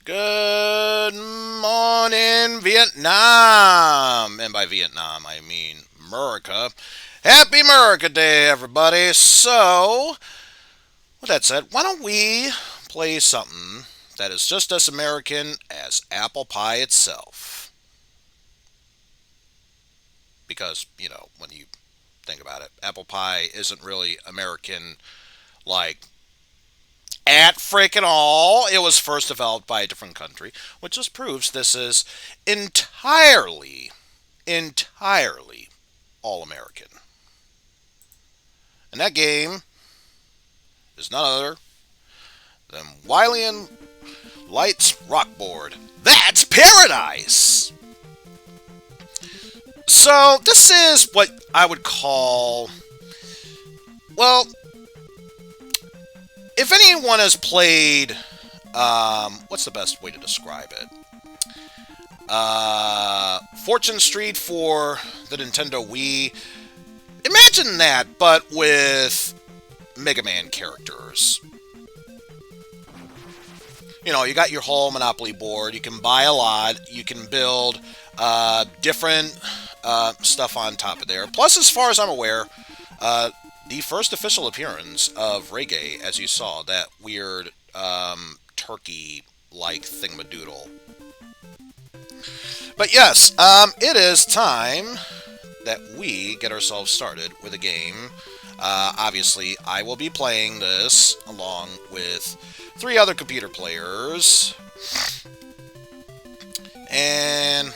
Good morning, Vietnam! And by Vietnam, I mean America. Happy America Day, everybody! So, with that said, why don't we play something that is just as American as apple pie itself? Because, when you think about it, apple pie isn't really American like at freaking all. It was first developed by a different country, which just proves this is entirely all American. And that game is none other than Wily and Light's Rockboard. That's paradise! So, this is what I would call, well, if anyone has played, what's the best way to describe it? Fortune Street for the Nintendo Wii. Imagine that, but with Megaman characters. You got your whole Monopoly board. You can buy a lot. You can build different stuff on top of there. Plus, as far as I'm aware, the first official appearance of reggae, as you saw, that weird turkey-like thingamadoodle. But yes, it is time that we get ourselves started with a game. Obviously, I will be playing this along with 3 other computer players. And,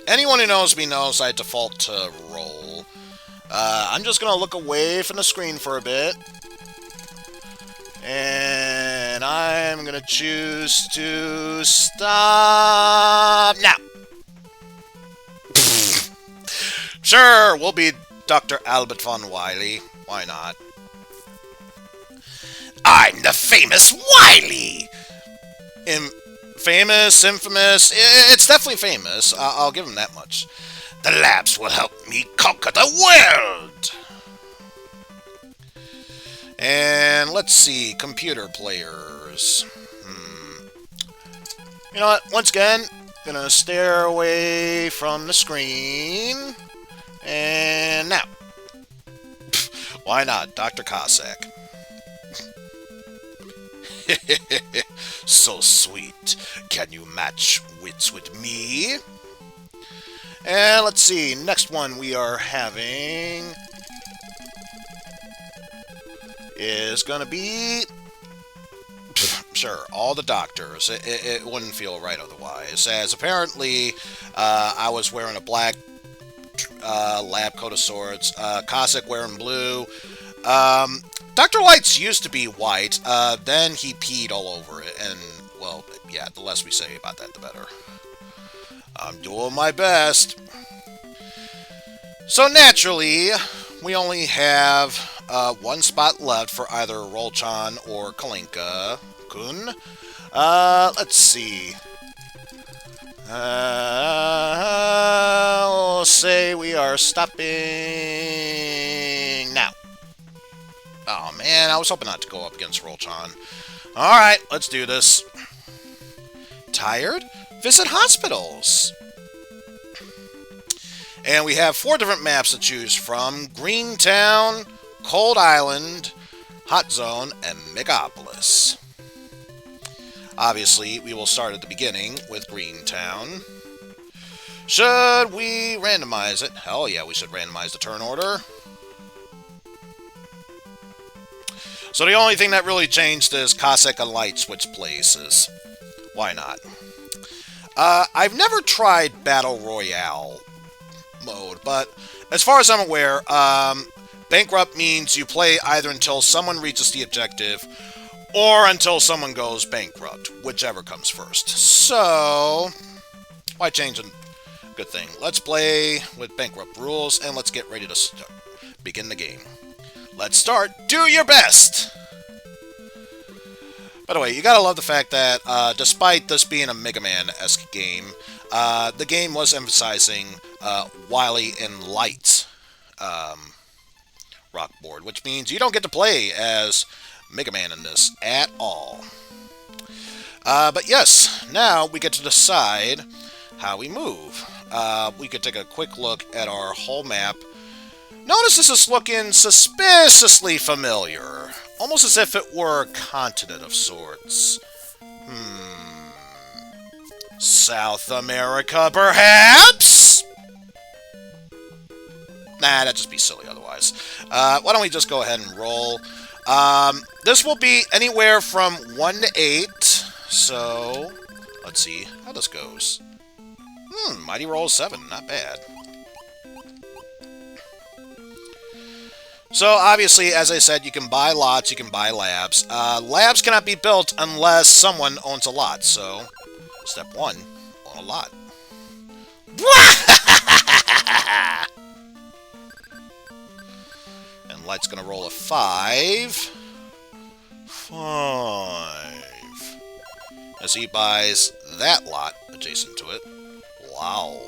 anyone who knows me knows I default to roll. I'm just going to look away from the screen for a bit. And I'm going to choose to stop now. Sure, we'll be Dr. Albert von Wily. Why not? I'm the famous Wily! Famous, infamous, it's definitely famous. I'll give him that much. The labs will help me conquer the world! And let's see, computer players. You know what? Once again, gonna stare away from the screen. And now. Why not? Dr. Cossack. So sweet. Can you match wits with me? And let's see. Next one we are having is going to be, sure, all the doctors. It wouldn't feel right otherwise. As apparently I was wearing a black lab coat of sorts, Cossack wearing blue. Dr. Lights used to be white, then he peed all over it, and, well, yeah, the less we say about that, the better. I'm doing my best. So naturally, we only have 1 spot left for either Rolchan or Kalinka-kun. Let's see. We'll say we are stopping now. Oh man, I was hoping not to go up against Rolchan. Alright, let's do this. Tired? Visit hospitals. And we have 4 different maps to choose from. Greentown, Cold Island, Hot Zone, and Megapolis. Obviously, we will start at the beginning with Greentown. Should we randomize it? Hell yeah, we should randomize the turn order. So the only thing that really changed is Cossack and Light switch places. Why not? I've never tried Battle Royale mode, but as far as I'm aware, Bankrupt means you play either until someone reaches the objective or until someone goes bankrupt, whichever comes first. So, why change a good thing? Let's play with Bankrupt rules, and let's get ready to begin the game. Let's start. Do your best! By the way, you gotta love the fact that, despite this being a Mega Man-esque game, the game was emphasizing Wily and Light Rockboard, which means you don't get to play as Mega Man in this at all. But yes, now we get to decide how we move. We could take a quick look at our whole map. Notice this is looking suspiciously familiar. Almost as if it were a continent of sorts. South America, perhaps? Nah, that'd just be silly otherwise. Why don't we just go ahead and roll? This will be anywhere from 1 to 8. So, let's see how this goes. Mighty roll 7, not bad. So, obviously, as I said, you can buy lots, you can buy labs. Labs cannot be built unless someone owns a lot, so step 1, own a lot. And Light's gonna roll a 5. 5. As he buys that lot adjacent to it. Wow.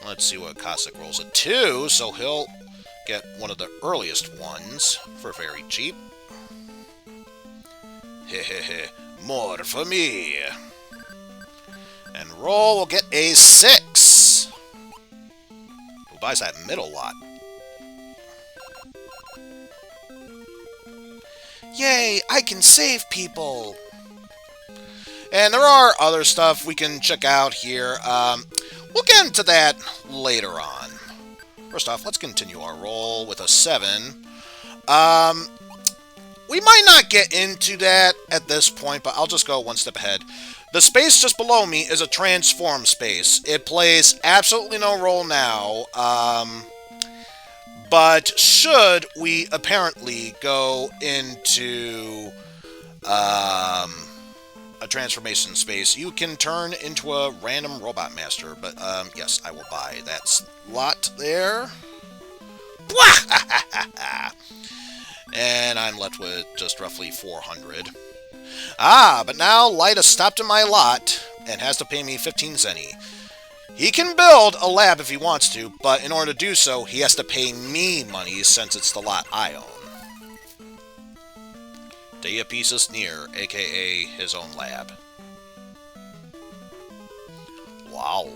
Let's see what Cossack rolls. A 2, so he'll get one of the earliest ones for very cheap. Hehehe, more for me. And Roll will get a 6. Who buys that middle lot? Yay, I can save people! And there are other stuff we can check out here. We'll get into that later on. First off, let's continue our roll with a 7. We might not get into that at this point, but I'll just go one step ahead. The space just below me is a transform space. It plays absolutely no role now, but should we apparently go into a transformation space, you can turn into a random robot master. But yes, I will buy that slot there. And I'm left with just roughly 400. But now Light has stopped in my lot and has to pay me 15 zenny. He can build a lab if he wants to, but in order to do so, he has to pay me money since it's the lot I own. Dea Pieces near, aka his own lab. Wow.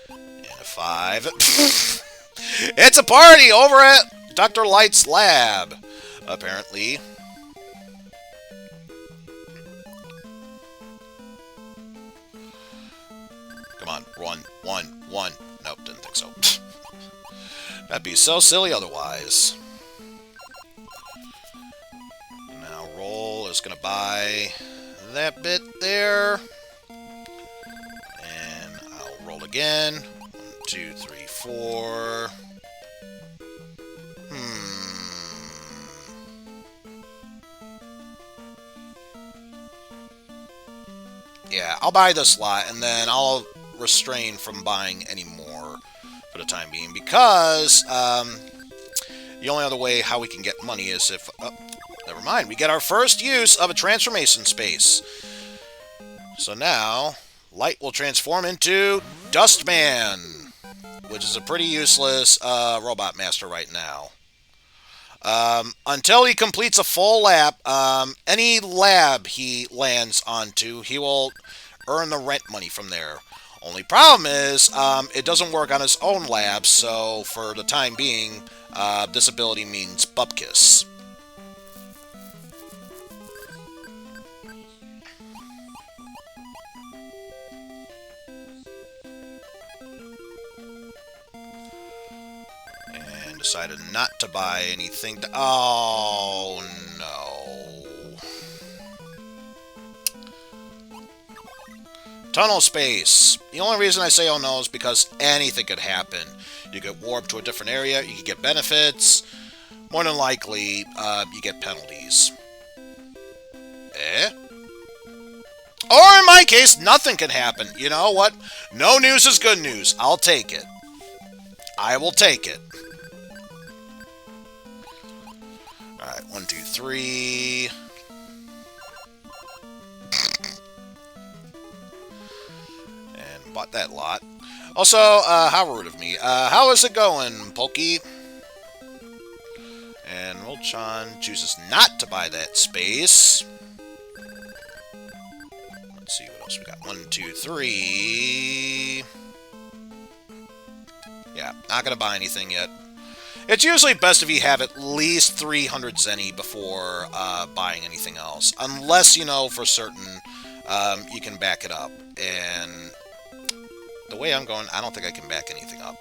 And a 5. It's a party over at Dr. Light's lab, apparently. Come on, run, 1. Nope, didn't think so. That'd be so silly otherwise. Now Roll is gonna buy that bit there. And I'll roll again. 1, 2, 3, 4. Yeah, I'll buy this lot, and then I'll restrain from buying any more for the time being, because the only other way how we can get money is if... Oh, never mind. We get our first use of a transformation space. So now, Light will transform into Dustman, which is a pretty useless robot master right now. Until he completes a full lap, any lab he lands onto, he will earn the rent money from there. Only problem is, it doesn't work on his own lab, so for the time being, this ability means Bupkis. And decided not to buy anything to... Oh, no. Tunnel space. The only reason I say oh no is because anything could happen. You get warped to a different area, you can get benefits. More than likely, you get penalties. Or in my case, nothing can happen. You know what? No news is good news. I'll take it. I will take it. Alright, 1, 2, 3... Bought that lot. Also, how rude of me. How is it going, Pokey? And we'll Sean chooses not to buy that space. Let's see what else we got. 1, 2, 3. Yeah, not gonna buy anything yet. It's usually best if you have at least 300 zenny before buying anything else. Unless you know for certain you can back it up. And the way I'm going, I don't think I can back anything up.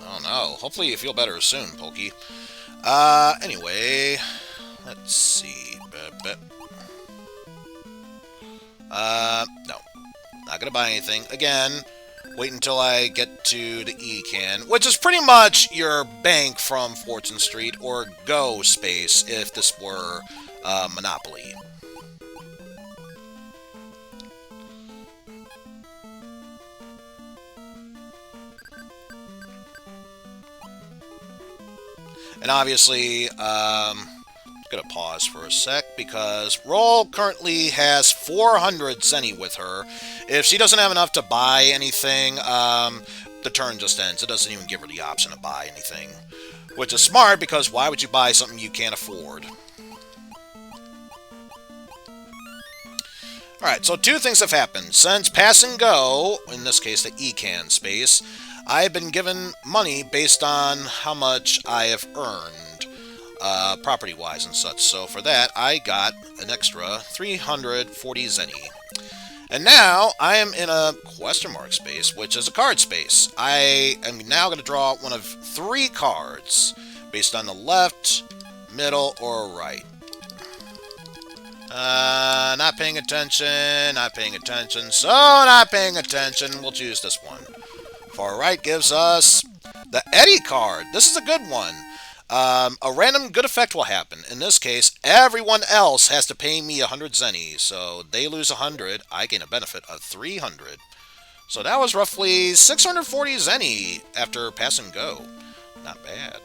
Oh no. Hopefully you feel better soon, Pokey. Anyway, let's see. No. Not gonna buy anything. Again, wait until I get to the E-Can, which is pretty much your bank from Fortune Street, or Go space, if this were Monopoly. And obviously, gonna pause for a sec because Roll currently has 400 zenny with her. If she doesn't have enough to buy anything, the turn just ends. It doesn't even give her the option to buy anything, which is smart because why would you buy something you can't afford? Alright, so two things have happened. Since Pass and Go, in this case the E-Can space, I have been given money based on how much I have earned. Property-wise and such. So for that, I got an extra 340 zenny. And now, I am in a question mark space, which is a card space. I am now going to draw one of 3 cards, based on the left, middle, or right. Not paying attention, so not paying attention. We'll choose this one. Far right gives us the Eddie card. This is a good one. A random good effect will happen. In this case, everyone else has to pay me 100 zenny, so they lose 100, I gain a benefit of 300. So that was roughly 640 zenny after Pass and Go. Not bad.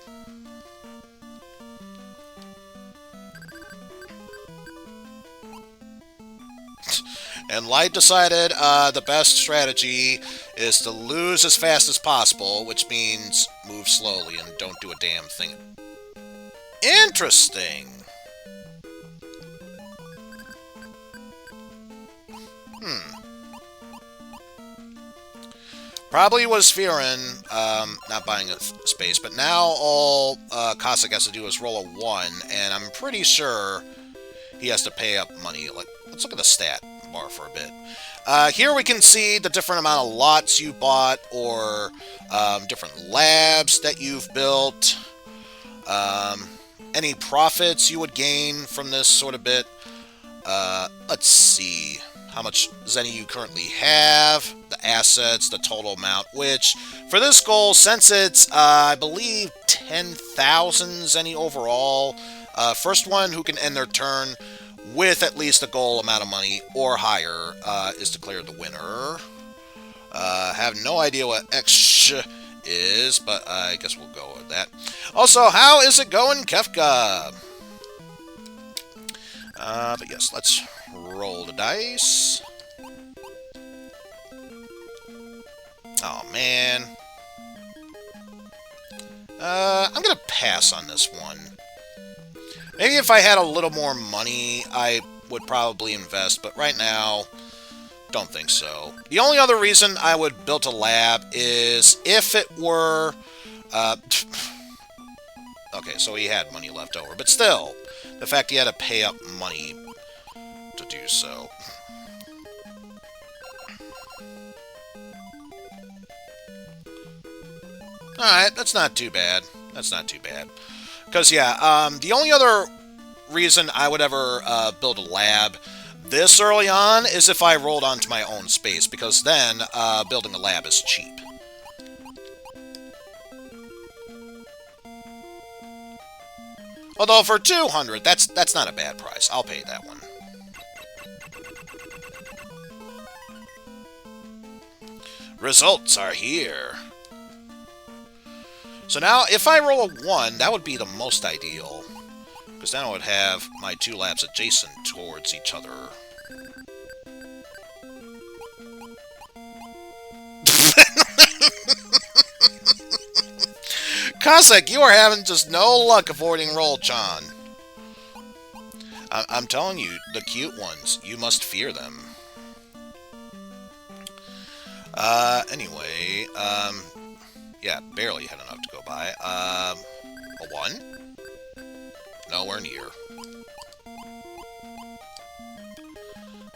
And Light decided the best strategy is to lose as fast as possible, which means move slowly and don't do a damn thing. Interesting. Probably was fearing not buying a space, but now all Cossack has to do is roll a 1, and I'm pretty sure he has to pay up money. Let's look at the stat bar for a bit. Here we can see the different amount of lots you bought, or different labs that you've built, any profits you would gain from this sort of bit. Let's see how much zenny you currently have, the assets, the total amount, which for this goal, since it's I believe 10,000 zenny overall, first one who can end their turn with at least a goal amount of money or higher is declared the winner. Have no idea what X is, but I guess we'll go with that. Also, how is it going, Kefka? But yes, let's roll the dice. Oh, man. I'm gonna pass on this one. Maybe if I had a little more money, I would probably invest, but right now, don't think so. The only other reason I would build a lab is if it were... okay, so he had money left over, but still, the fact he had to pay up money to do so. Alright, that's not too bad. That's not too bad. Because, yeah, the only other reason I would ever build a lab this early on is if I rolled onto my own space, because then building a lab is cheap. Although for 200, that's not a bad price. I'll pay that one. Results are here. So now, if I roll a 1, that would be the most ideal. Because then I would have my 2 labs adjacent towards each other. Cossack, you are having just no luck avoiding Roll-chan. I'm telling you, the cute ones, you must fear them. Anyway, yeah, barely had enough to go by. A 1? Nowhere near.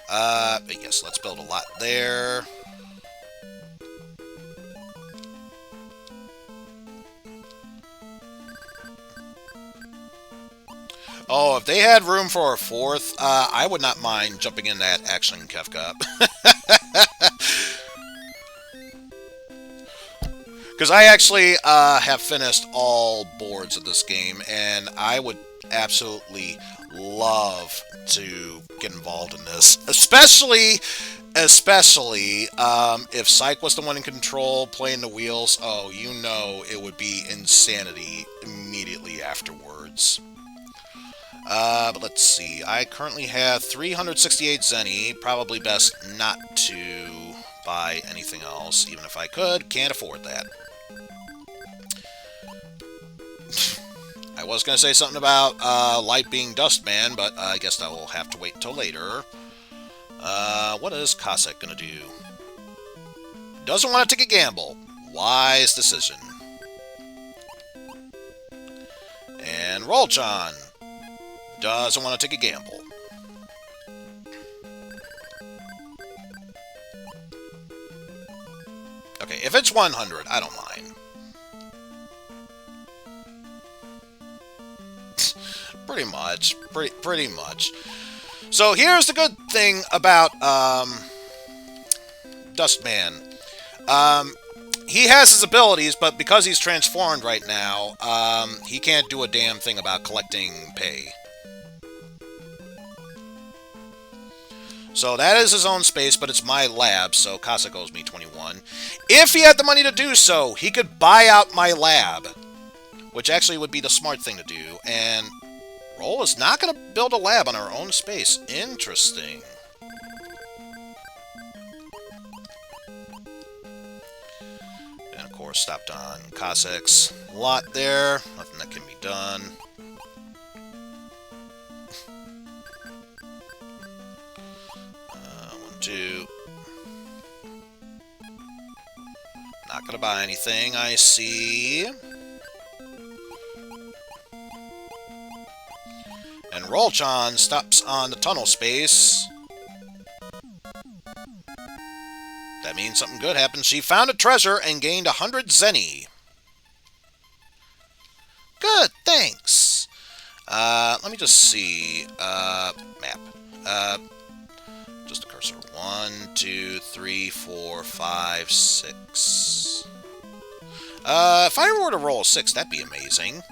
But yes, let's build a lot there. Oh, if they had room for a 4th, I would not mind jumping in that Action Kefka. Because I actually have finished all boards of this game, and I would absolutely love to get involved in this. Especially if Psych was the one in control, playing the wheels. Oh, you know it would be insanity immediately afterwards. But let's see. I currently have 368 Zenny. Probably best not to buy anything else, even if I could. Can't afford that. I was going to say something about Light being Dustman, but I guess I will have to wait until later. What is Cossack going to do? Doesn't want to take a gamble. Wise decision. And Roll-chan doesn't want to take a gamble. Okay, if it's 100, I don't mind. Pretty much. Pretty much. So here's the good thing about Dustman. He has his abilities, but because he's transformed right now, he can't do a damn thing about collecting pay. So that is his own space, but it's my lab, so Cossack owes me 21. If he had the money to do so, he could buy out my lab, which actually would be the smart thing to do, and Roll is not going to build a lab on her own space. Interesting. And of course, stopped on Cossack's lot there. Nothing that can be done. One, two. Not going to buy anything, I see. And Roll-chan stops on the tunnel space. That means something good happened. She found a treasure and gained 100 Zenny. Good, thanks. Let me just see. Map. Just a cursor. 1, 2, 3, 4, 5, 6. If I were to roll a 6, that'd be amazing.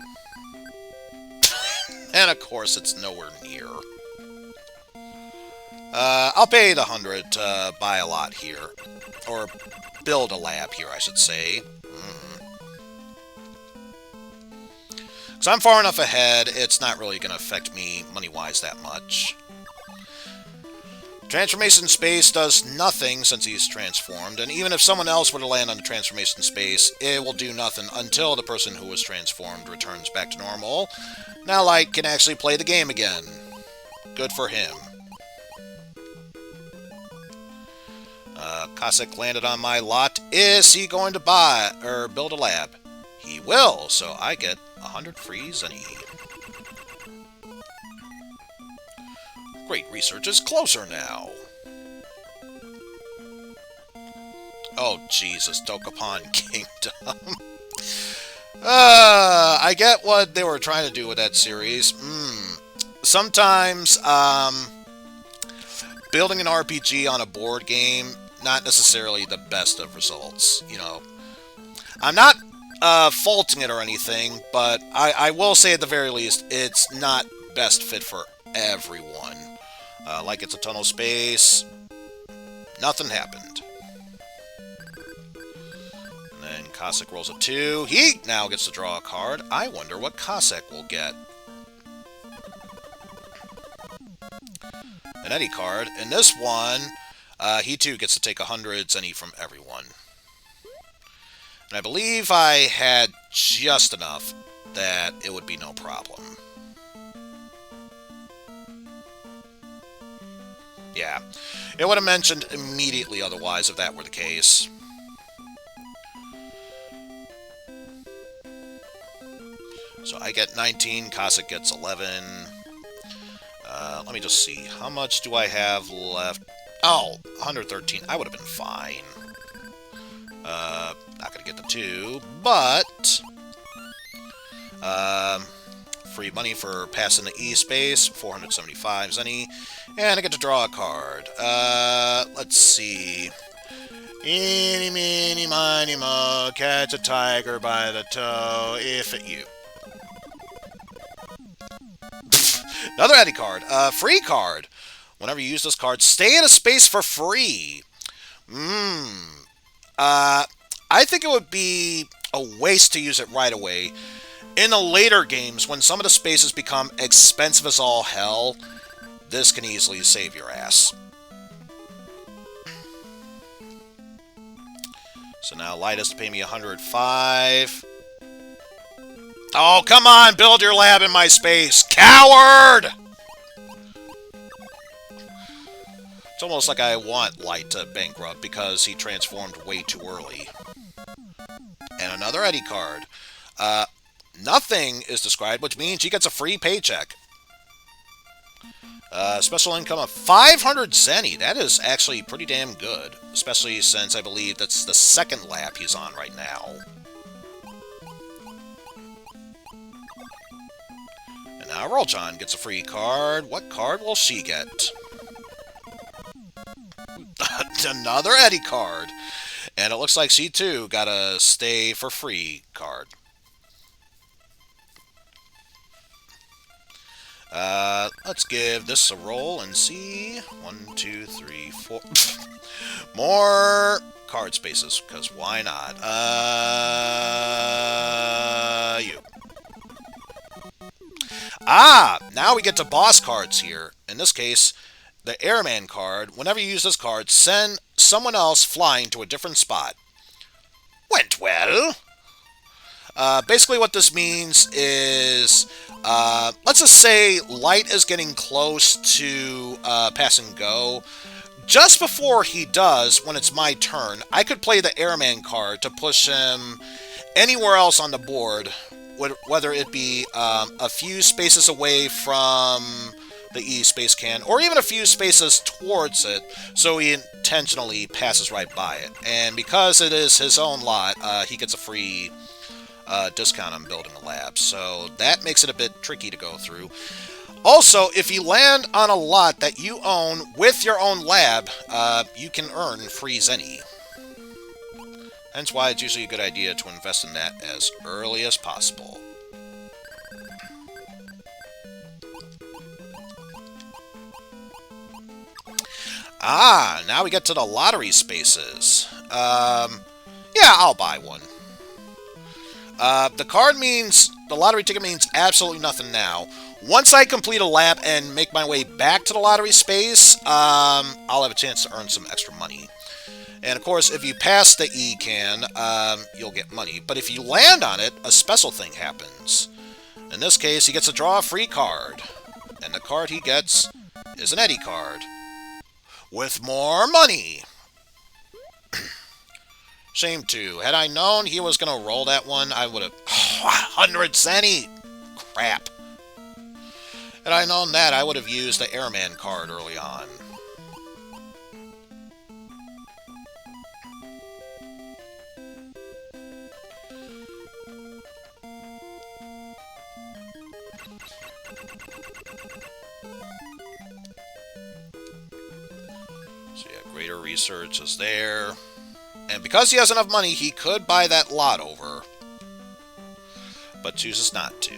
And of course, it's nowhere near. I'll pay the 100 to buy a lot here. Or build a lab here, I should say. So I'm far enough ahead, it's not really going to affect me money-wise that much. Transformation space does nothing since he's transformed, and even if someone else were to land on the transformation space, it will do nothing until the person who was transformed returns back to normal. Now Light can actually play the game again. Good for him. Cossack landed on my lot. Is he going to buy or build a lab? He will, so I get 100 free Zenny. Great research is closer now. Oh, Jesus, Dokapon Kingdom. I get what they were trying to do with that series. Sometimes, building an RPG on a board game, not necessarily the best of results, you know. I'm not faulting it or anything, but I will say at the very least, it's not best fit for everyone. Like it's a tunnel space. Nothing happened. And then Cossack rolls a 2. He now gets to draw a card. I wonder what Cossack will get. An Eddie card. In this one, he too gets to take 100 Zenny from everyone. And I believe I had just enough that it would be no problem. Yeah, it would have mentioned immediately otherwise if that were the case. So I get 19, Cossack gets 11. Let me just see. How much do I have left? Oh, 113. I would have been fine. Not going to get the 2, but... free money for passing the E space, 475 zenny. And I get to draw a card. Let's see. Eeny, meeny, miny, mo, catch a tiger by the toe, if it you. Another Eddie card. Free card. Whenever you use this card, stay in a space for free. I think it would be a waste to use it right away. In the later games, when some of the spaces become expensive as all hell, this can easily save your ass. So now Light has to pay me 105. Oh, come on! Build your lab in my space! Coward! It's almost like I want Light to bankrupt because he transformed way too early. And another Eddie card. Nothing is described, which means he gets a free paycheck. Special income of 500 zenny. That is actually pretty damn good. Especially since I believe that's the second lap he's on right now. And now Rolljohn gets a free card. What card will she get? Another Eddie card. And it looks like she too got a stay for free card. Let's give this a roll and see. 1, 2, 3, 4. More card spaces, because why not? You. Now we get to boss cards here. In this case, the Airman card. Whenever you use this card, send someone else flying to a different spot. Went well. Basically what this means is, let's just say Light is getting close to pass and go. Just before he does, when it's my turn, I could play the Airman card to push him anywhere else on the board, whether it be a few spaces away from the E space can, or even a few spaces towards it, so he intentionally passes right by it. And because it is his own lot, he gets a free discount on building a lab, so that makes it a bit tricky to go through. Also, if you land on a lot that you own with your own lab, you can earn free zenny. Hence why it's usually a good idea to invest in that as early as possible. Now we get to the lottery spaces. Yeah, I'll buy one. The lottery ticket means absolutely nothing now. Once I complete a lap and make my way back to the lottery space, I'll have a chance to earn some extra money. And of course, if you pass the E can, you'll get money. But if you land on it, a special thing happens. In this case, he gets to draw a free card. And the card he gets is an Eddie card. With more money! Shame too. Had I known he was going to roll that one, I would have... 100 zenny! Crap. Had I known that, I would have used the Airman card early on. So yeah, greater research is there. And because he has enough money, he could buy that lot over. But chooses not to.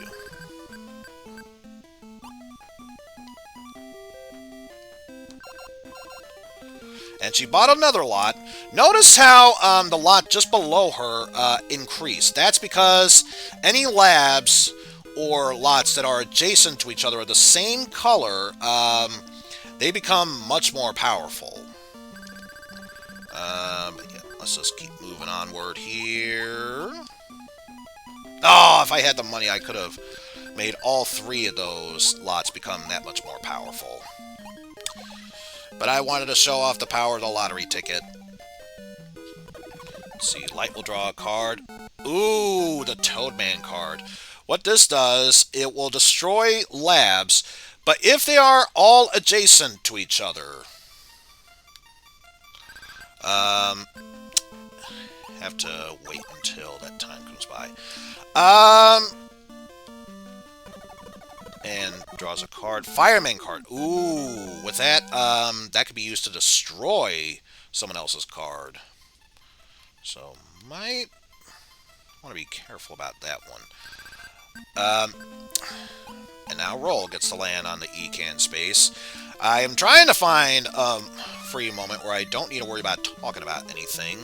And she bought another lot. Notice how the lot just below her increased. That's because any labs or lots that are adjacent to each other are the same color, they become much more powerful. But yeah, let's just keep moving onward here. Oh, if I had the money, I could have made all 3 of those lots become that much more powerful. But I wanted to show off the power of the lottery ticket. Let's see, Light will draw a card. Ooh, the Toadman card. What this does, it will destroy labs, but if they are all adjacent to each other. Have to wait until that time comes by. And draws a card. Fireman card. Ooh, with that, that could be used to destroy someone else's card. So, might want to be careful about that one. And now Roll gets to land on the E-can space. I am trying to find a free moment where I don't need to worry about talking about anything.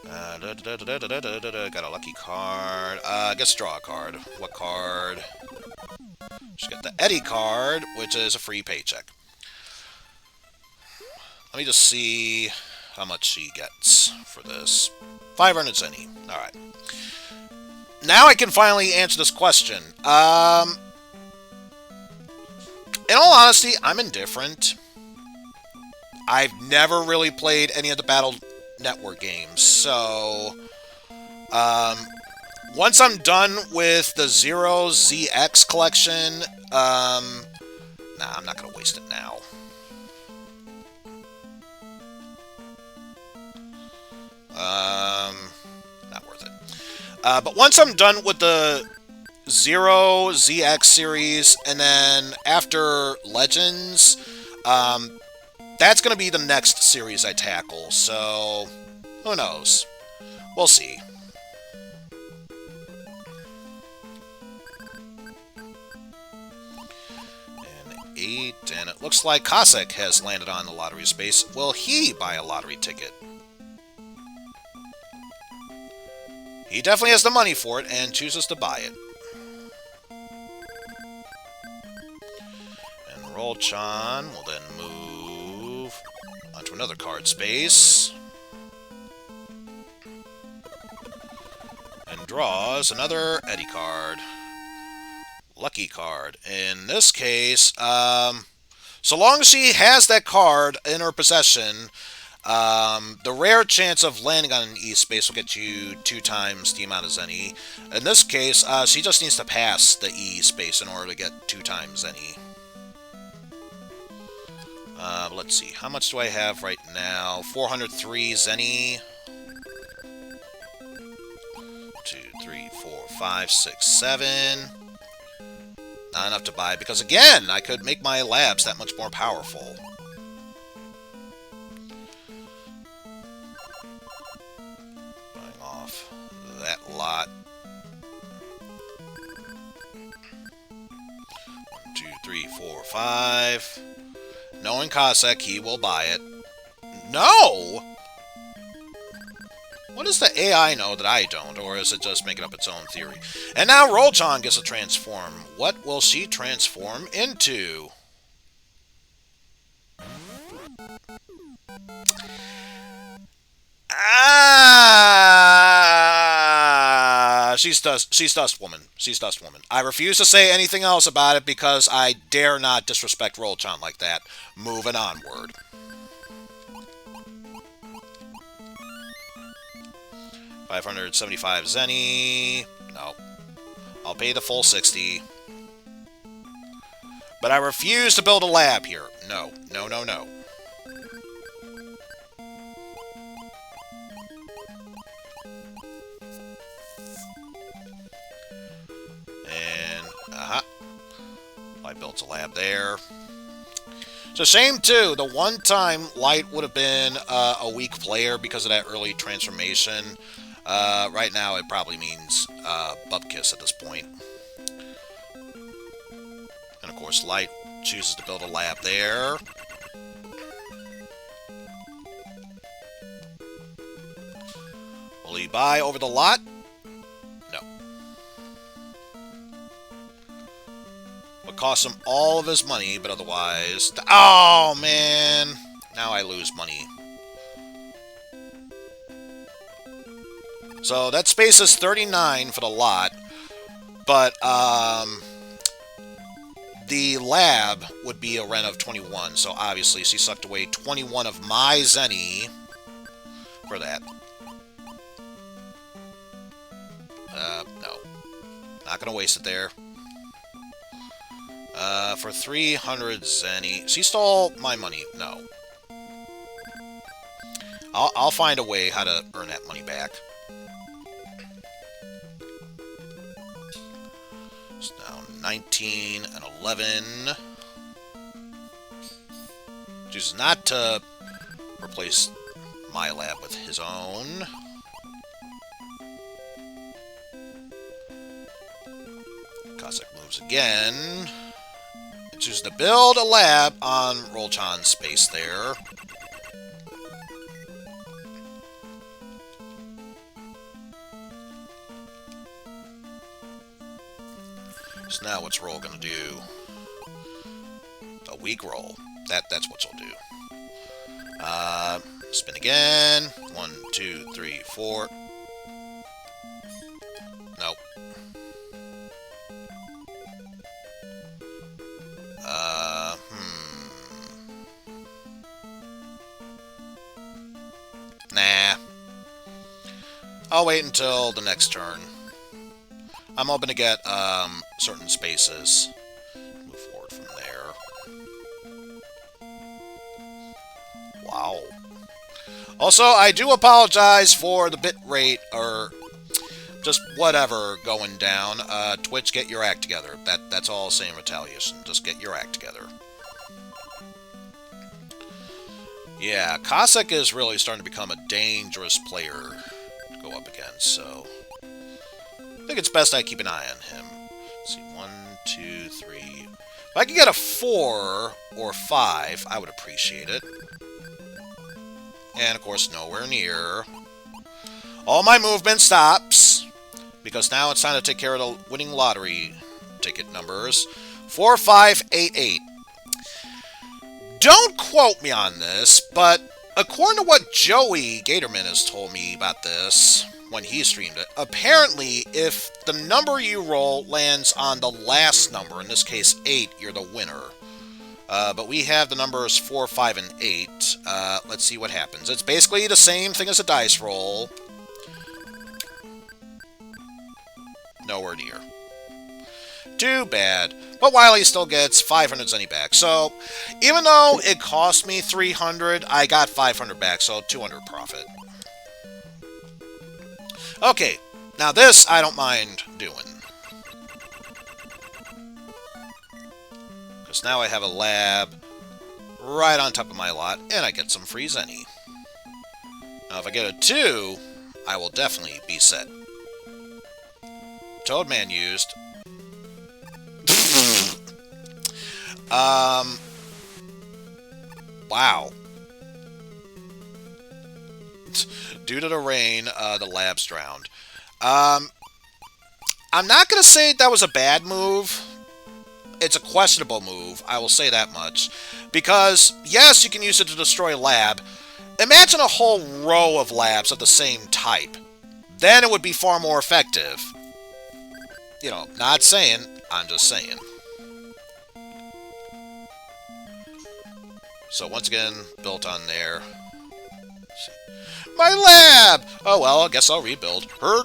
Got a lucky card. Gets to draw a card. What card? Just get the Eddie card, which is a free paycheck. Let me just see how much she gets for this. 500 zenny. Alright. Now I can finally answer this question. In all honesty, I'm indifferent. I've never really played any of the Battle Network games, so once I'm done with the Zero ZX collection, nah, I'm not gonna waste it now. Not worth it. But once I'm done with the Zero ZX series, and then after Legends, that's going to be the next series I tackle, so who knows? We'll see. And 8, and it looks like Cossack has landed on the lottery space. Will he buy a lottery ticket? He definitely has the money for it and chooses to buy it. And Roll-chan will then move onto another card space. And draws another Eddie card. Lucky card. In this case, so long as she has that card in her possession, the rare chance of landing on an E space will get you 2 times the amount of zenny. In this case, she just needs to pass the E space in order to get 2 times zenny. Let's see, how much do I have right now? 403 zenny. 2, 3, 4, 5, 6, 7. Not enough to buy, because again, I could make my labs that much more powerful. Buying off that lot. 1, 2, 3, 4, 5. Knowing Cossack, he will buy it. No! What does the AI know that I don't, or is it just making up its own theory? And now Roll-chan gets to transform. What will she transform into? She's Dust Woman. She's Dust Woman. I refuse to say anything else about it because I dare not disrespect Roll-chan like that. Moving onward. $575 zenny. No. I'll pay the full 60. But I refuse to build a lab here. No. No, no, no. And, I built a lab there. It's a shame, too. The one time Light would have been a weak player because of that early transformation. Right now, it probably means Bubkiss at this point. And of course, Light chooses to build a lab there. Will he buy over the lot? No. Would cost him all of his money, but otherwise... Oh, man! Now I lose money. So that space is 39 for the lot, but the lab would be a rent of 21, so obviously she sucked away 21 of my zenny for that. No. Not gonna waste it there. For 300 zenny. She stole my money. No. I'll find a way how to earn that money back. So now 19 and 11. Chooses not to replace my lab with his own. Cossack moves again. And chooses to build a lab on Rolchan's space there. So now what's Roll gonna do? A weak roll. That's what she'll do. Spin again. 1, 2, 3, 4. Nope. Nah. I'll wait until the next turn. I'm hoping to get certain spaces. Move forward from there. Wow. Also, I do apologize for the bit rate or just whatever going down. Twitch, get your act together. That's all I'll say in retaliation. Just get your act together. Yeah, Cossack is really starting to become a dangerous player to go up against, so I think it's best I keep an eye on him. Let's see, 1, 2, 3. If I could get a 4 or 5, I would appreciate it. And, of course, nowhere near. All my movement stops, because now it's time to take care of the winning lottery ticket numbers. 4, 5, 8, 8. Don't quote me on this, but according to what Joey Gatorman has told me about this when he streamed it, apparently if the number you roll lands on the last number, in this case 8, you're the winner. But we have the numbers 4, 5, and 8. Let's see what happens. It's basically the same thing as a dice roll. Nowhere near. Too bad. But Wily still gets 500 zenny back. So, even though it cost me 300, I got 500 back, so 200 profit. Okay, now this I don't mind doing. Because now I have a lab right on top of my lot, and I get some free zenny. Now if I get a 2, I will definitely be set. Toadman used. Wow. Due to the rain, the lab's drowned. I'm not going to say that was a bad move. It's a questionable move, I will say that much. Because, yes, you can use it to destroy a lab. Imagine a whole row of labs of the same type. Then it would be far more effective. You know, not saying, I'm just saying. So once again, built on there. My lab! Oh well, I guess I'll rebuild. So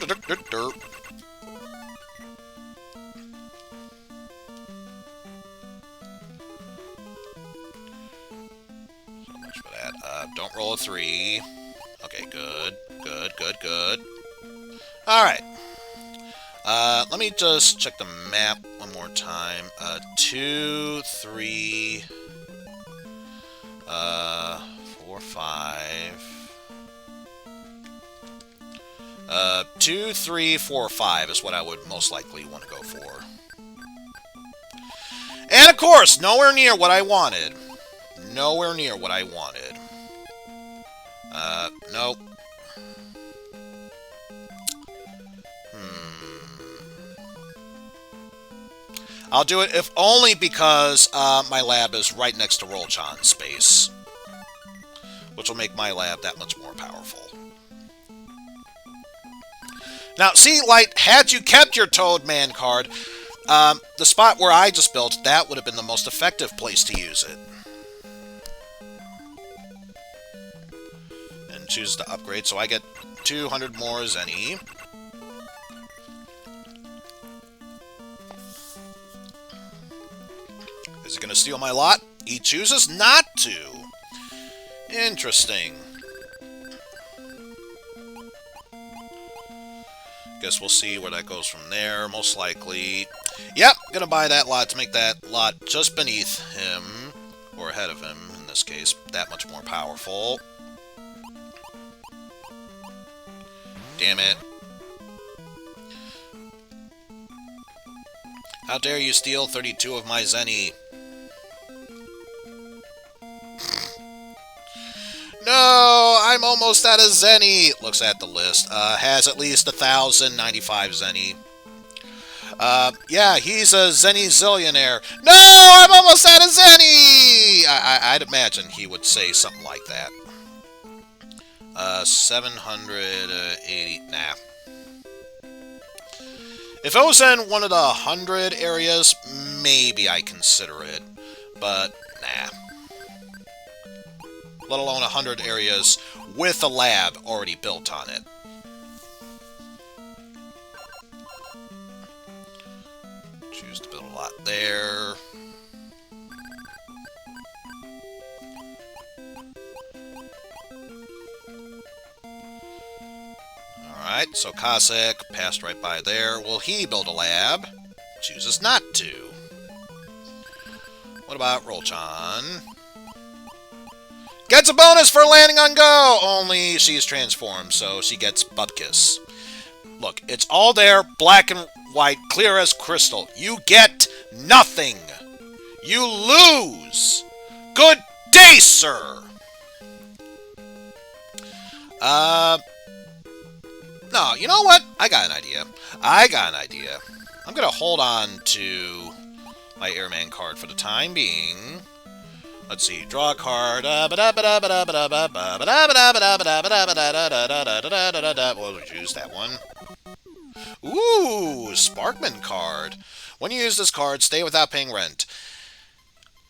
much for that. Don't roll a 3. Okay, good. Good, good, good. Alright. Let me just check the map one more time. 2, 3... 4, 5... 2, 3, 4, 5 is what I would most likely want to go for. And of course, nowhere near what I wanted. Nowhere near what I wanted. Nope. I'll do it if only because my lab is right next to Rolchan's space, which will make my lab that much more powerful. Now, see, Light, had you kept your Toadman card, the spot where I just built, that would have been the most effective place to use it. And choose to upgrade, so I get 200 more Zenny. Is he going to steal my lot? He chooses not to. Interesting. Guess we'll see where that goes from there. Most likely. Yep, gonna buy that lot to make that lot just beneath him, or ahead of him, in this case, that much more powerful. Damn it. How dare you steal 32 of my Zenny? No, I'm almost out of Zenny. Looks at the list. Has at least 1,095 Zenny. Yeah, he's a Zenny zillionaire. No, I'm almost out of Zenny! I'd imagine he would say something like that. 780. Nah. If it was in one of the 100 areas, maybe I consider it. But, nah. Let alone 100 areas with a lab already built on it. Choose to build a lot there. Alright, so Cossack passed right by there. Will he build a lab? Chooses not to. What about Rolchan? Gets a bonus for landing on go! Only she's transformed, so she gets Bupkis. Look, it's all there, black and white, clear as crystal. You get nothing! You lose! Good day, sir! No, you know what? I got an idea. I'm gonna hold on to my Airman card for the time being. Let's see, draw a card. We'll choose that one. Ooh, Sparkman card. When you use this card, stay without paying rent.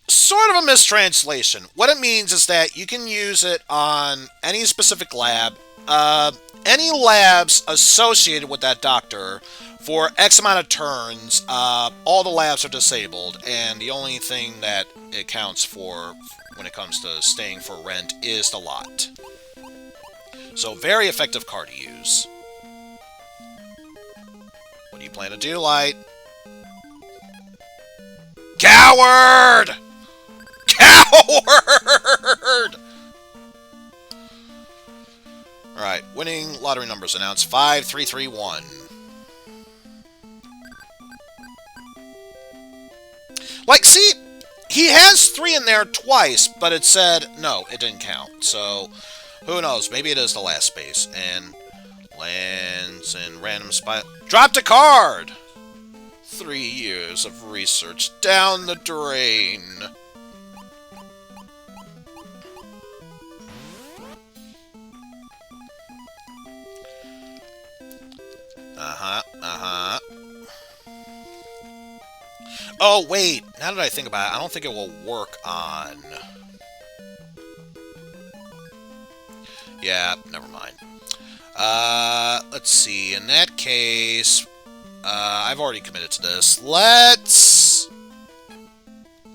Sort of a mistranslation. What it means is that you can use it on any specific lab, any labs associated with that doctor for X amount of turns. All the labs are disabled, and the only thing that it counts for when it comes to staying for rent is the lot. So, very effective card to use. What do you plan to do, Light? Coward! Coward! Alright, winning lottery numbers announced. 5331. Like, see, he has 3 in there twice, but it said, no, it didn't count. So, who knows? Maybe it is the last space. And lands in random spot. Dropped a card! 3 years of research down the drain. Oh, wait. Now that I think about it, I don't think it will work on... Yeah, never mind. Let's see. In that case, I've already committed to this. Let's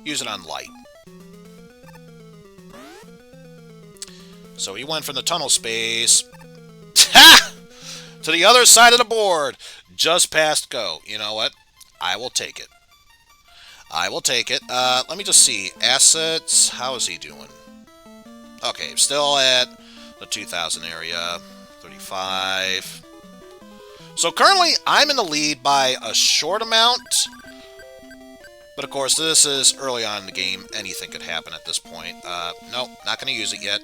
use it on Light. So he went from the tunnel space to the other side of the board. Just past go. You know what? I will take it. I will take it. Let me just see. Assets. How is he doing? Okay, still at the 2,000 area. 35. So currently, I'm in the lead by a short amount. But of course, this is early on in the game. Anything could happen at this point. Nope, not going to use it yet.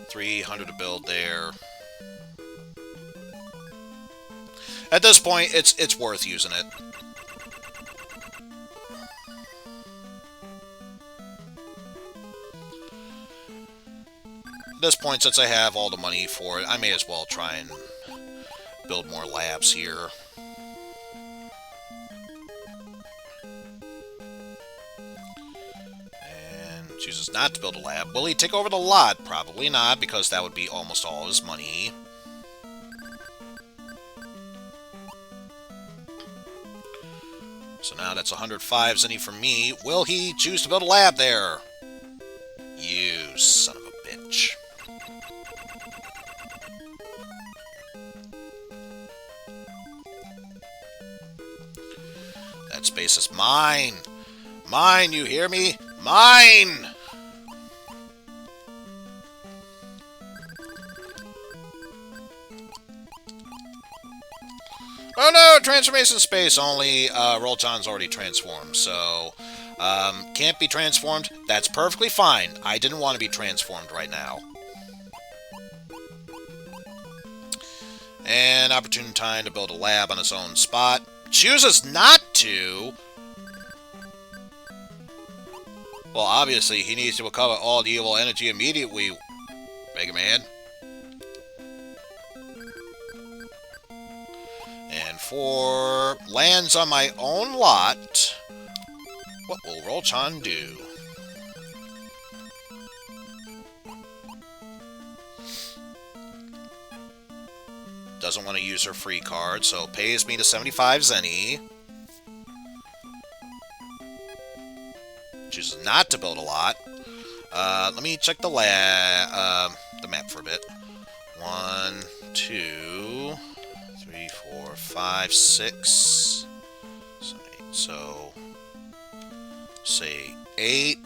300 to build there. At this point, it's worth using it. At this point, since I have all the money for it, I may as well try and build more labs here. And chooses not to build a lab. Will he take over the lot? Probably not, because that would be almost all his money. So now that's 105 zenny for me. Will he choose to build a lab there? You son of a bitch. That space is mine. Mine, you hear me? Mine! Oh no, transformation space. Only Rolchan's already transformed, so can't be transformed. That's perfectly fine. I didn't want to be transformed right now. And opportune time to build a lab on his own spot. Chooses not to. Well, obviously, he needs to recover all the evil energy immediately, Megaman. And for lands on my own lot, what will Rolchan do? Doesn't want to use her free card, so pays me to 75 zenny. Chooses not to build a lot. Let me check the map for a bit. 1, 2, 3, 4, 5, 6, 7, 8. So say 8,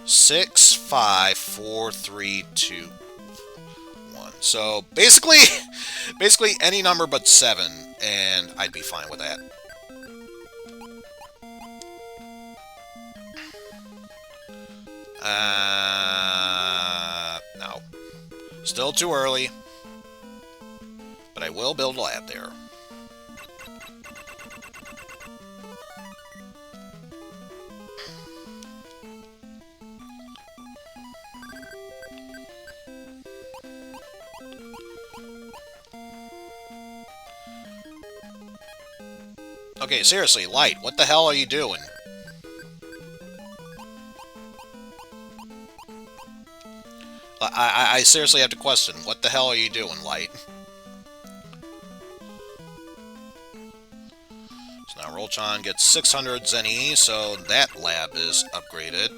6, 5, 4, 3, 2, 1. So basically any number but 7, and I'd be fine with that. No. Still too early. But I will build a lab there. Okay, seriously, Light, what the hell are you doing? I seriously have to question, what the hell are you doing, Light? So now Rolchan gets 600 zenny, so that lab is upgraded.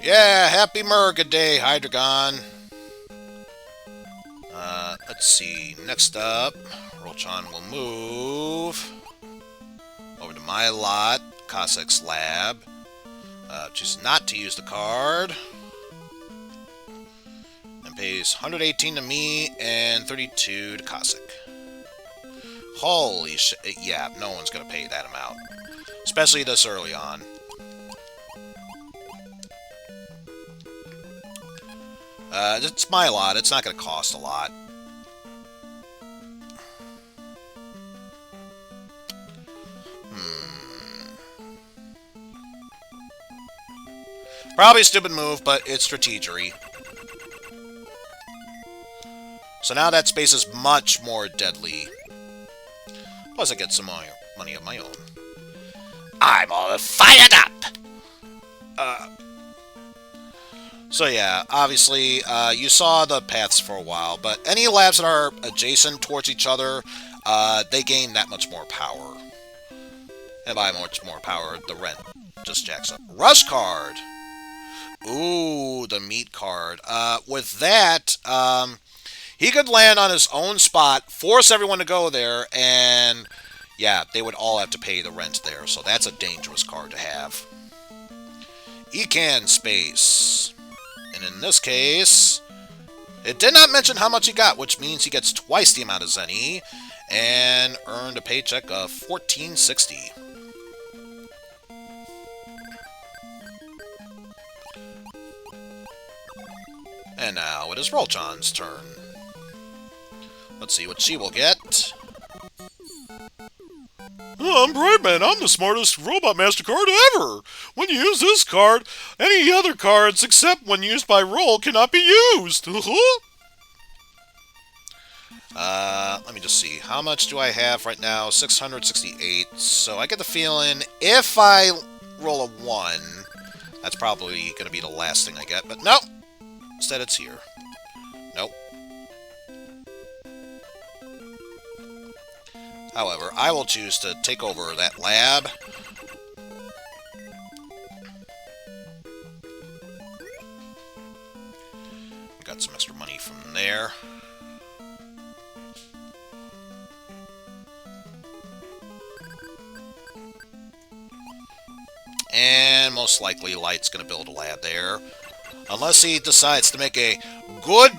Yeah, happy Merga Day, Hydreigon. Let's see, next up, Rolchan will move over to my lot, Cossack's lab. Chooses not to use the card. And pays 118 to me and 32 to Cossack. Holy shit. Yeah, no one's going to pay that amount. Especially this early on. It's my lot. It's not going to cost a lot. Probably a stupid move, but it's strategery. So now that space is much more deadly. Plus I get some more money of my own. I'm all fired up! So yeah, obviously, you saw the paths for a while, but any labs that are adjacent towards each other, they gain that much more power. And by much more power, the rent just jacks up. Rush card! Ooh, the meat card. With that, he could land on his own spot, force everyone to go there, and yeah, they would all have to pay the rent there, so that's a dangerous card to have. Ecan space. And in this case, it did not mention how much he got, which means he gets twice the amount of zenny, and earned a paycheck of 1460. And now it is Rolchan's turn. Let's see what she will get. Oh, I'm Brightman. I'm the smartest Robot Master card ever. When you use this card, any other cards except when used by Roll cannot be used. Let me just see. How much do I have right now? 668. So I get the feeling if I roll a 1, that's probably going to be the last thing I get. But no! Instead, it's here. Nope. However, I will choose to take over that lab. Got some extra money from there. And most likely Light's going to build a lab there. Unless he decides to make a good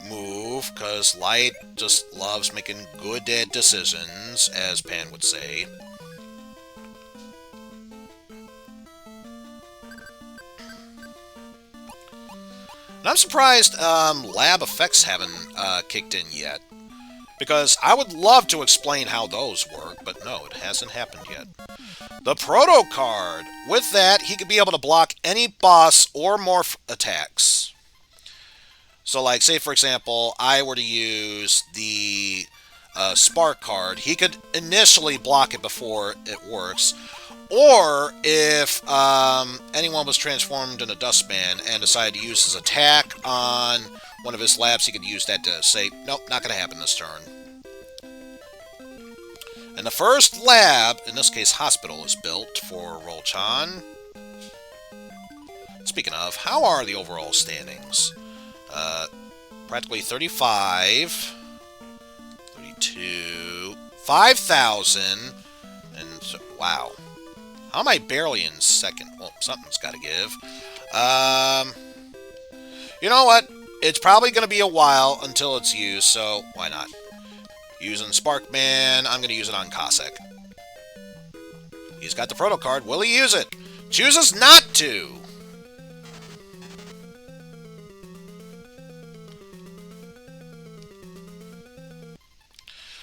move, because Light just loves making good decisions, as Pan would say. And I'm surprised lab effects haven't kicked in yet. Because I would love to explain how those work, but no, it hasn't happened yet. The Proto card. With that, he could be able to block any boss or morph attacks. So, like, say for example, I were to use the Spark card, he could initially block it before it works. Or if anyone was transformed in a Dustman and decided to use his attack on one of his labs, he could use that to say, nope, not going to happen this turn. And the first lab, in this case hospital, is built for Rolchan. Speaking of, how are the overall standings? Practically 35, 32, 5,000, and so, wow. How am I barely in second? Well, something's got to give. You know what? It's probably going to be a while until it's used, so why not? Using Sparkman, I'm going to use it on Cossack. He's got the Proto card. Will he use it? Chooses not to.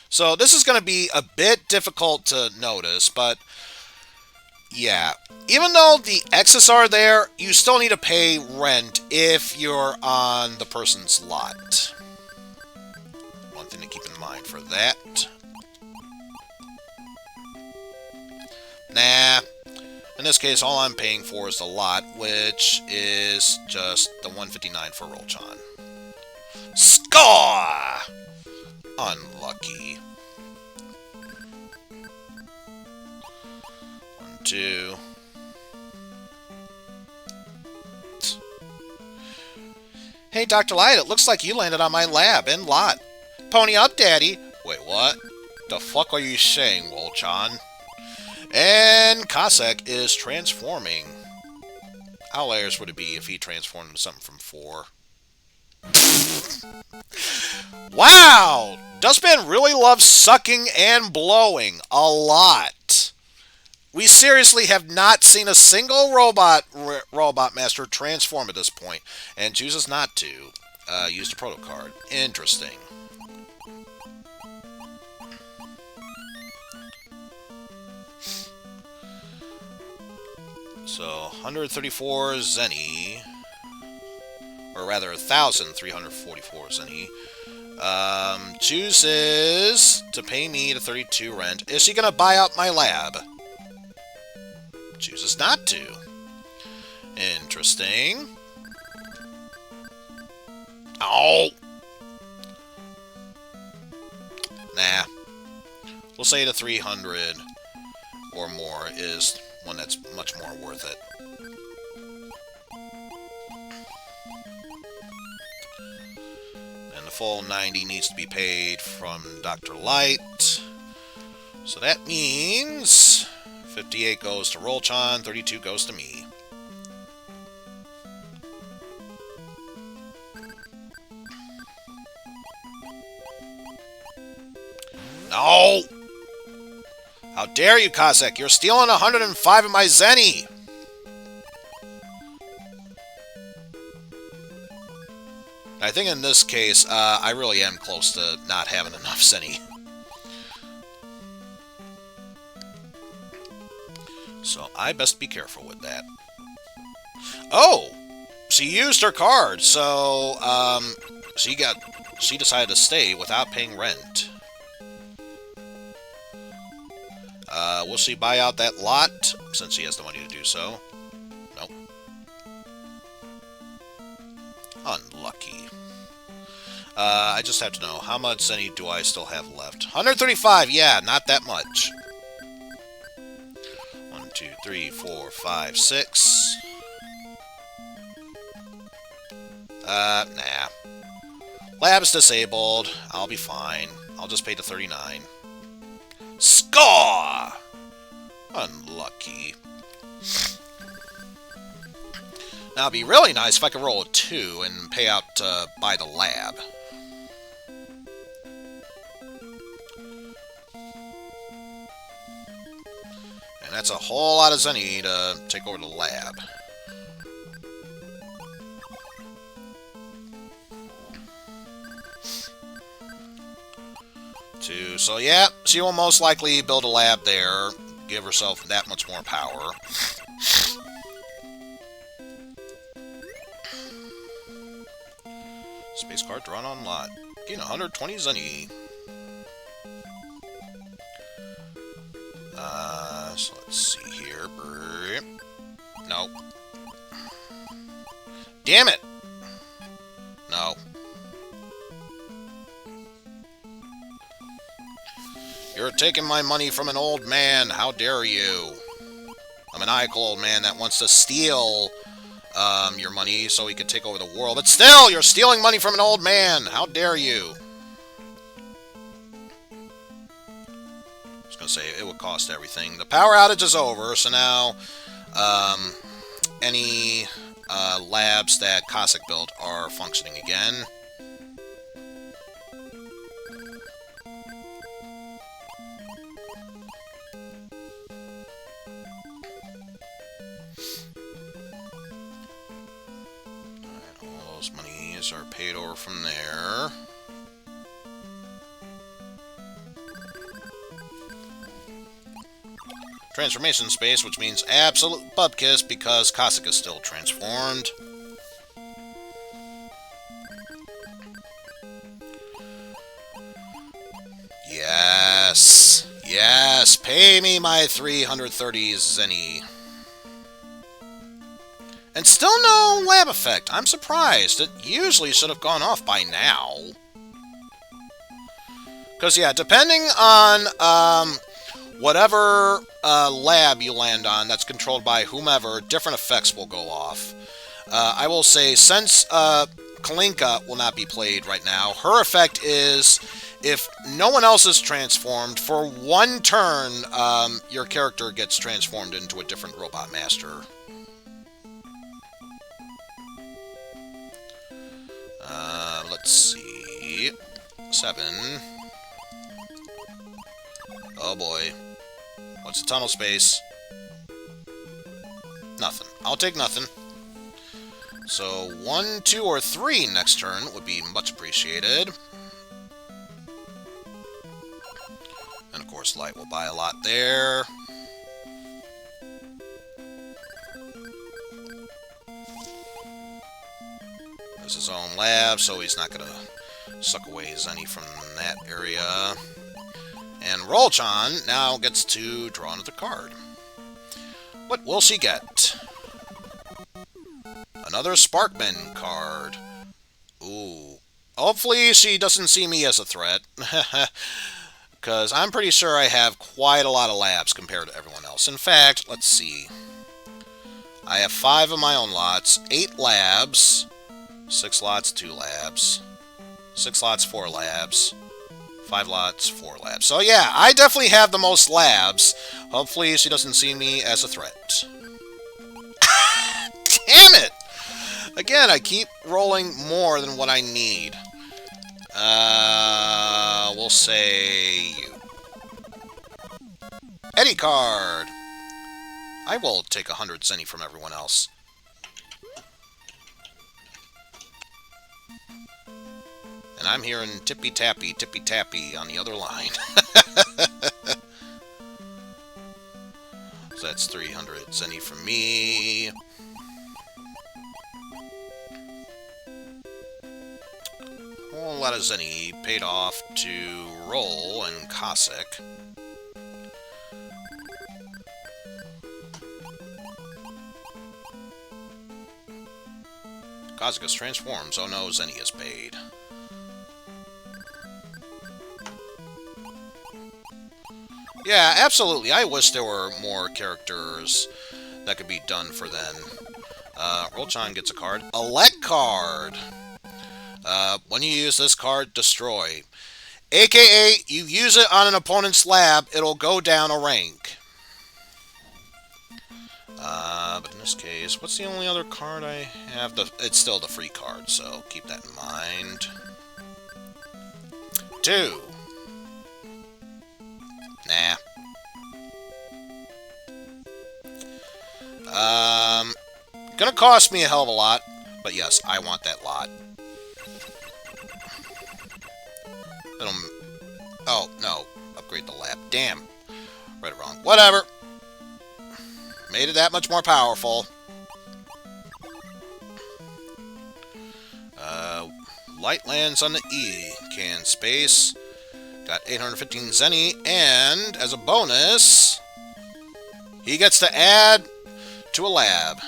So this is going to be a bit difficult to notice, but yeah. Even though the X's are there, you still need to pay rent if you're on the person's lot. One thing to keep in mind for that. Nah. In this case, all I'm paying for is the lot, which is just the 159 for Rolchan. Score! Unlucky. 1, 2. Hey, Dr. Light, it looks like you landed on my lab and lot. Pony up, Daddy. Wait, what? The fuck are you saying, Rolchan? And Cossack is transforming. How hilarious would it be if he transformed into something from 4? Wow! Dustman really loves sucking and blowing a lot. We seriously have not seen a single robot master transform at this point, and chooses not to use the Proto card. Interesting. So 134 Zenny, or rather 1,344 Zenny. Chooses to pay me the 32 rent. Is she gonna buy out my lab? Chooses not to. Interesting. Oh! Nah. We'll say the 300 or more is one that's much more worth it. And the full 90 needs to be paid from Dr. Light. So that means 58 goes to Rolchan, 32 goes to me. No! How dare you, Cossack? You're stealing 105 of my Zenny! I think in this case, I really am close to not having enough Zenny. So I best be careful with that. Oh! She used her card, so, she got she decided to stay without paying rent. Will she buy out that lot, since she has the money to do so? Nope. Unlucky. I just have to know, how much zenny do I still have left? 135, yeah, not that much. 1, 2, 3, 4, 5, 6. Nah. Lab's disabled. I'll be fine. I'll just pay the 39. Score! Unlucky. Now, it'd be really nice if I could roll a 2 and pay out to buy the lab. And that's a whole lot of zenny to take over the lab. So yeah, she will most likely build a lab there, give herself that much more power. Space card drawn on lot. Gain 120 zenny. So let's see here. No. Damn it! No. You're taking my money from an old man. How dare you? A maniacal old man that wants to steal your money so he can take over the world. But still, you're stealing money from an old man. How dare you? I was going to say, it would cost everything. The power outage is over, so now any labs that Cossack built are functioning again. Monies are paid over from there. Transformation space, which means absolute bubkiss because Cossack is still transformed. Yes! Yes! Pay me my 330 zenny. And still no lab effect. I'm surprised. It usually should have gone off by now. Because, yeah, depending on whatever lab you land on that's controlled by whomever, different effects will go off. I will say, since Kalinka will not be played right now, her effect is, if no one else is transformed, for one turn, your character gets transformed into a different robot master. Let's see. 7. Oh boy. What's the tunnel space? Nothing. I'll take nothing. So 1, 2, or 3 next turn would be much appreciated. And of course, Light will buy a lot there. There's his own lab, so he's not going to suck away zenny from that area. And Rolchan now gets to draw another card. What will she get? Another Sparkman card. Ooh. Hopefully she doesn't see me as a threat. Because I'm pretty sure I have quite a lot of labs compared to everyone else. In fact, let's see. I have 5 of my own lots, 8 labs, 6 lots, 2 labs, 6 lots, 4 labs, 5 lots, 4 labs. So yeah, I definitely have the most labs. Hopefully she doesn't see me as a threat. Damn it! Again, I keep rolling more than what I need. We'll say you. Eddie card! I will take 100 zenny from everyone else. And I'm hearing tippy-tappy on the other line. So that's 300 zenny from me. lot of Zenny paid off to roll and Cossack. Cossack transforms. Oh no, Zenny is paid. Yeah, absolutely. I wish there were more characters that could be done for then. Rolchan gets a card. Elect card! When you use this card, destroy. AKA, you use it on an opponent's lab, it'll go down a rank. But in this case, what's the only other card I have? It's still the free card, so keep that in mind. 2. Nah. Gonna cost me a hell of a lot, but yes, I want that lot. Oh, no. Upgrade the lab. Damn. Read it wrong. Whatever. Made it that much more powerful. Light lands on the E. Can space. Got 815 Zenny, and as a bonus, he gets to add to a lab.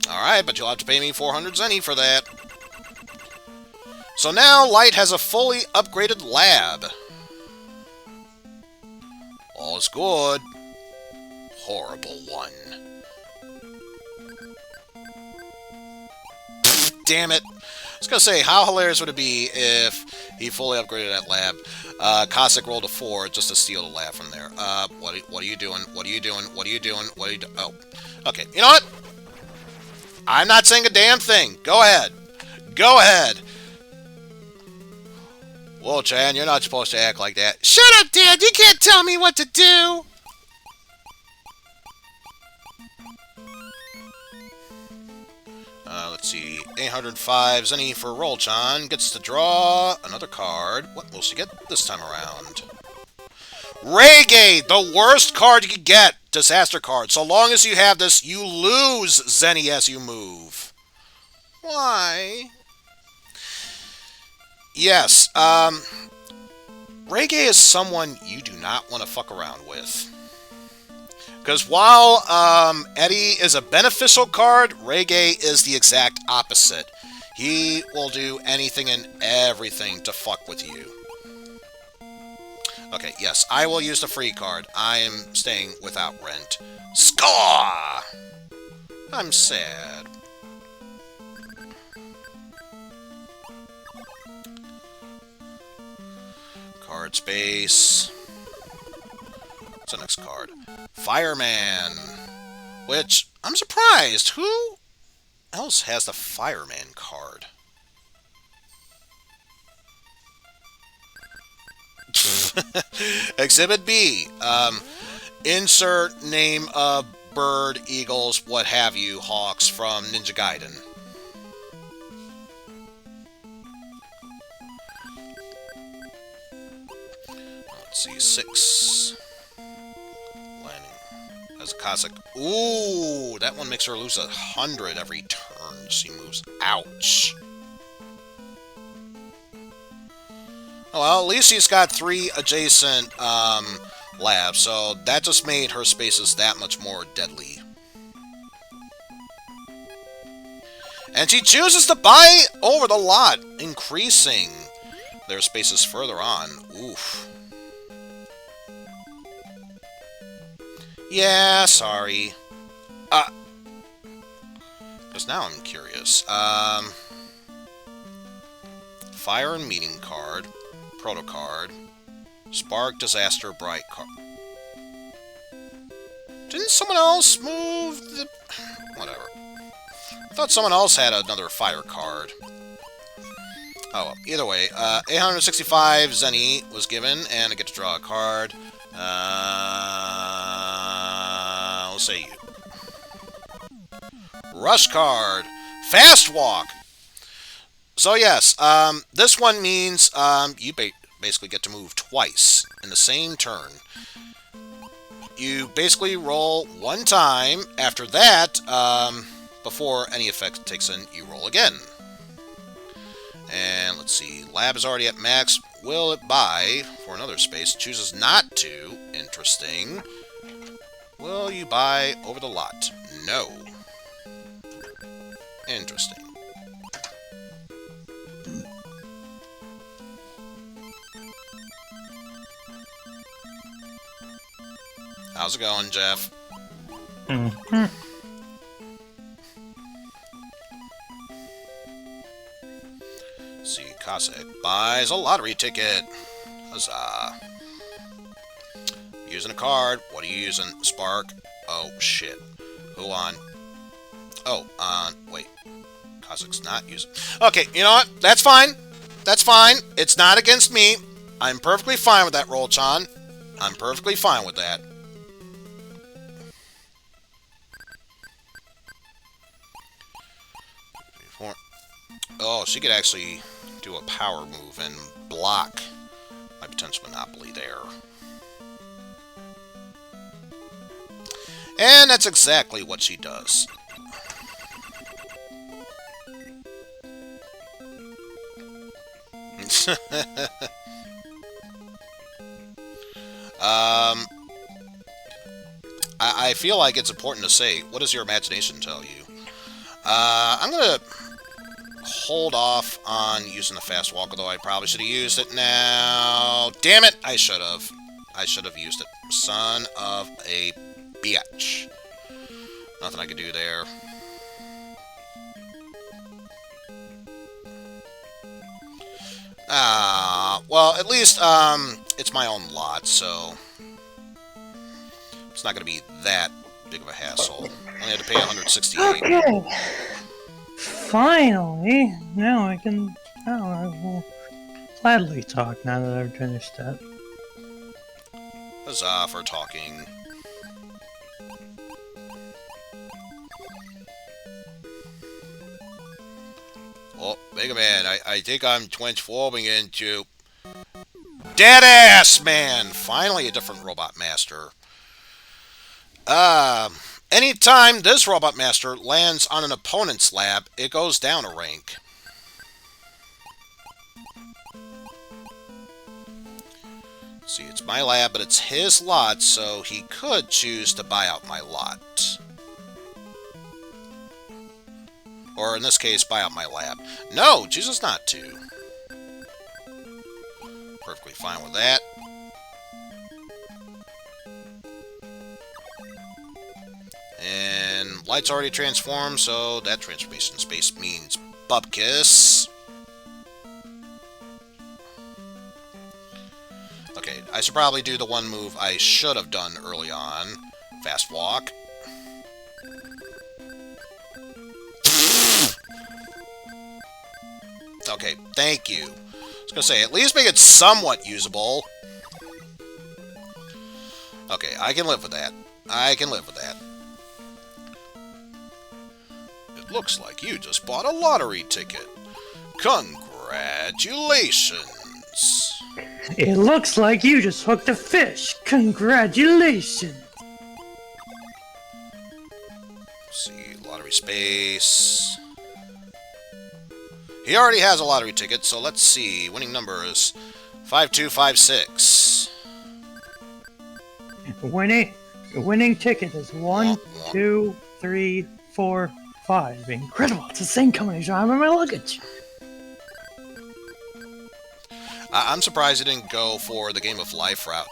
Alright, but you'll have to pay me 400 Zenny for that. So now Light has a fully upgraded lab. All is good. Horrible one. Damn it. I was gonna say, how hilarious would it be if he fully upgraded that lab? Cossack rolled a 4 just to steal the lab from there. What are you doing? What are you doing? What are you doing? What are you doing? Oh. Okay, you know what? I'm not saying a damn thing. Go ahead. Go ahead. Whoa, Chan, you're not supposed to act like that. Shut up, Dad! You can't tell me what to do! Let's see. 805 Zenny for Rolchan. Gets to draw another card. What will she get this time around? Reggae! The worst card you could get! Disaster card. So long as you have this, you lose Zenny as you move. Why? Yes, Reggae is someone you do not want to fuck around with. Because while Eddie is a beneficial card, Reggae is the exact opposite. He will do anything and everything to fuck with you. Okay, yes, I will use the free card. I am staying without rent. Score! I'm sad. Card space. What's the next card? Fireman. Which, I'm surprised. Who else has the Fireman card? Exhibit B. Insert name of bird, eagles, what have you, hawks from Ninja Gaiden. Let's see, 6. Landing as a Cossack. Ooh, that one makes her lose 100 every turn she moves. Ouch. Oh, well, at least she's got 3 adjacent labs, so that just made her spaces that much more deadly. And she chooses to buy over the lot, increasing their spaces further on. Oof. Yeah, sorry. Because now I'm curious. Fire and Meeting card. Proto card. Spark, Disaster, Bright card. Didn't someone else move the... Whatever. I thought someone else had another fire card. Oh, well. Either way, 865 Zenny was given, and I get to draw a card. I'll say you. Rush card. Fast Walk. So yes, this one means you basically get to move twice in the same turn. You basically roll 1 time. After that, before any effect takes in, you roll again. And let's see, lab is already at max. Will it buy for another space? Chooses not to. Interesting. Will you buy over the lot? No. Interesting. How's it going, Jeff? See, Cossack buys a lottery ticket. Huzzah. Using a card. What are you using? Spark. Oh, shit. Who on? Oh, wait. Cossack's not using... Okay, you know what? That's fine. That's fine. It's not against me. I'm perfectly fine with that, Roll-chan. I'm perfectly fine with that. Oh, she could actually do a power move and block my potential monopoly there. And that's exactly what she does. I feel like it's important to say, what does your imagination tell you? I'm going to hold off on using the fast walk, although I probably should have used it now. Damn it! I should have. I should have used it. Son of a bitch. Nothing I could do there. Well, at least, it's my own lot, so it's not going to be that big of a hassle. I only had to pay 168. Okay. Finally, now I can. Oh, I will gladly talk now that I've finished that. Huzzah for talking. Oh, Megaman, I think I'm transforming into Deadass Man! Finally a different Robot Master. Anytime this Robot Master lands on an opponent's lab, it goes down a rank. See, it's my lab, but it's his lot, so he could choose to buy out my lot. Or in this case, buy out my lab. No, chooses not to. Perfectly fine with that. And Light's already transformed, so that transformation space means Bupkis. Okay, I should probably do the one move I should have done early on. Fast walk. Okay, thank you. I was gonna say, at least make it somewhat usable. Okay, I can live with that. I can live with that. It looks like you just bought a lottery ticket. Congratulations. It looks like you just hooked a fish. Congratulations. Let's see, lottery space. He already has a lottery ticket, so let's see. Winning number is 5256. Winning ticket is 1, 2, 3, 4, 5. Incredible! It's the same combination I have in my luggage. I'm surprised you didn't go for the game of life route.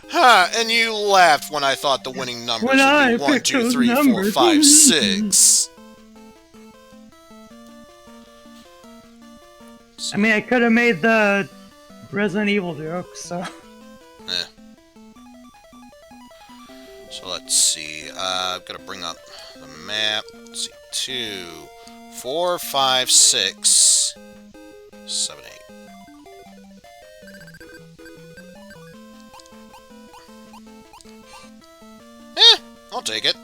Huh, and you laughed when I thought the winning numbers would be 1, 2, 3, 4, 5, 6. I mean, I could have made the Resident Evil joke, so... Eh. So let's see, I've got to bring up the map. Let's see, 2, 4, 5, 6, 7, 8. I'll take it.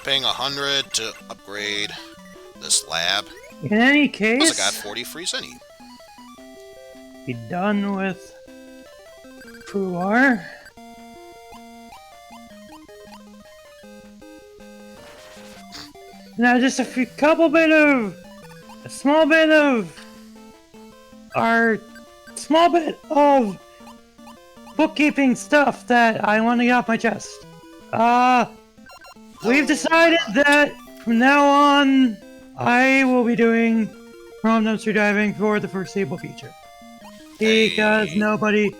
Paying 100 to upgrade this lab. In any case... Plus I got 40 free Zenny. Be done with... Puar. Now, just a small bit of bookkeeping stuff that I want to get off my chest. We've decided that from now on, I will be doing prom dumpster diving for the foreseeable future. Because nobody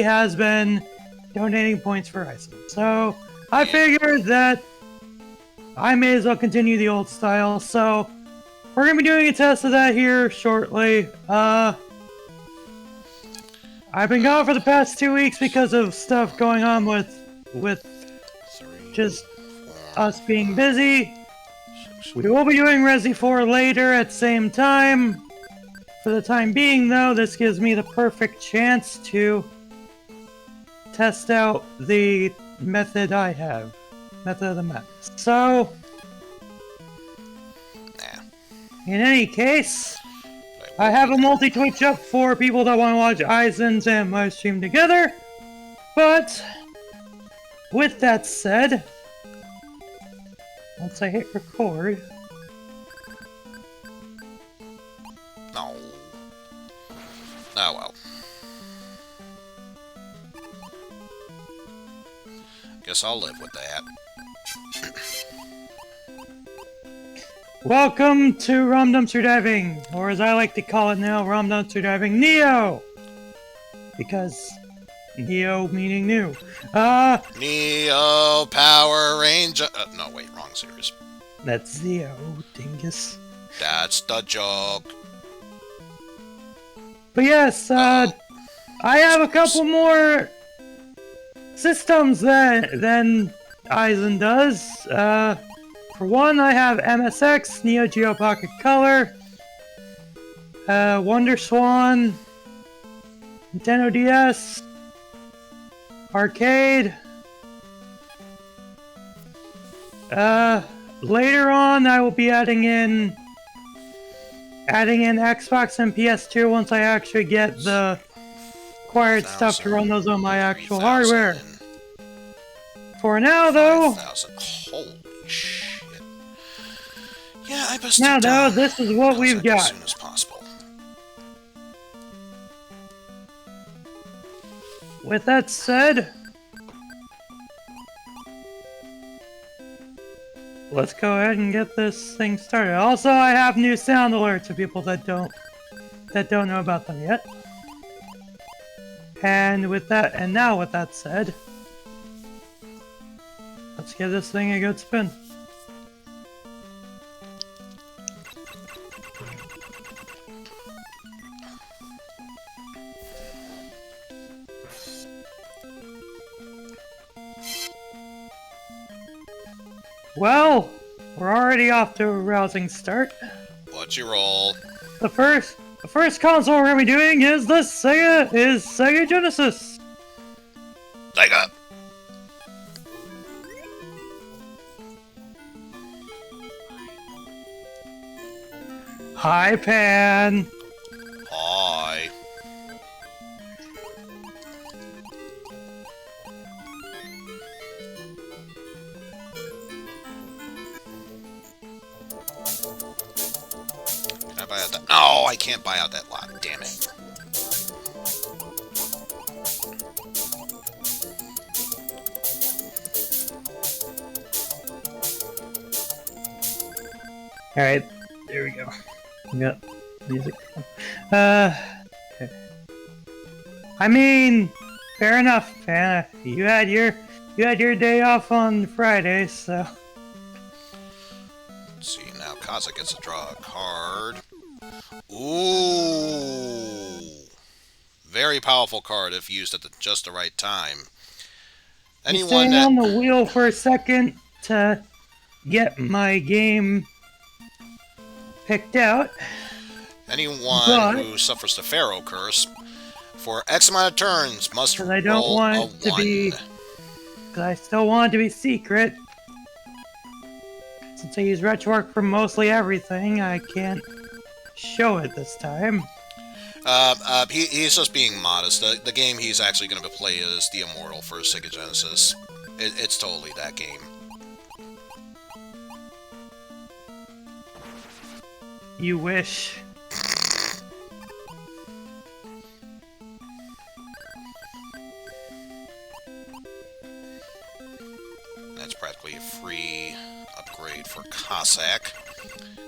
has been donating points for Eizen. So, I figured that I may as well continue the old style, so we're gonna be doing a test of that here shortly. I've been gone for the past 2 weeks because of stuff going on with just us being busy. We will be doing Resi 4 later at the same time. For the time being, though, this gives me the perfect chance to test out the method I have. Method of the madness. So, in any case, I have a multi-Twitch up for people that want to watch Eizen's and my stream together. But, with that said, once I hit record... No. Oh well. Guess I'll live with that. Welcome to Rom Dumpster Diving, or as I like to call it now, Rom Dumpster Diving Neo! Because Neo meaning new. Neo Power Ranger. No, wait, wrong series. That's Zeo, dingus. That's the joke. But yes, I have a couple more systems than Eizen does. For one, I have MSX, Neo Geo Pocket Color, Wonder Swan, Nintendo DS, Arcade. Later on, I will be adding in Xbox and PS2 once I actually get the required stuff to run those on my actual hardware. For now, though... 5,000. Holy shit. Yeah, I busted now, down. though, this is what we've got. As soon as possible. With that said... let's go ahead and get this thing started. Also, I have new sound alerts for people that don't know about them yet. And now with that said, let's give this thing a good spin. Well, we're already off to a rousing start. What's your roll? The first console we're gonna be doing is Sega Genesis. Sega. Hi, Pan. Hi. Can I buy out that? No, I can't buy out that lot. Damn it. Alright, there we go. We got music. Okay. I mean, fair enough, Pan. You had your day off on Friday, so. Let's see, now Cossack gets to draw a card. Ooh! Very powerful card if used at just the right time. Anyone on the wheel for a second to get my game picked out. Anyone who suffers the Pharaoh curse for X amount of turns must roll a 1. Because I still want it to be secret. Since I use RetroArch for mostly everything, I can't show it this time. He's just being modest. The game he's actually going to play is The Immortal for Sega Genesis. It's totally that game. You wish. That's practically a free upgrade for Cossack.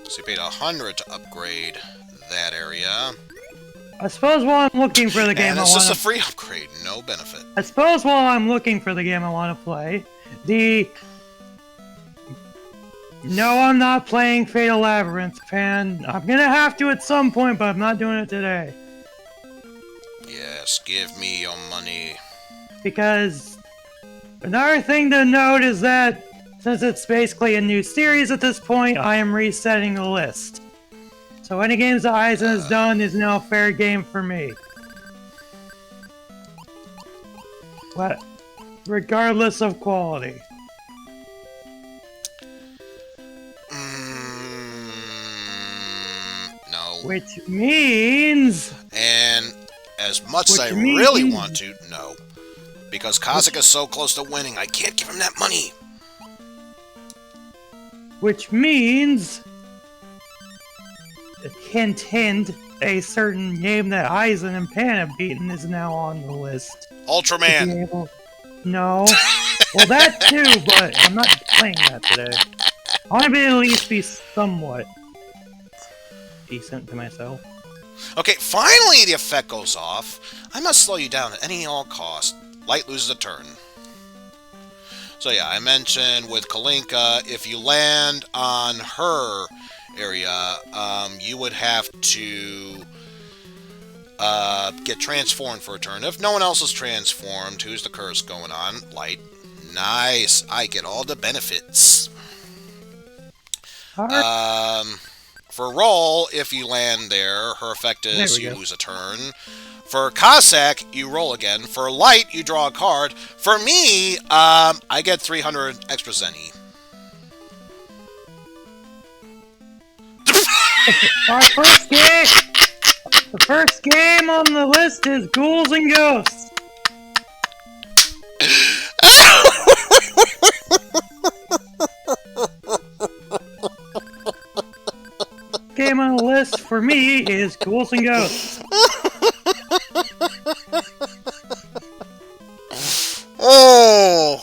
So you paid 100 to upgrade that area. I suppose while I'm looking for the game and it's just a free upgrade, no benefit. I suppose while I'm looking for the game I want to play, No, I'm not playing Fatal Labyrinth, fan. I'm gonna have to at some point, but I'm not doing it today. Yes, give me your money. Because another thing to note is that since it's basically a new series at this point, I am resetting the list. So any games that Eizen has done is now fair game for me. But regardless of quality. No. Which means... And as much as I really want to, no. Because Cossack is so close to winning, I can't give him that money. Which means... Hint, a certain game that Eizen and Pan have beaten is now on the list. Ultraman! No. Well, that too, but I'm not playing that today. I want to at least be somewhat decent to myself. Okay, finally the effect goes off. I must slow you down at any and all cost. Light loses a turn. So yeah, I mentioned with Kalinka, if you land on her area, you would have to get transformed for a turn. If no one else is transformed, who's the curse going on? Light. Nice. I get all the benefits. For Roll, if you land there, her effect is you lose a turn. For Cossack, you roll again. For Light, you draw a card. For me, I get 300 extra Zenny. Our first game! The first game on the list is Ghouls and Ghosts. Game on the list for me is Ghouls and Ghosts. Oh!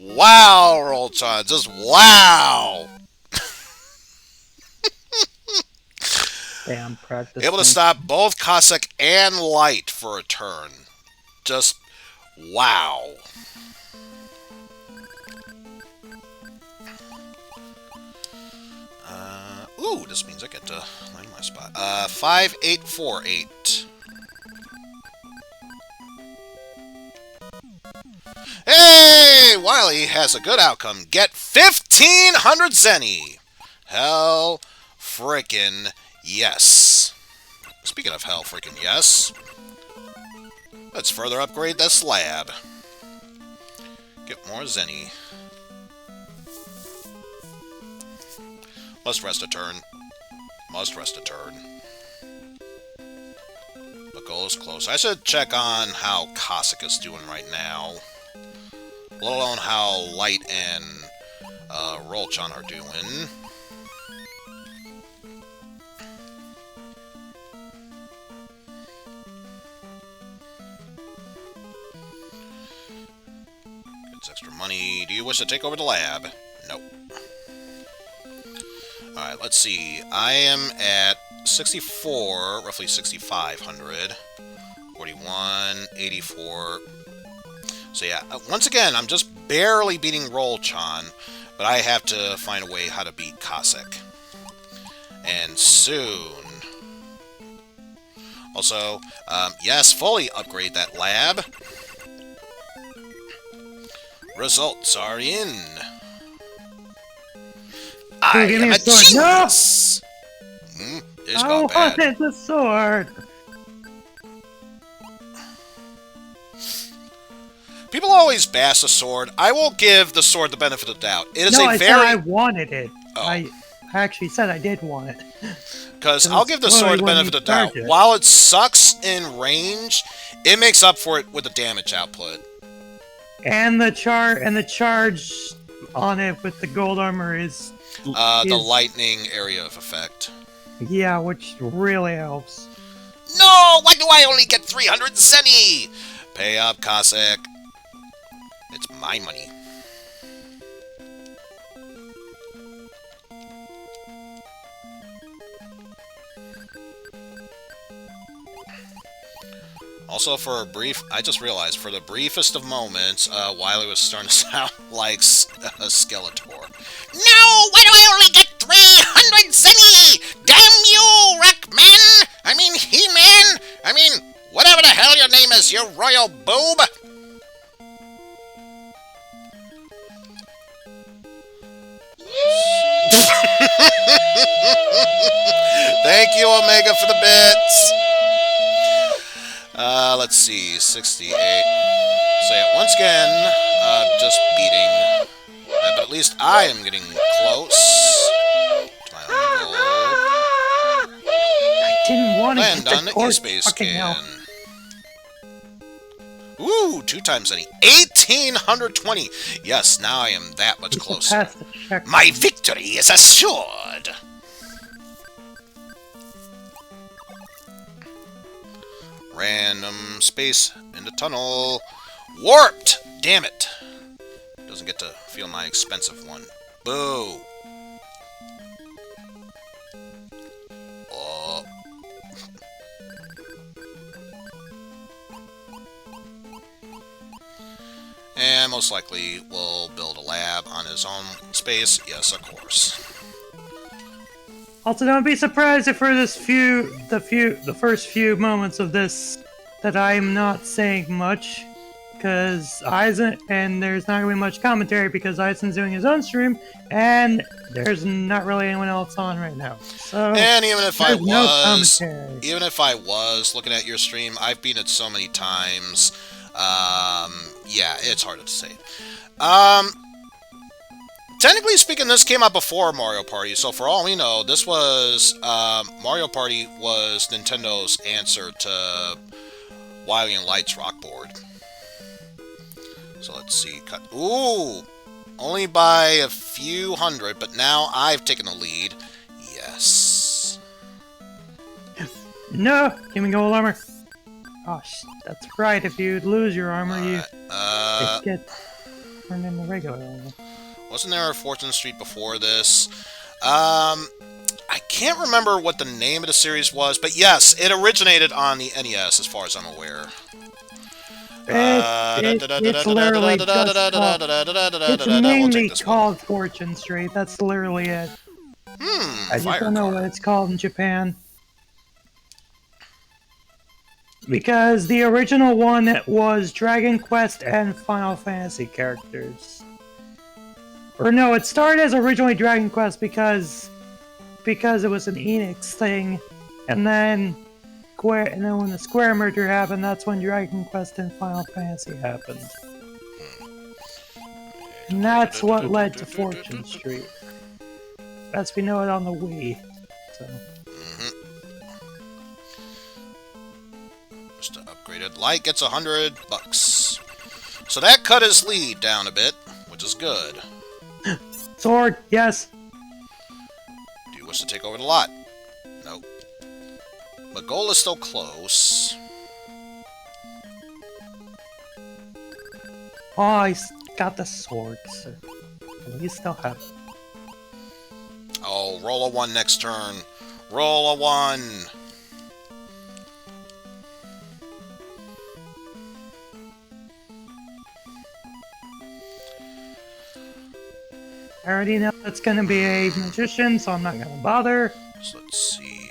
Wow, Roll-chan, just wow! Damn, practice. Able to stop both Cossack and Light for a turn. Just wow. Ooh, this means I get to land my spot. 5848. Hey! Wily has a good outcome. Get 1,500 Zenny. Hell frickin' yes. Speaking of hell frickin' yes, let's further upgrade this slab. Get more Zenny. Must rest a turn. Must rest a turn. The goal is close. I should check on how Cossack is doing right now. Let alone how Light and Roll-chan are doing. Gets extra money. Do you wish to take over the lab? Nope. Alright, let's see. I am at 64, roughly 6,500. 41, 84. So yeah, once again, I'm just barely beating Roll-chan, but I have to find a way how to beat Cossack. And soon. Also, yes, fully upgrade that lab. Results are in. I am a genius! No! This got bad. I wanted the sword! People always bash the sword. I will give the sword the benefit of the doubt. It is no, a I very... said I wanted it. Oh. I actually said I did want it. Because I'll give the sword the benefit of the doubt. While it sucks in range, it makes up for it with the damage output. And the charge on it with the gold armor is The lightning area of effect. Yeah, which really helps. No! Why do I only get 370? Pay up, Cossack. It's my money. Also, I just realized, for the briefest of moments, Wily was starting to sound like a Skeletor. No! Why do I only get 370? Damn you, Rockman! I mean, He-Man! I mean, whatever the hell your name is, you royal boob! Thank you, Omega, for the bits! Let's see, 68. So yeah, once again, just beating. But at least I am getting close to my own goal. I didn't want to Land get on the the course. E-Space Fucking scan. hell. Ooh, 2 times any. 1,820! Yes, now I am that much closer. Pass the check. My victory is assured! Random space in the tunnel. Warped! Damn it. Doesn't get to feel my expensive one. Boo. Oh. And most likely will build a lab on his own space. Yes, of course. Also, don't be surprised if for the first few moments of this that I'm not saying much, because Eizen, and there's not gonna be much commentary because Eizen's doing his own stream, and there's not really anyone else on right now. So, and even if I was, commentary. even if I was looking at your stream, I've beaten it so many times. Yeah, it's hard to say. Technically speaking, this came out before Mario Party, so for all we know, this was, Mario Party was Nintendo's answer to Wily and Light's Rockboard. So let's see, ooh! Only by a few hundred, but now I've taken the lead. Yes. No! Give me gold armor. Oh, that's right, if you lose your armor, you get turned into regular armor. Wasn't there a Fortune Street before this? I can't remember what the name of the series was, but yes, it originated on the NES, as far as I'm aware. It's literally it's mainly called Fortune Street. That's literally it. I just don't know what it's called in Japan. Because the original one was Dragon Quest and Final Fantasy characters. Or no, it started as originally Dragon Quest because it was an Enix thing, and then when the Square merger happened, that's when Dragon Quest and Final Fantasy happened. And that's what led to Fortune Street. As we know it on the Wii. So. Just an upgraded light gets $100. So that cut his lead down a bit, which is good. Sword, yes. Do you wish to take over the lot? Nope. But goal is still close. Oh, he's got the sword, so you still have it. Oh, roll a 1 next turn. Roll a 1. I already know it's gonna be a magician, so I'm not gonna bother. So let's see.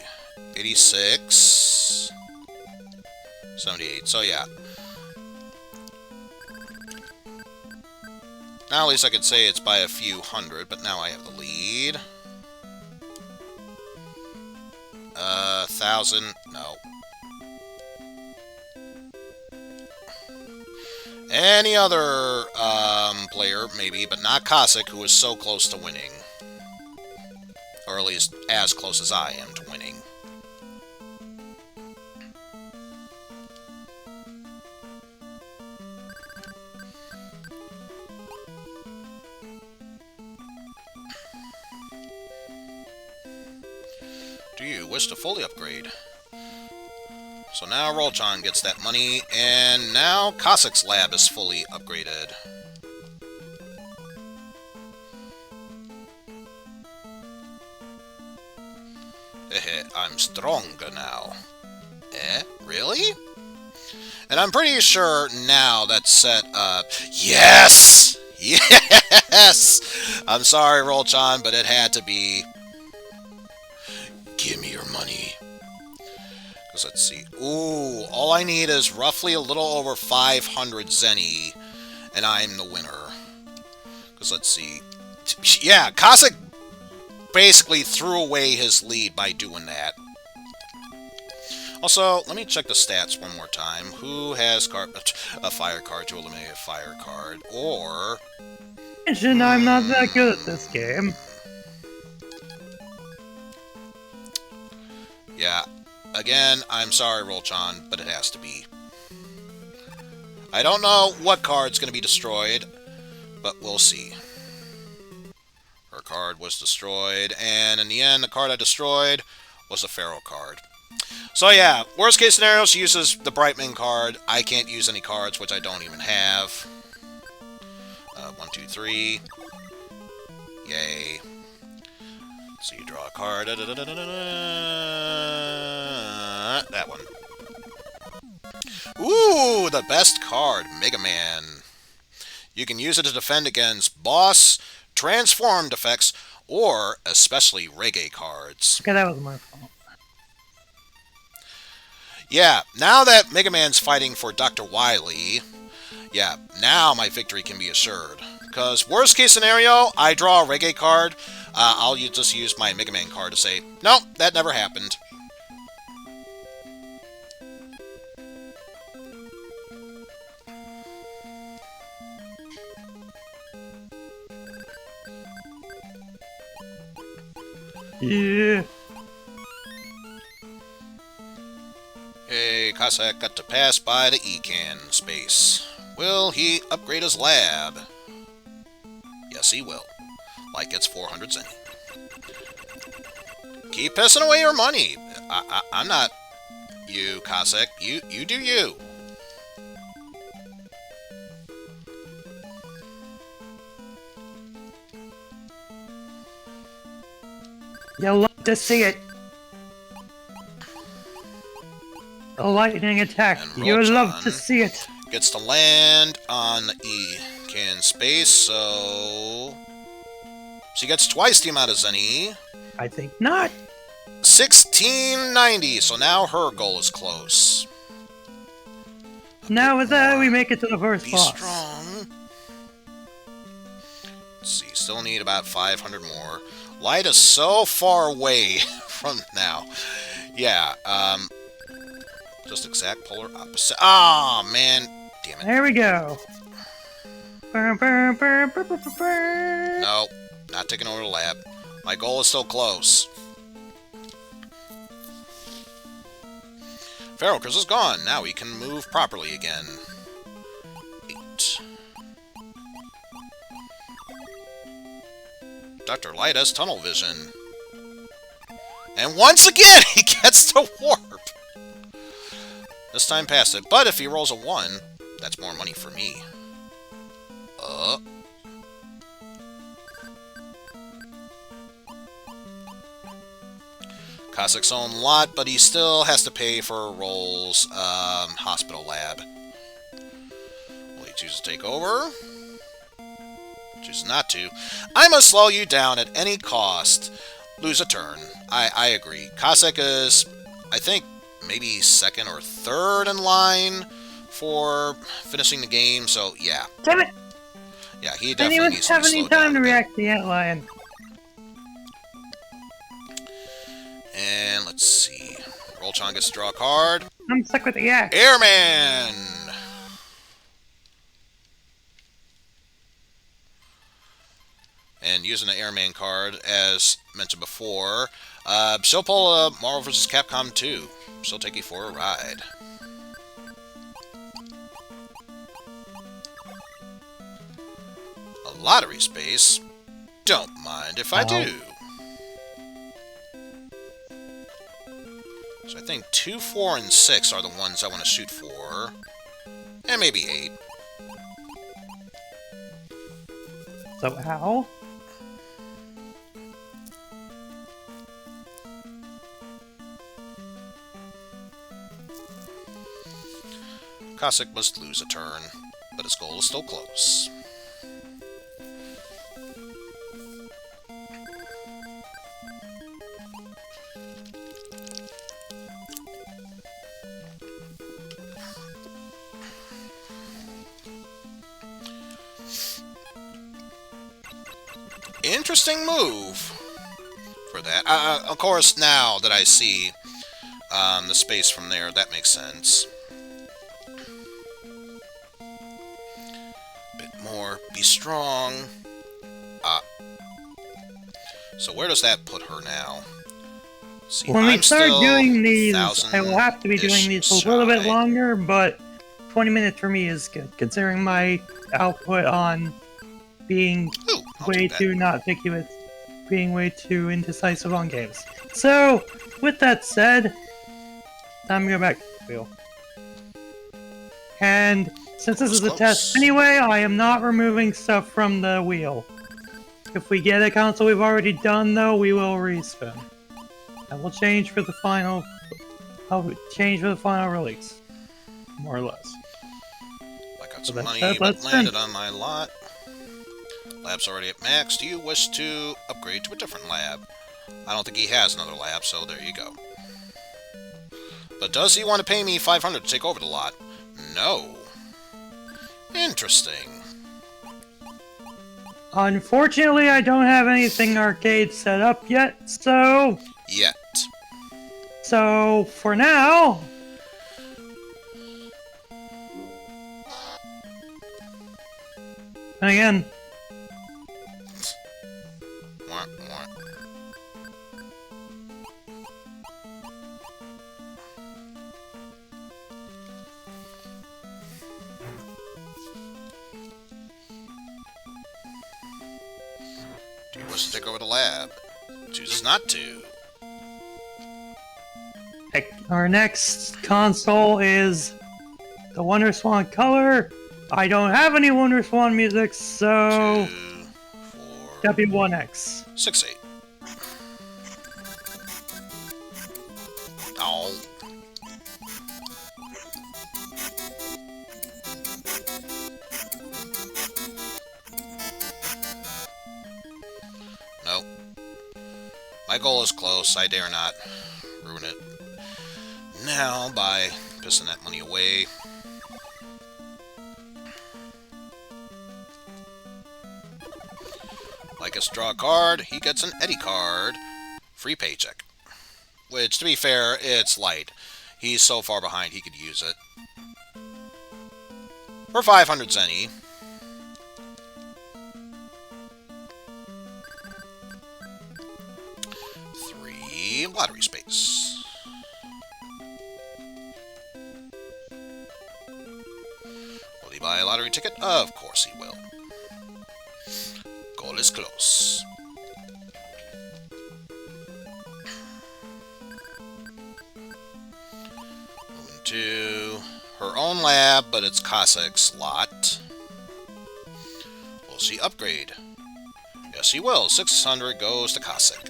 86. 78. So yeah. Now at least I could say it's by a few hundred, but now I have the lead. 1,000. No. Any other player, maybe, but not Cossack, who is so close to winning. Or at least as close as I am to winning. Do you wish to fully upgrade? So now Rolchan gets that money, and now Cossack's lab is fully upgraded. I'm stronger now. Really? And I'm pretty sure now that's set up. Yes! Yes! I'm sorry, Rolchan, but it had to be. Give me your money. Because let's see. Ooh, all I need is roughly a little over 500 Zenny, and I'm the winner. Because let's see. Yeah, Cossack basically threw away his lead by doing that. Also, let me check the stats one more time. Who has a fire card to eliminate a fire card? Or... I'm not that good at this game. Yeah. Again, I'm sorry, Rolchan, but it has to be. I don't know what card's going to be destroyed, but we'll see. Her card was destroyed, and in the end, the card I destroyed was a Pharaoh card. So yeah, worst case scenario, she uses the Brightman card. I can't use any cards, which I don't even have. 1, 2, 3. Yay. So you draw a card. That one. Ooh, the best card, Megaman. You can use it to defend against boss, transformed effects, or especially reggae cards. Okay, that was my fault. Yeah, now that Mega Man's fighting for Dr. Wily, yeah, now my victory can be assured. Because worst case scenario, I draw a reggae card, I'll just use my Mega Man card to say, nope, that never happened. Yeah. Hey, Cossack got to pass by the Ecan space. Will he upgrade his lab? Yes, he will. Like it's 400 Zenny. Keep pissing away your money. I'm not you, Cossack. You do you. You'll love to see it. A lightning attack. You'll love to see it. Gets to land on Ecan space, so she gets twice the amount of Zenny. I think not. 1690, so now her goal is close. Now with that, we make it to the first boss. Be strong. Let's see, still need about 500 more. Light is so far away from now. Yeah, just exact polar opposite. Ah, oh, man. Damn it. There we go. No, not taking over the lab. My goal is still close. Pharaoh Chris is gone. Now we can move properly again. 8. Dr. Light has tunnel vision. And once again, he gets to warp. This time past it. But if he rolls a 1, that's more money for me. Cossack's own lot, but he still has to pay for Roll's hospital lab. Will he choose to take over? Chooses not to. I must slow you down at any cost. Lose a turn. I agree. Cossack is, I think, maybe second or third in line for finishing the game, so yeah. Damn it! Yeah, he definitely needs to be slowed down. Anyone have any time to react to the Antlion? And let's see. Rolchan gets to draw a card. I'm stuck with the axe. Airman! And using the Airman card, as mentioned before, she'll pull a Marvel vs. Capcom 2. She'll take you for a ride. A lottery space? Don't mind if I do. So I think 2, 4, and 6 are the ones I want to shoot for. And maybe 8. So how? Cossack must lose a turn, but his goal is still close. Interesting move for that. Of course, now that I see the space from there, that makes sense. Bit more. Be strong. So where does that put her now? See, when we I'm start still doing these, I will have to be doing these a little bit shy. longer, but 20 minutes for me is good, considering my output on being Ooh, I'll way do that. too not picky with being way too indecisive on games. So, with that said, time to go back to the wheel. And since this is a test anyway, I am not removing stuff from the wheel. If we get a console we've already done, though, we will respin. I will change for the final. I'll change for the final release, more or less. I got some So money let's that landed spin. on my lot. Lab's already at max. Do you wish to upgrade to a different lab? I don't think he has another lab, so there you go. But does he want to pay me 500 to take over the lot? No. Interesting. Unfortunately, I don't have anything arcade set up yet, so for now. And again, Wah, wah. Do you wish to take over the lab? Chooses not to. our next console is the Wonder Swan Color. I don't have any Wonder Swan music, so 2, 4, W1X. 6, 8. Oh. Nope. My goal is close. I dare not ruin it now by pissing that money away. Like us draw a card, he gets an Eddie card. Free paycheck. Which, to be fair, it's light. He's so far behind he could use it. For 500 zenny. Three lottery space. Will he buy a lottery ticket? Of course he will. Goal is close. Moving to her own lab, but it's Cossack's lot. Will she upgrade? Yes, she will. 600 goes to Cossack.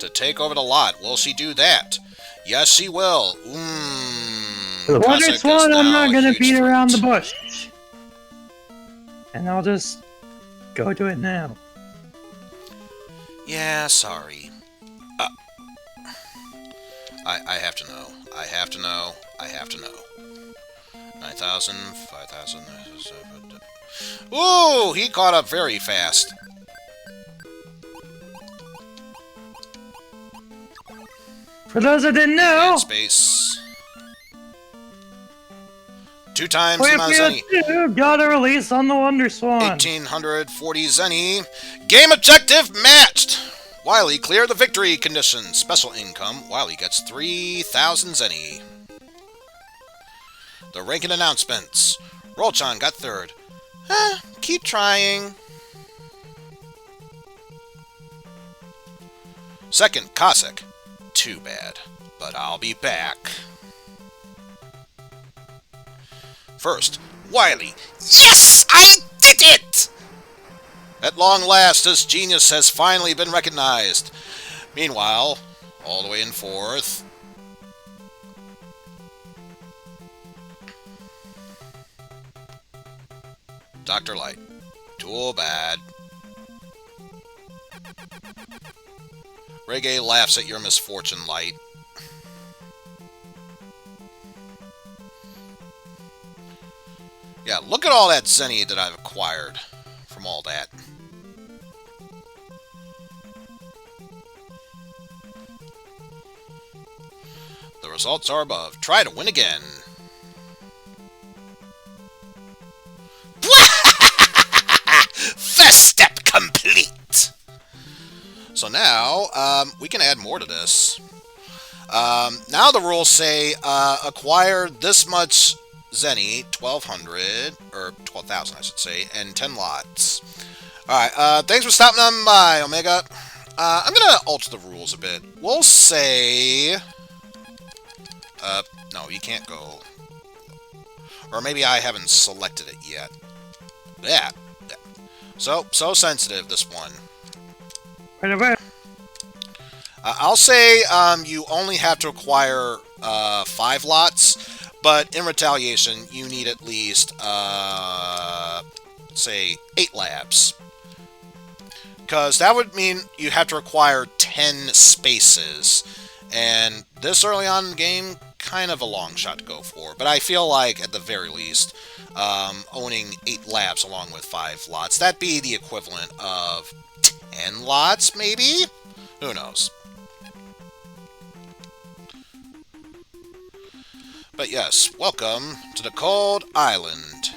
To take over the lot. Will she do that? Yes, she will. For the Wonder Cossack is Swan, I'm now not a gonna huge beat around the threat. bush. And I'll just go to it now. Yeah, sorry. I have to know. I have to know. I have to know. 9,000, 5,000. Ooh, he caught up very fast. For those that didn't know, And space. 2 times the amount of zenny. 2 got a release on the Wonder Swan. 1,840 zenny. Game objective matched. Wily clear the victory condition. Special income. Wily gets 3,000 zenny. The ranking announcements. Rolchan got 3rd. Keep trying. Second, Cossack. Too bad, but I'll be back. First, Wily. Yes! I did it! At long last, this genius has finally been recognized. Meanwhile, all the way in fourth... Dr. Light. Too bad. Reggae laughs at your misfortune, Light. Yeah, look at all that Zenny that I've acquired from all that. The results are above. Try to win again. First step complete! So now, we can add more to this. Now the rules say, acquire this much Zenny, 1,200, or 12,000 I should say, and 10 lots. Alright, thanks for stopping on by, Omega. I'm gonna alter the rules a bit. We'll say... no, you can't go... Or maybe I haven't selected it yet. Yeah. So sensitive, this one. I'll say you only have to acquire 5 lots, but in retaliation, you need at least, say, 8 labs. Because that would mean you have to acquire 10 spaces, and this early on in the game, kind of a long shot to go for. But I feel like, at the very least, owning 8 labs along with 5 lots, that'd be the equivalent of 10 lots, maybe? Who knows? But yes, welcome to the Cold Island.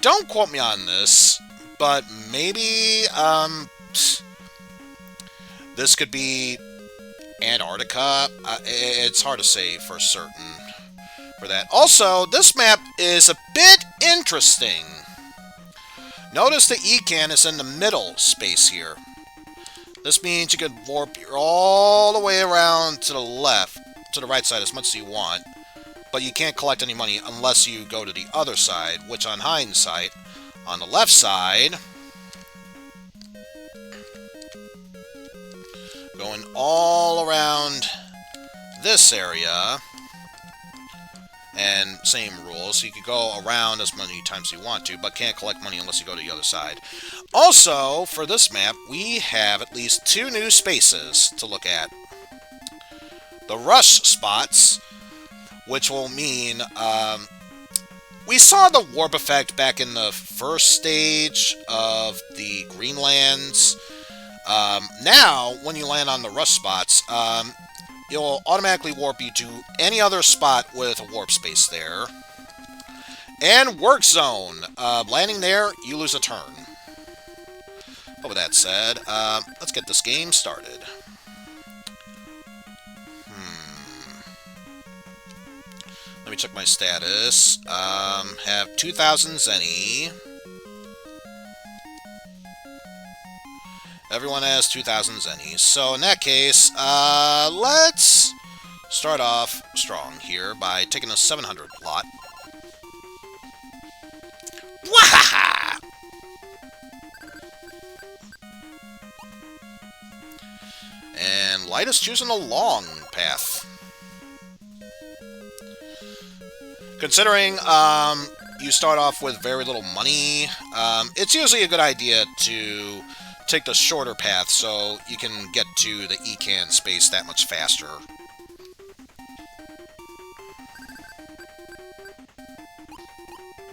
Don't quote me on this, but maybe, this could be Antarctica. It's hard to say for certain for that. Also, this map is a bit interesting. Notice the Ecan is in the middle space here. This means you could warp all the way around to the left, to the right side as much as you want, but you can't collect any money unless you go to the other side, which on hindsight, on the left side, going all around this area, and same rules, you could go around as many times as you want to, but can't collect money unless you go to the other side. Also, for this map, we have at least 2 new spaces to look at. The rush spots, which will mean, we saw the warp effect back in the first stage of the Greenlands. Now, when you land on the rush spots, it'll automatically warp you to any other spot with a warp space there. And Work Zone. Landing there, you lose a turn. But with that said, let's get this game started. Let me check my status. Have 2,000 Zenny. Everyone has 2,000 Zennies. So in that case, let's start off strong here by taking a 700 lot. Wahaha! And Light is choosing a long path. Considering you start off with very little money, it's usually a good idea to take the shorter path so you can get to the Ecan space that much faster.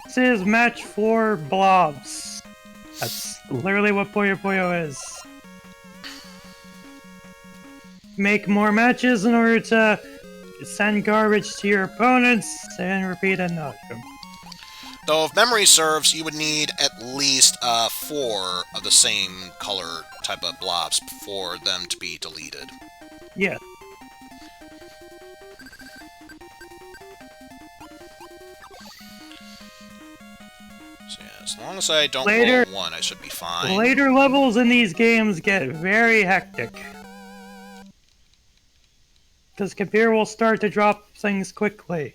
This is match 4 blobs. That's literally what Puyo Puyo is. Make more matches in order to send garbage to your opponents and repeat another. Though if memory serves, you would need at least 4 of the same color type of blobs for them to be deleted. Yeah. So yeah, as long as I don't Later- roll 1, I should be fine. Later levels in these games get very hectic. Because computer will start to drop things quickly.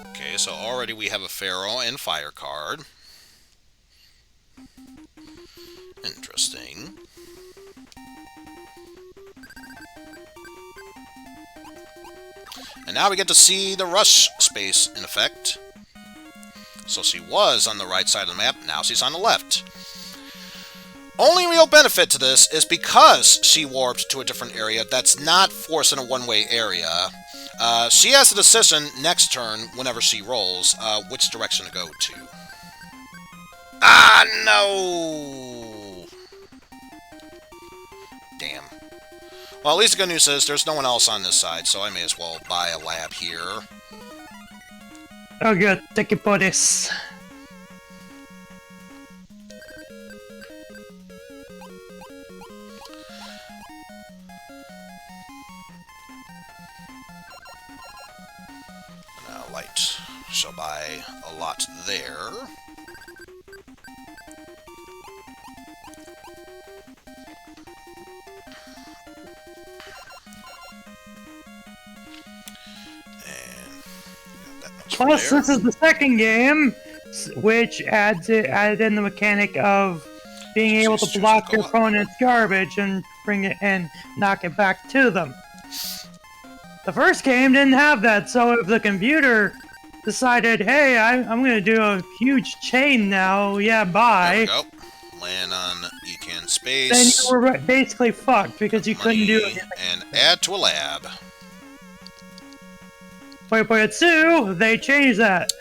Okay, so already we have a Pharaoh and Fire card. Interesting. And now we get to see the rush space in effect. So she was on the right side of the map, now she's on the left. Only real benefit to this is because she warped to a different area that's not forced in a one-way area. She has the decision next turn, whenever she rolls, which direction to go to. Ah, no! Damn. Well, at least the good news is there's no one else on this side, so I may as well buy a lab here. Oh good, thank you for this. Now, Light shall buy a lot there. Plus, this is the second game, which added in the mechanic of being able to block your opponent's garbage and bring it and knock it back to them. The first game didn't have that, so if the computer decided, hey, I'm gonna do a huge chain now, yeah, bye. There we go. Land on Ecan space. Then you were basically fucked because you couldn't do it. And add to a lab. Wait, 2, they changed that.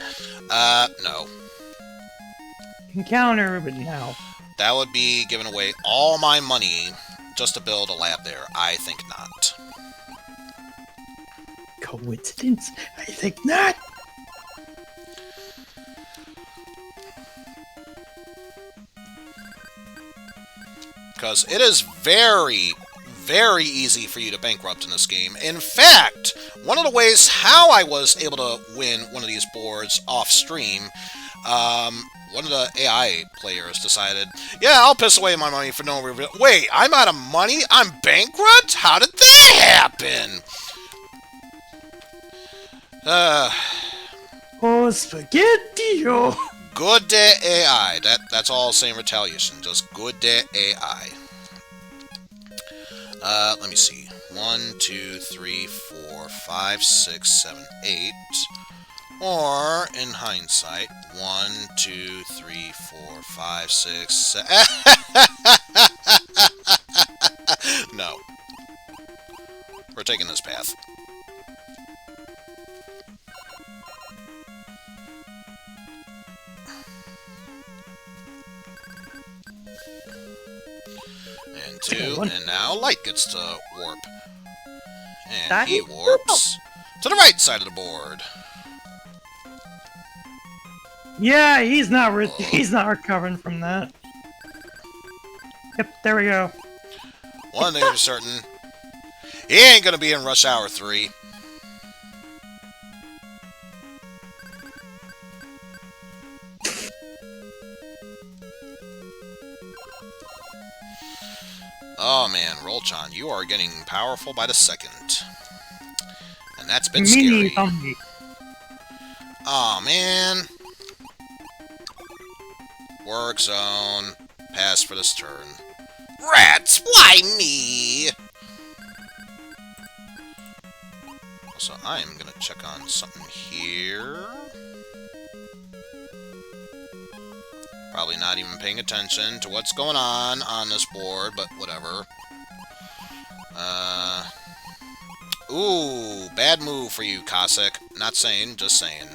No. Encounter it now. That would be giving away all my money just to build a lab there. I think not. Coincidence? I think not. Because it is very, very easy for you to bankrupt in this game. In fact, one of the ways how I was able to win one of these boards off stream, one of the AI players decided, yeah, I'll piss away my money for no reason. Wait, I'm out of money? I'm bankrupt? How did that happen? Oh, spaghetti! Good day AI. That's all same retaliation. Just good day AI. Let me see. 1, 2, 3, 4, 5, 6, 7, 8. Or, in hindsight, 1, 2, 3, 4, 5, 6, 7. No. We're taking this path. And 2, and now Light gets to warp. And he warps to the right side of the board. Yeah, he's not recovering from that. Yep, there we go. One thing is certain, he ain't gonna be in Rush Hour 3. Oh man, Rolchan, you are getting powerful by the second. And that's been scary. Oh man. Work zone. Pass for this turn. Rats, why me? So I am gonna check on something here. Probably not even paying attention to what's going on this board, but whatever. Ooh, bad move for you, Cossack. Not saying, just saying.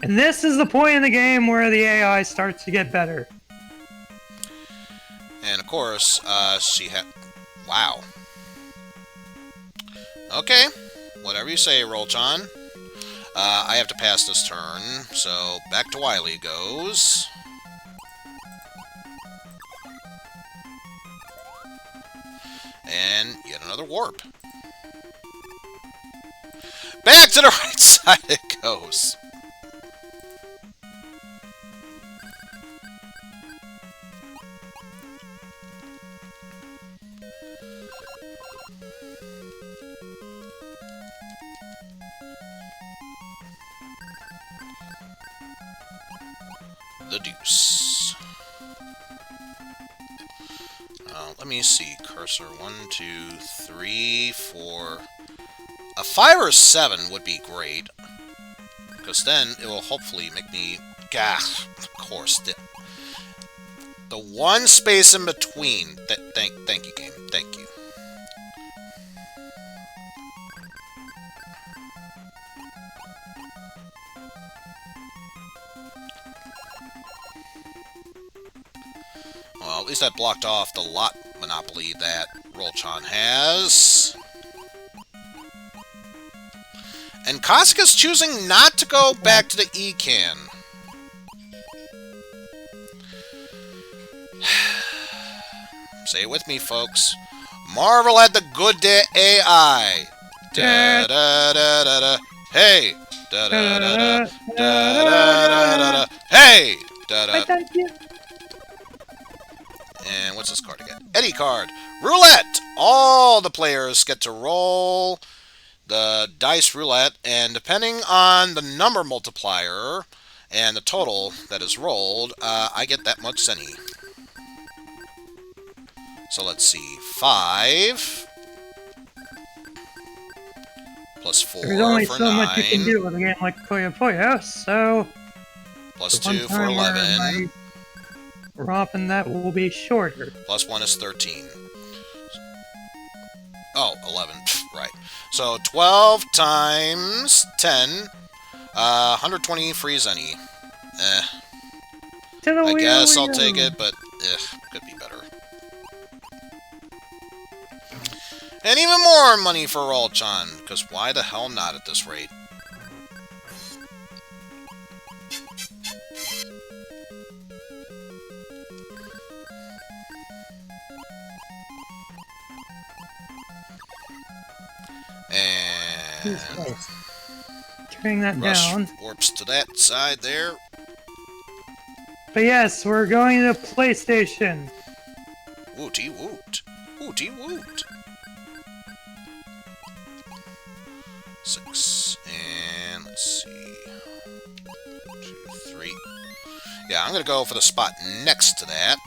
And this is the point in the game where the AI starts to get better. And of course, she had... Wow. Okay, whatever you say, Rolchan. I have to pass this turn, so back to Wily goes. And yet another warp. Back to the right side it goes. The deuce. Let me see. Cursor. 1, 2, 3, 4. A 5 or a 7 would be great. Because then it will hopefully make me... Gah, of course. The one space in between. Thank you, game. Thank you. Well, at least I blocked off the lot monopoly that Rolchan has. And Cossack is choosing not to go back to the E-Can. Say it with me, folks. Marvel at the good AI. Da da da da da. Hey. Da da da da. Da da da da da. Hey. Da da. And what's this card again? Eddie card. Roulette. All the players get to roll the dice roulette, and depending on the number multiplier and the total that is rolled, I get that much zenny. So let's see. 5 plus 4 There's only for so 9. much you can do with a game like Puyo Puyo, so... Plus 2 for 11. Romping that will be shorter. Plus 1 is 13. Oh, 11. Right. So 12 times 10. 120 free zenny. I guess I'll take it, but could be better. And even more money for Rolchan, because why the hell not at this rate? And turning that down. Warps to that side there. But yes, we're going to PlayStation. Wooty woot. Wooty woot. 6. And let's see. 2, 3. Yeah, I'm going to go for the spot next to that.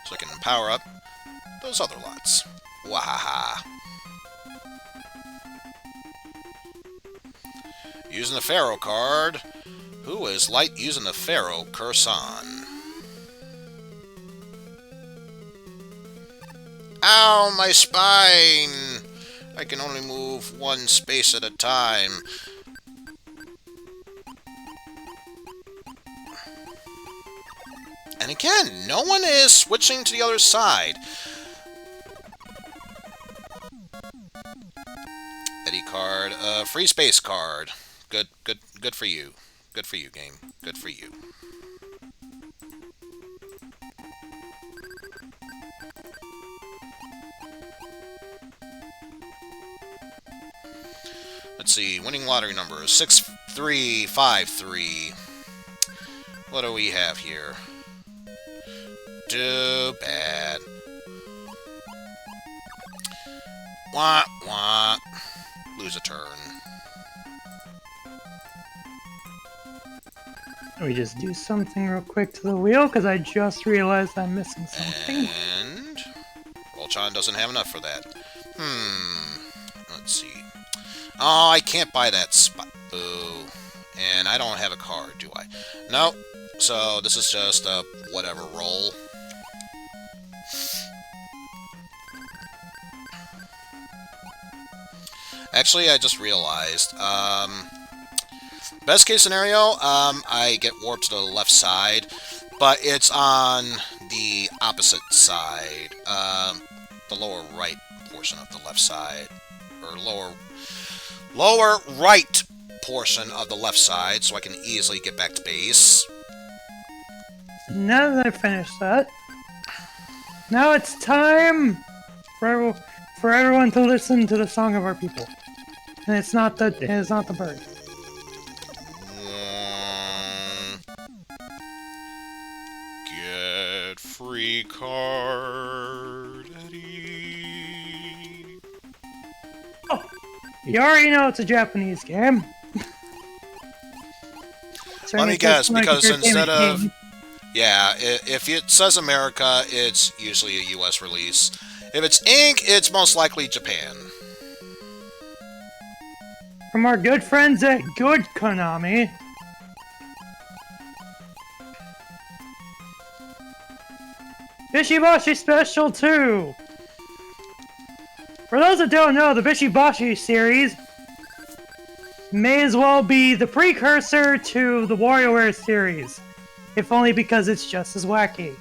So I can power up those other lots. Wahaha. Using the Pharaoh card. Who is Light using the Pharaoh curse on? Ow, my spine! I can only move one space at a time. And again, no one is switching to the other side. Eddie card, free space card. Good for you. Good for you, game. Good for you. Let's see, winning lottery number is 6353. What do we have here? Too bad. Wah, wah. Lose a turn. Let me just do something real quick to the wheel, because I just realized I'm missing something. And Rolchan doesn't have enough for that. Let's see. Oh, I can't buy that spot. Boo. And I don't have a card, do I? No. So this is just a whatever roll. Actually, I just realized. Best case scenario, I get warped to the left side, but it's on the opposite side, the lower right portion of the left side, or lower right portion of the left side so I can easily get back to base. Now that I've finished that, now it's time for everyone to listen to the song of our people. And it's not the bird. Get free card. Oh, you already know it's a Japanese game. Let me guess, because instead of... Yeah, if it says America, it's usually a US release. If it's Inc., it's most likely Japan. From our good friends at Good Konami. Bishibashi Special 2! For those that don't know, the Bishibashi series may as well be the precursor to the WarioWare series, if only because it's just as wacky.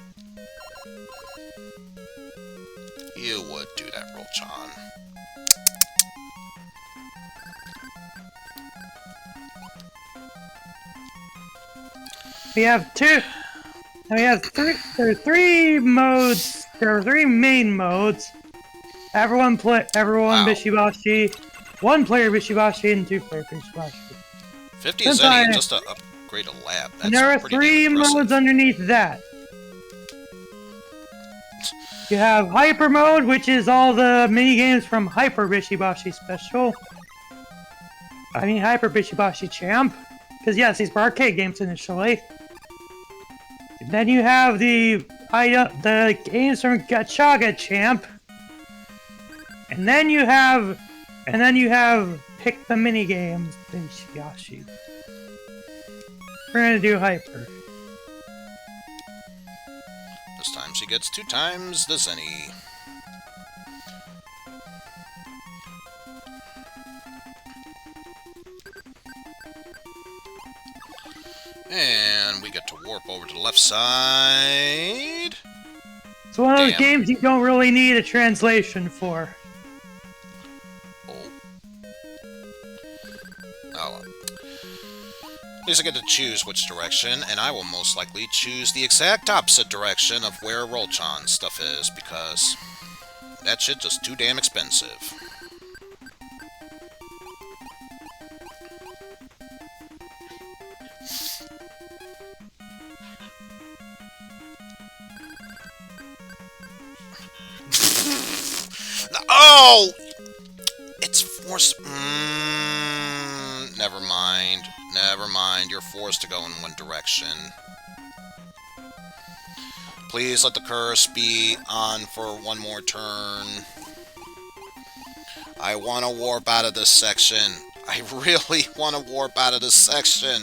You would do that, Rolchan. We have three modes. There are three main modes. Everyone Bishibashi, one player Bishibashi, and 2 player Bishibashi. 50 Zenny just to upgrade a lab. That's there are 3 modes underneath that. You have Hyper Mode, which is all the mini games from Hyper Bishibashi Special. I mean Hyper Bishibashi Champ, because yes, these were arcade games initially. And then you have the games from Gachaga Champ. And then you have Pick the Mini Games Bishibashi. We're gonna do Hyper. This time she gets 2 times the Zenny. And we get to warp over to the left side. It's one of those games you don't really need a translation for. Oh. At least I get to choose which direction, and I will most likely choose the exact opposite direction of where Rolchan's stuff is, because that shit just too damn expensive. Oh! It's forced... never mind. Never mind. You're forced to go in one direction. Please let the curse be on for one more turn. I want to warp out of this section. I really want to warp out of this section.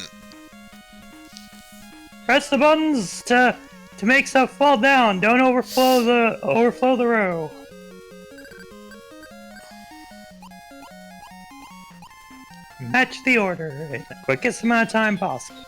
Press the buttons to make stuff fall down. Don't overflow the row. Match the order in the quickest amount of time possible.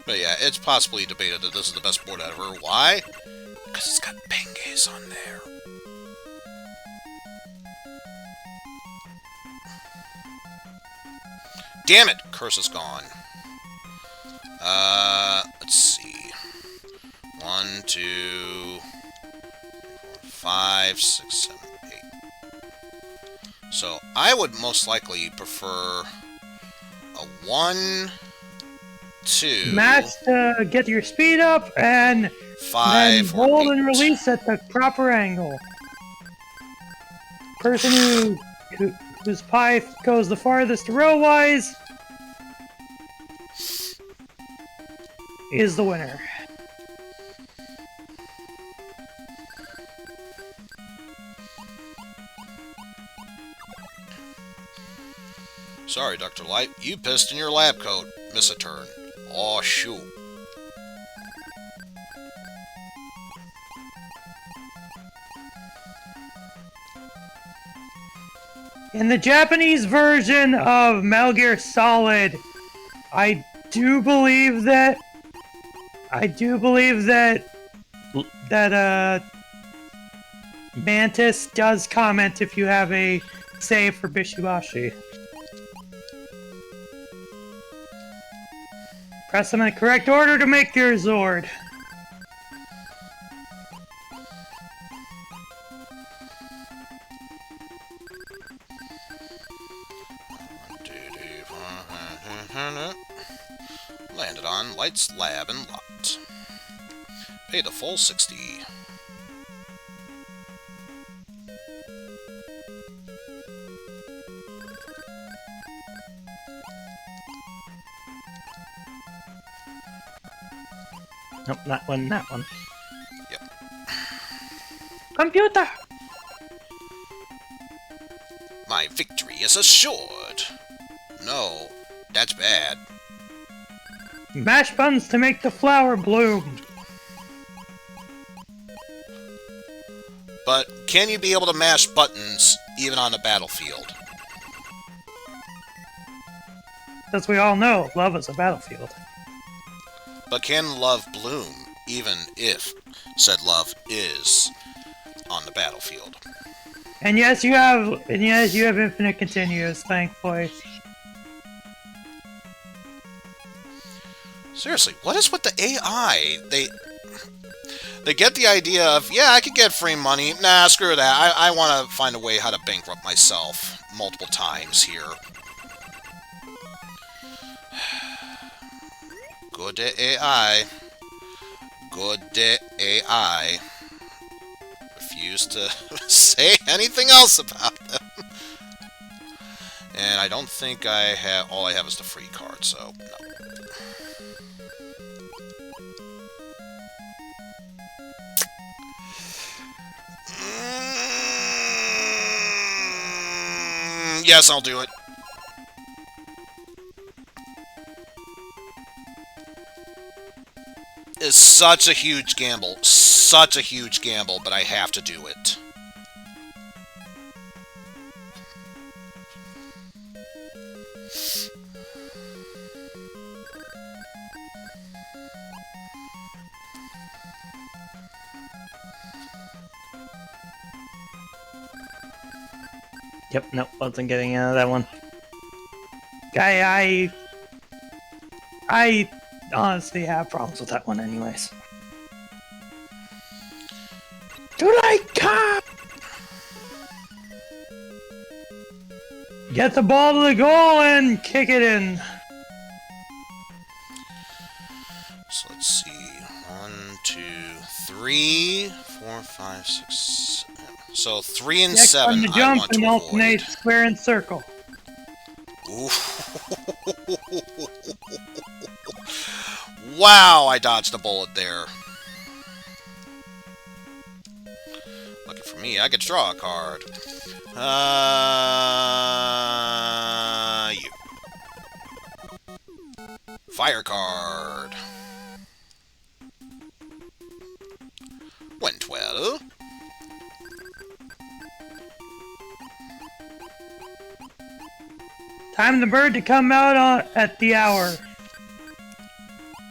But yeah, it's possibly debated that this is the best board ever. Why? Because it's got Penges on there. Damn it! Curse is gone. Let's see. 1, 2, 5, 6, 7, 8. So, I would most likely prefer a 1, 2... Match to get your speed up, and 5 then hold or 8. and release at the proper angle. Person whose pie goes the farthest row-wise is the winner. Sorry, Dr. Light. You pissed in your lab coat. Miss a turn. Aw, shoot. In the Japanese version of Metal Gear Solid, I do believe that Mantis does comment if you have a save for Bishibashi. Press them in the correct order to make your Zord. Landed on Light's lab and locked. Pay the full 60. Nope, that one, that one. Yep. Computer! My victory is assured. No, that's bad. Mash buttons to make the flower bloom. But can you be able to mash buttons even on the battlefield? As we all know, love is a battlefield. But can love bloom even if said love is on the battlefield? And yes, you have infinite continues, thankfully. Seriously, what is with the AI? They get the idea of, yeah, I could get free money. Nah, screw that. I want to find a way how to bankrupt myself multiple times here. Good AI. Good AI. Refuse to say anything else about them. And I don't think I have... All I have is the free card, so no. Yes, I'll do it. It's such a huge gamble. Such a huge gamble, but I have to do it. Yep, nope, wasn't getting out of that one. I honestly have problems with that one anyways. Do like cop! Get the ball to the goal and kick it in. So let's see. 1, 2, 3, 4, 5, 6, 7. So 3 and Next 7 on the I jump want to and avoid. alternate square and circle. Ooh. Wow, I dodged a bullet there. Lucky for me, I could draw a card. You. Fire card. Went well. Time the bird to come out at the hour.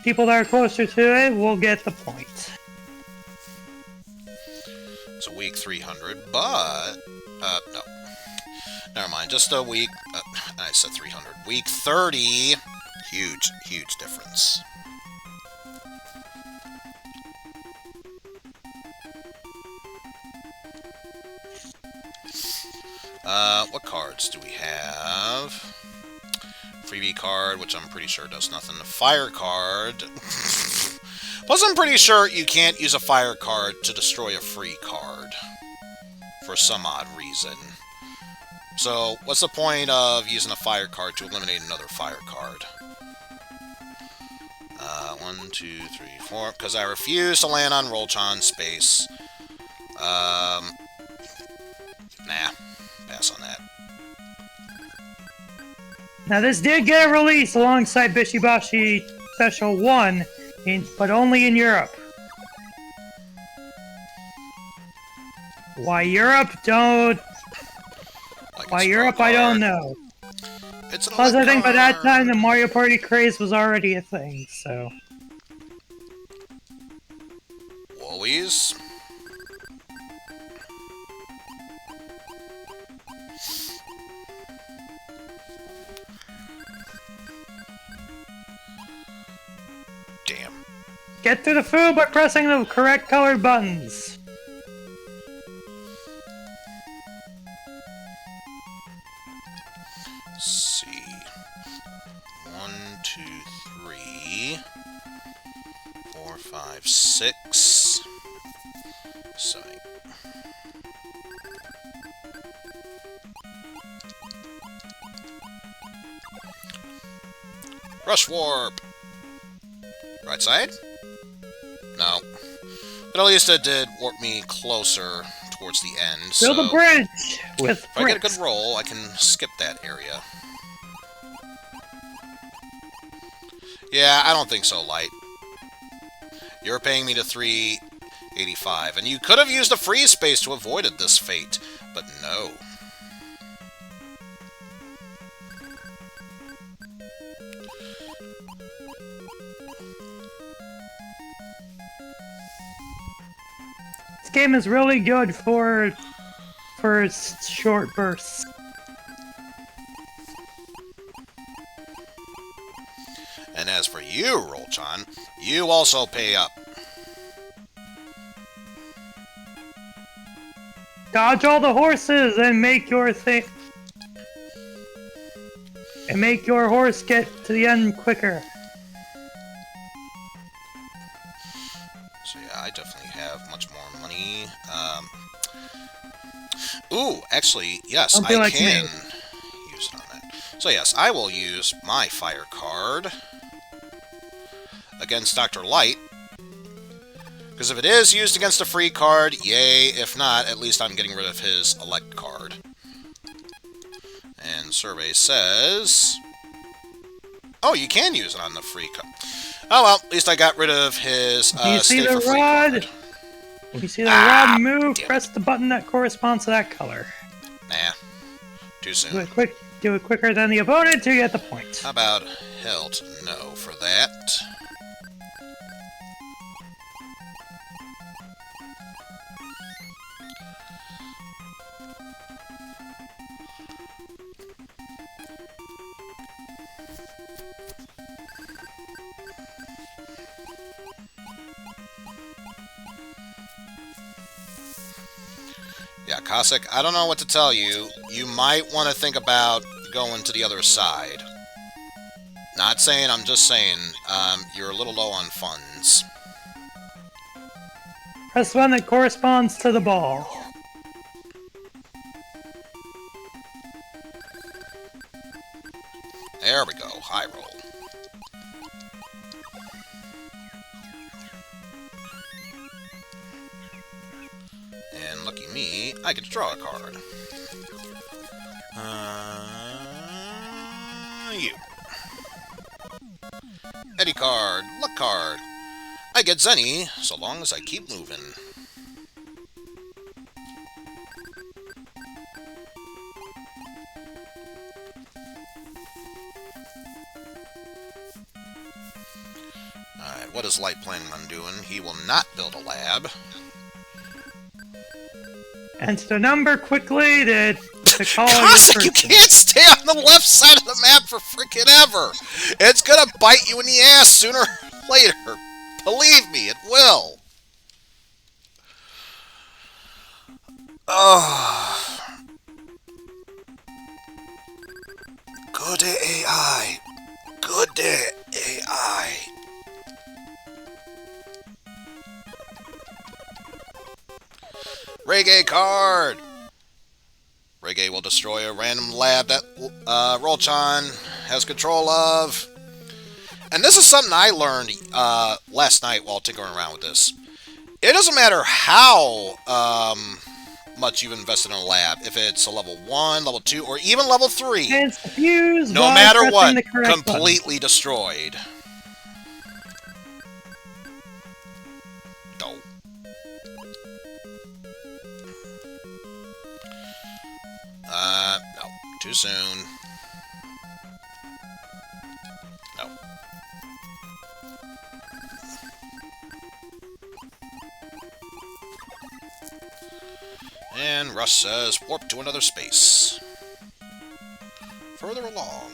People that are closer to it will get the point. It's a week 300, but... no. Never mind, just a week... I said 300. Week 30. Huge, huge difference. What cards do we have? Freebie card, which I'm pretty sure does nothing. A fire card. Plus, I'm pretty sure you can't use a fire card to destroy a free card. For some odd reason. So, what's the point of using a fire card to eliminate another fire card? 1, 2, 3, 4. Because I refuse to land on Rolchon space. Nah. Pass on that. Now this did get a release alongside Bishibashi Special 1, but only in Europe. Why Europe? Don't... Like Why Europe? I don't know. It's an Plus, I think by that card. time the Mario Party craze was already a thing, so... Woolies. Damn. Get to the food by pressing the correct colored buttons. Let's see. 1, 2, 3, 4, 5, 6. Sorry. Rush warp. Right side? No. But at least it did warp me closer towards the end. Build a bridge with if I get a bricks. good roll, I can skip that area. Yeah, I don't think so, Light. You're paying me to 385, and you could have used the freeze space to avoid this fate, but no. This game is really good for short bursts. And as for you, Roll-chan, you also pay up. Dodge all the horses and make your thing... And make your horse get to the end quicker. So yeah, I definitely have much more money. Ooh, actually, yes, I like can me. use it on that. So yes, I will use my fire card against Dr. Light. Because if it is used against a free card, yay. If not, at least I'm getting rid of his elect card. And survey says... Oh, you can use it on the free card. Oh well, at least I got rid of his You see stay the for free rod? card. When you see the rod move, damn. press the button that corresponds to that color. Nah, too Do soon. it quicker than the opponent to get the point. How about Hilt? No for that. Yeah, Cossack, I don't know what to tell you. You might want to think about going to the other side. Not saying, I'm just saying, you're a little low on funds. Press one that corresponds to the ball. There we go, high roll. And lucky me, I get to draw a card. You. Eddie card, luck card. I get Zenny, so long as I keep moving. Alright, what is Light planning on doing? He will not build a lab. Enter the number quickly to call your Cossack, you person. can't stay on the left side of the map for frickin' ever! It's gonna bite you in the ass sooner or later. Believe me, it will. Oh. Good AI. Good AI. Reggae card! Reggae will destroy a random lab that Roll-chan has control of. And this is something I learned last night while tinkering around with this. It doesn't matter how much you've invested in a lab. If it's a level 1, level 2, or even level 3. It's fused No by matter pressing what, the correct completely destroyed. No. No. Too soon. And Russ says, warp to another space. Further along.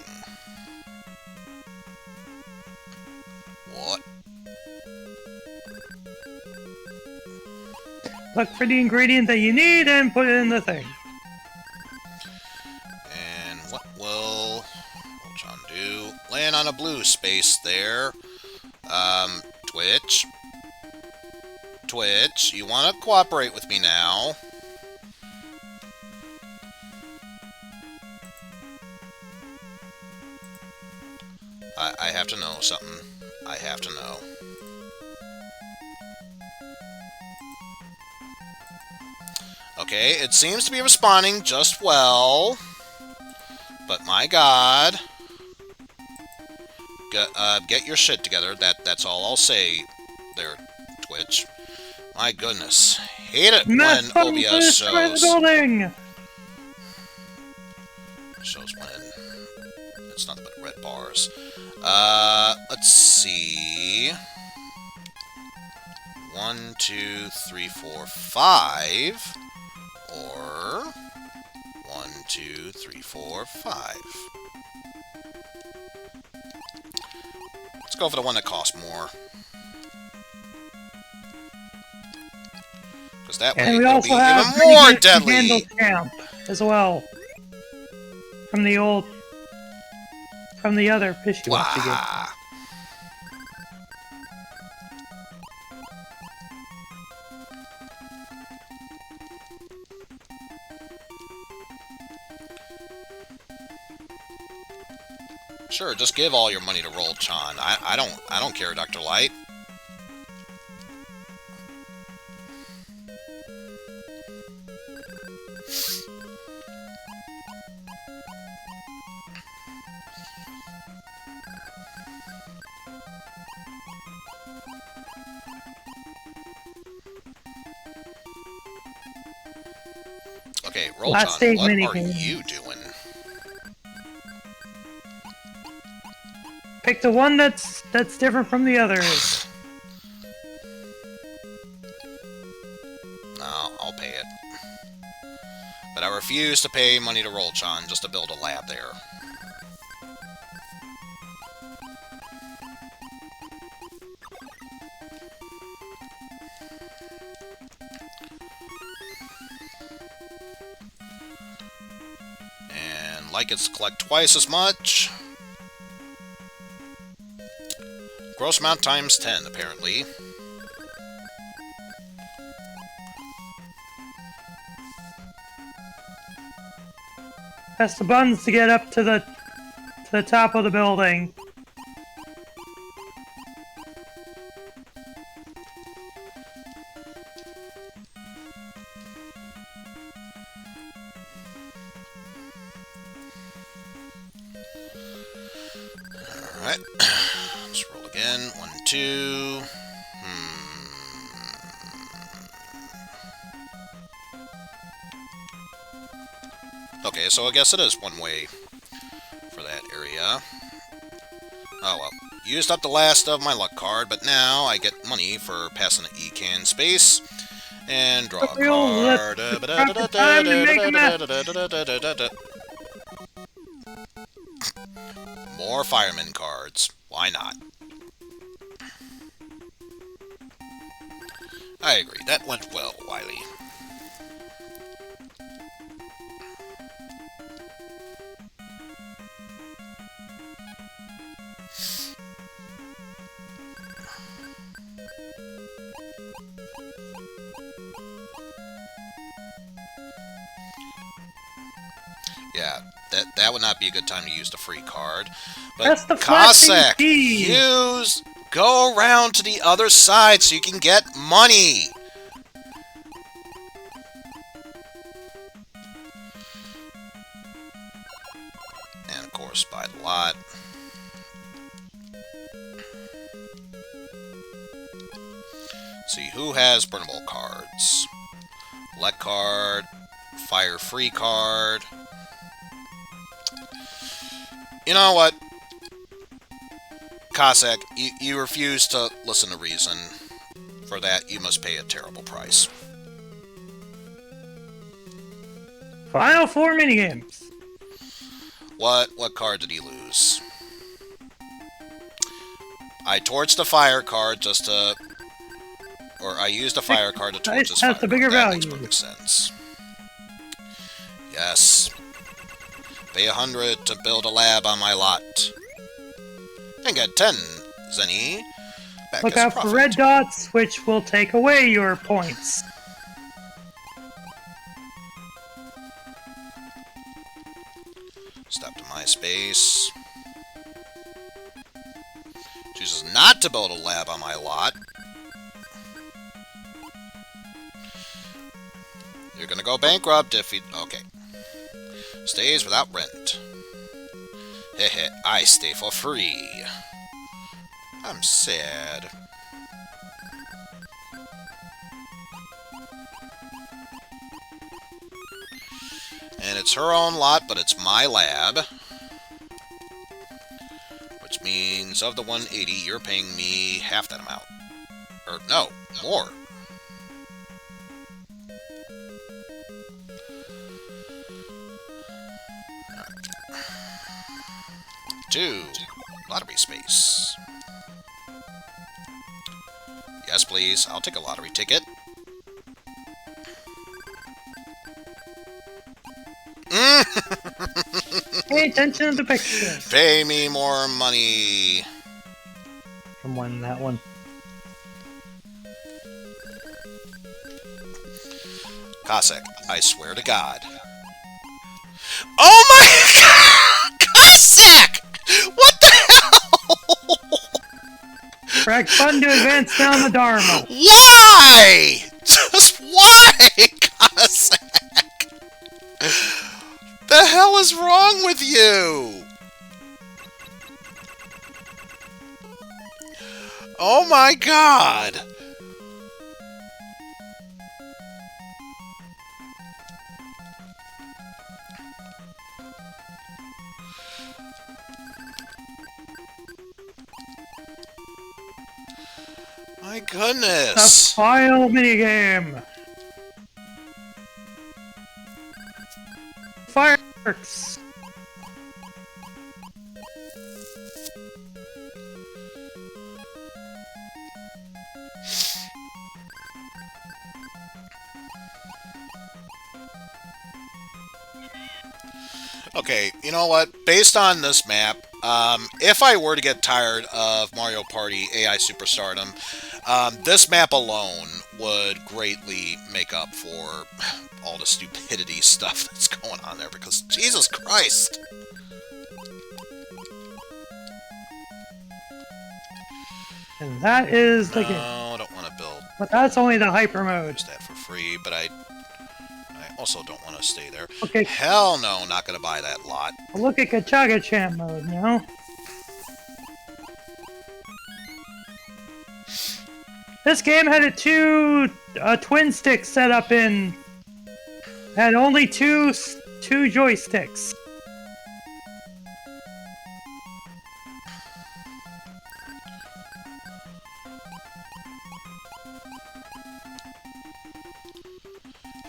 What? Look for the ingredient that you need and put it in the thing. And what will John do? Land on a blue space there. Twitch. Twitch, you want to cooperate with me now? I have to know something. I have to know. Okay, it seems to be responding just well. But my god. Get your shit together. That's all I'll say there, Twitch. My goodness. Hate it when OBS shows when it's nothing but red bars. Let's see. 1, 2, 3, 4, 5. Or 1, 2, 3, 4, 5. Let's go for the one that costs more. Because that way it'll be even more deadly. Handle camp as well. From the other fish you want to get. Sure, just give all your money to Roll-chan. I don't care, Dr. Light. Okay, Roll-chan, what are you doing? Pick the one that's different from the others. No, I'll pay it. But I refuse to pay money to Roll-chan just to build a lab there. And like it's collect twice as much. Gross amount times 10, apparently. Press the buttons to get up to the top of the building. Alright. Let's roll again. 1, 2. Okay, so I guess it is one way for that area. Oh well. Used up the last of my luck card, but now I get money for passing the E-can space. And draw a card. More fireman cards. Why not? I agree. That went well, Wily. Yeah, that would not be a good time to use the free card. But that's the Cossack, go around to the other side so you can get money. And of course, buy the lot. See who has burnable cards. Let card, fire free card. You know what? Cossack, you refuse to listen to reason. For that, you must pay a terrible price. Final 4 minigames. What card did he lose? I torched the fire card just to... Or I used a fire card to torch this fire That's the card. bigger That value. makes perfect sense. Yes. Pay 100 to build a lab on my lot. And get 10 zenny back Look as out profit. for red dots, which will take away your points. Step to my space. Chooses not to build a lab on my lot. You're gonna go bankrupt if he... Okay. Stays without rent. Hehe, I stay for free. I'm sad. And it's her own lot, but it's my lab. Which means of the 180, you're paying me half that amount. Or, no, more. Two, lottery space. Yes, please. I'll take a lottery ticket. Pay attention to the picture. Pay me more money. From one that one. Cossack, I swear to God. Oh my God! Cossack! What the hell? Correct button to advance down the Dharma. Why? Just why, Cossack? The hell is wrong with you? Oh my God! My The goodness! final minigame. Fireworks. Okay, you know what? Based on this map, if I were to get tired of Mario Party AI Superstardom, this map alone would greatly make up for all the stupidity stuff that's going on there, because Jesus Christ! And that is the game. No, I don't want to build But that's only the hyper mode. that for free, but I also don't want to stay there. Okay, Hell no, not going to buy that lot. look at Gachaga Champ mode now. This game had a twin stick set up in. Had only two joysticks.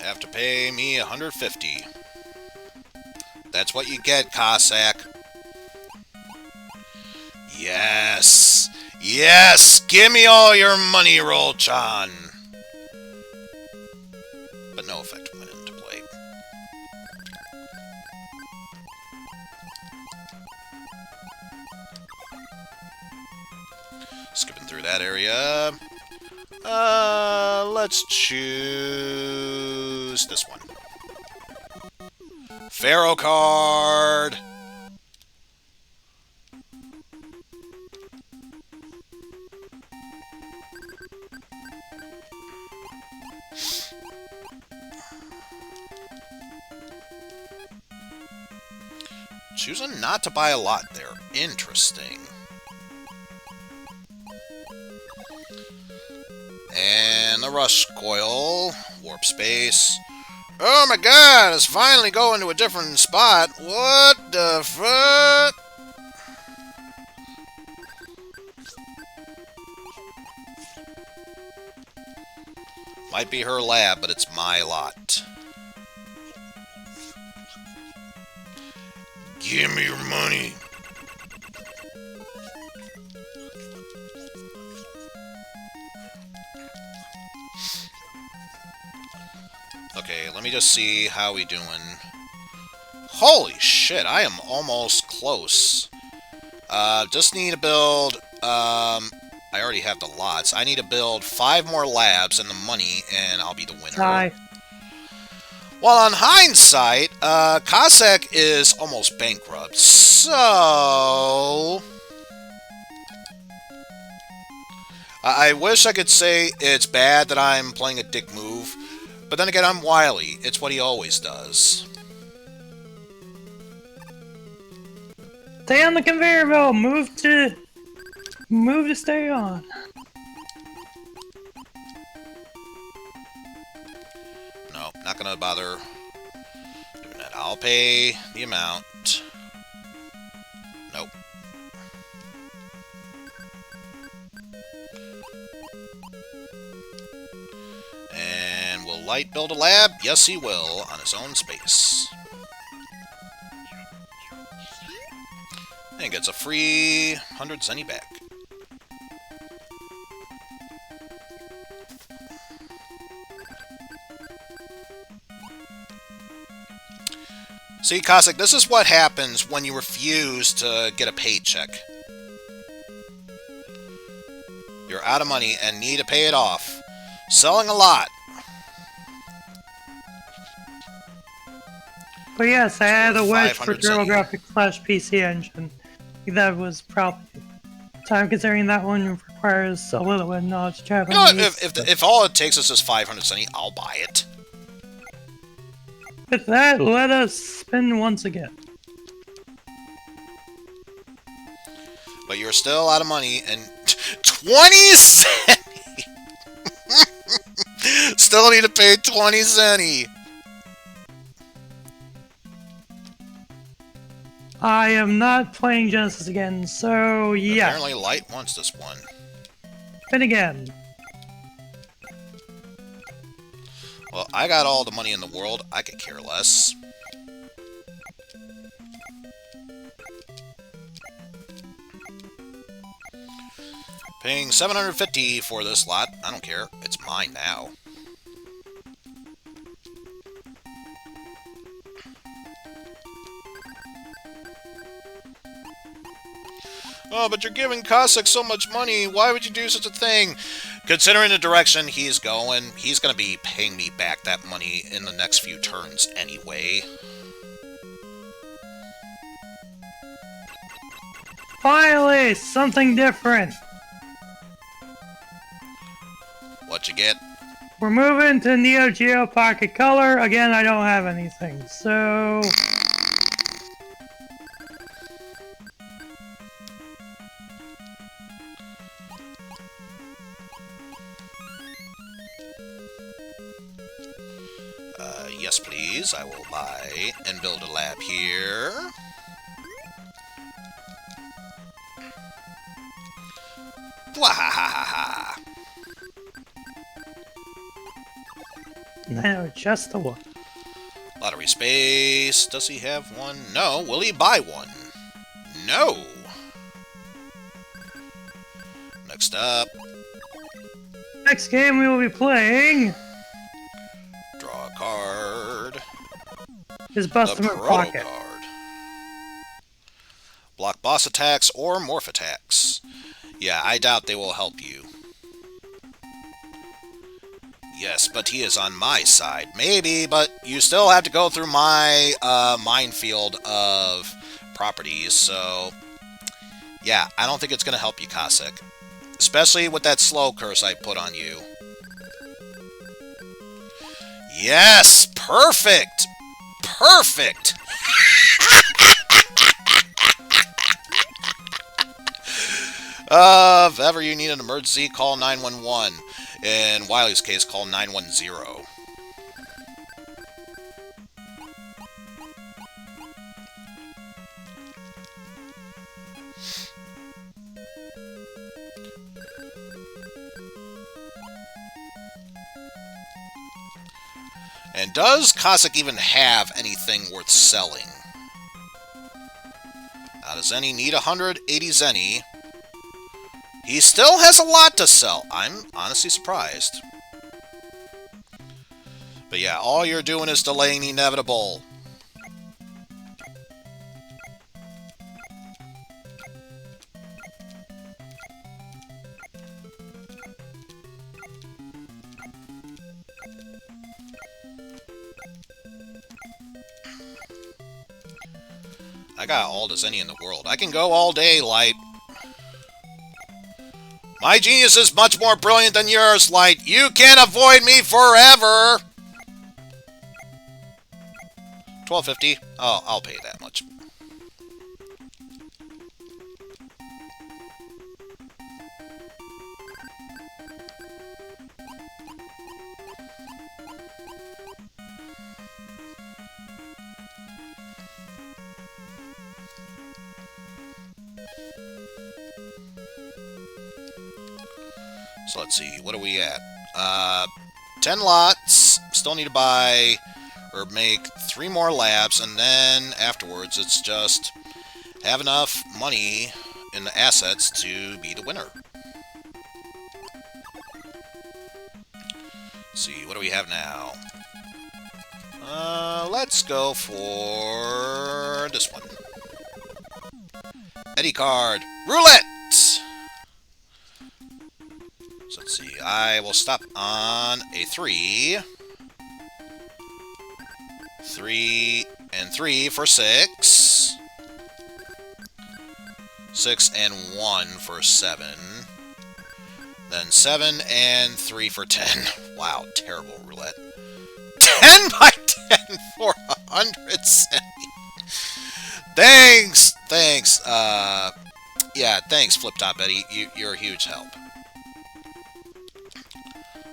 Have to pay me 150. That's what you get, Cossack. Yes! Yes! Give me all your money, Roll-chan! But no effect went into play. Skipping through that area. Let's choose this one. Pharaoh card! Choosing not to buy a lot there. Interesting. And the rush coil. Warp space. Oh my god, it's finally going to a different spot. What the fuck? Might be her lab, but it's my lot. Give me your money. Okay, let me just see how we doing. Holy shit, I am almost close. Just need to build, I already have the lots. I need to build 5 more labs and the money, and I'll be the winner. Hi. Well, on hindsight, Cossack is almost bankrupt, so... I wish I could say it's bad that I'm playing a dick move, but then again, I'm Wily. It's what he always does. Stay on the conveyor belt. Move to stay on. No, not gonna bother doing that. I'll pay the amount. Nope. And will Light build a lab? Yes, he will, on his own space. And gets a free 100 zenny back. See, Cossack, this is what happens when you refuse to get a paycheck. You're out of money and need to pay it off. Selling a lot. But yes, I had a wedge for 500 zenny. TurboGrafx/PC Engine. That was probably time, considering that one requires a little bit of knowledge to have. You know, if all it takes is just 500 zenny, I'll buy it. With that, let us spin once again. But you're still out of money, and 20 zenny! Still need to pay 20 zenny! I am not playing Genesis again, so yeah. Apparently Light wants this one. Spin again. Well, I got all the money in the world. I could care less. Paying 750 for this lot. I don't care. It's mine now. Oh, but you're giving Cossack so much money. Why would you do such a thing? Considering the direction he's going to be paying me back that money in the next few turns anyway. Finally, something different. What you get? We're moving to Neo Geo Pocket Color. Again, I don't have anything, so... Yes, please. I will buy and build a lab here. Wahahaha! No, just the one. Lottery space. Does he have one? No. Will he buy one? No. Next up. Next game we will be playing Draw a card. is Bust The Him in Proto Pocket. card. Block boss attacks or morph attacks. Yeah, I doubt they will help you. Yes, but he is on my side. Maybe, but you still have to go through my minefield of properties, so... Yeah, I don't think it's going to help you, Cossack. Especially with that slow curse I put on you. Yes! Perfect! Perfect! If ever you need an emergency, call 911. In Wily's case, call 910. And does Cossack even have anything worth selling? Not a zenny. Need 180 zenny. He still has a lot to sell. I'm honestly surprised. But yeah, all you're doing is delaying the inevitable. I got all the zenny in the world. I can go all day, Light. My genius is much more brilliant than yours, Light. You can't avoid me forever. $12.50. Oh, I'll pay that much. So let's see, what are we at? 10 lots. Still need to buy or make 3 more labs, and then afterwards it's just have enough money in the assets to be the winner. Let's see, what do we have now? Let's go for this one. Eddie card. Roulette! So let's see, I will stop on a 3. 3 and 3 for 6. 6 and 1 for 7. Then 7 and 3 for 10. Wow, terrible roulette. 10 by 10 for 170. Thanks! Thanks, yeah, thanks, Flip Top Eddie. You're a huge help.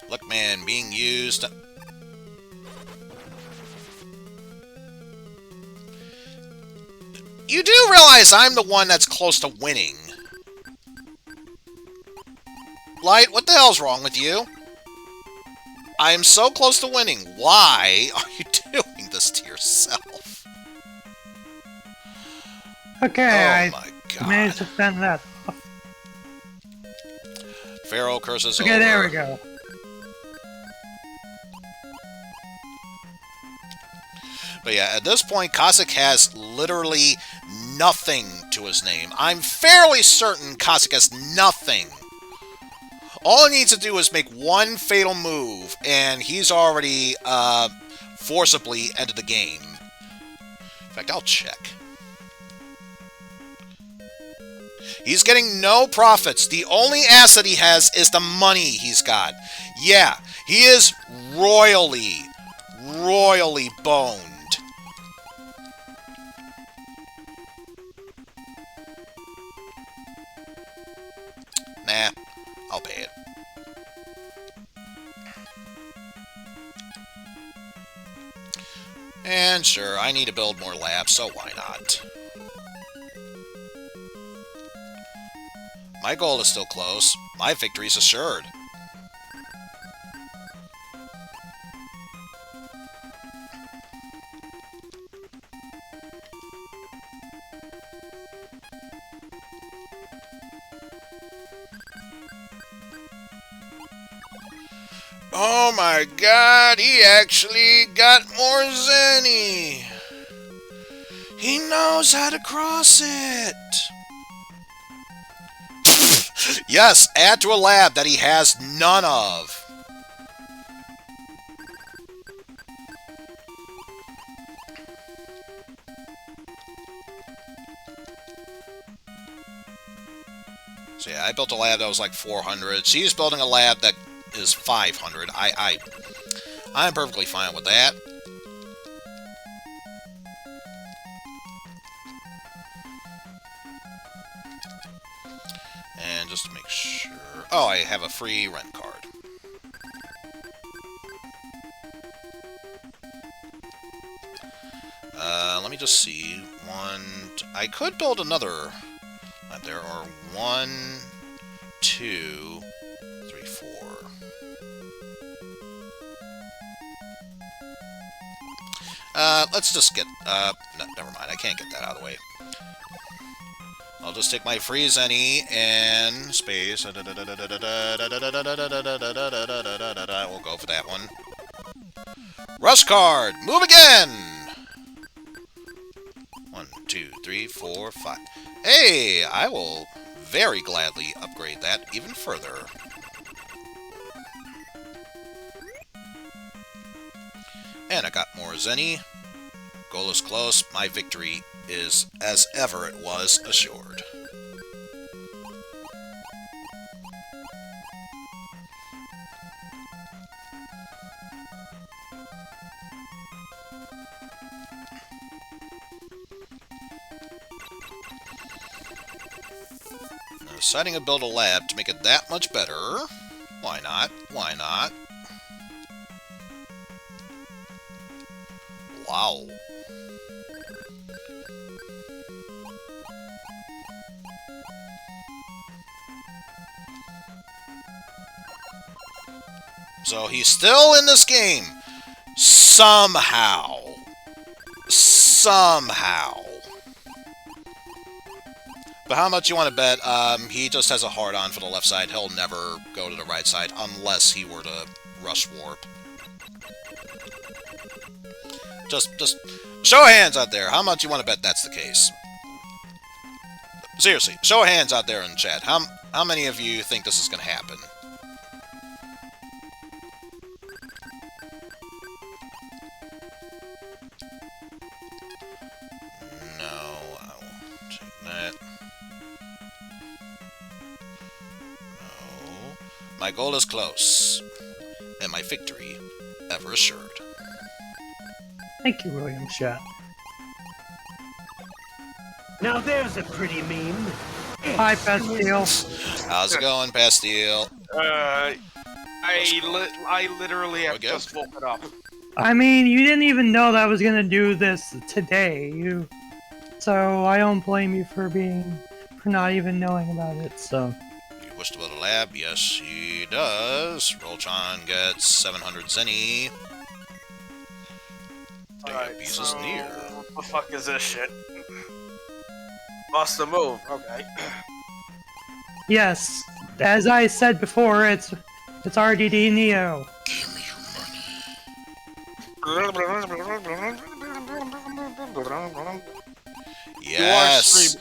Look, man, being used. You do realize I'm the one that's close to winning. Light, what the hell's wrong with you? I am so close to winning. Why are you doing this to yourself? Okay, oh my I managed to fend that off. Pharaoh curses Okay, over. there we go. But yeah, at this point, Cossack has literally nothing to his name. I'm fairly certain Cossack has nothing. All he needs to do is make one fatal move, and he's already forcibly ended the game. In fact, I'll check. He's getting no profits. The only asset he has is the money he's got. Yeah, he is royally boned. Nah, I'll pay it. And sure, I need to build more labs, so why not? My goal is still close. My victory is assured. Oh my god, he actually got more zenny. He knows how to cross it. Yes, add to a lab that he has none of. So yeah, I built a lab that was like 400. She's building a lab that is 500. I'm perfectly fine with that. And just to make sure... Oh, I have a free rent card. Let me just see. I could build another lab there, or 1, 2, 3, 4. Let's just get... no, never mind, I can't get that out of the way. I'll just take my free Zenny and space. I won't go for that one. Rush card! Move again! 1, 2, 3, 4, 5. Hey, I will very gladly upgrade that even further. And I got more Zenny. Goal is close. My victory is, as ever it was, assured. Now, deciding to build a lab to make it that much better. Why not? Why not? Wow. So he's still in this game. Somehow. Somehow. But how much you want to bet? He just has a hard-on for the left side. He'll never go to the right side unless he were to rush warp. Just show of hands out there. How much you want to bet that's the case? Seriously, show of hands out there in chat. How many of you think this is going to happen? No, I won't take that. No. My goal is close, and my victory ever assured. Thank you, William Shat. Now there's a pretty meme. Hi, Pastille. How's it going, Pastille? I literally have just woken up. I mean, you didn't even know that I was gonna do this today. So I don't blame you for not even knowing about it. So. You wish to build a lab? Yes, he does. Roltron gets 700 Zenny. Alright, Piece is near. What the fuck is this shit? Bust the move, okay. Yes, as I said before, it's RDD Neo. Give me your money. Yes!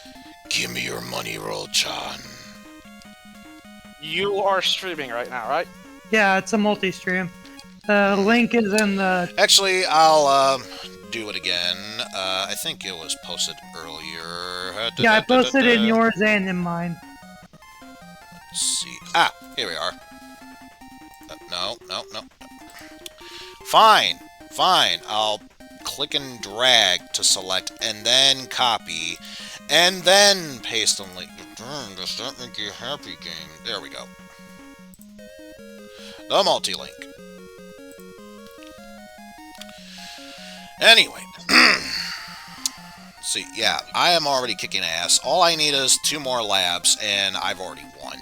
Give me your money, Roltron. You are streaming right now, right? Yeah, it's a multi-stream. The link is in the... Actually, I'll do it again. I think it was posted earlier. Yeah, I posted it in yours and in mine. Let's see. Ah, here we are. No. Fine. I'll click and drag to select, and then copy, and then paste on link. Does that make you happy, game? There we go. The multi-link. Anyway. See, yeah, I am already kicking ass. All I need is 2 more labs, and I've already won.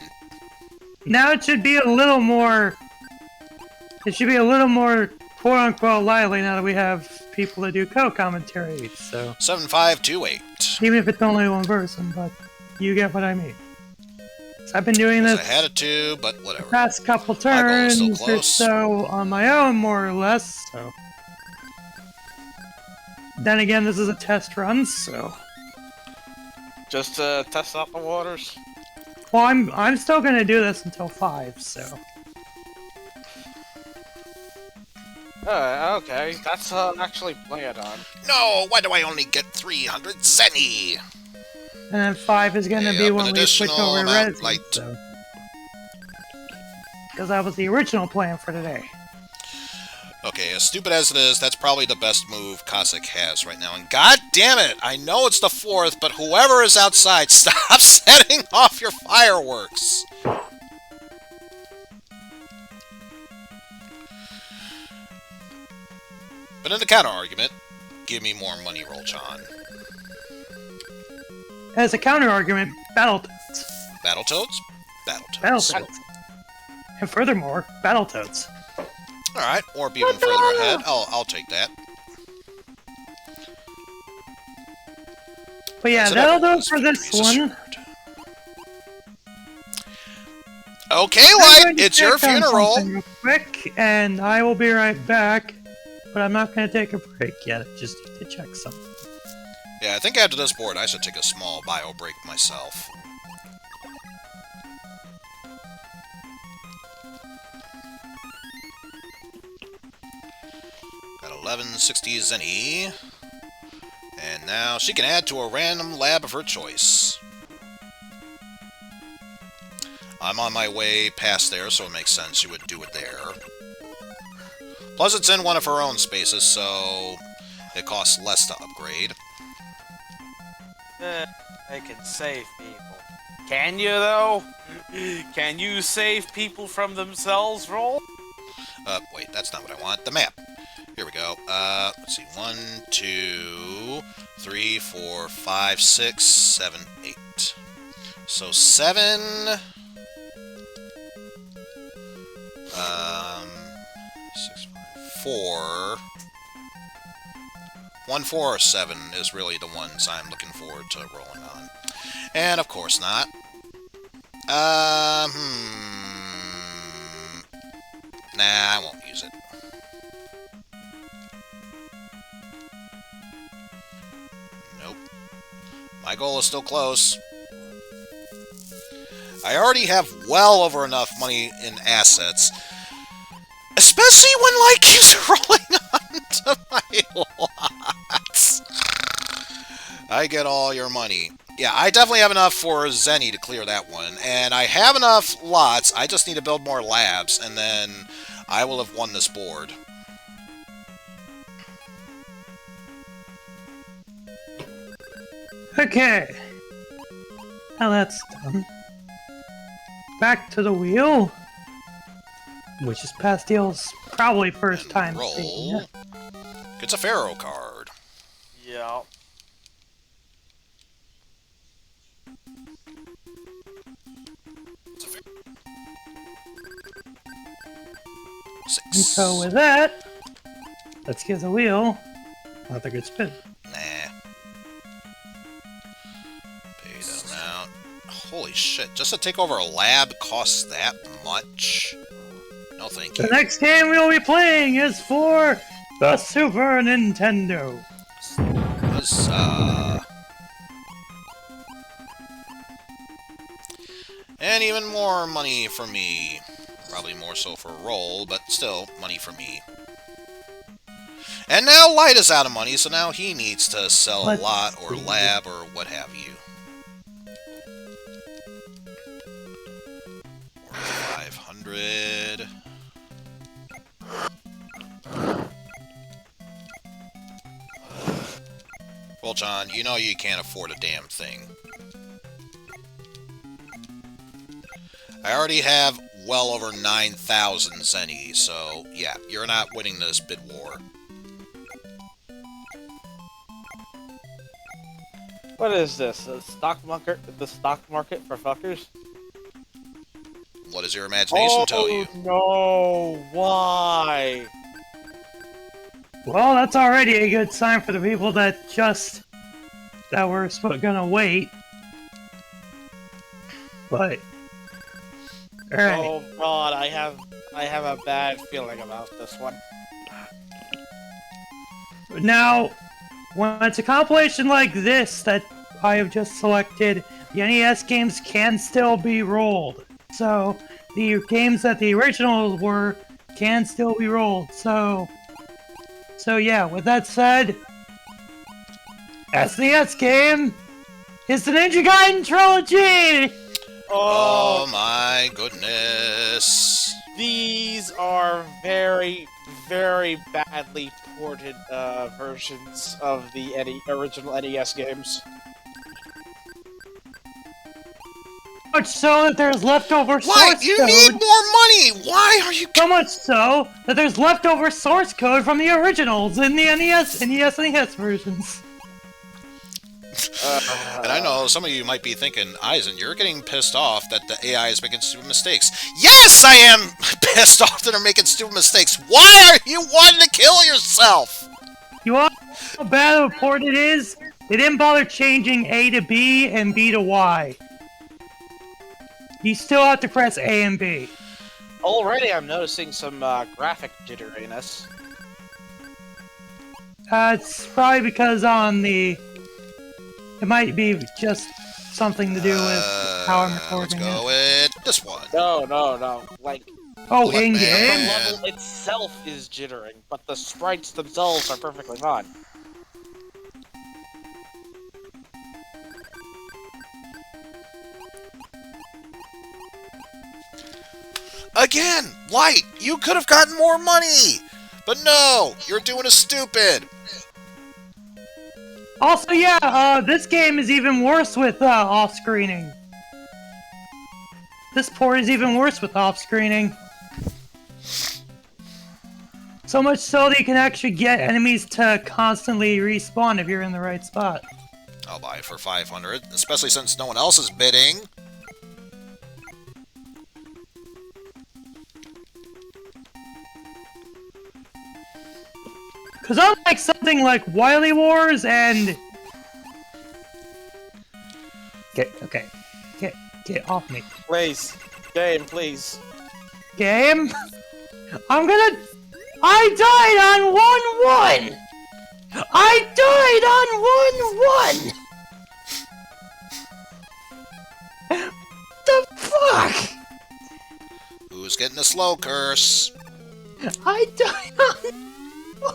Now it should be a little more... It should be a little more quote-unquote lively now that we have people to do co-commentary, so... 7528. Even if it's only one person, but you get what I mean. So I've been doing this... I had it too, but whatever. The past couple turns or so on my own, more or less, so... Then again, this is a test run, so... Just to test out the waters? Well, I'm still gonna do this until 5, so... Okay, that's actually planned on. No, why do I only get 300 Zenny? And then 5 is gonna be when we switch over Resi, so... Because that was the original plan for today. Okay, as stupid as it is, that's probably the best move Cossack has right now. And god damn it, I know it's the 4th, but whoever is outside, stop setting off your fireworks! But in the counter-argument, give me more money, Roltron. As a counter-argument, Battletoads. Battletoads? Battletoads. Battletoads. And furthermore, Battletoads. Alright, or be even further ahead. I'll take that. But yeah, that'll do it for this one. Okay, I'm Light, going to it's your check on funeral. something real quick, and I will be right back. But I'm not going to take a break yet. I just need to check something. Yeah, I think after this board, I should take a small bio break myself. Got 1160 Zenny. And now she can add to a random lab of her choice. I'm on my way past there, so it makes sense she would do it there. Plus, it's in one of her own spaces, so it costs less to upgrade. I can save people. Can you, though? Can you save people from themselves, Roll? Wait, that's not what I want. The map. Here we go. Let's see. 1, 2, 3, 4, 5, 6, 7, 8. So 7. 6, 5, 4. 1, 4, or 7 is really the ones I'm looking forward to rolling on. And of course not. Nah, I won't use it. Nope. My goal is still close. I already have well over enough money in assets. Especially when Light keeps rolling onto my lots. I get all your money. Yeah, I definitely have enough for Zenny to clear that one. And I have enough lots. I just need to build more labs, and then I will have won this board. Okay. Now that's done. Back to the wheel. Which is Pastil's probably first time seeing Roll. it. Gets a Pharaoh card. Yeah. And so with that, let's give the wheel another good spin. Nah. Pay that amount. Holy shit, just to take over a lab costs that much? No thank you. The next game we'll be playing is for the Super Nintendo. Huzzah. And even more money for me. Probably more so for Roll, but still, money for me. And now Light is out of money, so now he needs to sell a lot or lab or what have you. Or 500. Well, John, you know you can't afford a damn thing. I already have well over 9,000 Zenny, so yeah, you're not winning this bid war. What is this? The stock market? The stock market for fuckers? What does your imagination tell you? No! Why? Well, that's already a good sign for the people that were gonna wait. But alright. Oh god, I have a bad feeling about this one. Now, when it's a compilation like this that I have just selected, the NES games can still be rolled. So, the games that the originals were can still be rolled. So yeah, with that said, SNES game is the Ninja Gaiden Trilogy! Oh my goodness. These are very, very badly ported versions of the original NES games. Much so that there's leftover source Light, you code. need more money! Why are you... So much so that there's leftover source code from the originals in the NES versions. And I know some of you might be thinking, Eizen, you're getting pissed off that the AI is making stupid mistakes. Yes, I am pissed off that they're making stupid mistakes. Why are you wanting to kill yourself? You want to know how bad of a port it is? They didn't bother changing A to B and B to Y. you still have to press A and B. Already, I'm noticing some graphic jitteriness. It's probably because it might be just something to do with how I'm recording Let's go it. with this one. No. Like, Oh, Look, in the game? man. level itself is jittering, but the sprites themselves are perfectly fine. Again, Light, you could have gotten more money! But no, you're doing us stupid! Also, yeah, this game is even worse with off-screening. This port is even worse with off-screening. So much so that you can actually get enemies to constantly respawn if you're in the right spot. I'll buy it for 500, especially since no one else is bidding. Because unlike something like Wily Wars and... Okay. Get off me. Please. Game, please. Game? I died on 1-1! I died on 1-1! The fuck? Who's getting a slow curse? I died on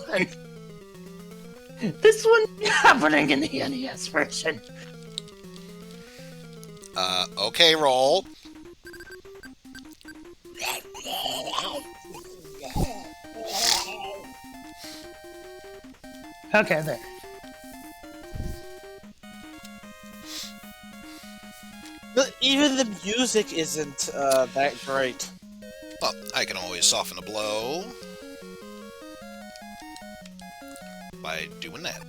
1! This one's happening in the NES version. Okay, roll. Okay, there. Even the music isn't that great. Well, I can always soften a blow by doing that.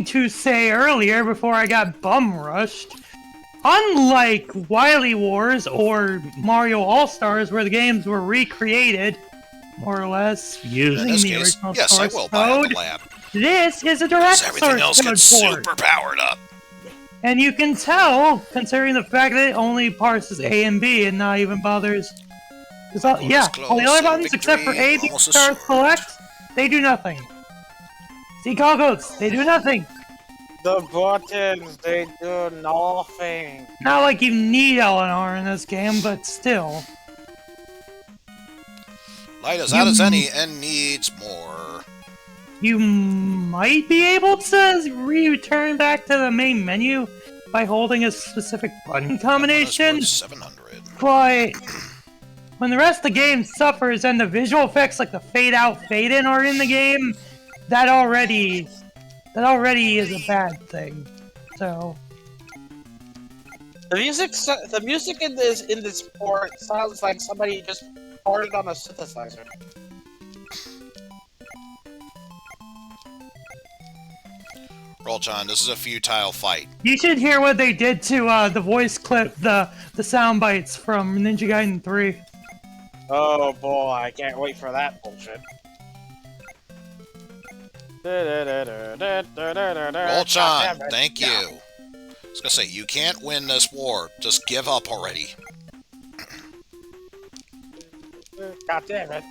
To say earlier, before I got bum rushed, unlike Wily Wars or Mario All-Stars, where the games were recreated, more or less, using In this the case, original yes, I source will buy out code, the lab. this is a direct Because everything else source gets code port. super powered up. And you can tell, considering the fact that it only parses A and B and not even bothers... all the other buttons, except for A, B, Star, Select, they do nothing. See codes, they do nothing. The buttons, they do nothing. Not like you need L and R in this game, but still. Light as out as any and needs more. You might be able to return back to the main menu by holding a specific button combination, 700. but when the rest of the game suffers and the visual effects like the fade out, fade in are in the game, that already is a bad thing. So The music in this port sounds like somebody just ported on a synthesizer. Roll, John, this is a futile fight. you should hear what they did to the voice clip, the sound bites from Ninja Gaiden 3. Oh boy, I can't wait for that bullshit. Roll, John, thank you. I was gonna say, you can't win this war. Just give up already. God damn it.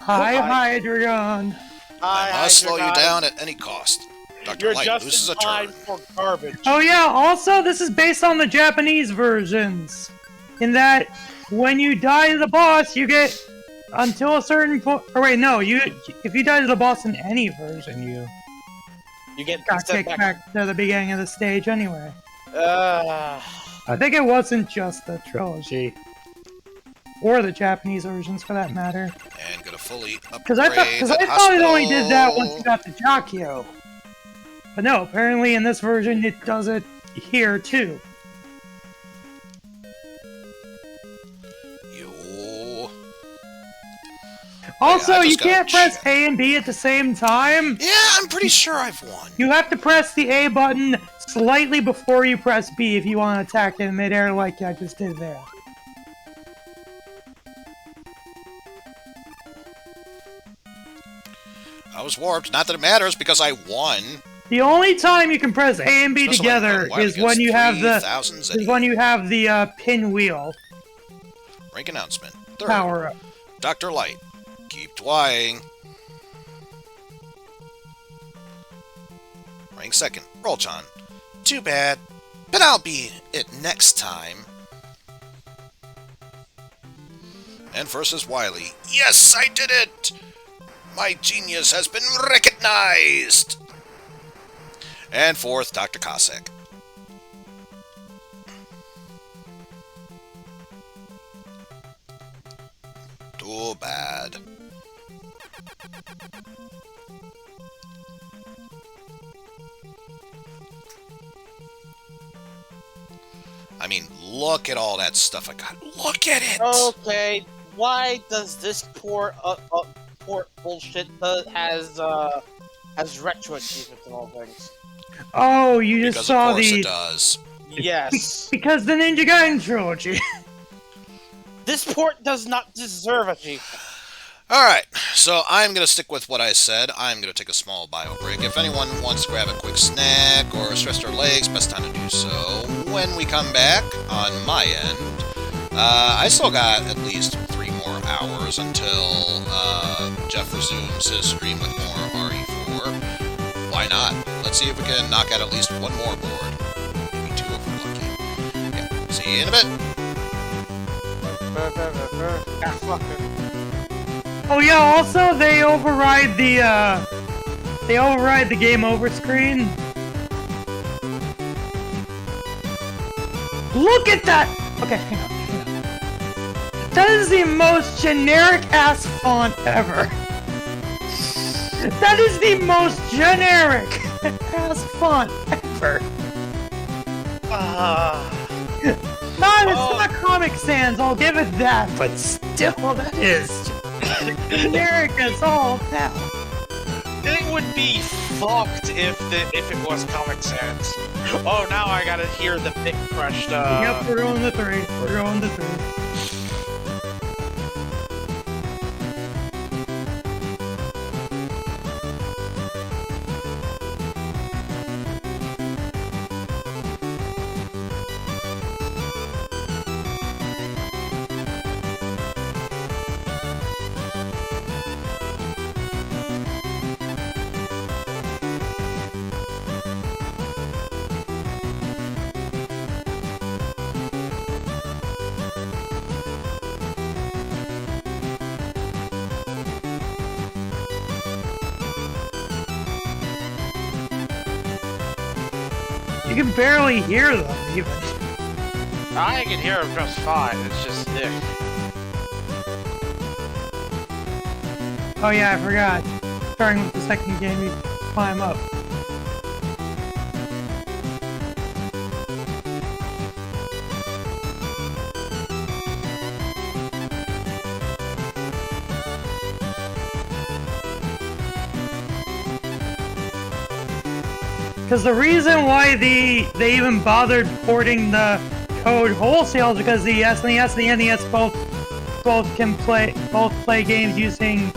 Hi, Hydreigon. I must slow you down at any cost. Dr. You're Light just loses a in time turn. for garbage. Oh yeah, also this is based on the Japanese versions. In that, when you die to the boss, you get until a certain point. Or wait, no, if you die to the boss in any version, you get got kicked back to the beginning of the stage anyway. Uh, I think it wasn't just the trilogy. Or the Japanese versions, for that matter. And gonna fully upgrade Because I thought it only did that once you got the Jakio. But no, apparently in this version it does it here too. You... Also, I just you gotta can't press check. A and B at the same time. Yeah, I'm pretty sure I've won. You have to press the A button slightly before you press B if you want to attack in midair like I just did there. I was warped. Not that it matters, because I won. The only time you can press A and B Special together Wily is when gets you have the 3,000 is Zeddy. when you have the pinwheel Rank announcement. Third, power up. Dr. Light. Keep trying. Rank second. Rollchan. Too bad, but I'll be it next time. And first is Wily. Yes, I did it! My genius has been recognized! And fourth, Dr. Cossack. Too bad. I mean, look at all that stuff I got. Look at it! Okay, why does this port bullshit has retro achievements and all things? Oh, you just Because saw of course the it does. Yes. because the Ninja Gaiden trilogy. This port does not deserve achievement. Alright, so I'm going to stick with what I said. I'm going to take a small bio break. If anyone wants to grab a quick snack or stretch their legs, best time to do so. When we come back, on my end, I still got at least 3 more hours until Jeff resumes his stream with more RE4. Why not? Let's see if we can knock out at least 1 more board. Maybe 2 if we're lucky. Yeah, see you in a bit. Ah, fuck it. Oh yeah, also they override the game over screen. Look at that! Okay, hang on. That is the most generic ass font ever. That is the most generic ass font ever. Not Comic Sans, I'll give it that, but still, that is generic as all hell. It would be fucked if it was Comic Sans. Oh, now I gotta hear the big crushed. Yep, we're going to 3. We're going to 3. You can barely hear them, even. I can hear him just fine. It's just thick. Oh yeah, I forgot. Starting with the second game, you climb up. Because the reason why they even bothered porting the code wholesale is because the SNES and the NES both play games using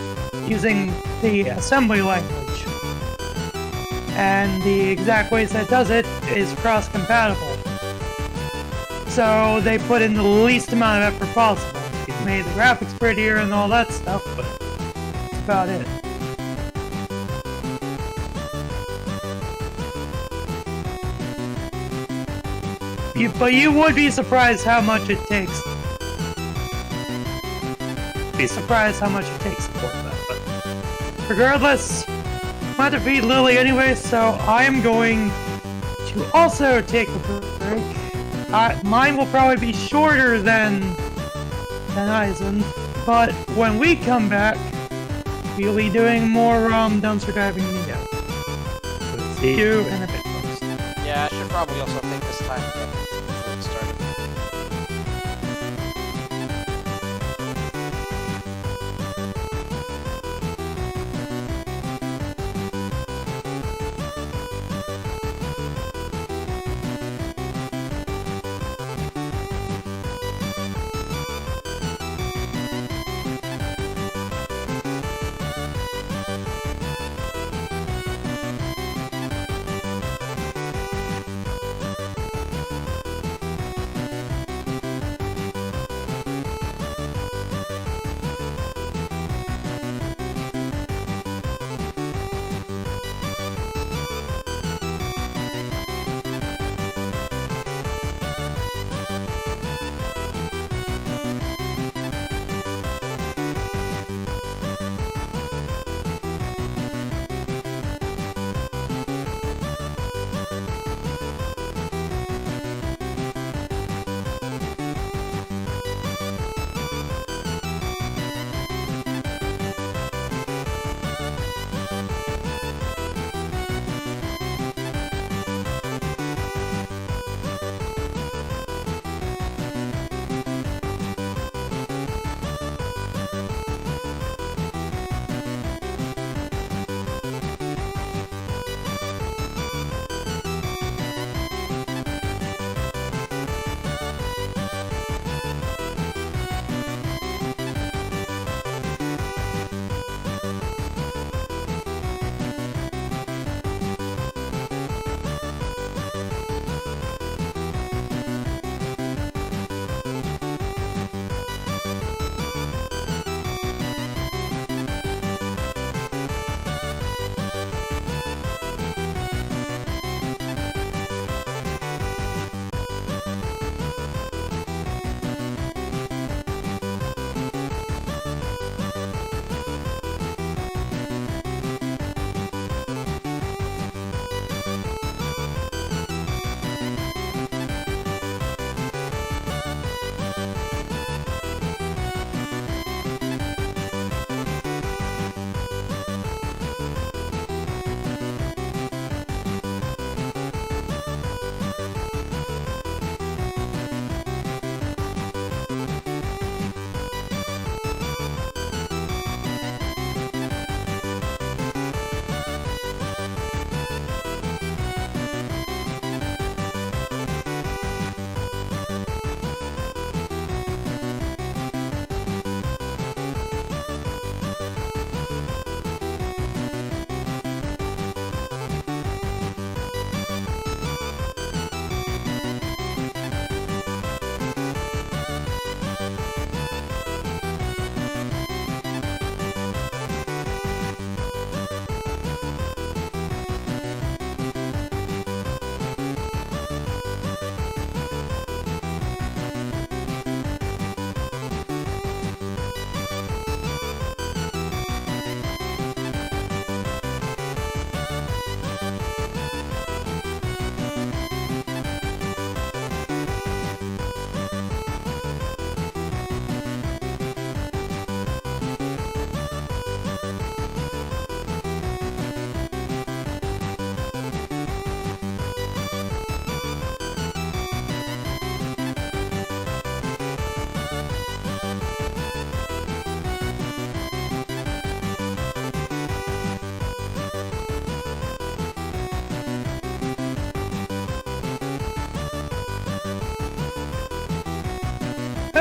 the assembly language, and the exact ways that does it is cross-compatible. So they put in the least amount of effort possible. It made the graphics prettier and all that stuff, but that's about it. But you would be surprised how much it takes. Be surprised how much it takes to port that. But regardless, I'm about to feed Lily anyway, so I am going to also take a break. Mine will probably be shorter than Eizen, but when we come back, we'll be doing more dumpster diving Neo. So see you in a bit, folks. Yeah, I should probably also take this time again before we start.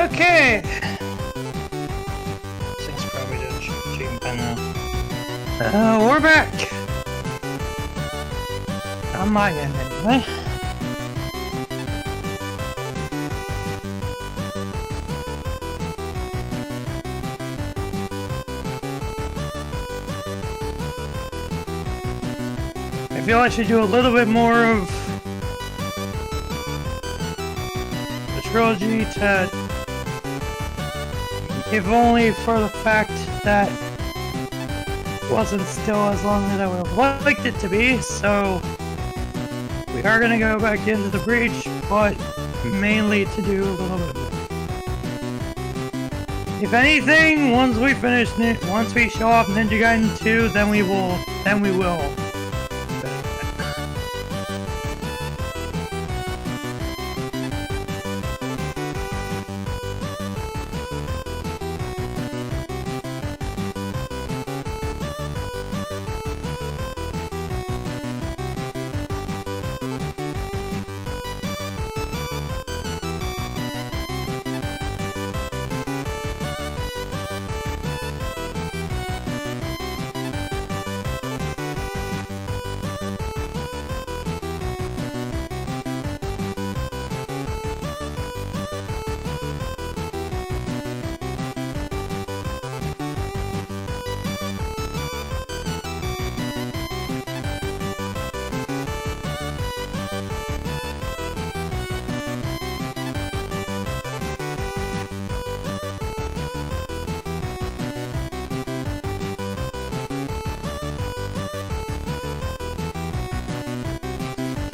Okay. Things probably didn't change by now. We're back. On my end, anyway. I feel I should do a little bit more of the trilogy to, if only for the fact that it wasn't still as long as I would have liked it to be, so we are going to go back into the breach, but mainly to do a little bit more. If anything, once we show off Ninja Gaiden 2, then we will.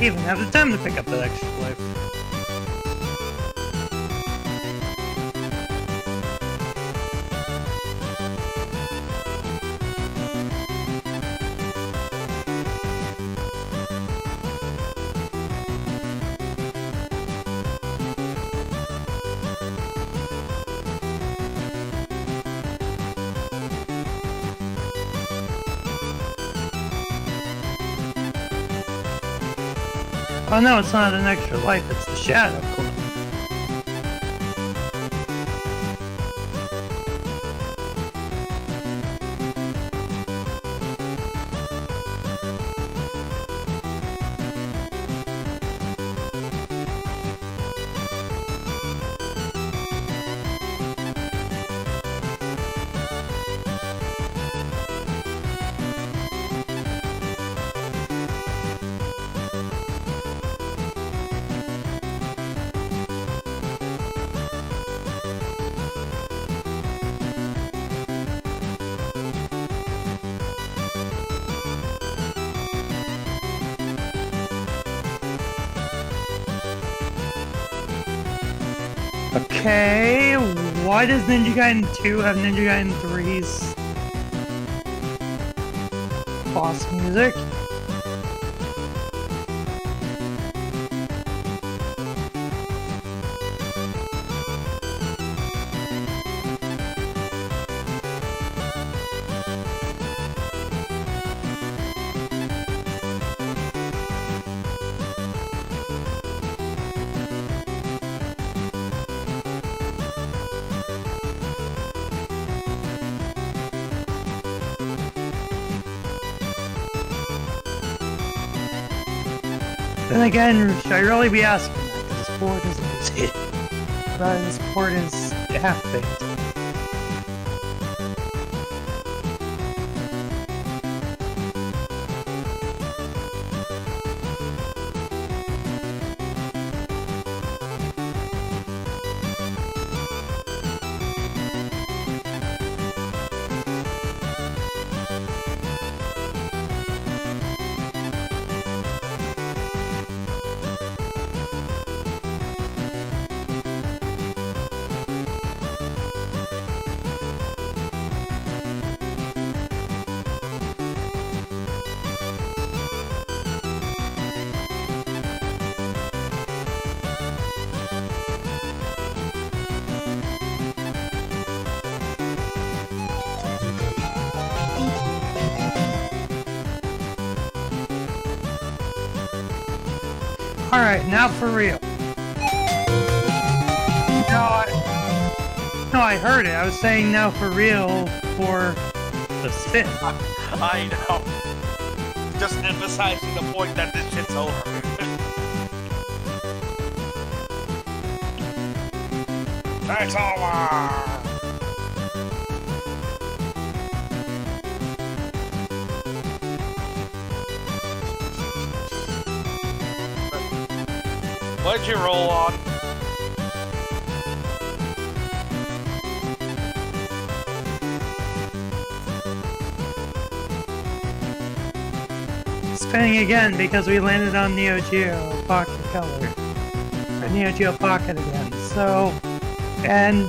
Even have the time to pick up that extra life. Oh no, it's not an extra life, it's the shadow. Cool. Okay, why does Ninja Gaiden 2 have Ninja Gaiden 3's boss music? Then again, should I really be asking that? Because this board isn't easy. This board is half-baked. Alright, now for real. No, I heard it. I was saying now for real for the spin. I know. Just emphasizing the point that this shit's over. It's over! What'd you roll on? Spinning again because we landed on Neo Geo Pocket Color. Or Neo Geo Pocket again. So, and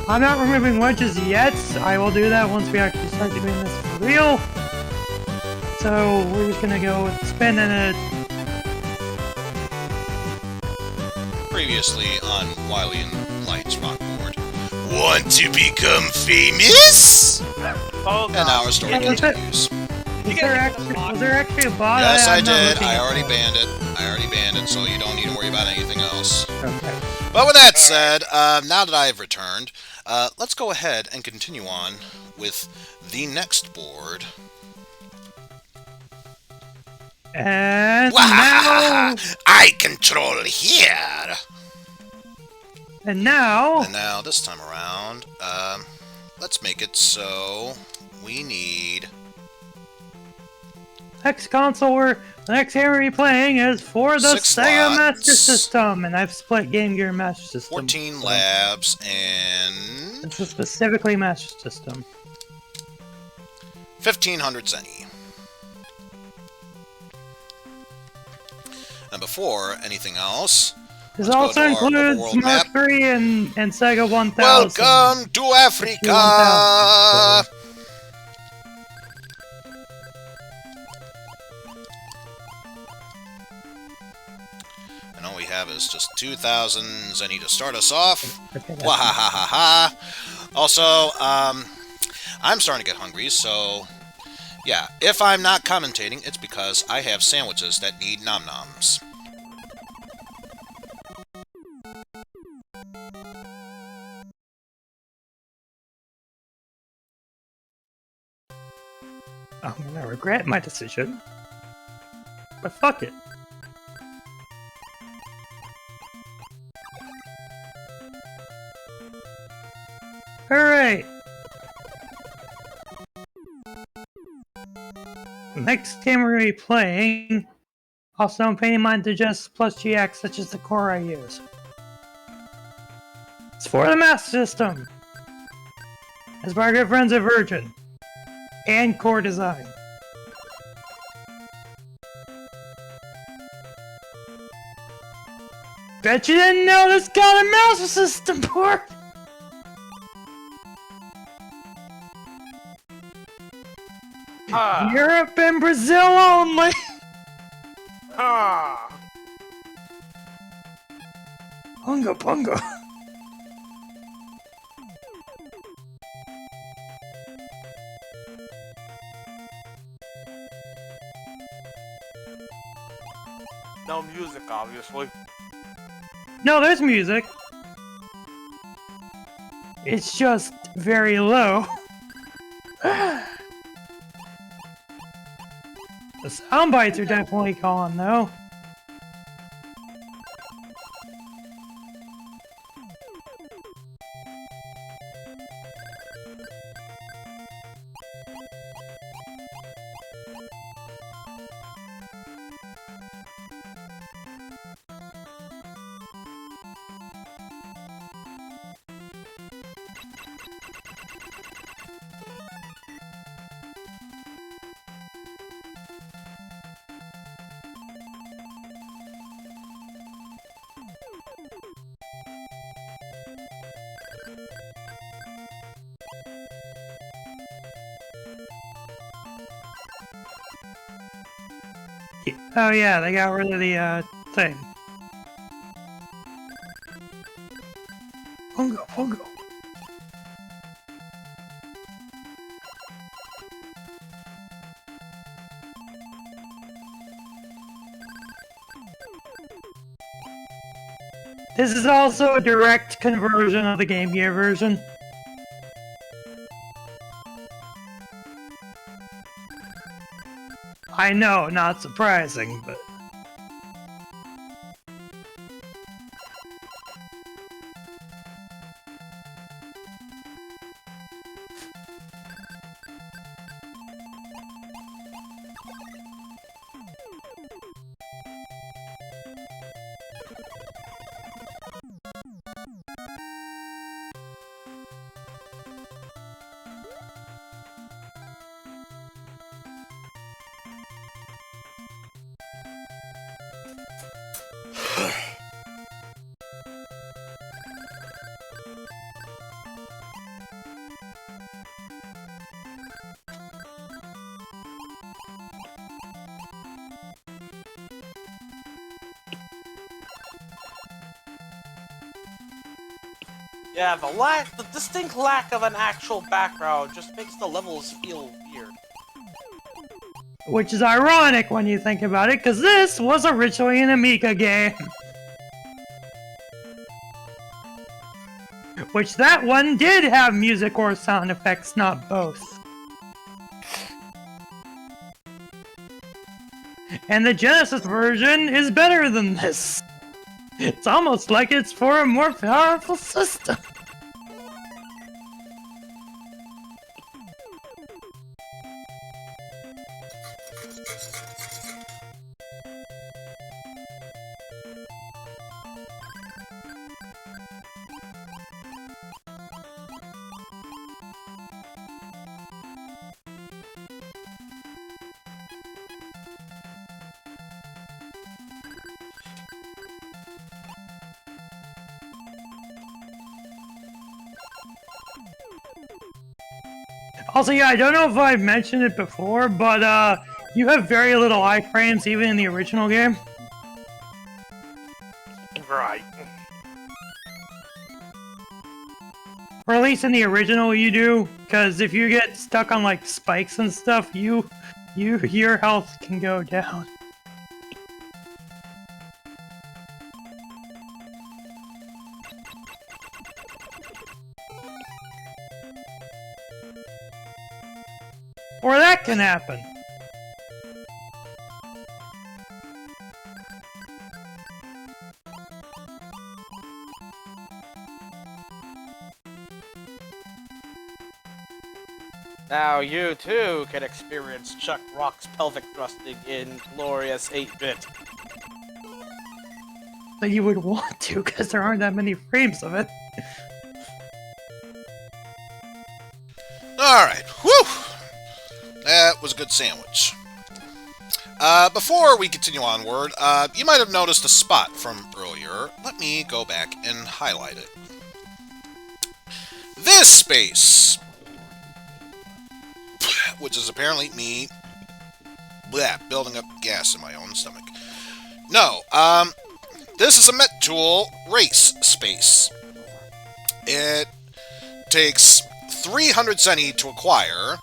I'm not removing wedges yet. I will do that once we actually start doing this for real. So we're just gonna go with spin and a. Previously on Wily and Light's Rockboard. Want to become famous? Oh, And now our story continues. Was there actually a bot? Yes, I I'm not did. looking I at already that. banned it, so you don't need to worry about anything else. Okay. But with that said, now that I have returned, let's go ahead and continue on with the next board. And Wahahaha! now, I control here! and now, And now, this time around, let's make it so we need... next console the next game we're playing is for the 6 Sega Master slots. System, and I've split Game Gear Master System. 14 labs and This is specifically Master System. 1500 zenny. And before anything else, This let's go also to our includes overworld Mark map. III and Sega 1000. Welcome to Africa! 1000, And all we have is just 2,000 zenny to start us off. Okay, that's- Wahahaha! Also, I'm starting to get hungry, so yeah, if I'm not commentating, it's because I have sandwiches that need nom-noms. I'm gonna regret my decision. But fuck it. Alright. Next game we're gonna be playing. Also, I'm paying mine to just plus GX, such as the core I use. It's for the Master System. As my good friends at Virgin. And core design. Bet you didn't know this got a Master System port! Ah. Europe and Brazil only! Ah. Punga punga. No music, obviously. No, there's music. It's just very low. The sound bites are definitely calling, though. Oh yeah, they got rid of the thing. Pungo, pungo. This is also a direct conversion of the Game Gear version. I know, not surprising, but... Yeah, the distinct lack of an actual background just makes the levels feel weird. Which is ironic when you think about it, because this was originally an Amiga game. Which that one did have music or sound effects, not both. And the Genesis version is better than this. It's almost like it's for a more powerful system. Also, yeah, I don't know if I've mentioned it before, but you have very little iframes even in the original game. Right. Or at least in the original you do, because if you get stuck on like spikes and stuff, your health can go down. Or that can happen. Now you too can experience Chuck Rock's pelvic thrusting in glorious 8-bit. But you would want to, because there aren't that many frames of it. Alright, whew! That was a good sandwich. Before we continue onward, you might have noticed a spot from earlier. Let me go back and highlight it. This space! Which is apparently me building up gas in my own stomach. No, this is a Met Tool race space. It takes 300 centi to acquire.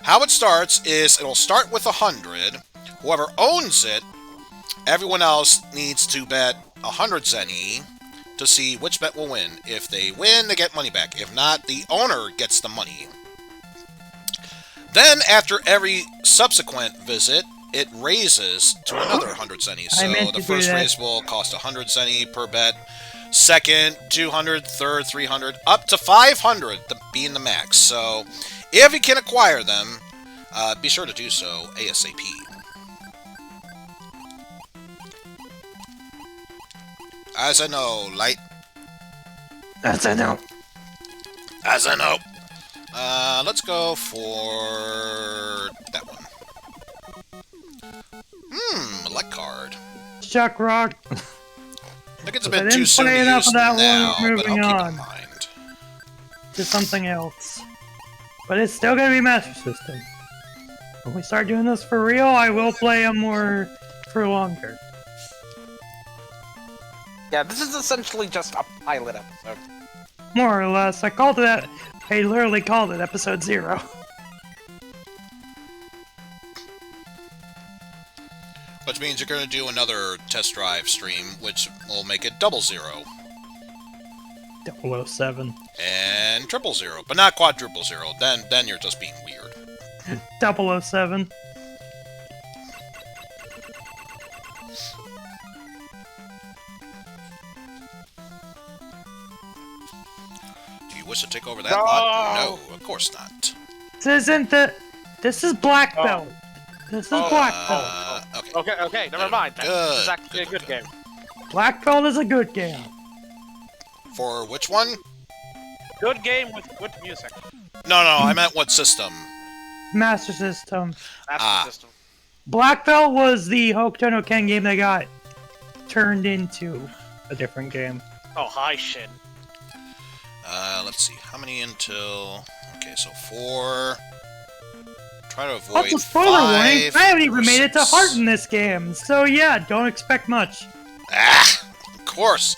How it starts is it'll start with 100. Whoever owns it, everyone else needs to bet 100 centi to see which bet will win. If they win, they get money back. If not, the owner gets the money. Then, after every subsequent visit, it raises to another 100 centi. So the first race will cost 100 centi per bet. Second, 200, third, 300, up to 500 being the max. So, if you can acquire them, be sure to do so ASAP. As I know, Light. As I know. As I know. Let's go for that one. Elect card. Chuck Rock. I think it's a bit too soon to use now, but I'll keep it in mind. To something else. But it's still gonna be Master System. When we start doing this for real, I will play them more for longer. Yeah, this is essentially just a pilot episode. More or less. I literally called it episode 0. Which means you're going to do another test drive stream, which will make it 00. 007. And 000, but not quadruple zero. Then you're just being weird. 007. wish to take over that lot? No, of course not. This isn't the. This is Black Belt. This is Black Belt. Okay, never mind. This is actually a good game. Black Belt is a good game. For which one? Good game with good music. No, I meant what system? Master System. Master System. Black Belt was the Hokuto no Ken game that got turned into a different game. Oh, hi, Shin. Let's see. How many until... Okay, so 4... Try to avoid Also, spoiler warning, 5, I haven't even made it to 6. Heart in this game, so yeah, don't expect much. Of course!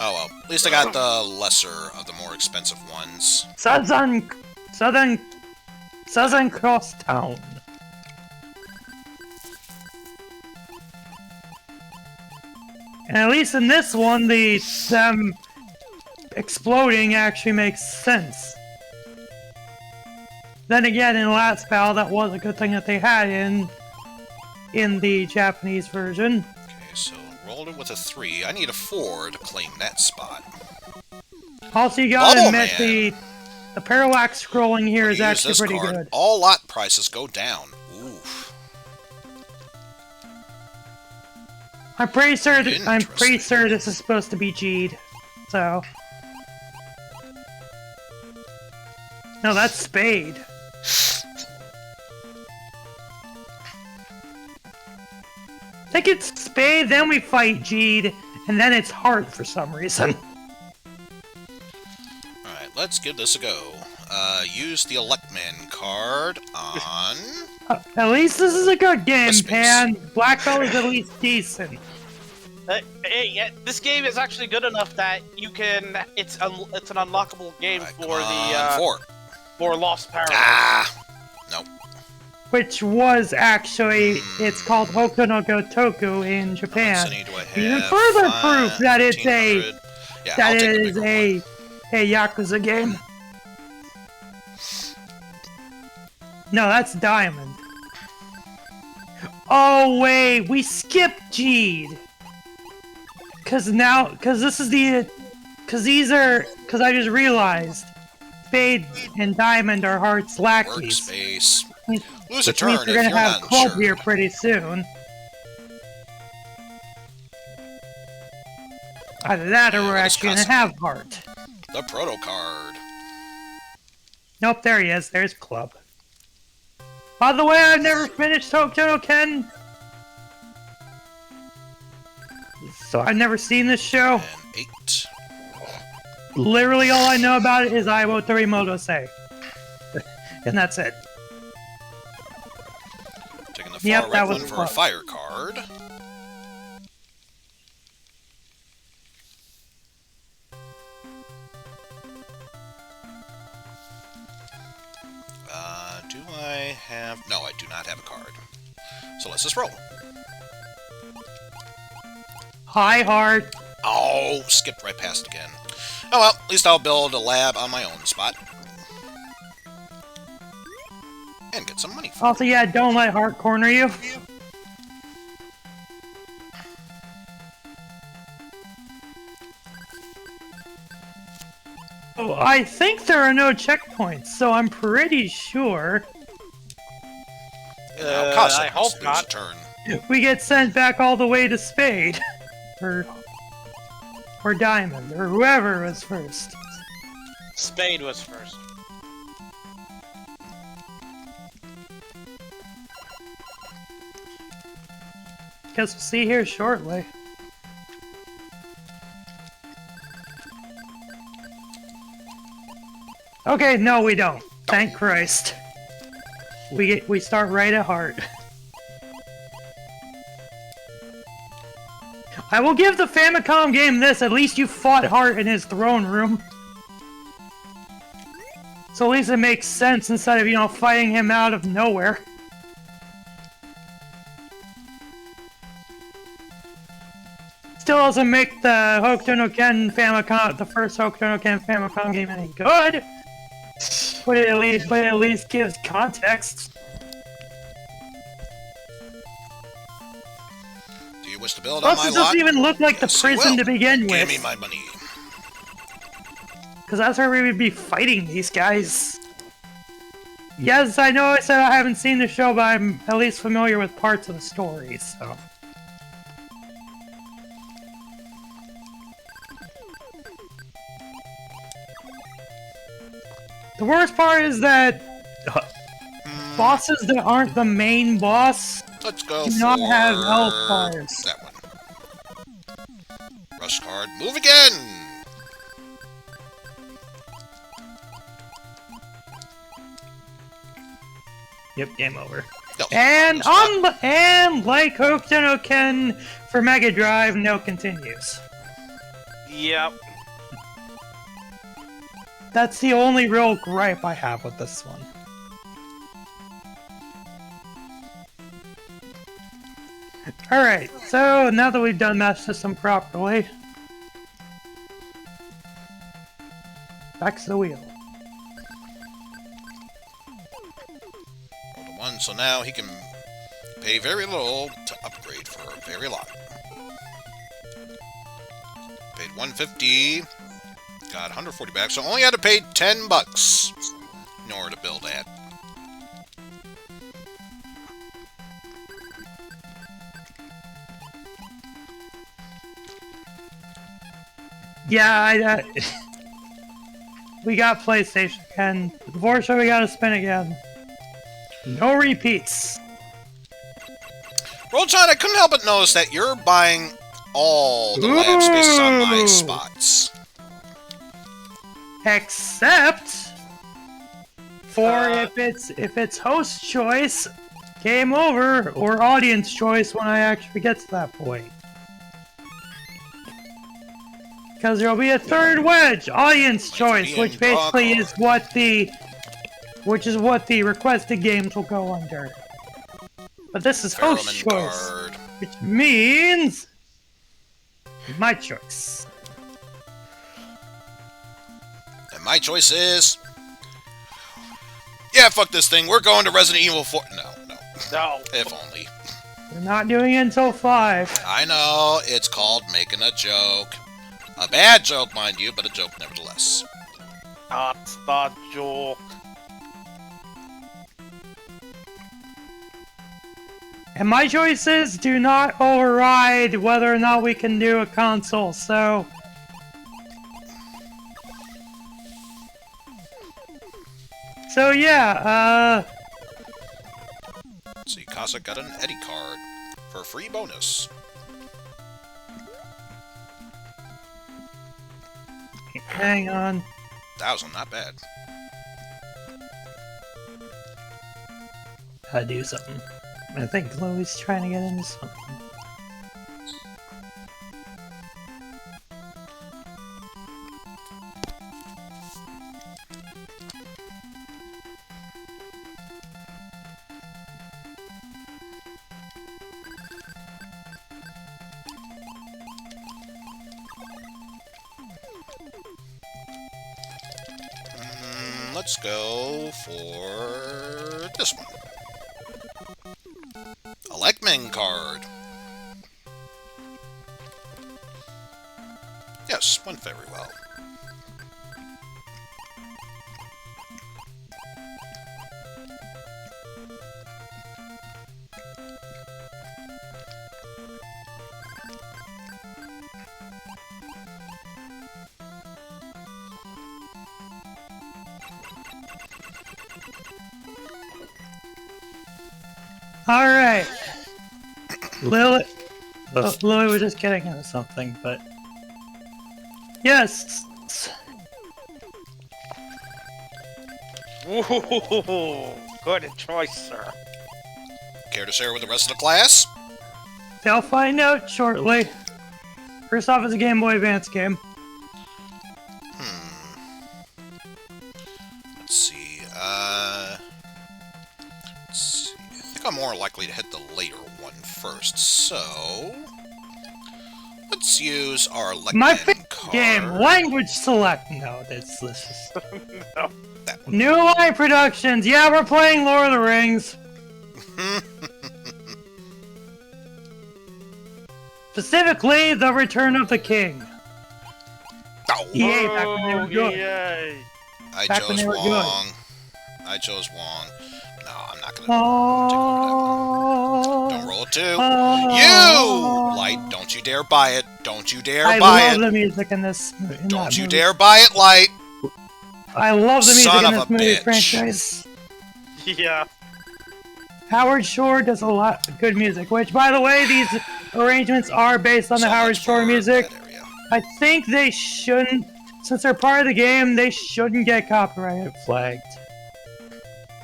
Oh well, at least I got the lesser of the more expensive ones. Southern Cross Town. And at least in this one, them exploding actually makes sense. Then again, in the last battle, that was a good thing that they had in the Japanese version. Okay, so rolled it with a 3. I need a 4 to claim that spot. Also, you gotta Bubble admit Man. the parallax scrolling here is Use actually this pretty card. good. All lot prices go down. Oof. I'm pretty sure this is supposed to be G'd. So. No, that's Spade. I think it's Spade, then we fight G'd, and then it's Heart for some reason. Alright, let's give this a go. Use the Electman card on... At least this is a good game, Space. Pan. Black Belt is at least decent. Yeah, this game is actually good enough that you can. It's an unlockable game for Lost Paradise. Nope. Which was actually, it's called Hokuto no Gotoku in Japan. Even further proof that it's a Yakuza game. No, that's Diamond. Oh wait, we skipped G'd. Cause I just realized Spade and Diamond are Heart's lackeys. Workspace. Lose a Which turn means if we're you're gonna have not Club sure. here pretty soon. Either that or we're Yeah, actually gonna Cossack. have Heart. The proto card. Nope, there he is. There's Club. By the way, I've never finished Hokuto no Ken. So I've never seen this show. And 8. Literally all I know about it is Aiwo Torimoto say. And that's it. Taking the far Yep, right that was one for fun. a fire card. Do I have... No, I do not have a card. So let's just roll. Hi, Heart. Oh, skipped right past again. Oh well, at least I'll build a lab on my own spot. And get some money for it. Also, yeah, don't let Heart corner you. Oh, I think there are no checkpoints, so I'm pretty sure And now Cossack I hope lose not. a turn. we get sent back all the way to Spade. or Diamond, or whoever was first. Spade was first. Guess we'll see here shortly. Okay, no we don't. Thank Christ. We start right at Heart. I will give the Famicom game this, at least you fought Heart in his throne room. So at least it makes sense instead of, you know, fighting him out of nowhere. Still doesn't make the Hokuto no Ken Famicom, the first Hokuto no Ken Famicom game any good. But it at least gives context. Do you wish to build on Plus, my it lot? doesn't even look like Yes, the you prison will. to begin Give with. me my money. because that's where we would be fighting these guys. Yes, I know I said I haven't seen the show, but I'm at least familiar with parts of the story, so... The worst part is that bosses that aren't the main boss Let's go do not have health bars. That one. Rush card. Move again! Yep, game over. No, And like Hokuto no Ken for Mega Drive, no continues. Yep. That's the only real gripe I have with this one. Alright, so now that we've done Master System properly, back to the wheel. Roll the 1, so now he can pay very little to upgrade for a very lot. Paid 150, got 140 back, so only had to pay 10 bucks in order to build that. Yeah, we got PlayStation again. Unfortunately, we gotta spin again. No repeats. Roll-John, I couldn't help but notice that you're buying all the lab spaces on my spots. Except for if it's host choice, game over, or audience choice when I actually get to that point. Because there'll be a third wedge, audience choice, which basically is what the requested games will go under. But this is host choice, which means my choice. And my choice is... Yeah, fuck this thing. We're going to Resident Evil 4. No. If only. We're not doing it until 5. I know. It's called making a joke. A bad joke, mind you, but a joke nevertheless. That's the joke. And my choices do not override whether or not we can do a console, so... So yeah, Let's see, Cossack got an Eddie card for a free bonus. Hang on. 1,000, not bad. Gotta do something. I think Chloe's trying to get into something. Let's go for this one. A Lekman card. Yes, went very well. Alright. Lily was just getting into something, but... Yes! Ooh, good choice, sir. Care to share with the rest of the class? They'll find out shortly. First off, it's a Game Boy Advance game. Let's see. I think I'm more likely to hit the later one first, so... Let's use our Lekman My favorite card. game, language select. No, this is... No. New Line Productions. Yeah, we're playing Lord of the Rings. Specifically, The Return of the King. Oh, EA back when they were good. EA. I Back when chose they were Wong. I chose Wong. No, I'm not gonna Oh, don't roll a 2. oh. You! Light, don't you dare buy it. Don't you dare I buy love it. the music in this. Don't you dare buy it, Light. I love the music Son in of this a movie bitch. franchise. Yeah. Howard Shore does a lot of good music, which, by the way, these arrangements are based on the So Howard much Shore for music. that area. I think they shouldn't, since they're part of the game, they shouldn't get copyright flagged.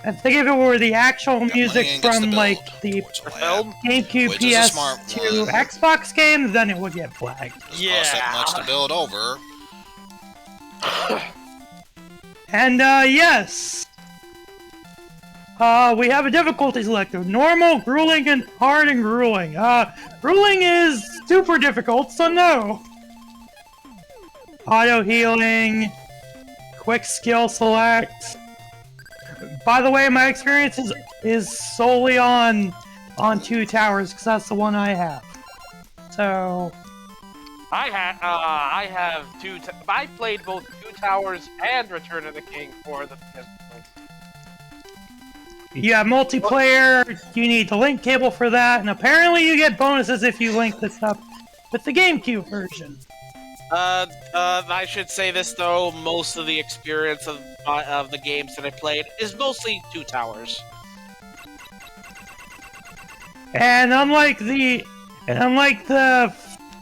I think if it were the actual Got music money and gets from, the like, build the towards a lab. Film? GameCube, Which is a smart PS2, one. Xbox game, then it would get flagged. Doesn't cost that much to build over. And, yes! We have a difficulty selector. Normal, grueling, and hard and grueling. Grueling is super difficult, so no. Auto healing. Quick skill select. By the way, my experience is solely on 2 towers, because that's the one I have. So... I have I played both 2 Towers and Return of the King for the PS4. You have multiplayer, you need the link cable for that, and apparently you get bonuses if you link this up with the GameCube version. I should say this though, most of the experience of the games that I played is mostly 2 Towers. And unlike the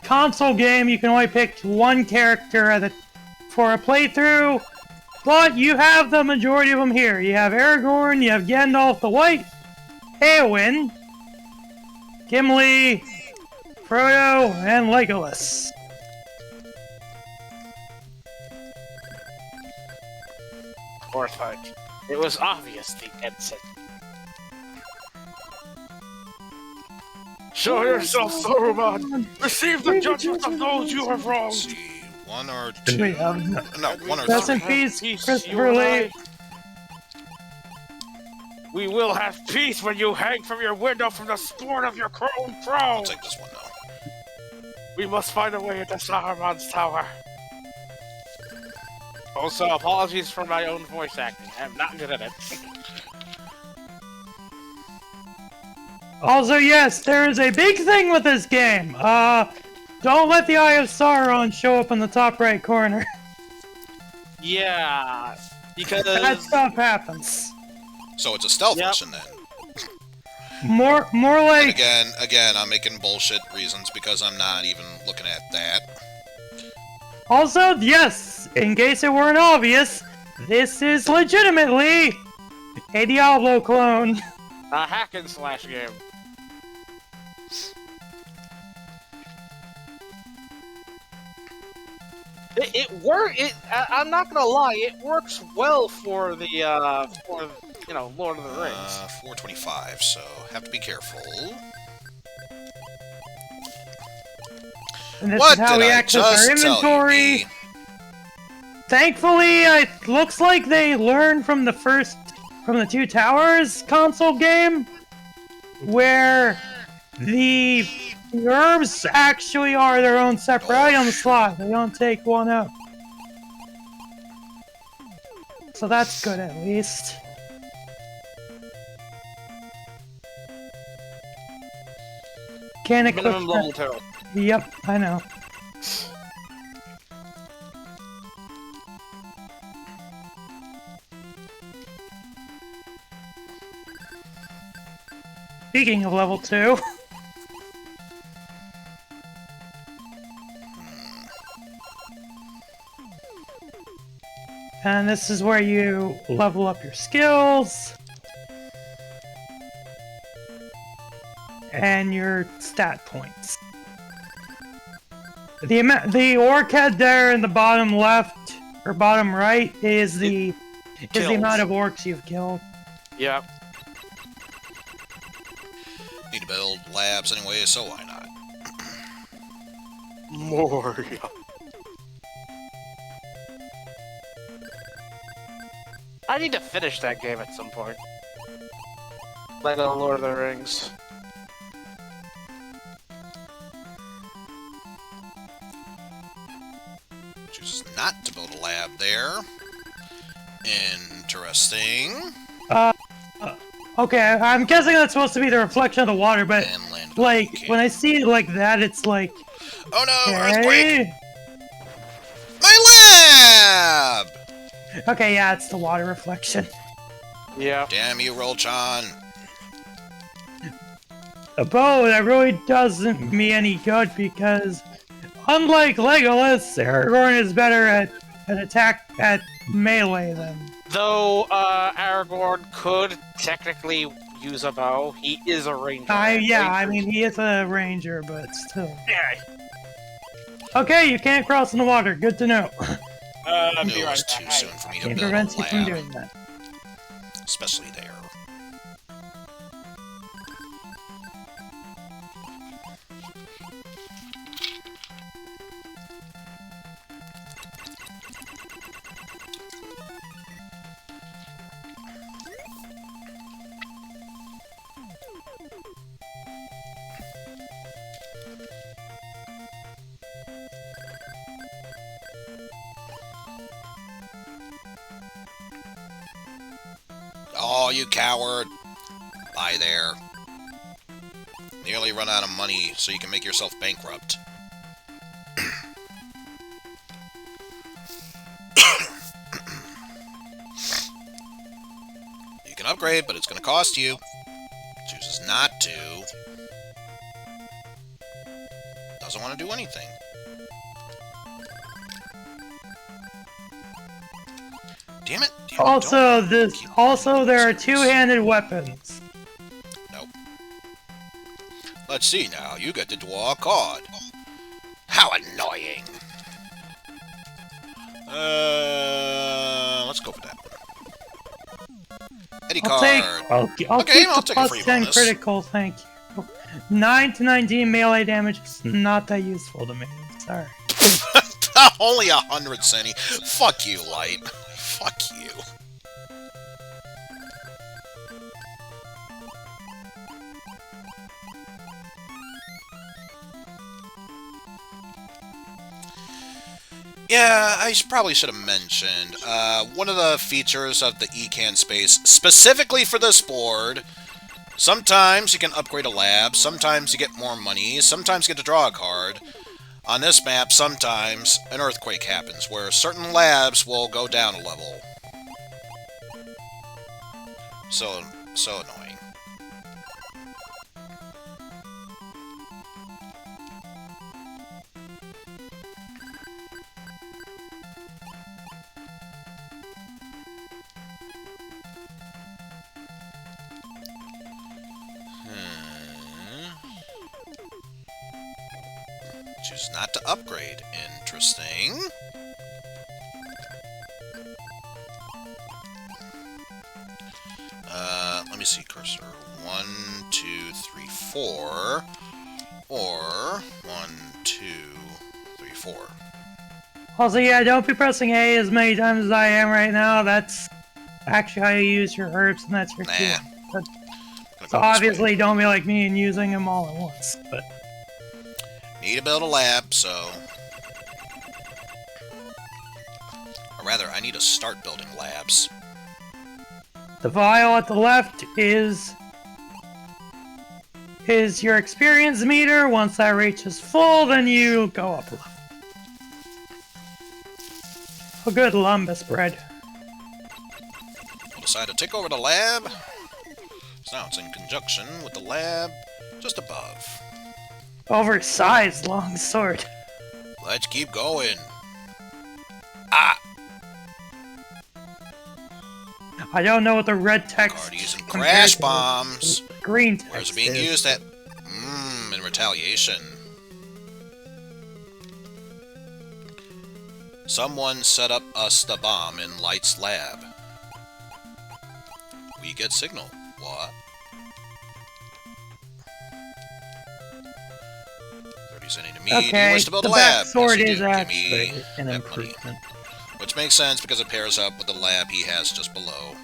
console game, you can only pick one character for a playthrough, but you have the majority of them here. You have Aragorn, you have Gandalf the White, Eowyn, Gimli, Frodo, and Legolas. Orthoid. It was obvious the Ensign. Show yourself, Saruman! Receive the judgment of those you have wronged! Let's see, 1 or 2. Wait, No, 1 or rest in 3. peace, Peace, Christopher you and Lee. I. We will have peace when you hang from your window from the sport of your own I'll throne! take this one, though. We must find a way into Saruman's tower. Also, apologies for my own voice acting. I'm not good at it. Also, yes, there is a big thing with this game. Don't let the Eye of Sauron show up in the top right corner. Yeah, because That stuff happens. So it's a stealth Yep. mission then. More And like again, I'm making bullshit reasons because I'm not even looking at that. Also, yes, in case it weren't obvious, this is legitimately a Diablo clone. a hack and slash game. I'm not gonna lie. It works well for the Lord of the Rings. 425, so have to be careful. And this What is how did we I access our just tell inventory. you? Thankfully, it looks like they learned from the 2 Towers console game, where the herbs actually are their own separate item slot. They don't take one up. So that's good at least. Can't equip Minimum level 2. Yep, I know. Speaking of level 2, and this is where you level up your skills and your stat points. The orc head there in the bottom left or bottom right is the amount of orcs you've killed. Yep. Need to build labs anyway, so why not? Moria. I need to finish that game at some point. Like on Lord of the Rings. Chooses not there. Interesting. Okay, I'm guessing that's supposed to be the reflection of the water, but And land like when I see it like that, it's like. Oh no! Okay. Earthquake! My lab! Okay, yeah, it's the water reflection. Yeah. Damn you, Rolchan. But that really doesn't me any good because, unlike Legolas, Aragorn is better at melee than. Though Aragorn could technically use a bow, he is a ranger. I mean he is a ranger, but still. Yeah. Okay, you can't cross in the water. Good to know. No, it was too soon for me to Can't build prevent a you from lab. doing that. Especially there. Oh, you coward! Bye there. Nearly run out of money so you can make yourself bankrupt. You can upgrade, but it's going to cost you. Chooses not to. Doesn't want to do anything. Damn it! Damn it, Also, there are two-handed weapons. Nope. Let's see now. You get to draw a card. How annoying! Let's go for that one. Eddie card. I'll Okay, keep I'll the take a plus free 10 bonus. critical, thank you. 9 to 19 melee damage is not that useful to me. Sorry. Only 100, Senny. Fuck you, Light. Fuck you. Yeah, I probably should have mentioned, one of the features of the ECAN space, specifically for this board, sometimes you can upgrade a lab, sometimes you get more money, sometimes you get to draw a card. On this map, sometimes an earthquake happens, where certain labs will go down a level. So annoying. Choose not to upgrade. Interesting. Let me see, cursor. 1, 2, 3, 4. Or 1, 2, 3, 4. Also, yeah, don't be pressing A as many times as I am right now. That's actually how you use your herbs, and that's your key. Nah. So obviously, don't be like me and using them all at once. But need to build a lab, so... Or rather, I need to start building labs. the vial at the left is your experience meter. Once that reaches full, then you go up a level. Oh, good lumbus bread. We'll decide to take over the lab. So now it's in conjunction with the lab just above. Oversized longsword. Let's keep going. Ah! I don't know what the red text Card using compared crash to bombs. green text Where's it being is. used at? In retaliation. Someone set up us the bomb in Light's lab. We get signal. What? 30 cent to me. Do you Okay, wish to build the a lab? backsword Yes, you is do. Give actually me an that money. improvement. Which makes sense because it pairs up with the lab he has just below.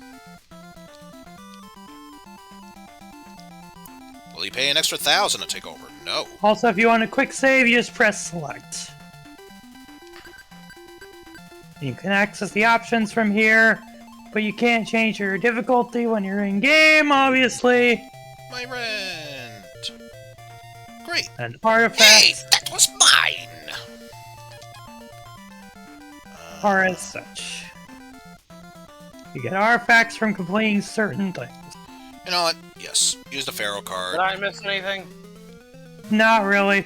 Will he pay an extra 1,000 to take over? No. Also, if you want a quick save, you just press select. You can access the options from here, but you can't change your difficulty when you're in game, obviously. My rent. Great. And artifacts. Hey, that was mine. Are as such. You get artifacts from completing certain things. You know what? Yes. Use the Pharaoh card. Did I miss anything? Not really.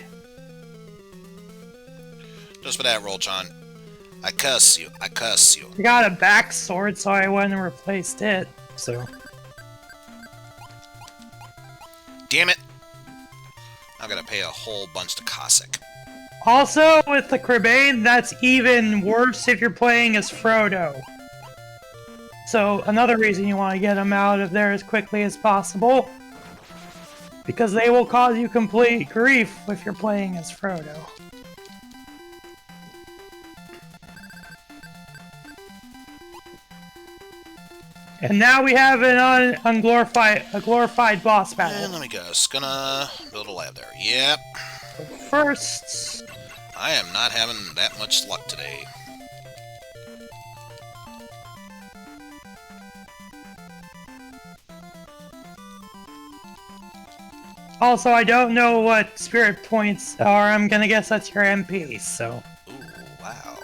Just for that, Roll-chan. I cuss you. I cuss you. I got a back sword, so I went and replaced it. So. Damn it. I'm gonna pay a whole bunch to Cossack. Also, with the Cribane, that's even worse if you're playing as Frodo. So, another reason you want to get them out of there as quickly as possible. Because they will cause you complete grief if you're playing as Frodo. And now we have an glorified boss battle. And let me guess. Gonna build a lab there. Yep. First, I am not having that much luck today. also, I don't know what spirit points are. I'm gonna guess that's your MP, so. Ooh, wow.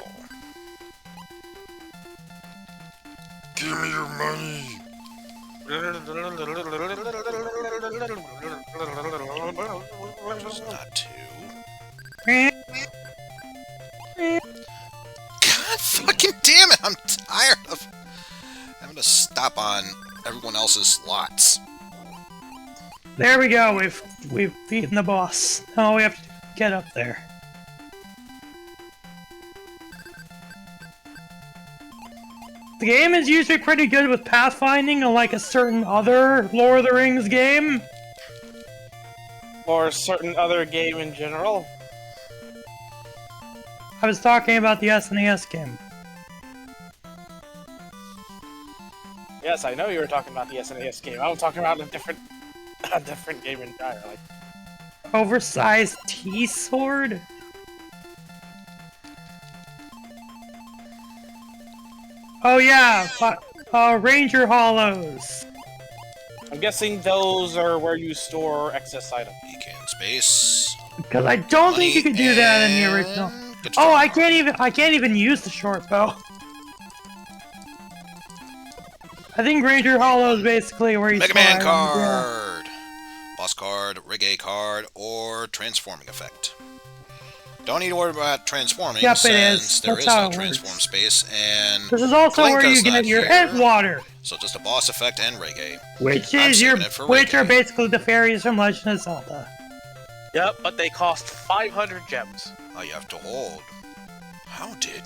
Give me your money. Just not two. God fucking damn it! I'm tired of having to stop on everyone else's lots. There we go. We've beaten the boss. Now we have to get up there. The game is usually pretty good with pathfinding, unlike a certain other Lord of the Rings game. Or a certain other game in general? I was talking about the SNES game. Yes, I know you were talking about the SNES game. I was talking about a different game entirely. Oversized T-sword? Oh yeah, Ranger Hollows. I'm guessing those are where you store excess items. Beacon space. Because I don't think you could do that in the original. Oh, I can't even use the short bow. I think Ranger Hollow is basically where you Megaman card, boss card, rig A card, or transforming effect. Don't need to worry about transforming since there is no transform space, and this is also where you get your head water. So just a boss effect and rig A. Which are basically the fairies from Legend of Zelda. Yep, but they cost 500 gems. Oh, you have to hold. How did?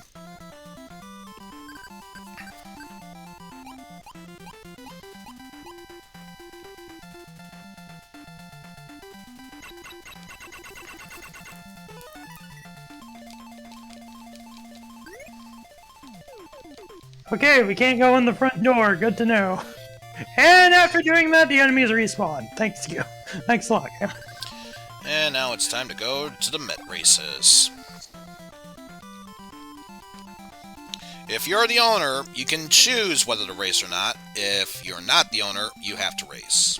Okay, we can't go in the front door. Good to know. And after doing that, the enemies respawn. Thanks you. Thanks a lot. And now it's time to go to the Met races. If you're the owner, you can choose whether to race or not. If you're not the owner, you have to race.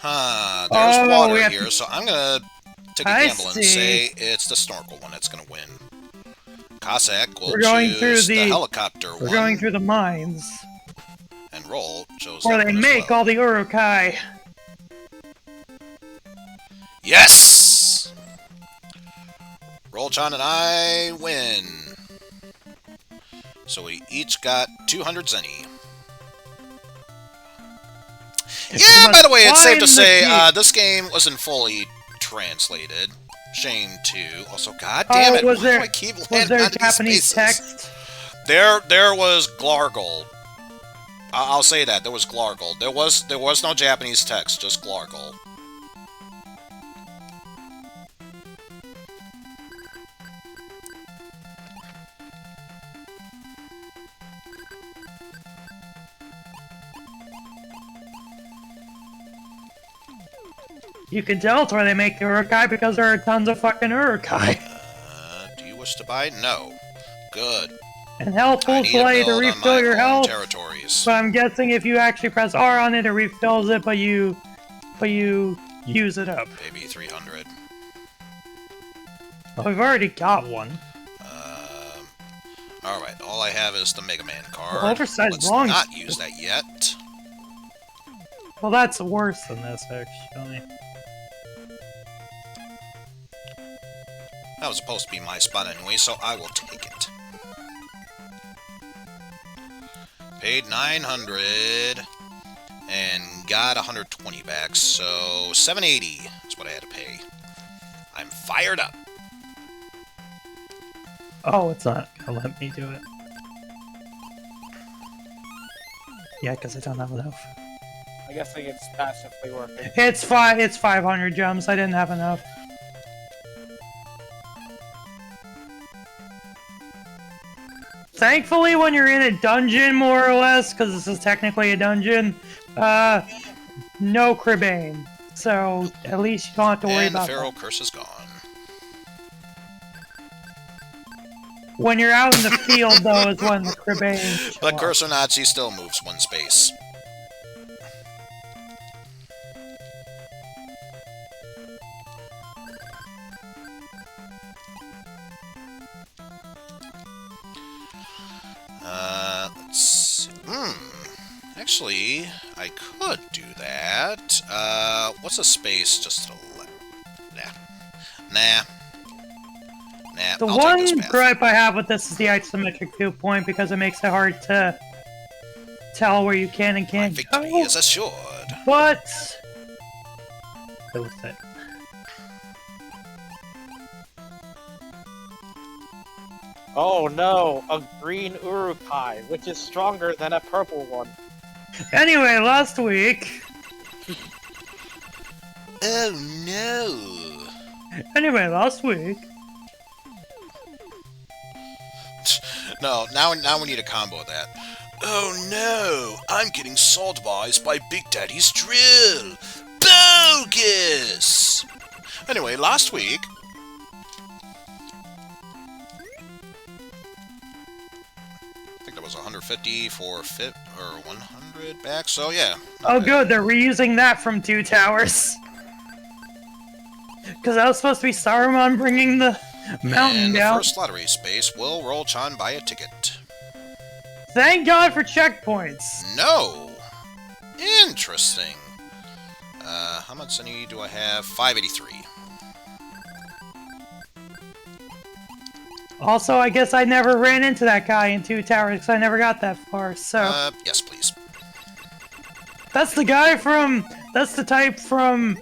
There's water here, so I'm gonna take a gamble and say it's the snorkel one that's gonna win. Cossack will choose the helicopter one. We're going through the mines. And Roll chose where they make all the urukai. Yes! Roll-chan and I win. So we each got 200 zenny. Yeah, by the way, it's safe to say this game wasn't fully translated. Shame too. Also, god damn it, why do I keep landing on Japanese text? There was Glargle. I'll say that, there was Glargle. There was no Japanese text, just Glargle. You can tell it's where they make the urukai because there are tons of fucking urukai. Do you wish to buy? No. Good. And health I will need to allow you to build on refill my your own health. territories. But I'm guessing if you actually press R on it, it refills it, but you use it up. Maybe 300. Well, we've already got one. Alright, all I have is the Megaman card. Well, oversized Let's long. not use that yet. Well, that's worse than this, actually. That was supposed to be my spot anyway, so I will take it. Paid 900 and got 120 back, so 780 is what I had to pay. I'm fired up. Oh, it's not gonna let me do it. Yeah, because I don't have enough. I guess it's passively working. It's 500 gems. I didn't have enough. Thankfully, when you're in a dungeon, more or less, because this is technically a dungeon, no Cribbane. So, at least you don't have to worry And the about Pharaoh that. curse is gone. When you're out in the field, though, is when the Cribbane But Cursor Nazi still moves one space. Let's see. Actually, I could do that. What's a space just to the left? Nah. The I'll take this one path. gripe I have with this is the isometric viewpoint, because it makes it hard to tell where you can and My can't victory go. is assured. But with it. Oh no, a green Urukai, which is stronger than a purple one. Anyway, last week. Oh no. Anyway, last week. No, now we need a combo that. Oh no, I'm getting sodomized by Big Daddy's drill. Bogus! Anyway, last week... I think that was 150 for fit, or 100 back, so yeah. Oh, good, they're reusing that from Two Towers. Because that was supposed to be Saruman bringing the mountain And the down. first lottery space will Roll-chan buy a ticket. Thank God for checkpoints. No! Interesting. How much money do I have? 583. Also, I guess I never ran into that guy in Two Towers because I never got that far, so... Yes, please. That's the guy from... That's the type from...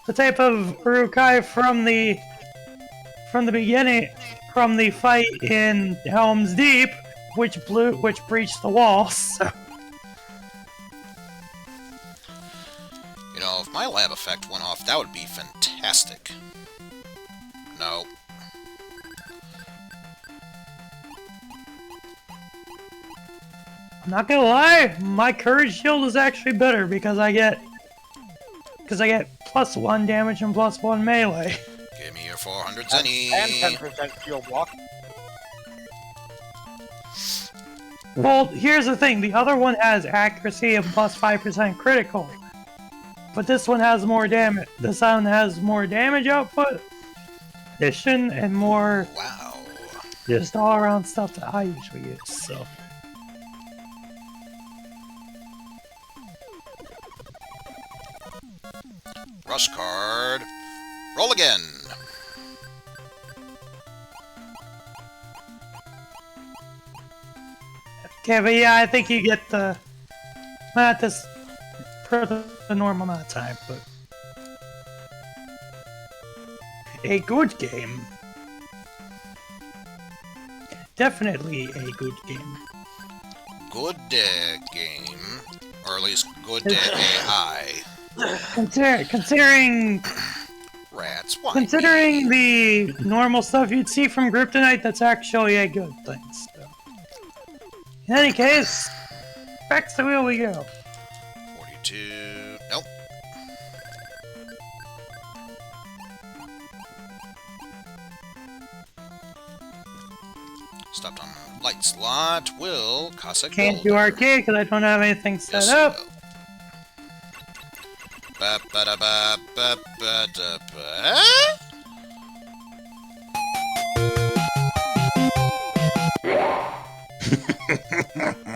The type of Urukai from the beginning... From the fight in Helm's Deep, which breached the wall, so... You know, if my lab effect went off, that would be fantastic. No. I'm not gonna lie, my courage shield is actually better because I get +1 damage and +1 melee. Give me your 400 zenny. And 10% shield block. Well, here's the thing, the other one has accuracy and +5% critical. But this one has more damage. This one has more damage output, addition, and more Wow. just all around stuff that I usually use, so. Rush card. Roll again. Okay, but yeah, I think you get the... Not this... for the normal amount of time, but... A good game. Definitely a good game. Good game. Or at least good AI. Considering Rats. Why Considering me? the normal stuff you'd see from Kryptonite, that's actually a good thing. So. In any case, back to the wheel we go. 42. Nope. light slot will Cossack Can't build. do arcade because I don't have anything set Yes, up. Ba ba da ba ba ba da ba.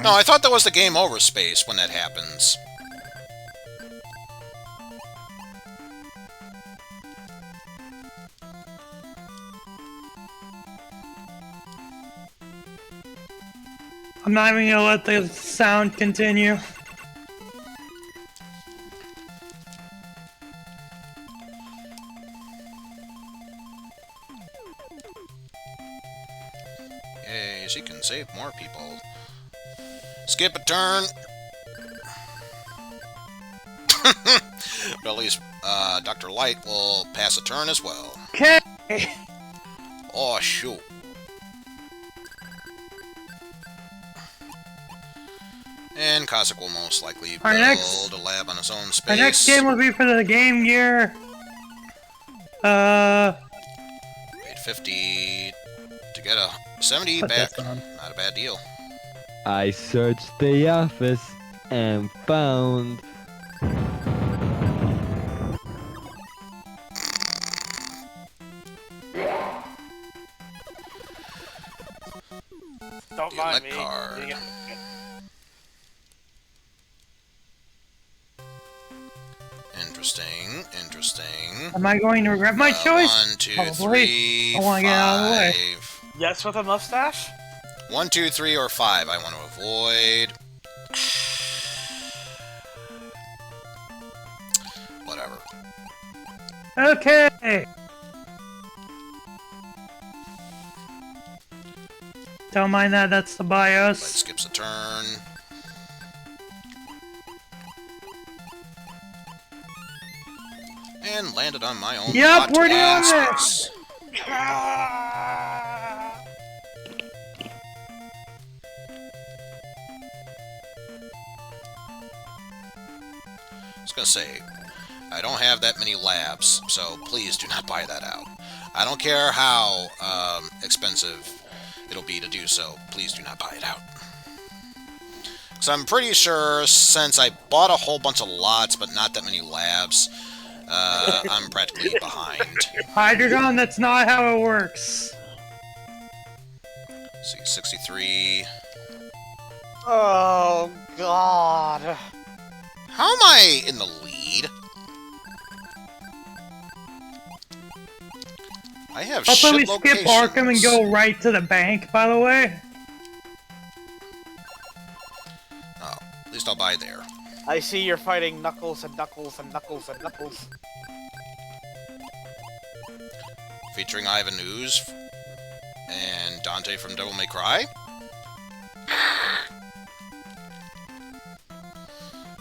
No, I thought that was the game over space when that happens. I'm not even gonna let the sound continue. Yay, she can save more people. Skip a turn. But at least Dr. Light will pass a turn as well. Okay. Oh, shoot. And Cossack will most likely build a lab on his own space. Our next game will be for the Game Gear. 850 to get a 70 back. Not a bad deal. I searched the office and found... Don't The mind elect me. card. Interesting, interesting. Am I going to regret my choice? 1, 2, Probably. 3, I wanna get out of the way. 5. Yes, with a mustache? 1, 2, 3, or 5 I want to avoid. Whatever. Okay. Don't mind that, that's the Light BIOS. skips a turn. And landed on my own. Yep, hot we're doing asses. I was gonna say, I don't have that many labs, so please do not buy that out. I don't care how expensive it'll be to do so, please do not buy it out. Because I'm pretty sure since I bought a whole bunch of lots but not that many labs, I'm practically behind. Hydreigon, that's not how it works. Let's see, 63. Oh, God. How am I in the lead? I have I'll shit probably skip Arkham and go right to the bank, by the way. Oh, at least I'll buy there. I see you're fighting Knuckles and Knuckles and Knuckles and Knuckles. Featuring Ivan Ooze and Dante from Devil May Cry.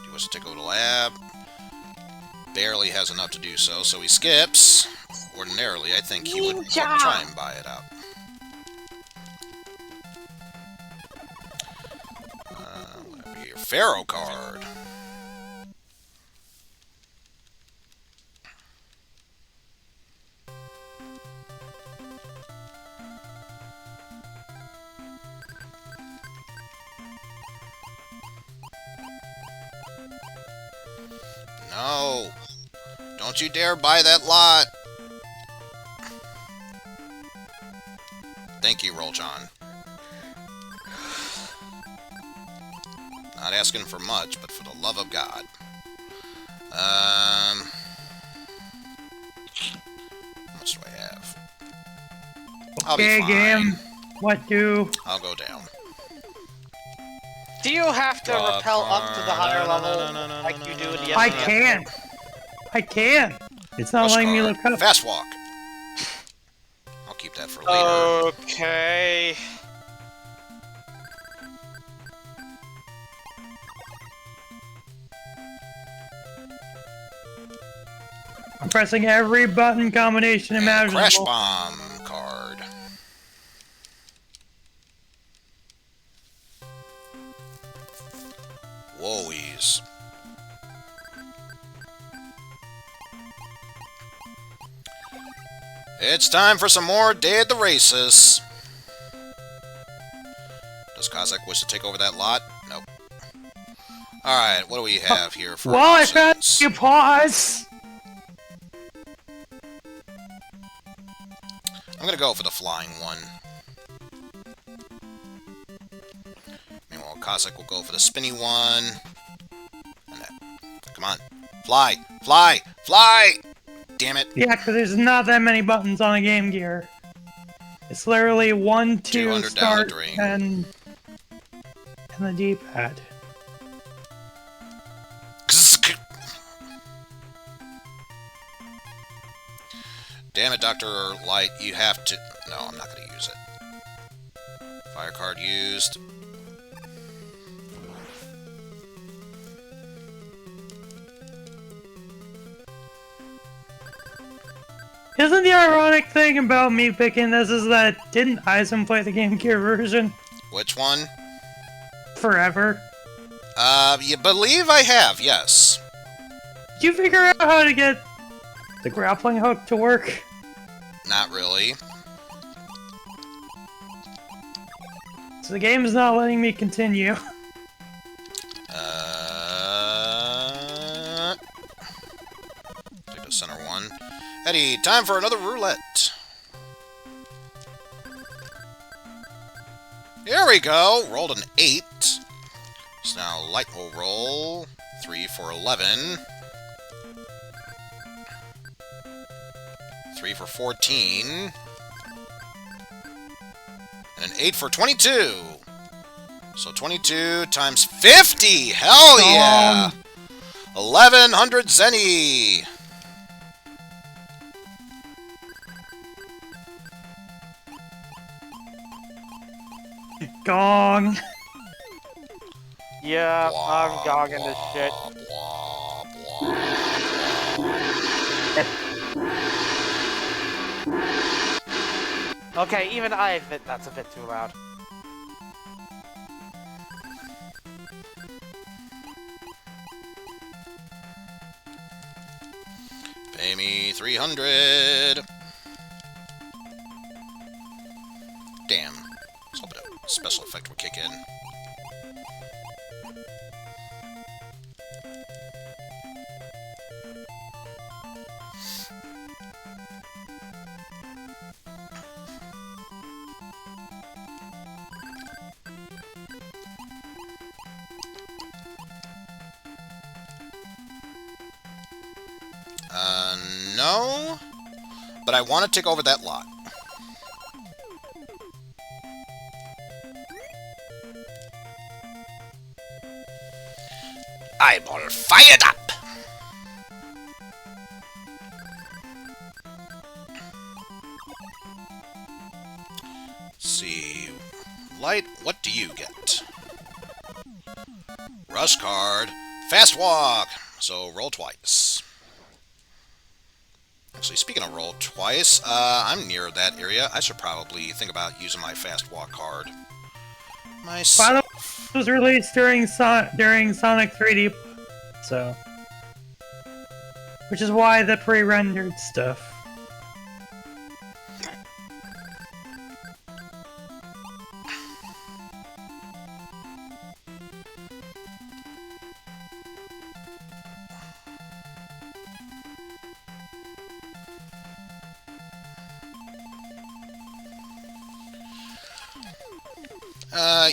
He wants to take over the lab. Barely has enough to do so, so he skips. Ordinarily, I think he would try and buy it out. What have we here? Pharaoh card. No! Don't you dare buy that lot! Thank you, Roll John. Not asking for much, but for the love of God. How much do I have? I'll be Okay, fine. game. What do? I'll go down. Do you have to Draw rappel up to the higher card. level like you do in the I SNES? can. I can. It's not Rush letting me card. look up. Fast walk. I'll keep that for later. Okay. I'm pressing every button combination And imaginable. Crash Bomb card. Woeys. It's time for some more Day at the Races. Cossack wish to take over that lot? Nope. Alright, what do we have here for Well, I found options? you pause. I'm gonna go for the flying one. Meanwhile, Cossack will go for the spinny one. And that. Come on. Fly! Fly! Fly! Damn it. Yeah, because there's not that many buttons on a Game Gear. It's literally 1, 2, 200 down the start, drain. and the D-pad. Damn it, Dr. Light, you have to... No, I'm not going to use it. Fire card used. Isn't the ironic thing about me picking this is that didn't Eizen play the Game Gear version Which one? forever? You believe I have, yes. Did you figure out how to get the grappling hook to work? Not really. So the game's not letting me continue. Take the center one. Eddie, time for another roulette. Here we go. Rolled an 8. So now Light will roll 3 for 11. 3 for 14. And an 8 for 22. So 22 times 50. Hell yeah. 1100 zenny. Gong. Yeah, I'm gogging this shit. Blah, blah. Okay, even I admit that's a bit too loud. Pay me 300. Damn. Let's hope a special effect will kick in. No. But I want to take over that lot. Eyeball fired up! Let's see. Light, what do you get? Rush card. Fast walk! So roll twice. Actually, speaking of roll twice, I'm near that area. I should probably think about using my fast walk card. Final was released during Sonic 3D, so which is why the pre-rendered stuff.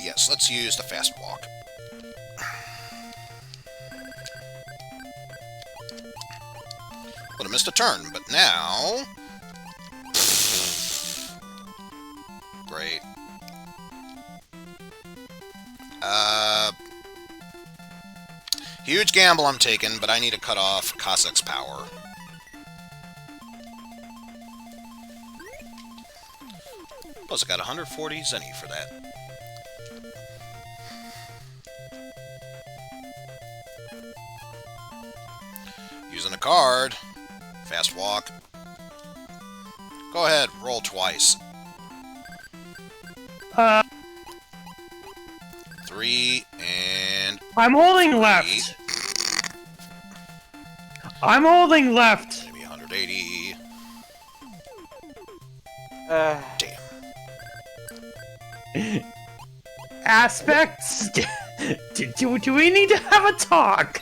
Yes, let's use the fast walk. Would have missed a turn, but now... Great. Huge gamble I'm taking, but I need to cut off Cossack's power. Plus, I got 140 zenny for that. Using a card. Fast walk. Go ahead, roll twice. 3 and... I'm holding left. I'm holding left. Maybe 180. Damn. aspects? do we need to have a talk?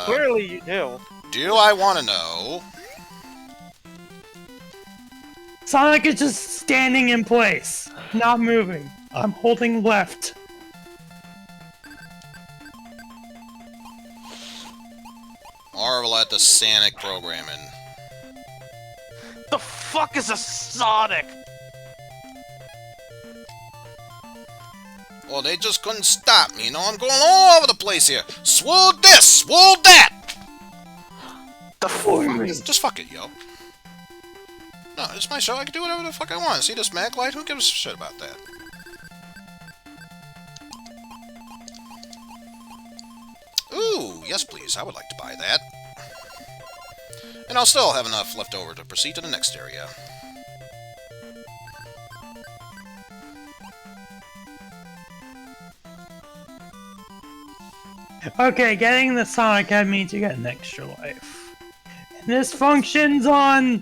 Clearly you do. Do I want to know? Sonic is just standing in place, not moving. I'm holding left. Marvel at the Sonic programming. The fuck is a Sonic? Well, they just couldn't stop me, you know? I'm going all over the place here. Swoon this, swoon that! The fuck? Just fuck it, yo. No, it's my show. I can do whatever the fuck I want. See this mag light? Who gives a shit about that? Ooh, yes please. I would like to buy that. And I'll still have enough left over to proceed to the next area. Okay, getting the Sonic Head means you get an extra life. And this functions on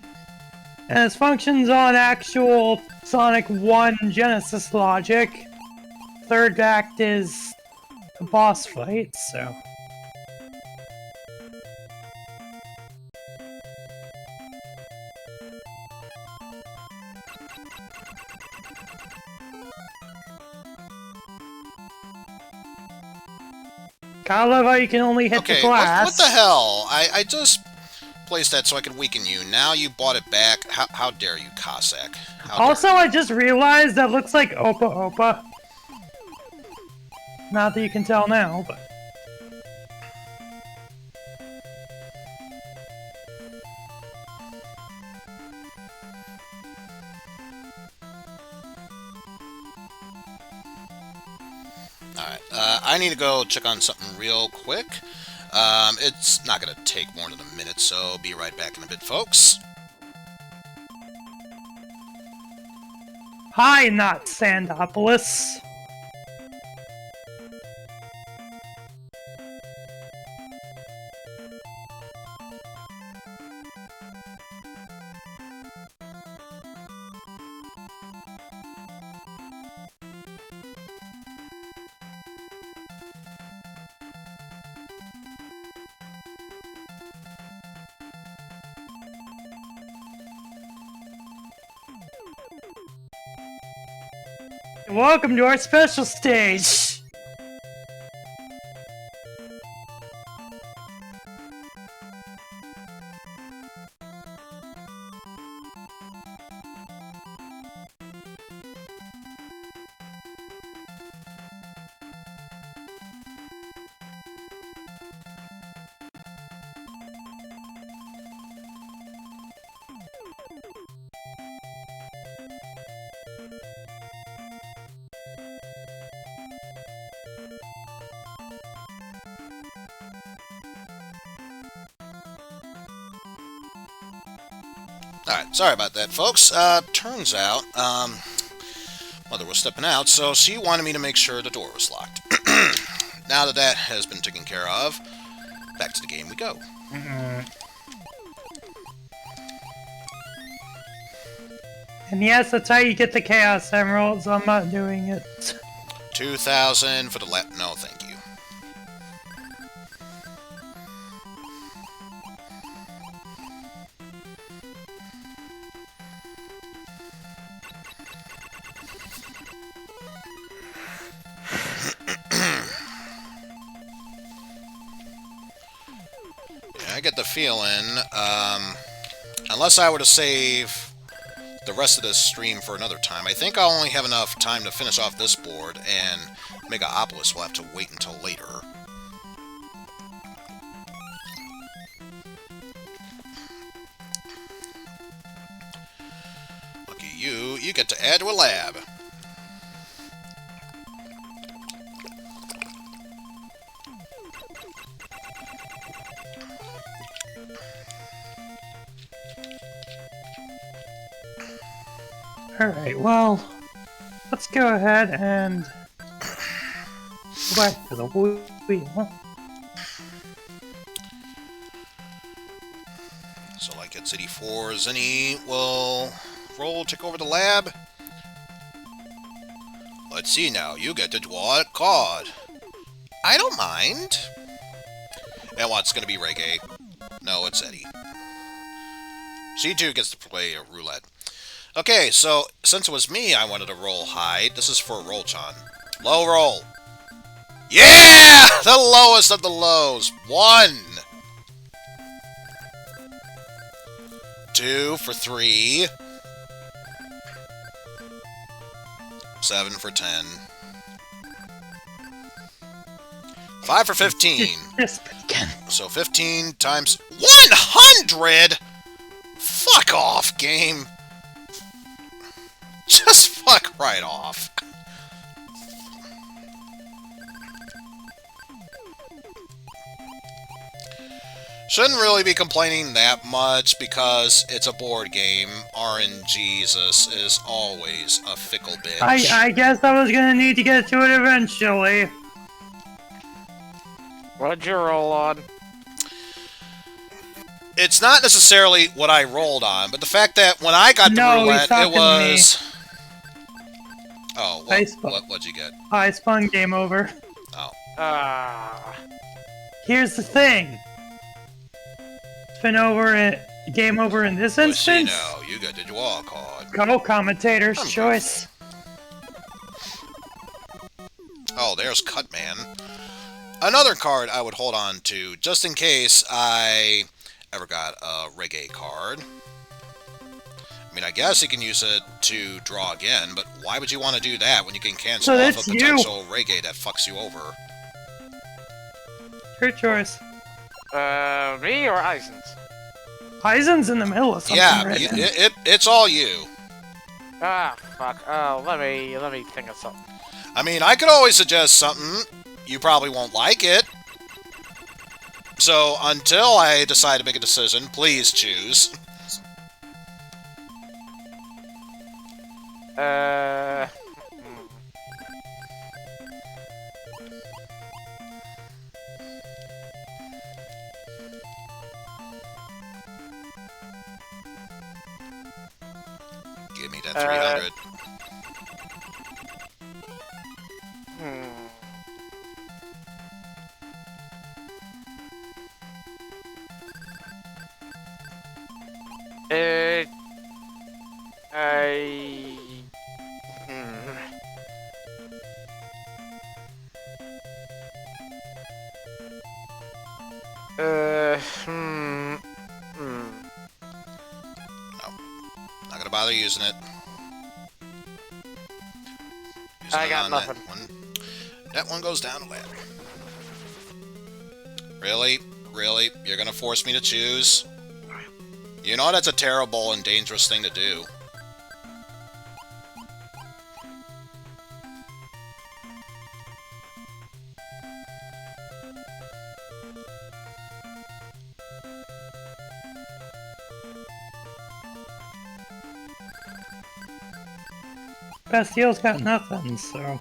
actual Sonic 1 Genesis logic. Third act is a boss fight, so. Gotta love how you can only hit the glass. What the hell? I just placed that so I could weaken you. Now you bought it back. How dare you, Cossack? Also, I just realized that looks like Opa Opa. Not that you can tell now, but... Alright, I need to go check on something real quick. It's not going to take more than a minute, so be right back in a bit, folks. Hi, not Sandopolis. Welcome to our special stage! Alright, sorry about that, folks. Turns out, Mother was stepping out, so she wanted me to make sure the door was locked. Now that that has been taken care of, back to the game we go. And yes, that's how you get the Chaos Emeralds. I'm not doing it. 2,000 for the no, thank you. I get the feeling, unless I were to save the rest of this stream for another time, I think I'll only have enough time to finish off this board, and Megaopolis will have to wait until later. Lucky you get to add to a lab. Alright, well, let's go ahead and go back to the wheel. So like at City 4, Zinni will roll, take over the lab. Let's see now. You get to draw a card. I don't mind. And what's going to be Reggae? No, it's Eddie. C2 gets to play a roulette. Okay, so since it was me, I wanted to roll high. This is for Roll-chan. Low roll. Yeah! The lowest of the lows. 1. 2 for 3. 7 for 10. 5 for 15. Yes, again. So 15 times 100? Fuck off, game. Just fuck right off. Shouldn't really be complaining that much because it's a board game. RNGesus is always a fickle bitch. I guess I was gonna need to get to it eventually. What'd you roll on? It's not necessarily what I rolled on, but the fact that when I got the roulette, it was... Oh, what'd you get? I spun game over. Oh. Here's the thing. Game over in this instance. No, you got to draw a card. Go commentator's choice. Oh, there's Cutman. Another card I would hold on to, just in case I ever got a Reggae card. I mean, I guess you can use it to draw again, but why would you want to do that when you can cancel off a potential Reggae that fucks you over? Your choice. Me or Eizen's? Eizen's in the middle of something. Yeah, right it's all you. Ah, fuck. Oh, let me think of something. I mean, I could always suggest something. You probably won't like it. So, until I decide to make a decision, please choose. Give me that 300. Not gonna bother using it. I got nothing. That one goes down a ladder. Really? Really? You're gonna force me to choose? You know that's a terrible and dangerous thing to do. Bastille's got nothing, so...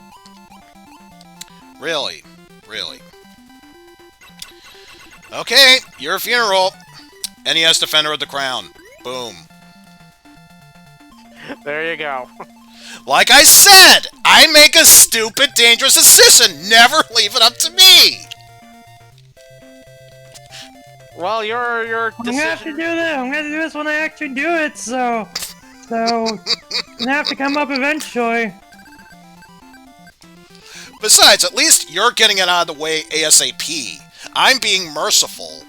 Really? Really? Okay, your funeral. NES Defender of the Crown. Boom. There you go. Like I said, I make a stupid, dangerous decision. Never leave it up to me. Well, your I'm gonna have to do this. I'm gonna do this when I actually do it, so it's gonna have to come up eventually. Besides, at least you're getting it out of the way ASAP. I'm being merciful.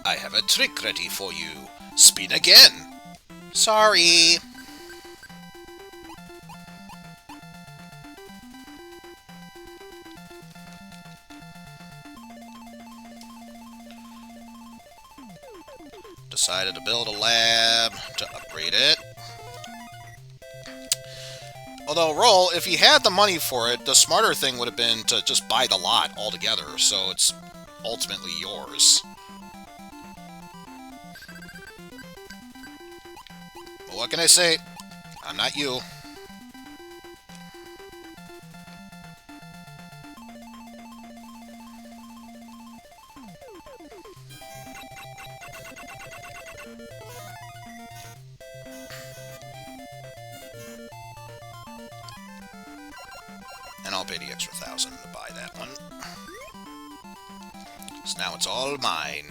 I have a trick ready for you. Spin again. Sorry. Decided to build a lab to upgrade it. Although, Roll, if you had the money for it, the smarter thing would have been to just buy the lot altogether, so it's ultimately yours. But what can I say? I'm not you. And I'll pay the extra 1,000 to buy that one. So now it's all mine.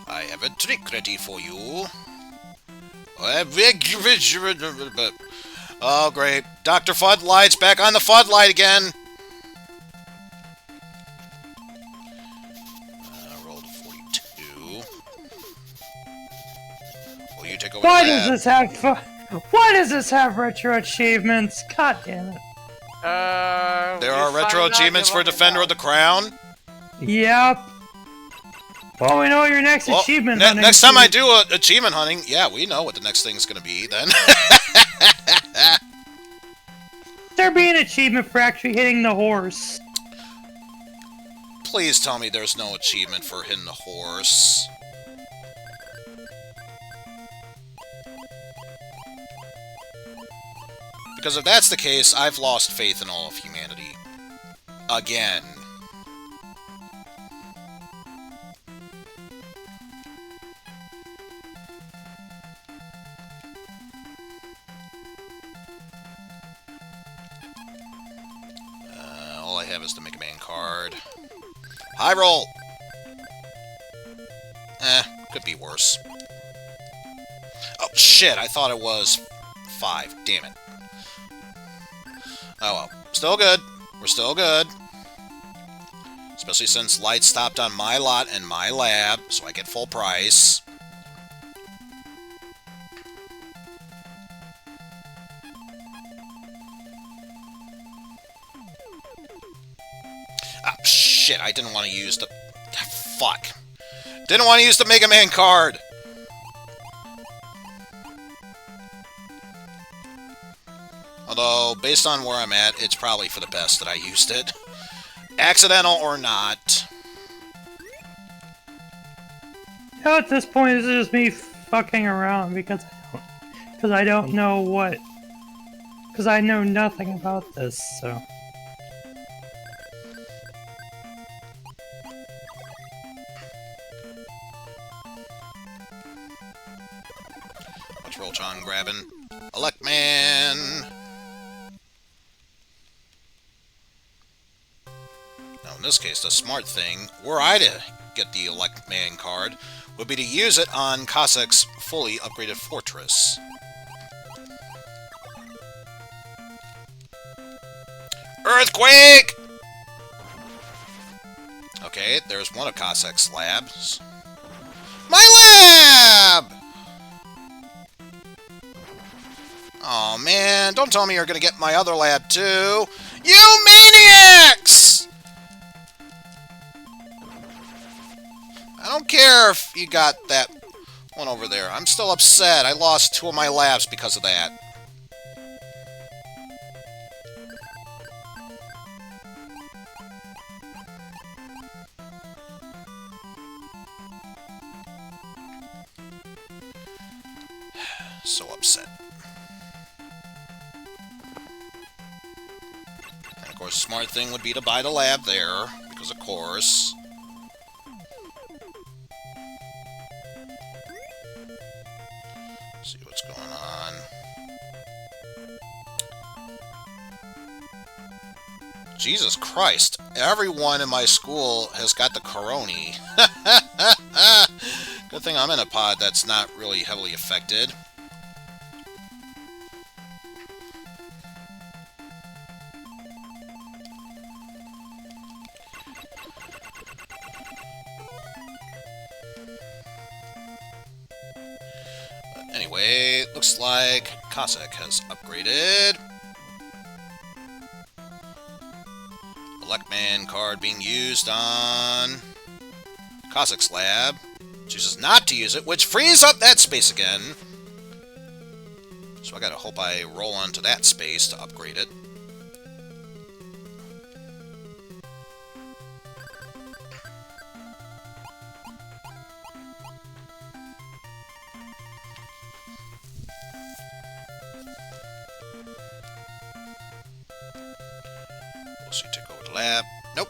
I have a trick ready for you. Oh, great. Dr. Floodlight's back on the floodlight again. Rolled 42. Will you take over Why the does lab? this have why does this have retro achievements? God damn it. There are retro achievements for Defender of the Crown. Yep. Well, we know your next Well, achievement. next time I do achievement hunting, yeah, we know what the next thing's gonna be then. There be an achievement for actually hitting the horse. Please tell me there's no achievement for hitting the horse. Because if that's the case, I've lost faith in all of humanity. Again. All I have is the Megaman card. High roll! Could be worse. Oh, shit, I thought it was 5. Damn it. Oh well. Still good. We're still good. Especially since Light stopped on my lot and my lab, so I get full price. Ah, shit, I didn't want to use the... Fuck. Didn't want to use the Mega Man card! Although, based on where I'm at, it's probably for the best that I used it. Accidental or not. You know, at this point, this is just me fucking around because I don't know what... Because I know nothing about this, so... What's Rolchon grabbing? Elect Man! Now, in this case, the smart thing, were I to get the Elect Man card, would be to use it on Cossack's fully upgraded fortress. Earthquake! Okay, there's one of Cossack's labs. My lab! Oh man, don't tell me you're gonna get my other lab too! You maniacs! I don't care if you got that one over there. I'm still upset. I lost 2 of my labs because of that. So upset. And of course, the smart thing would be to buy the lab there, because of course. See what's going on. Jesus Christ, everyone in my school has got the corona. Good thing I'm in a pod that's not really heavily affected. Anyway, looks like Cossack has upgraded. Elect Man card being used on Cossack's lab. Chooses not to use it, which frees up that space again. So I gotta hope I roll onto that space to upgrade it. We'll see, take over the lab. Nope.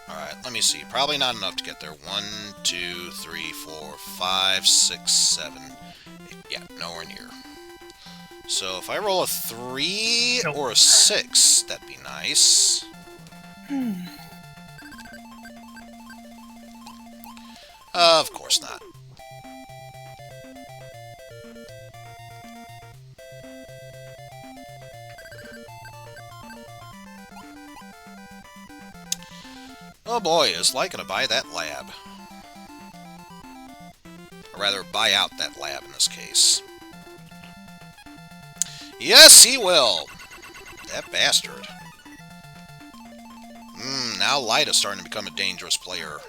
Alright, let me see. Probably not enough to get there. 1, 2, 3, 4, 5, 6, 7. 8. Yeah, nowhere near. So if I roll a 3 or a 6, that'd be nice. Of course not. Oh boy, is Light gonna buy that lab. Or rather, buy out that lab in this case. Yes, he will! That bastard. Now Light is starting to become a dangerous player.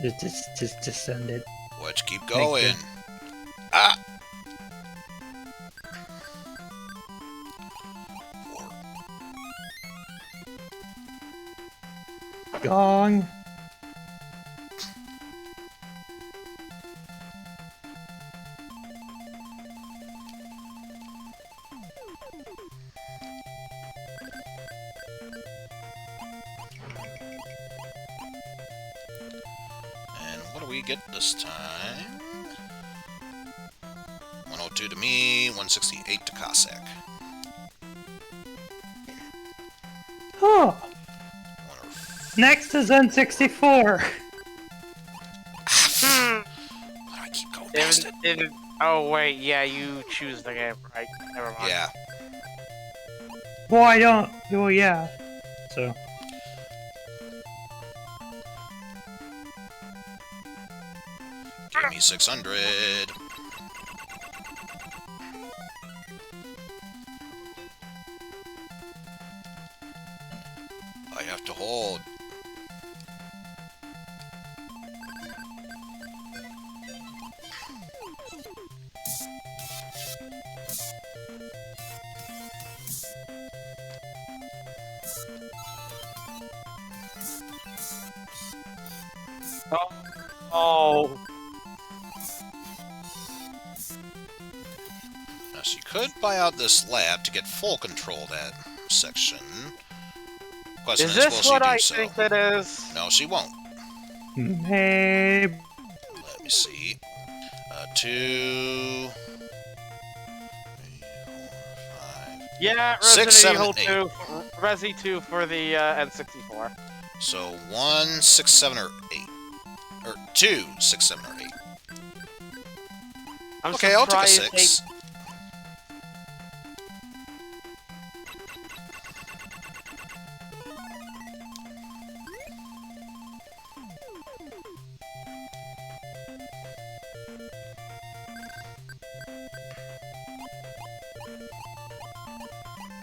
Just send it. Let's keep going. Ah! Gong. And what do we get this time? 102 to me, 168 to Cossack. Oh. Next is N64. Why do I keep going past it? Oh wait, yeah, you choose the game, right? Never mind. Yeah. Well, I don't. Well, yeah. So. Give me 600. I have to hold. Oh. Now, she could buy out this lab to get full control of that section. Question Is will this she what do I so? think it is? No, she won't. Maybe. Let me see. 2, 3, 4, 5. Yeah, Six, Resident seven, Evil 2, Resi 2 for the N64. So 1, 6, 7, or 8. Or 2, 6, 7, or 8. I'm Okay, I'll take a surprised 6.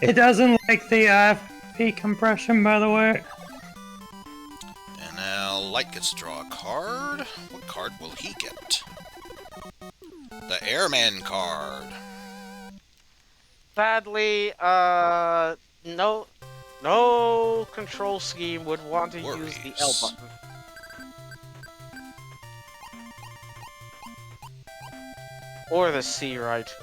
It doesn't like the FP compression, by the way. And now Light gets to draw a card. What card will he get? The Airman card. Sadly, no control scheme would want to use the L Worries. button. Or the C, right?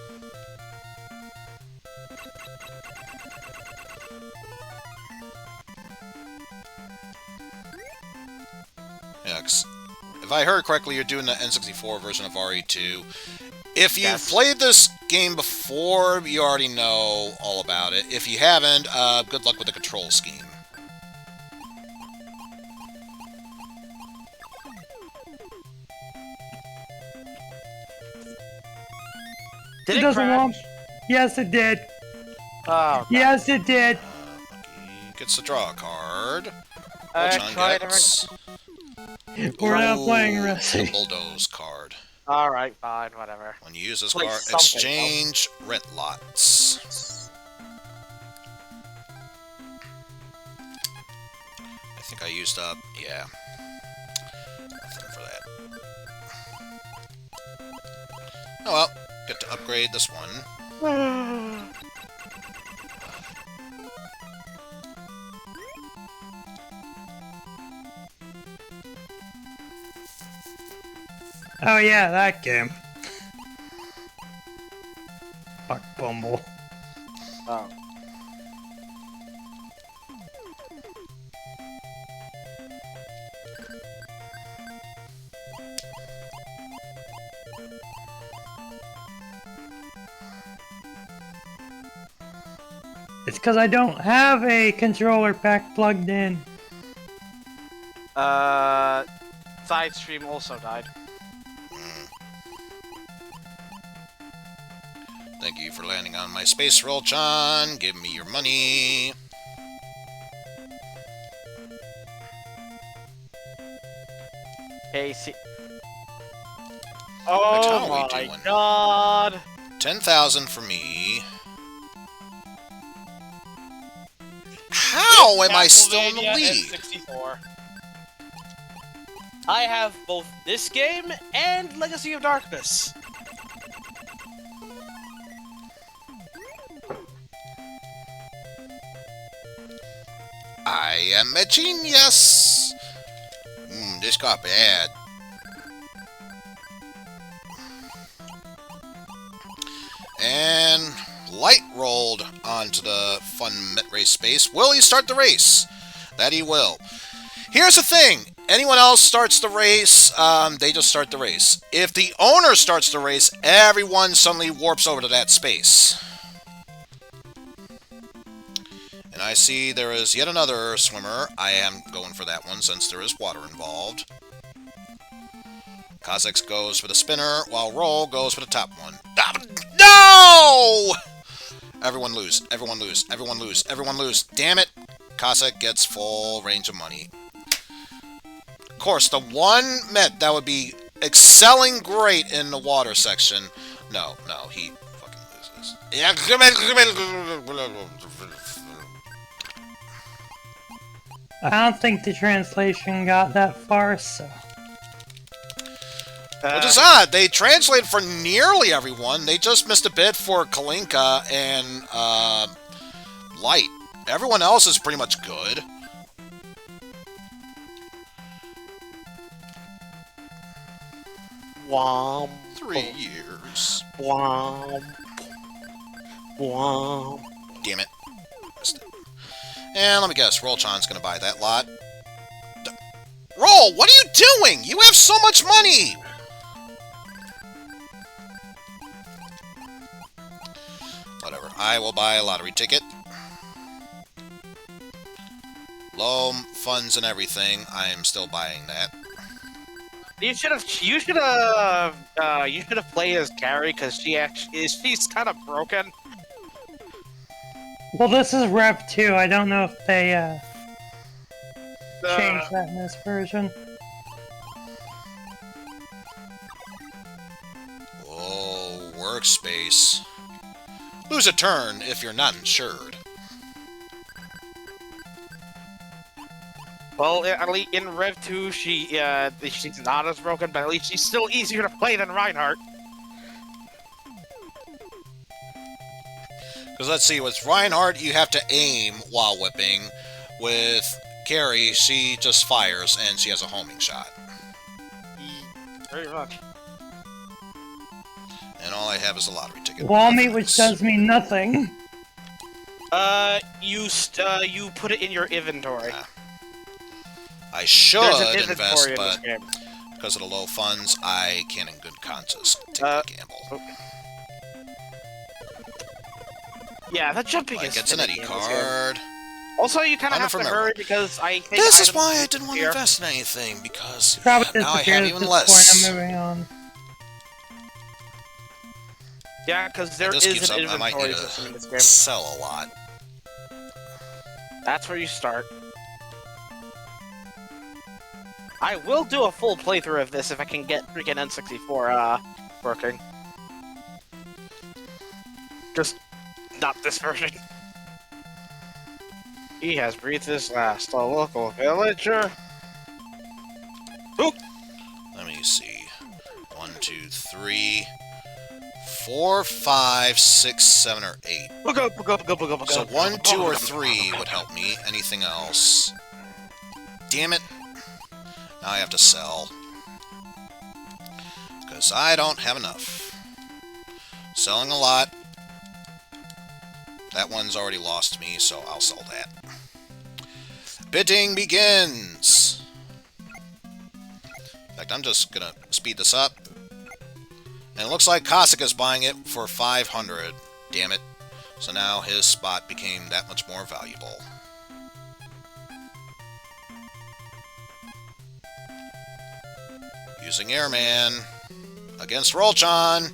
Yeah, 'cause if I heard correctly, you're doing the N64 version of RE2. If you've Yes. played this game before, you already know all about it. If you haven't, good luck with the control scheme. Did It it doesn't crash? want. Yes, it did. Oh, okay. Yes, it did. Lucky gets to draw a card. I Ultron tried gets... We're not playing Ooh, Resi. the Bulldoze card. Alright, fine, whatever. When you use this Play card, something exchange red lots. I think I used up, yeah. Nothing for that. Oh well, get to upgrade this one. Oh yeah, that game. Fuck Bumble. Oh. It's because I don't have a controller pack plugged in. Side stream also died. Thank you for landing on my space roll, John. Give me your money. Hey, see. How Oh are we my doing? god! 10,000 for me. How am I still in the Castlevania lead? N64. I have both this game and Legacy of Darkness. I am a genius. This got bad. And Light rolled onto the fun Met race space. Will he start the race? That he will. Here's the thing. Anyone else starts the race, they just start the race. If the owner starts the race, everyone suddenly warps over to that space. And I see there is yet another swimmer. I am going for that one since there is water involved. Cossack goes for the spinner, while Roll goes for the top one. No! Everyone lose, everyone lose, everyone lose, everyone lose. Damn it! Cossack gets full range of money. Of course, the one Met that would be excelling great in the water section. No, he fucking loses. I don't think the translation got that far, so... Which is odd. They translated for nearly everyone. They just missed a bit for Kalinka and Light. Everyone else is pretty much good. Womp. 3 years. Womp. Womp. Damn it. Missed it. And let me guess, Rollchan's gonna buy that lot. Roll, what are you doing? You have so much money! Whatever. I will buy a lottery ticket. Low funds and everything. I am still buying that. You should have played as Carrie because she's kind of broken. Well, this is Rev 2. I don't know if they changed that in this version. Oh, workspace. Lose a turn if you're not insured. Well, at least in Rev 2, she's not as broken, but at least she's still easier to play than Reinhardt. Because let's see, with Reinhardt, you have to aim while whipping. With Carrie, she just fires and she has a homing shot. Very much. And all I have is a lottery ticket. Wall meat, which does me nothing. You put it in your inventory. I should There's an invest, inventory in this but game. because of the low funds, I can't in good conscience take that gamble. Yeah, that jumping Like, is it's an Eddie finicky in this card. game. Also, you kind of have to Unfamiliar. hurry because I think This is items why I didn't want to disappear. invest in anything, because Probably now I disappeared have at even this less. point. I'm moving on. Yeah, because there This is keeps an up, I might inventory need system in this to game. sell a lot. That's where you start. I will do a full playthrough of this if I can get freaking N64 working. Just not this version. He has breathed his last. A local villager. Oop. Let me see. 1, 2, 3, 4, 5, 6, 7, or 8. So 1, 2, or 3 would help me. Anything else? Damn it. Now I have to sell. Because I don't have enough. Selling a lot. That one's already lost me, so I'll sell that. Bidding begins! In fact, I'm just gonna speed this up. And it looks like Cossack is buying it for 500. Damn it. So now his spot became that much more valuable. Using Airman against Rolchon.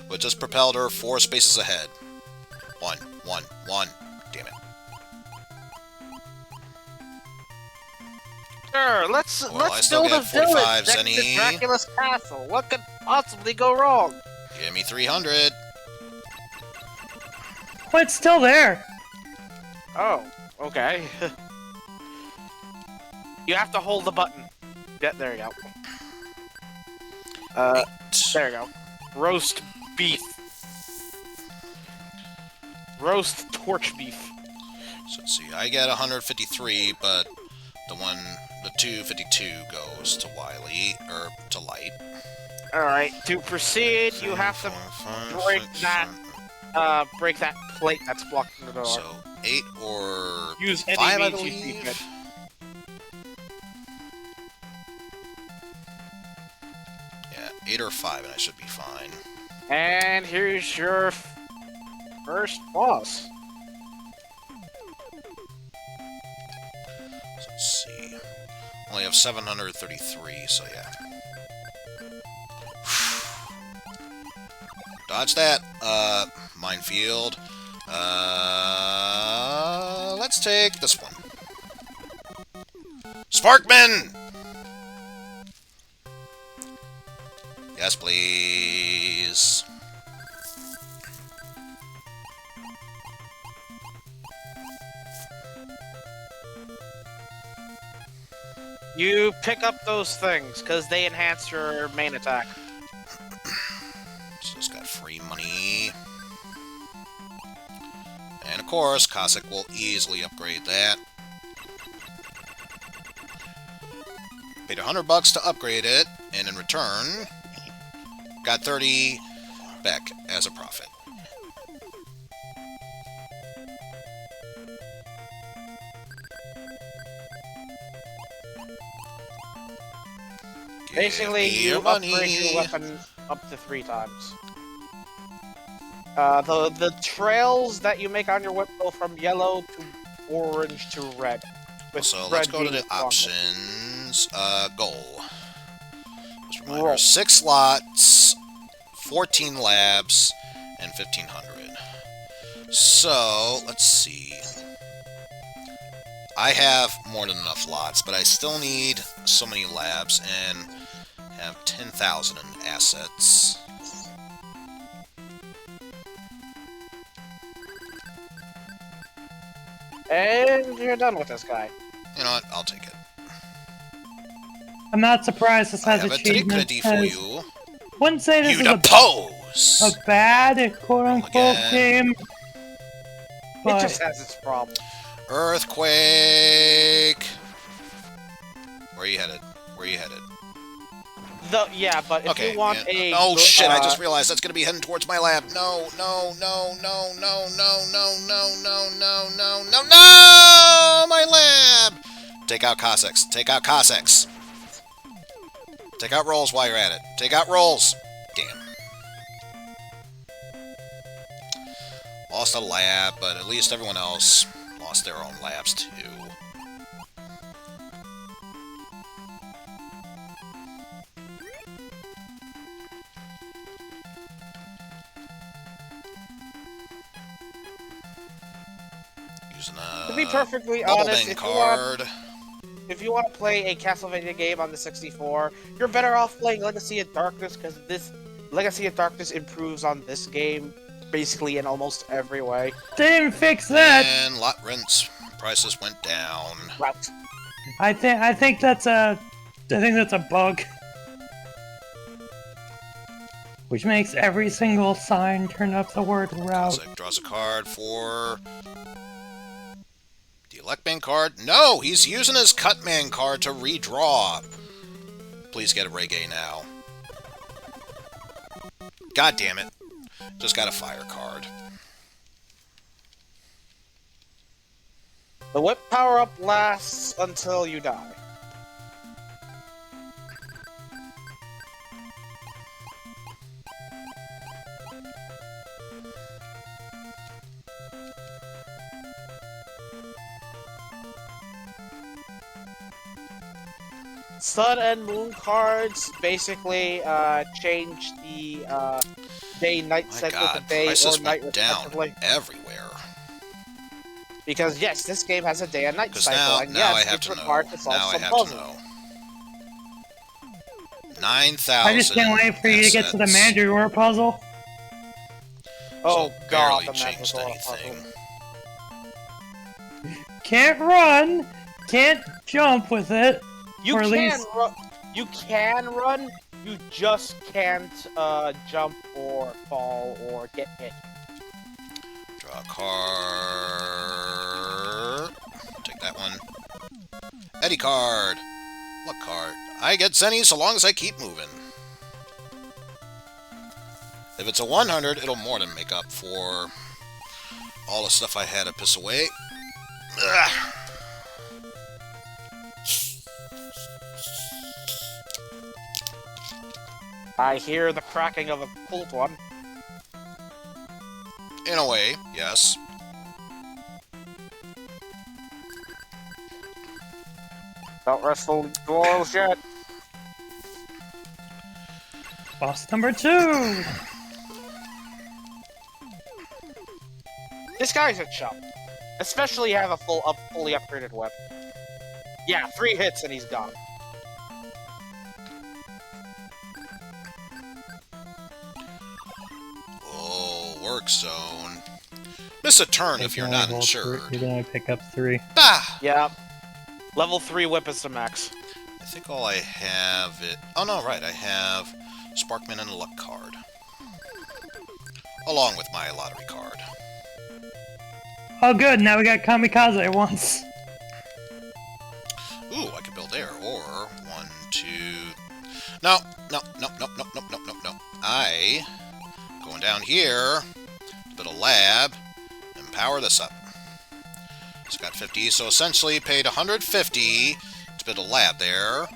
But just propelled her 4 spaces ahead. 1, 1, 1. Damn it. Sure, let's I still build a get village 45 next to Zenny. Dracula's castle. What could possibly go wrong? Give me 300. But it's still there. Oh, okay. You have to hold the button. Yeah, there you go. There you go. Roast beef. Roast torch beef. So let's see. I get 153, but the 252 goes to Wily, or to Light. Alright, to proceed, you have to break that plate that's blocking the door. So 8 or Use 5, any I means you see believe. fit. Yeah, 8 or 5, and I should be fine. And here's your first boss. So let's see. Only have 733, so yeah. Dodge that. Minefield. Let's take this one. Sparkman! Yes, please. You pick up those things, because they enhance your main attack. So it's got free money. And of course, Cossack will easily upgrade that. Paid $100 to upgrade it, and in return, got 30 back as a profit. Basically, Give me you your upgrade money. your weapon up to 3 times. The trails that you make on your whip go from yellow to orange to red. With So red let's go to being the strongest. options. Goal. Just a Roll. reminder, 6 slots, 14 labs, and 1,500. So, let's see. I have more than enough lots, but I still need so many labs and have 10,000 in assets. And you're done with this guy. You know what? I'll take it. I'm not surprised this I has have a achievements. trick for 'cause you. Wouldn't say this You is to a pose! bad quote-unquote Again. game. But It just has its problem. Earthquake! Where are you headed? Where are you headed? Yeah, but if Okay. you want yeah. a... Oh shit, I just realized that's gonna be heading towards my lab. No, no, no, no, no, no, no, no, no, no, no, no, no! My lab! Take out Cossacks. Take out Cossacks. Take out rolls while you're at it. Take out rolls! Damn. Lost a lab, but at least everyone else lost their own labs too. Using To be perfectly Bubble honest, Bang card. if you want to play a Castlevania game on the 64, you're better off playing Legacy of Darkness, because this Legacy of Darkness improves on this game basically in almost every way. Didn't fix that. And lot rents prices went down. Route. I think that's a bug. Which makes every single sign turn up the word route. Cossack draws a card for the Elect Man card. No, he's using his Cut Man card to redraw. Please get a reggae now. God damn it. Just got a fire card. The whip power-up lasts until you die. Sun and Moon cards basically change the day-night cycle to day prices or night went down respectively. everywhere. Because yes, this game has a day and night cycle, Now, and now yes, I have it's to know. required to solve Now I some have puzzles. to know. 9,000. I just can't wait for you to get to the Mandragora puzzle. Oh So god, barely the changed magical anything. puzzle. Can't run, can't jump with it. You Or at can least- run. You can run. You just can't jump or fall or get hit. Draw a card. Take that one. Eddie card. Luck card. I get Zenny so long as I keep moving. If it's a 100, it'll more than make up for all the stuff I had to piss away. Ugh. I hear the cracking of a pulled one. In a way, yes. Don't wrestle dwarves yet. Boss number 2. This guy's a chump. Especially have a fully upgraded weapon. Yeah, 3 hits and he's gone. Oh, work zone. Miss a turn if you're not insured. You can only pick up 3. Bah! Yeah. Level 3 whip is the max. I think all I have it... Oh, no, right. I have Sparkman and a Luck card. Along with my lottery card. Oh good, now we got Kamikaze at once. Ooh, I could build there. Or 1, 2... No, no, no, no, no, no, no, no, no. I... Going down here, a bit of lab, and power this up. It's got 50, so essentially paid 150 to build a lab there.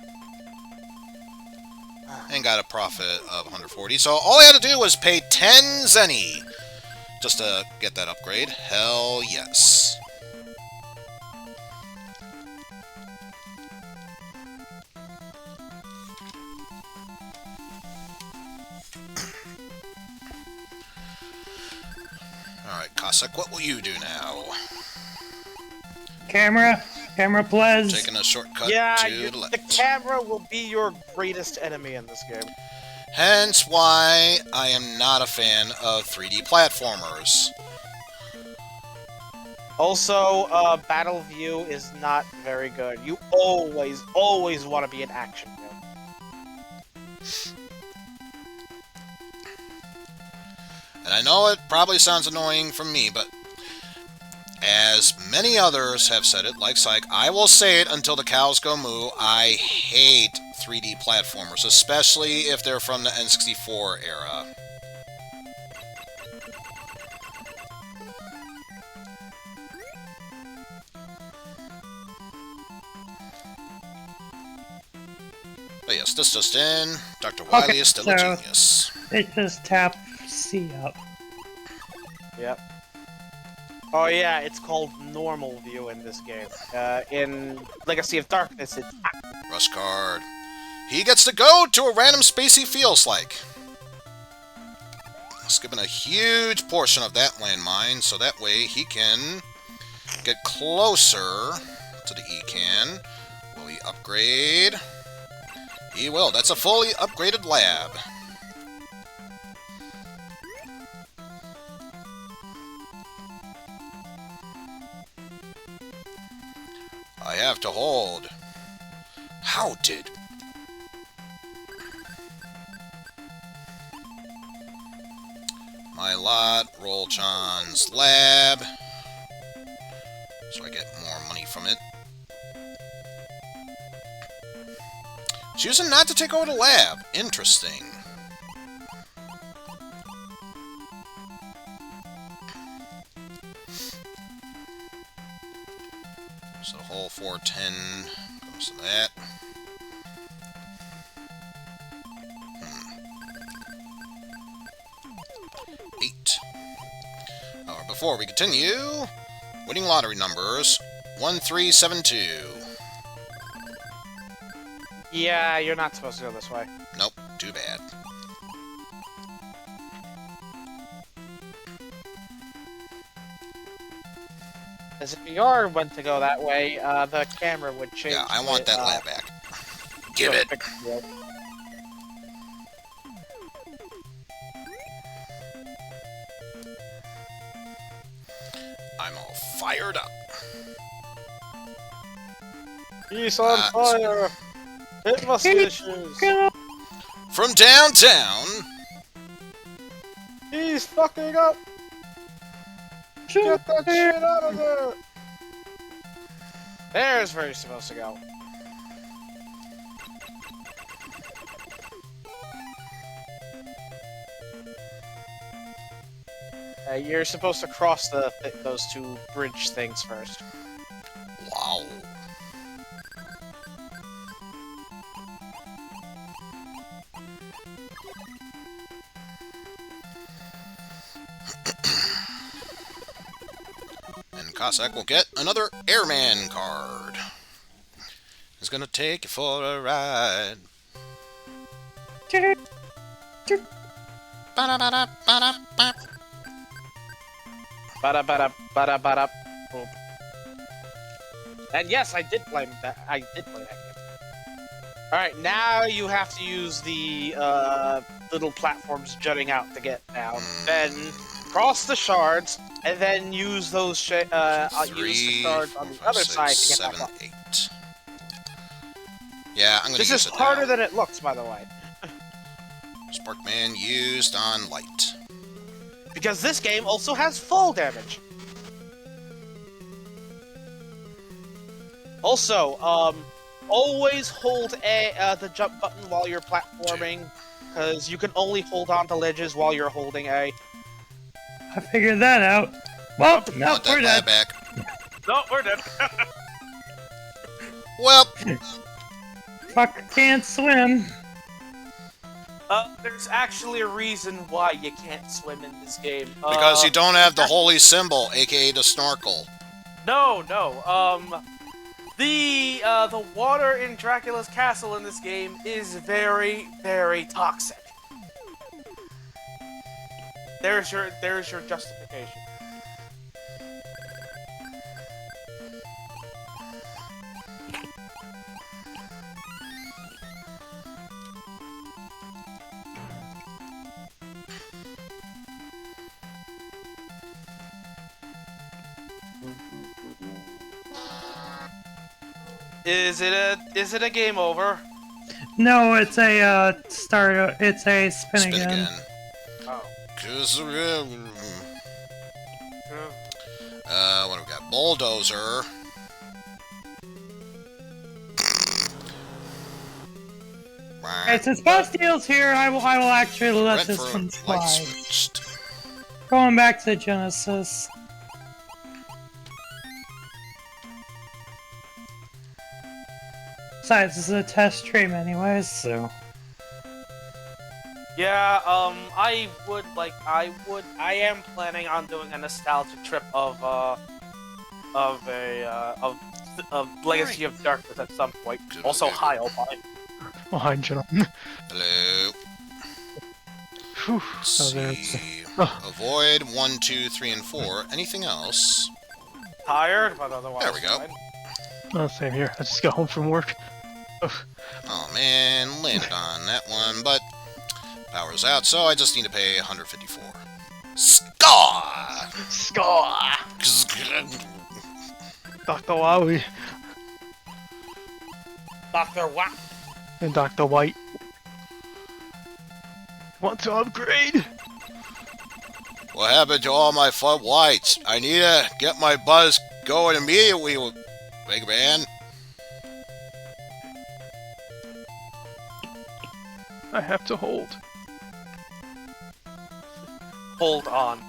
And got a profit of 140. So all I had to do was pay 10 Zenny just to get that upgrade. Hell yes. Alright, Cossack, what will you do now? Camera plays. Taking a shortcut Yeah, to the the left. camera will be your greatest enemy in this game. Hence why I am not a fan of 3D platformers. Also, battle view is not very good. You always want to be in action view. And I know it probably sounds annoying from me, but as many others have said it, like Psych, I will say it until the cows go moo, I hate 3D platformers, especially if they're from the N64 era. But yes, this just in. Dr. Wily Okay, is still a so- genius. It just tap C up. Yep. Oh yeah, it's called normal view in this game. In Legacy of Darkness, it's Rush card. He gets to go to a random space he feels like. Skipping a huge portion of that landmine, so that way he can get closer to the E-Can. Will he upgrade? He will. That's a fully upgraded lab. I have to hold. How did... My lot, Roll-Chan's lab. So I get more money from it. Choosing not to take over the lab. Interesting. So the whole 410 goes to that. Before we continue, winning lottery numbers 1372. Yeah, you're not supposed to go this way. Nope, too bad. As if you are went to go that way, the camera would change. Yeah, I want that lab back. Give it. I'm all fired up. He's on fire! It must be issues! From downtown! He's fucking up! Get that shit out of there! There's where you're supposed to go. You're supposed to cross those two bridge things first. Wow. And Cossack will get another Airman card. He's gonna take you for a ride. Ba-da-ba-da-ba-da-ba. Bada. Boom. And yes, I did play that. I did play that game. All right, now you have to use the little platforms jutting out to get down. Then cross the shards, and then use those use the shards on the other side to get back up. 8. Yeah, I'm gonna use it. This is harder than it looks, by the way. Sparkman used on light. Because this game also has full damage. Also, always hold the jump button while you're platforming, because you can only hold on to ledges while you're holding A. I figured that out. Well, no, Want that we're lab dead. back. No, we're dead. Well, Fuck, can't swim. There's actually a reason why you can't swim in this game. because you don't have the holy symbol, aka the snorkel. No. The water in Dracula's castle in this game is very, very toxic. There's your justification. Is it a game over? No, it's a start. It's a spin again. Oh. What do we got? Bulldozer. Okay, since Bastiel's here, I will actually let this one Light slide. switched. Going back to Genesis. Besides, this is a test stream anyways, so... Yeah, I am planning on doing a nostalgia trip of Legacy of Darkness at some point. Also, hi, Opine. Oh, hi, gentlemen. Hello. Whew. Let's see. Avoid 1, 2, 3, and 4. Anything else? Tired, but otherwise There we go. fine. Oh, same here. I just got home from work. Oh man, landed on that one, but power's out, so I just need to pay 154. Scar! Scar! Dr. Wily Dr. What? and Dr. White. Want to upgrade? What happened to all my flood whites? I need to get my buzz going immediately, Megaman. I have to hold. Hold on.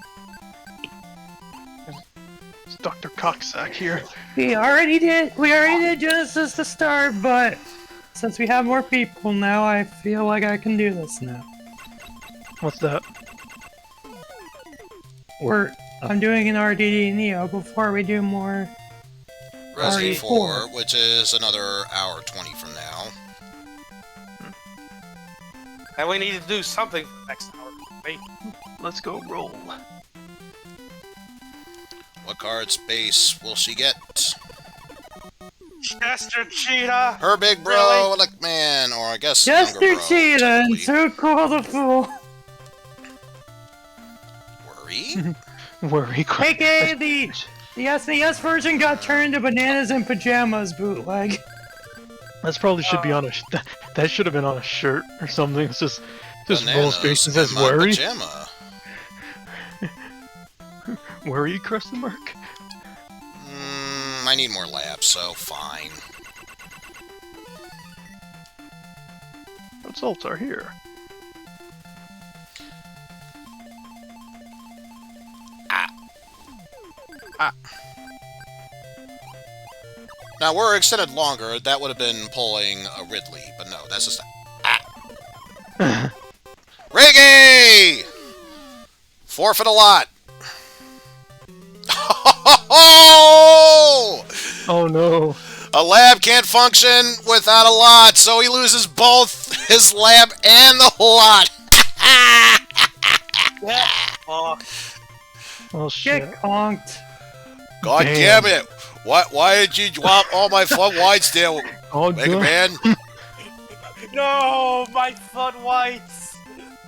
It's Dr. Cocksack here. We already did Genesis to start, but since we have more people now, I feel like I can do this now. What's that? I'm doing an RDD Neo before we do more. Resi 4, RE4. which is another hour 20 from now. And we need to do something for the next hour. Wait. Let's go roll. What card space will she get? Chester Cheetah! Her big bro, Really? Elect Man, or I guess Jester younger bro, Cheetah and technically. Too Cool the Fool, Worry? Worry. aka the SNES version got turned to Bananas in Pajamas bootleg. That's probably should be on a. That should have been on a shirt or something. It's just roll Bananas space and in says my worry. pajama. Worry? Question mark. I need more labs, so fine. Results are here. Now, we're extended longer. That would have been pulling a Ridley, but no, that's just Riggy! Forfeit a lot. Oh no. A lab can't function without a lot, so he loses both his lab and the lot. Oh, Oh shit. Get conked. God Damn. damn it! Why did you drop all my flood whites there, Oh Mega god. Man? no, my flood whites!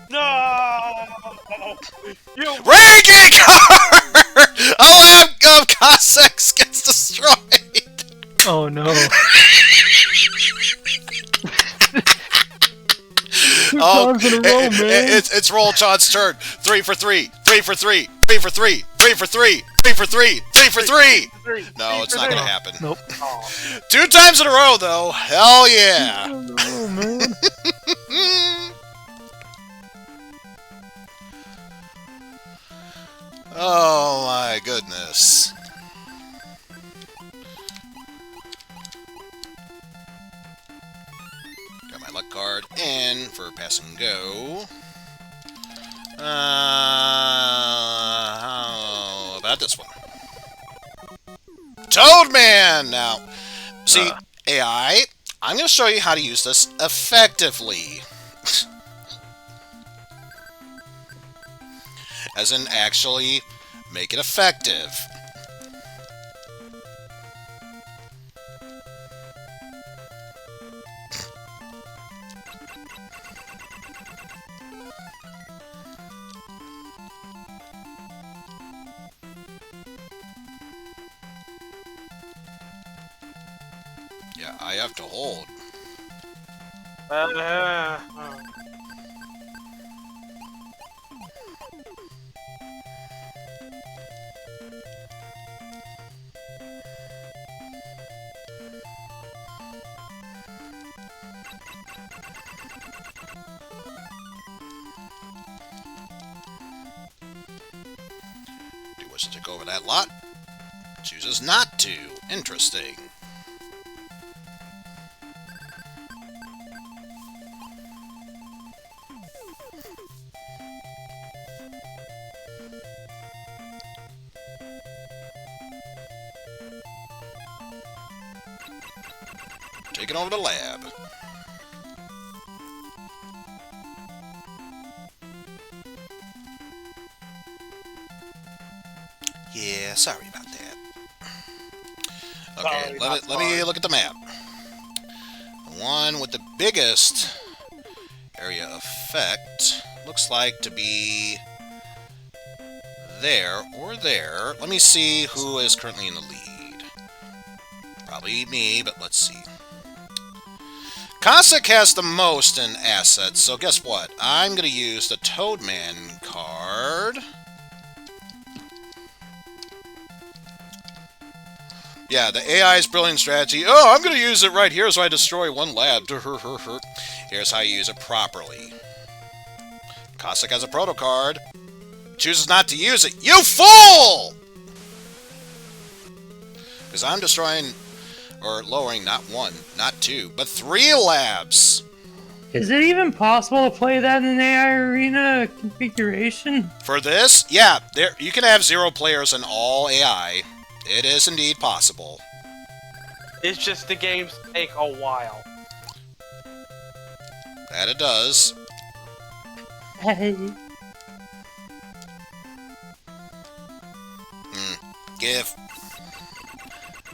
No! You Ranking card! A lab of Cossacks gets destroyed! Oh no. Two times in a row, man. It's Roll Chon's turn. 3 for 3, 3 for 3, 3 for 3, 3 for 3, 3 for 3, 3 for 3! No, it's not gonna happen. Nope. 2 times in a row, though. Hell yeah! Oh man. Oh my goodness. Got my luck card in for pass and go. How about this one? Toadman! Now, see, AI, I'm going to show you how to use this effectively. As in, actually make it effective. Yeah, I have to hold. Do wish to take over that lot. Chooses not to. Interesting. Taking over the lab. Yeah, sorry about that. Okay, let me look at the map. The one with the biggest area effect looks like to be there or there. Let me see who is currently in the lead. Probably me, but let's see. Cossack has the most in assets, so guess what? I'm going to use the Toadman card. Yeah, the AI's brilliant strategy. Oh, I'm going to use it right here so I destroy one lab. Here's how you use it properly. Cossack has a proto card. Chooses not to use it. You fool! Because I'm destroying, or lowering, not one, not two, but 3 labs. Is it even possible to play that in an AI arena configuration? For this, yeah, you can have 0 players in all AI. It is indeed possible. It's just the games take a while. That it does. Hey. Give.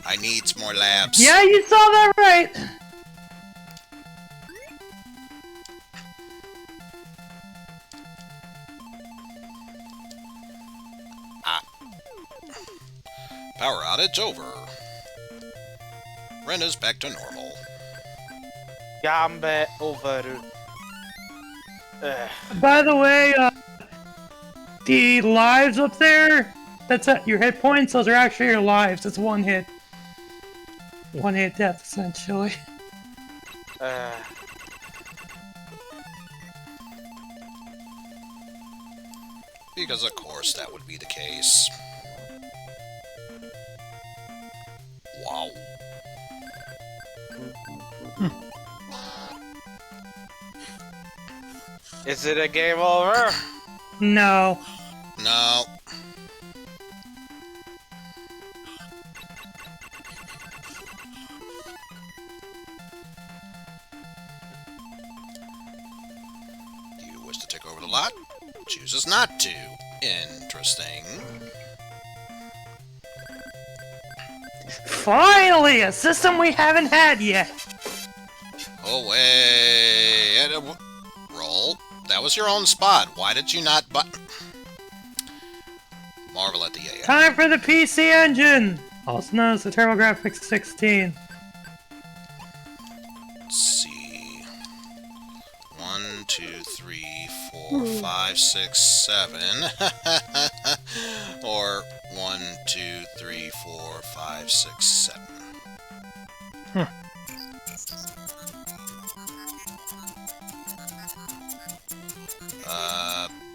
I need more labs. Yeah, you saw that right! Power outage over. Renna's back to normal. Gambe over. By the way, the lives up there, that's your hit points, those are actually your lives. It's one hit. One hit death, essentially. Because of course that would be the case. Wow. Is it a game over? No. No. Do you wish to take over the lot? Chooses not to. Interesting. Finally, a system we haven't had yet. Oh, wait. Roll. That was your own spot. Why did you not marvel at the AI? Time for the PC Engine, also known as the TurboGrafx 16. Let's see. 1, 2, 3, 4, 5, 6, 7. Or 1, 2, 3, 4, 5, 6, 7.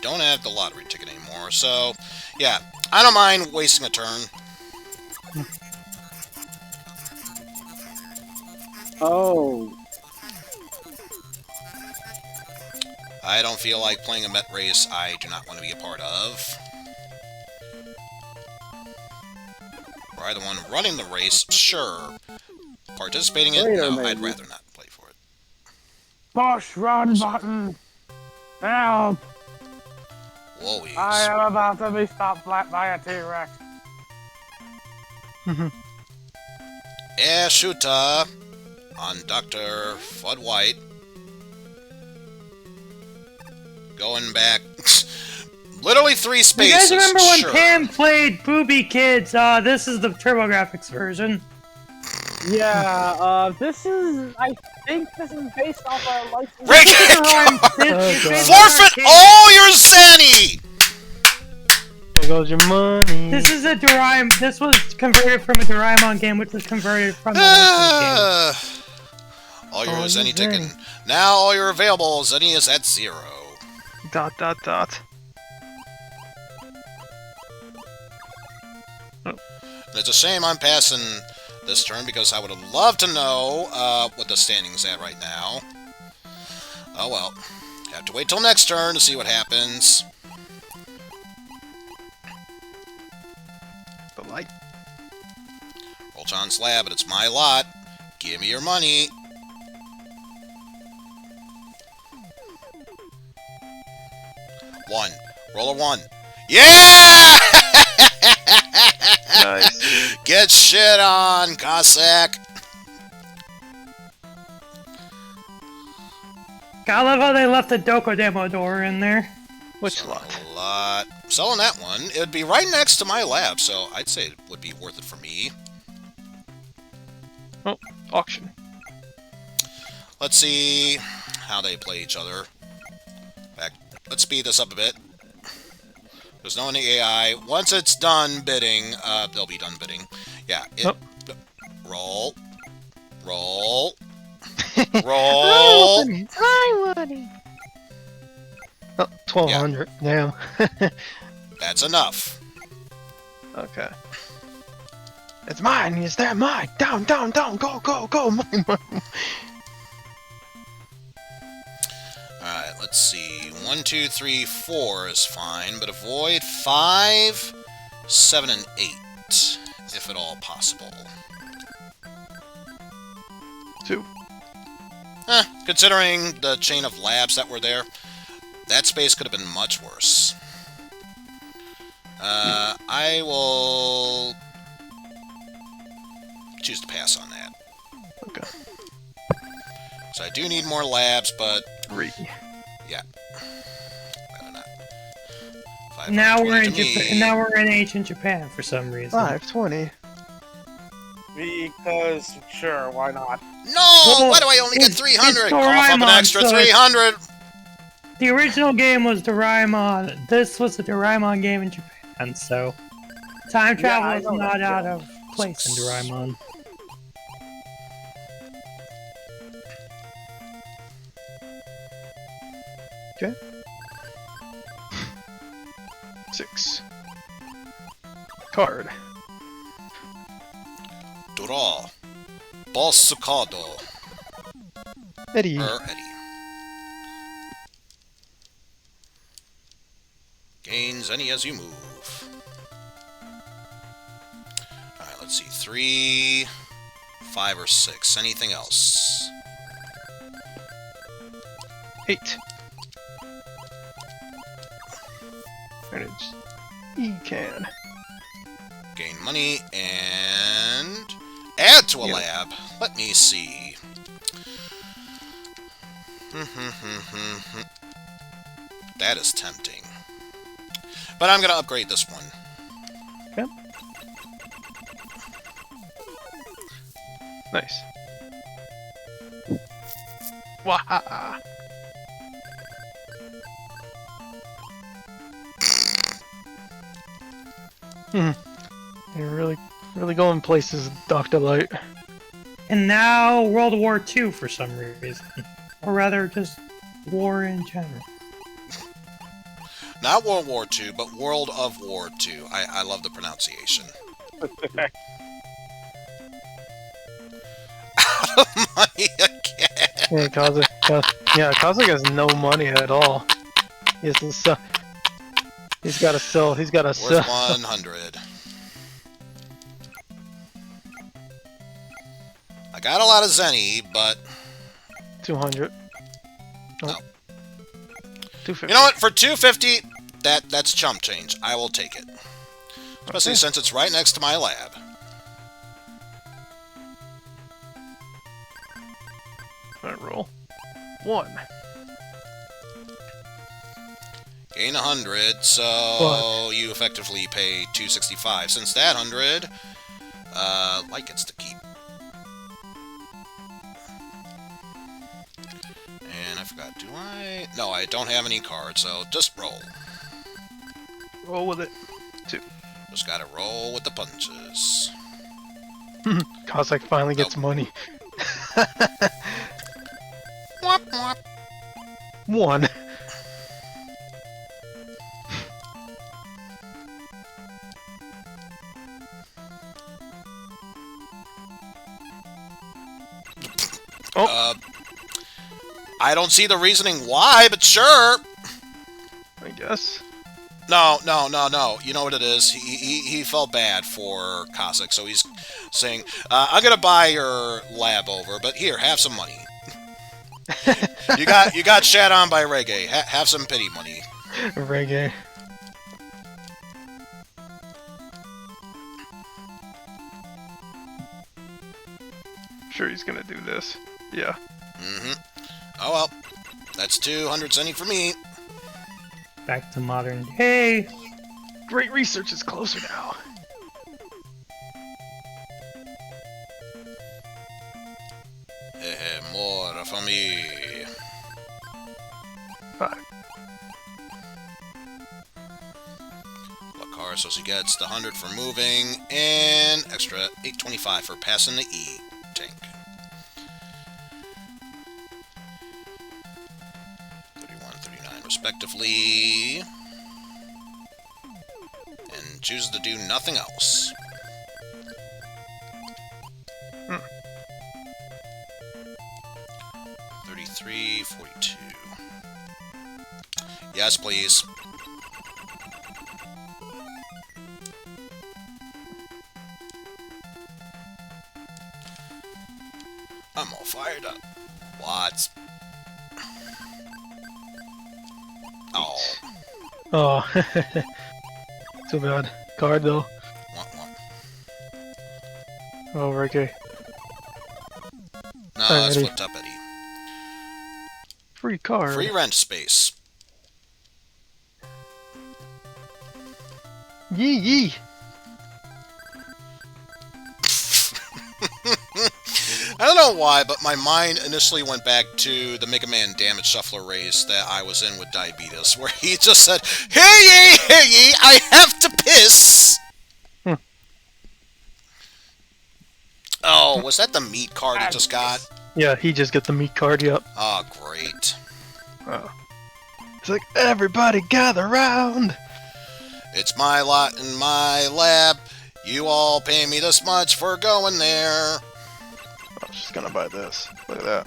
Don't have the lottery ticket anymore, so yeah, I don't mind wasting a turn. Oh. I don't feel like playing a Met race I do not want to be a part of. Or either one running the race, sure. Participating in it, no, I'd rather not play for it. Push run button. Help! Whoa-ease. I am about to be stopped flat by a T-Rex. Air shooter on Dr. Fudd White. Going back. Literally 3 spaces. You guys remember when sure. Pam played Booby Kids? This is the TurboGrafx version. Yeah, this is, I think this is based off a license. Rick! Forfeit all your sanity! There goes your money. This is a Doraemon. This was converted from a Doraemon game, which was converted from the licensed game. All your Zenny taken. Now all your available Zenny is at 0. ... It's a shame I'm passing this turn because I would have loved to know what the standing's at right now. Oh well. Have to wait till next turn to see what happens. The light. Roll John's lab, but it's my lot. Give me your money. One. Roll a 1. Yeah! Nice. Get shit on, Cossack. I love how they left the Doko demo door in there. Which Selling lot? a lot. Selling that one. It would be right next to my lab, so I'd say it would be worth it for me. Oh, auction. Let's see how they play each other. Let's speed this up a bit. There's no any AI. Once it's done bidding, they'll be done bidding. Yeah. Roll. Roll. Roll. I want it. Oh, 1200. Yeah. That's enough. Okay. It's mine. Is that mine? Down, down, down. Go, go, go. Mine, mine. Alright, let's see. 1, 2, 3, 4 is fine, but avoid 5, 7, and 8, if at all possible. 2. Considering the chain of labs that were there, that space could have been much worse. I will choose to pass on that. Okay. So I do need more labs, but 3. yeah. Better not. Now we're in 520 to me. Japan. Now we're in ancient Japan for some reason. 520. Because, sure, why not? No! Well, Why do I only get it's 300? Cough up an Doraemon, extra so it's- 300! The original game was Doraemon. This was a Doraemon game in Japan, so time travel I is know not that, out yeah. of place in Doraemon. Okay. 6. Card. Draw. Bossicado. Eddie. Eddie. Gains any as you move. Alright, let's see. 3, 5, or 6. Anything else? 8. And it's E-can. Gain money and add to a Yeah. lab. Let me see. That is tempting. But I'm going to upgrade this one. Okay. Nice. Waha! You're really going places, Dr. Light. And now World War II for some reason. Or rather, just war in general. Not World War II, but World of War II. I love the pronunciation. Money again. Yeah, Cossack has no money at all. He has to sell. He's got to sell. He's got to sell. Worth 100. I got a lot of Zenny, but 200. No. 250. you know what? For 250, that's chump change. I will take it. Especially Okay. since it's right next to my lab. Alright, roll. 1. Gain 100, so What? you effectively pay 265. Since that 100, Light gets to keep. And I forgot, do I? No, I don't have any cards, so just roll. Roll with it. 2. Just gotta roll with the punches. Cossack finally gets money. Womp womp. 1. I don't see the reasoning why, but sure. I guess. No. You know what it is? He felt bad for Cossack, so he's saying, I'm gonna buy your lab over, but here, have some money. you got shat on by Reggae. Have some pity money. Reggae. sure he's gonna do this. Yeah. Mm-hmm. Oh well. That's 200 sending for me. Back to modern day. Great research is closer now. More for me. 5. Car, so she gets the 100 for moving and extra 825 for passing the E tank. 31, 39 respectively. And chooses to do nothing else. 33, 42. Yes, please. I'm all fired up. What? Oh. Oh. Too bad. Card though. What? Oh, Ricky. No, that's Alrighty. flipped up, Eddie. Free card. Free rent space. Yee yee. I don't know why, but my mind initially went back to the Megaman damage shuffler race that I was in with Diabetes, where he just said, "Hear ye, I have to piss!" Oh, was that the meat card he just got? Yeah, he just got the meat card. Yep. Oh, great. Oh. It's like everybody gather round. It's my lot in my lab. You all pay me this much for going there. I'm just gonna buy this. Look at that.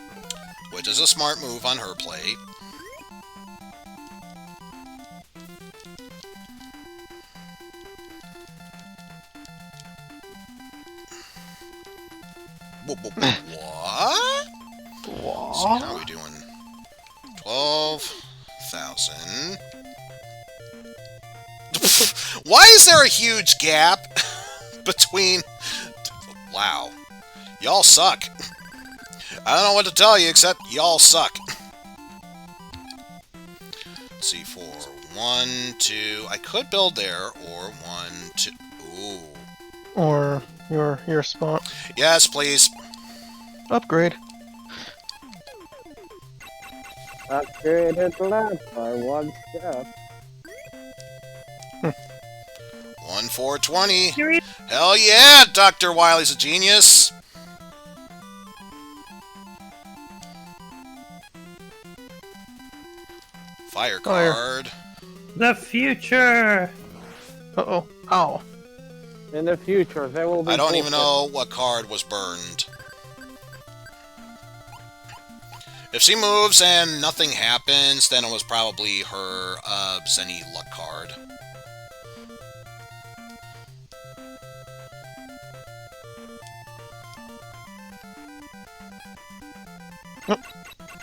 Which is a smart move on her plate. What? So how are we doing? 12,000. Why is there a huge gap between... Wow. Y'all suck. I don't know what to tell you except y'all suck. Let's see, 4, 1, 2. I could build there, or 1, 2. Ooh. Or your spot. Yes, please. Upgrade. Upgraded lab by 1 step. 1, 4, 20. Hell yeah, Dr. Wily's a genius. Fire card. The future. Uh-oh. Ow. In the future, there will be. I don't even know what card was burned. If she moves and nothing happens, then it was probably her Zenny luck card.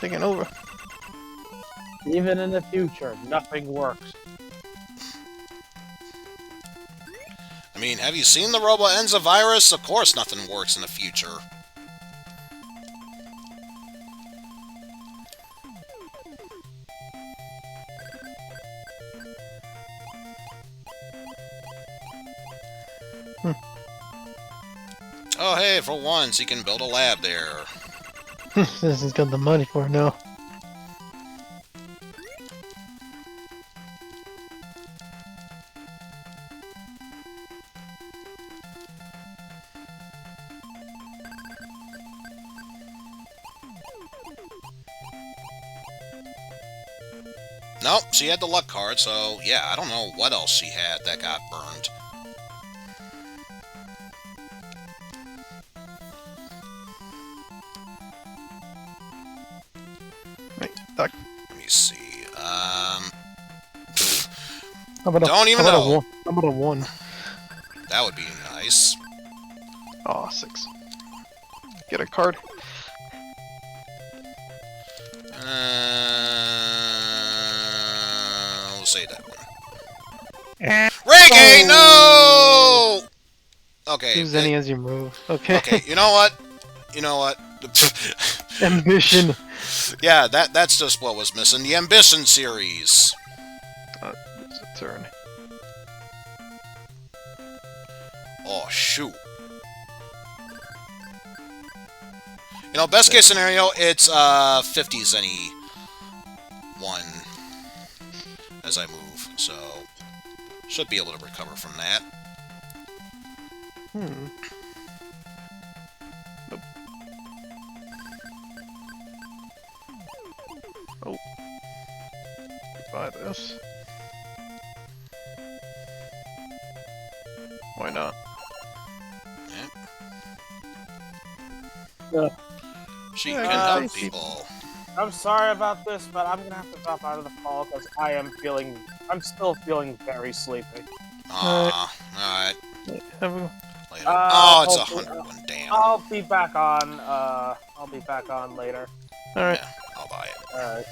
Taking over. Even in the future, nothing works. I mean, have you seen the Robo-Enza virus? Of course nothing works in the future. Oh, hey, for once, he can build a lab there. This has got the money for it now. Nope, she had the luck card, so yeah, I don't know what else she had that got burned. Wait, Doc. Let me see. How about Don't even how about know. A one? How about a 1? That would be nice. Oh, 6. Get a card. We'll say that one. And Reggae, no! Okay. Use any as you move. Okay. Okay, you know what? You know what? Ambition. Yeah, that's just what was missing. The Ambition series. It's a turn. Oh, shoot. You know, best case scenario, it's 50 zenny 1 as I move, so should be able to recover from that. Nope. Oh. Buy this. Why not? Yeah. She Yeah, can I help see. people. I'm sorry about this, but I'm gonna have to drop out of the call because I'm still feeling very sleepy. Aw, alright. Have a... Later. Oh, it's hopefully- 101, damn. I'll be back on. Later. Alright. Yeah, I'll buy it. Alright.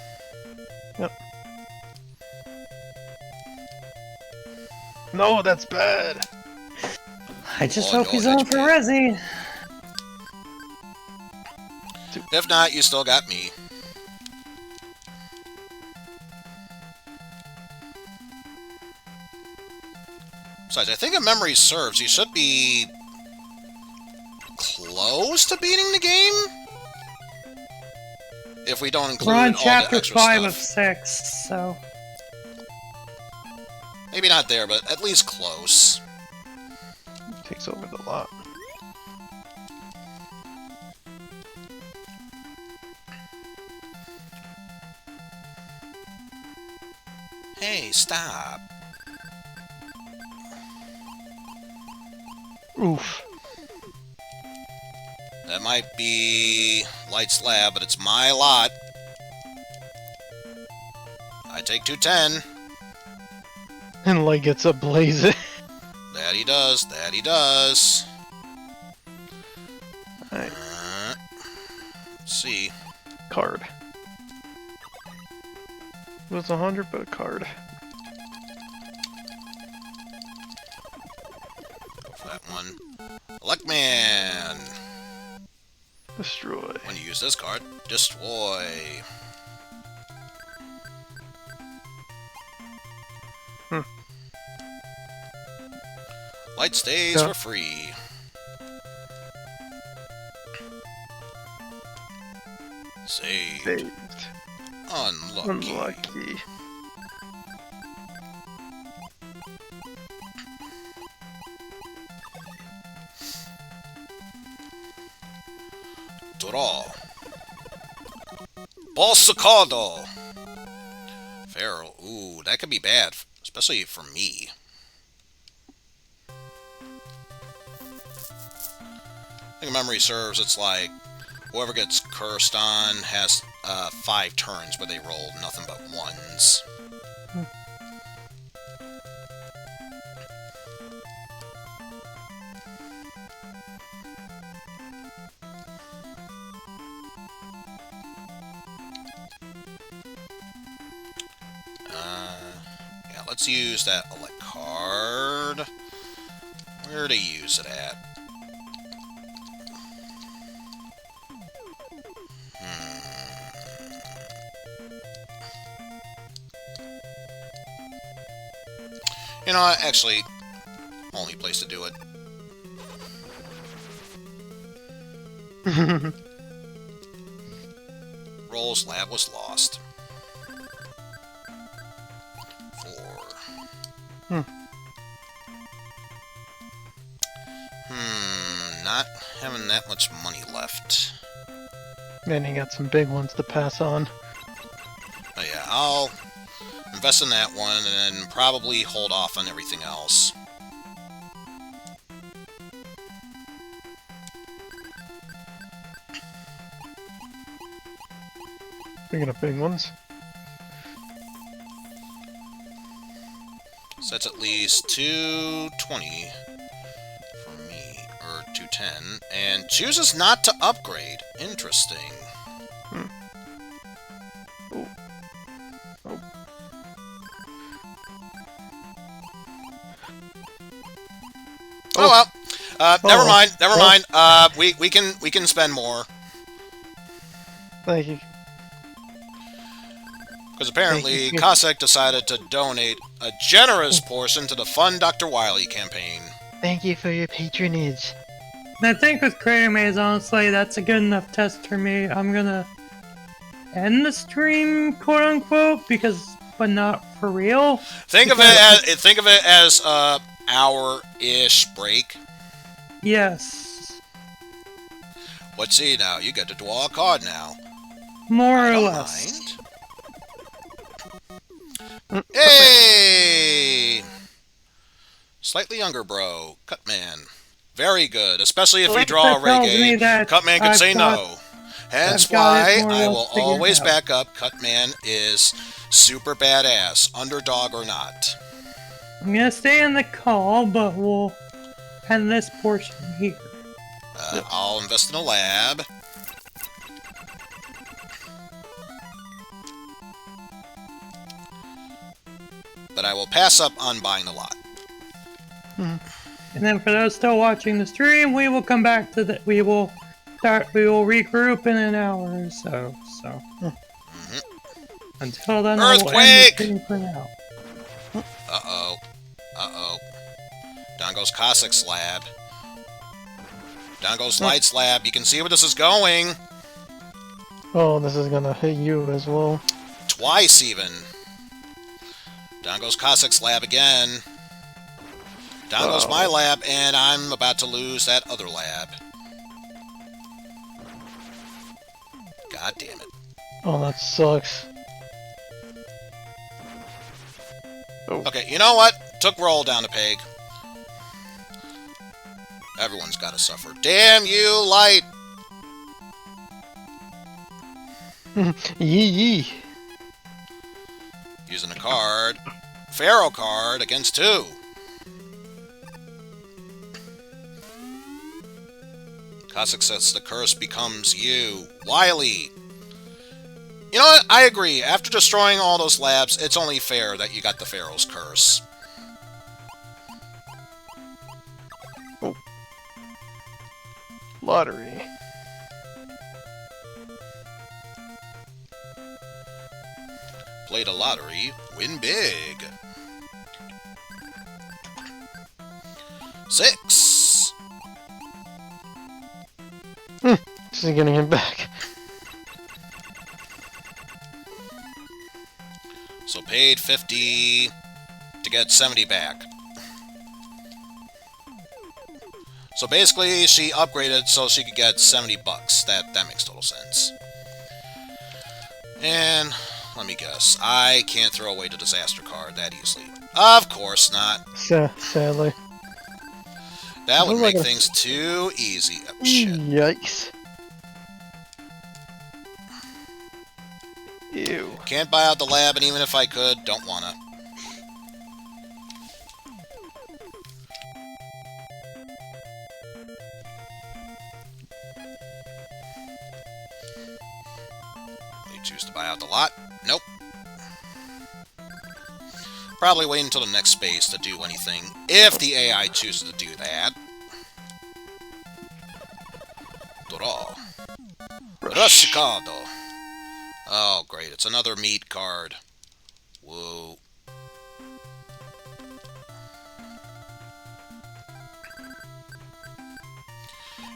No, that's bad. I just Oh, hope no, he's that's on for bad. Resi. If not, you still got me. Besides, I think if memory serves, you should be close to beating the game. If we don't include We're on all chapter the extra 5 of stuff. 6, so... Maybe not there, but at least close. Takes over the lot. Hey, stop. Oof. That might be Light's lab, but it's my lot. I take 210. And Light gets a blaze. That he does. That he does. Alright, Let's see. card. It was 100, but a card. Go for that one. Luckman. Destroy. When you use this card, destroy. Light stays Yeah. for free. Saved. Saved. Unlucky. Unlucky. Draw. Bolsacado. Feral. Ooh, that could be bad, especially for me. I think if memory serves, it's like whoever gets cursed on has 5 turns where they roll nothing but ones. Yeah, let's use that elect card. Where to use it at? You know what? Actually, only place to do it. Rolls lab was lost. 4. Not having that much money left. Man, he got some big ones to pass on. But yeah, I'll invest in that one and then probably hold off on everything else. Picking up big ones. So that's at least 220 for me, or 210, and chooses not to upgrade. Interesting. Oh. Oh. Oh well. Never Oh. mind. Never mind. We can spend more Thank you. because apparently Thank you. Cossack decided to donate a generous portion to the Fund Dr. Wily campaign. Thank you for your patronage. And I think with Crater Maze, honestly, that's a good enough test for me. I'm gonna end the stream, quote unquote, but not for real. Think of it as a hour-ish break. Yes, Let's see now. You get to draw a card now. more I or don't less. mind. Hey! Slightly younger bro. Cutman. Very good, especially if you draw a That tells me reggae. that Cutman can I've say got- no. Hence I've got why it more or I less will figured always out. back up Cutman is super badass, underdog or not. I'm gonna stay in the call, but we'll end this portion here. I'll invest in a lab. But I will pass up on buying the lot. And then for those still watching the stream, we will come back to the. We will regroup in an hour or so. So until then, I will end the Earthquake! stream for now. Uh-oh. Uh-oh. Down goes Cossack's lab. Down goes Light's lab. You can see where this is going. Oh, this is gonna hit you as well. Twice, even. Down goes Cossack's lab again. Down goes my lab, and I'm about to lose that other lab. God damn it. Oh, that sucks. Okay, you know what? Took roll down a peg. Everyone's got to suffer. Damn you, Light! Yee yee. Using a card. Pharaoh card against 2. Cossack says the curse becomes you. Wily! You know what? I agree. After destroying all those labs, it's only fair that you got the Pharaoh's curse. Lottery. Played a lottery, win big. 6. This is getting him back. So paid 50 to get 70 back. So basically, she upgraded so she could get 70 bucks. That makes total sense. And let me guess, I can't throw away the disaster card that easily. Of course not. Sadly. That would Look like make a- things too easy. Oh, shit. Yikes. Ew. Can't buy out the lab, and even if I could, don't wanna. You choose to buy out the lot? Nope. Probably wait until the next space to do anything, if the AI chooses to do that. Draw. Rushicado. Oh, great. It's another meat card. Whoa.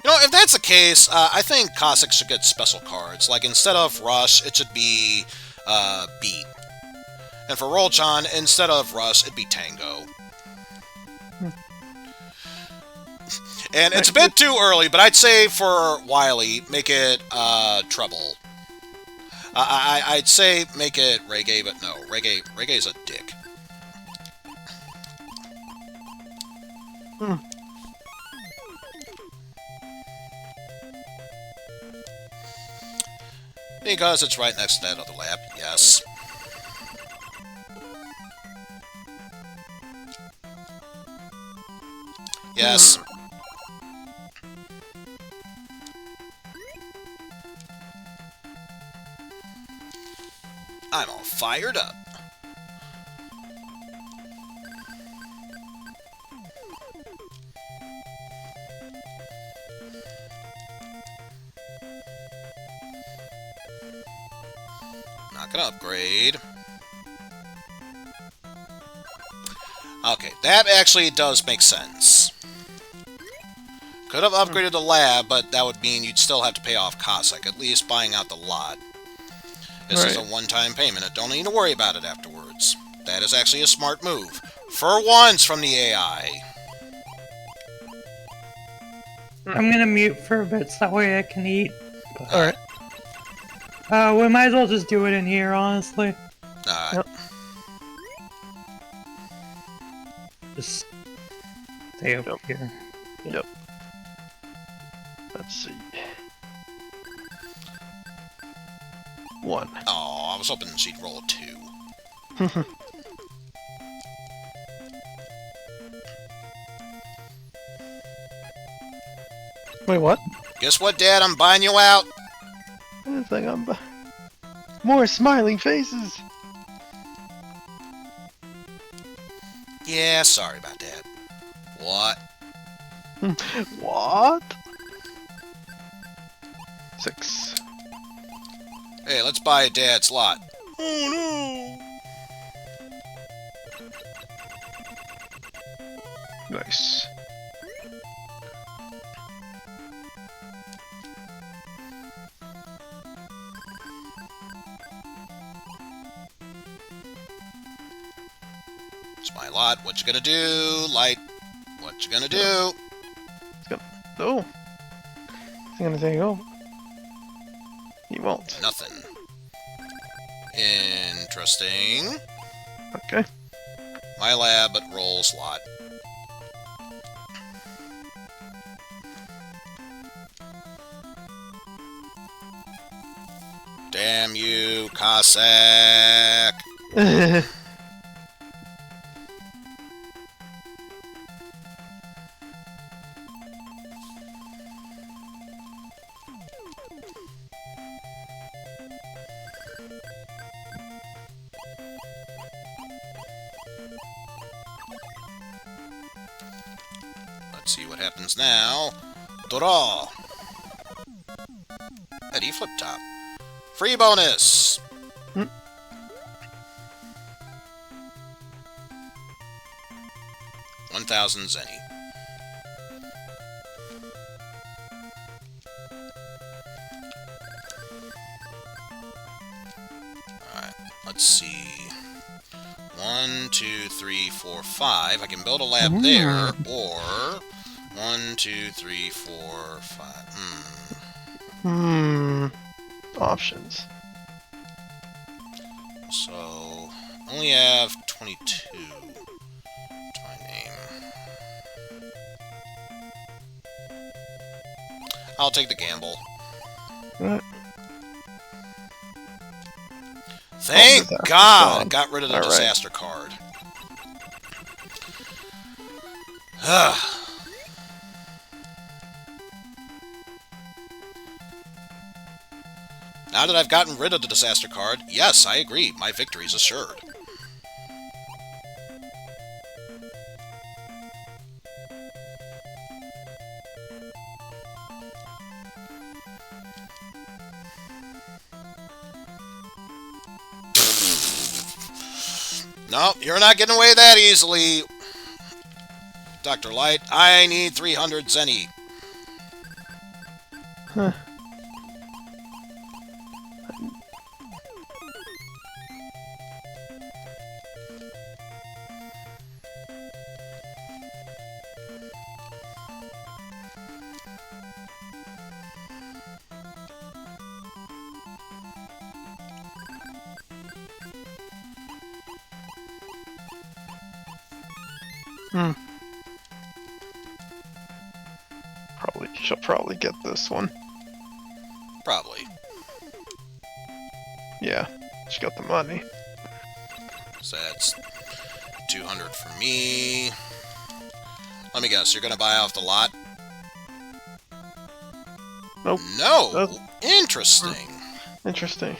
You know, if that's the case, I think Cossack should get special cards. Like, instead of Rush, it should be Beat. And for Rolchan, instead of Rush, it'd be Tango. And it's a bit too early, but I'd say for Wily, make it Treble. I'd say make it Reggae, but no. Reggae's a dick. Because it's right next to that other lab, yes. Yes. I'm all fired up. Not gonna upgrade. Okay, that actually does make sense. Could have upgraded the lab, but that would mean you'd still have to pay off Cossack, at least buying out the lot. This is a one-time payment. I don't need to worry about it afterwards. That is actually a smart move. For once from the AI. I'm gonna mute for a bit so that way I can eat. Alright. We might as well just do it in here, honestly. Alright. Yep. Just stay over here. Yep. Let's see. 1. Oh, I was hoping she'd roll a 2. Wait, what? Guess what, Dad? I'm buying you out. It's like I'm... More smiling faces! Yeah, sorry about that. What? What? 6. Hey, let's buy Dad's lot. Oh no! Nice. It's my lot. What you gonna do, Light? What you gonna do? Oh! He's gonna say go. He won't. Nothing. Interesting. Okay. My lab, but rolls lot. Damn you, Cossack! Let's see what happens now. Draw! Eddie flip top. Free bonus! 1,000 zenny. Alright, let's see. 1, 2, 3, 4, 5. I can build a lab there, or 1, 2, 3, 4, 5. Options. So, only have 22 to my name. I'll take the gamble. Right. Thank God! Got rid of the All right. disaster card. Now that I've gotten rid of the disaster card, yes, I agree, my victory's assured. No, you're not getting away that easily, Dr. Light. I need 300 zenny. Huh. She'll probably get this one. Probably. Yeah, she got the money. So that's 200 for me. Let me guess, you're gonna buy off the lot? Nope. No! Interesting. Interesting.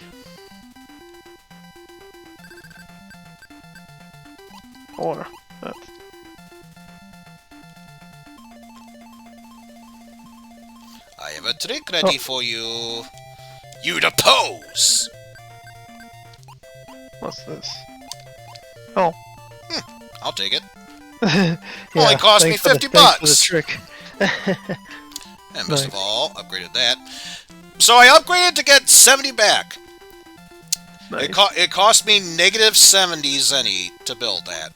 Or that. I have a trick ready for you. You depose! What's this? Oh. I'll take it. Yeah, Only cost me thanks for the- 50 thanks for the bucks. trick. And best of Nice. all, upgraded that. So I upgraded to get 70 back. Nice. It cost me negative 70 zenny to build that.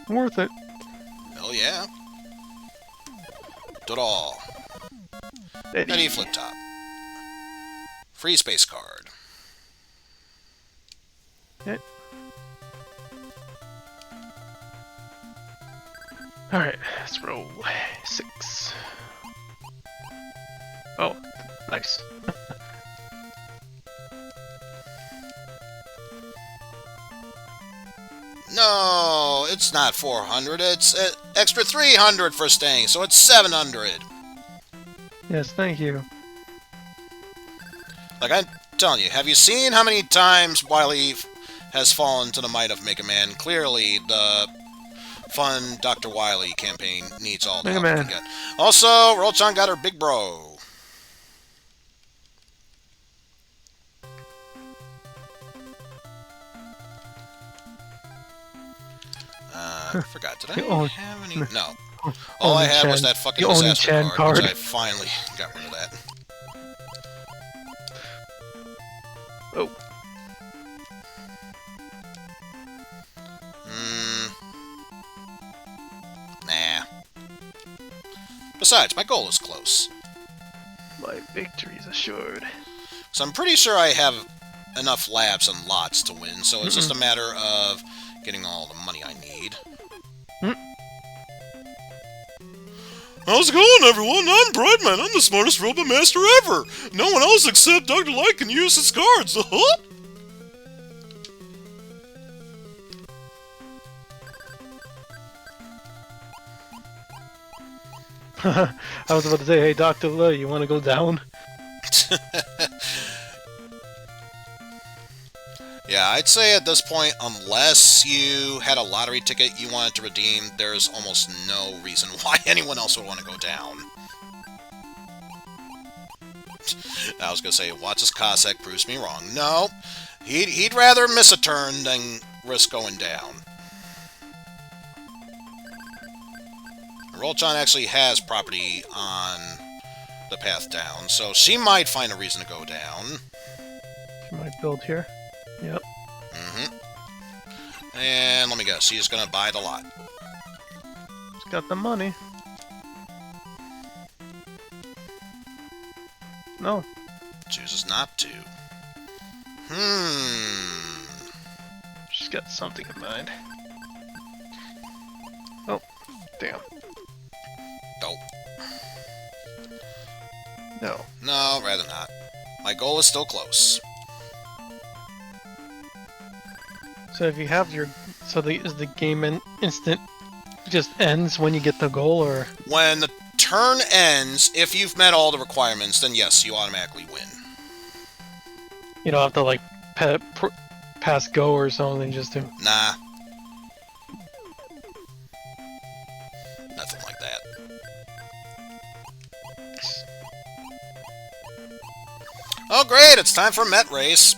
Worth it. Hell yeah. Ta-da. Eddie flip top. Free space card. Okay. Alright, let's roll 6. Oh, nice. No, it's not 400. It's extra 300 for staying, so it's 700. Yes, thank you. Like I'm telling you, have you seen how many times Wily has fallen to the might of Megaman? Clearly, the fun Dr. Wily campaign needs all the help it can Megaman. get. Also, Rolchan got her big bro. I forgot. Did I have any? No. All I had was that fucking the Oni disaster Chan card, which card. I finally got rid of that. Oh. Nah. Besides, my goal is close. My victory is assured. So I'm pretty sure I have enough labs and lots to win, so it's just a matter of getting all the money I need. How's it going, everyone? I'm Brightman. I'm the smartest robot master ever. No one else except Dr. Light can use his cards. I was about to say, hey, Dr. Light, you want to go down? Yeah, I'd say at this point, unless you had a lottery ticket you wanted to redeem, there's almost no reason why anyone else would want to go down. I was gonna say, watch as Cossack proves me wrong. No, he'd rather miss a turn than risk going down. Rolchan actually has property on the path down, so she might find a reason to go down. She might build here. Yep. And let me guess, she's gonna buy the lot. She's got the money. No. Chooses not to. She's got something in mind. Oh, damn. Nope. No. No, rather not. My goal is still close. So if you have your... So is the game instant... just ends when you get the goal, or... When the turn ends, if you've met all the requirements, then yes, you automatically win. You don't have to, like, pass go or something just to... Nah. Nothing like that. Oh great, it's time for a Met race.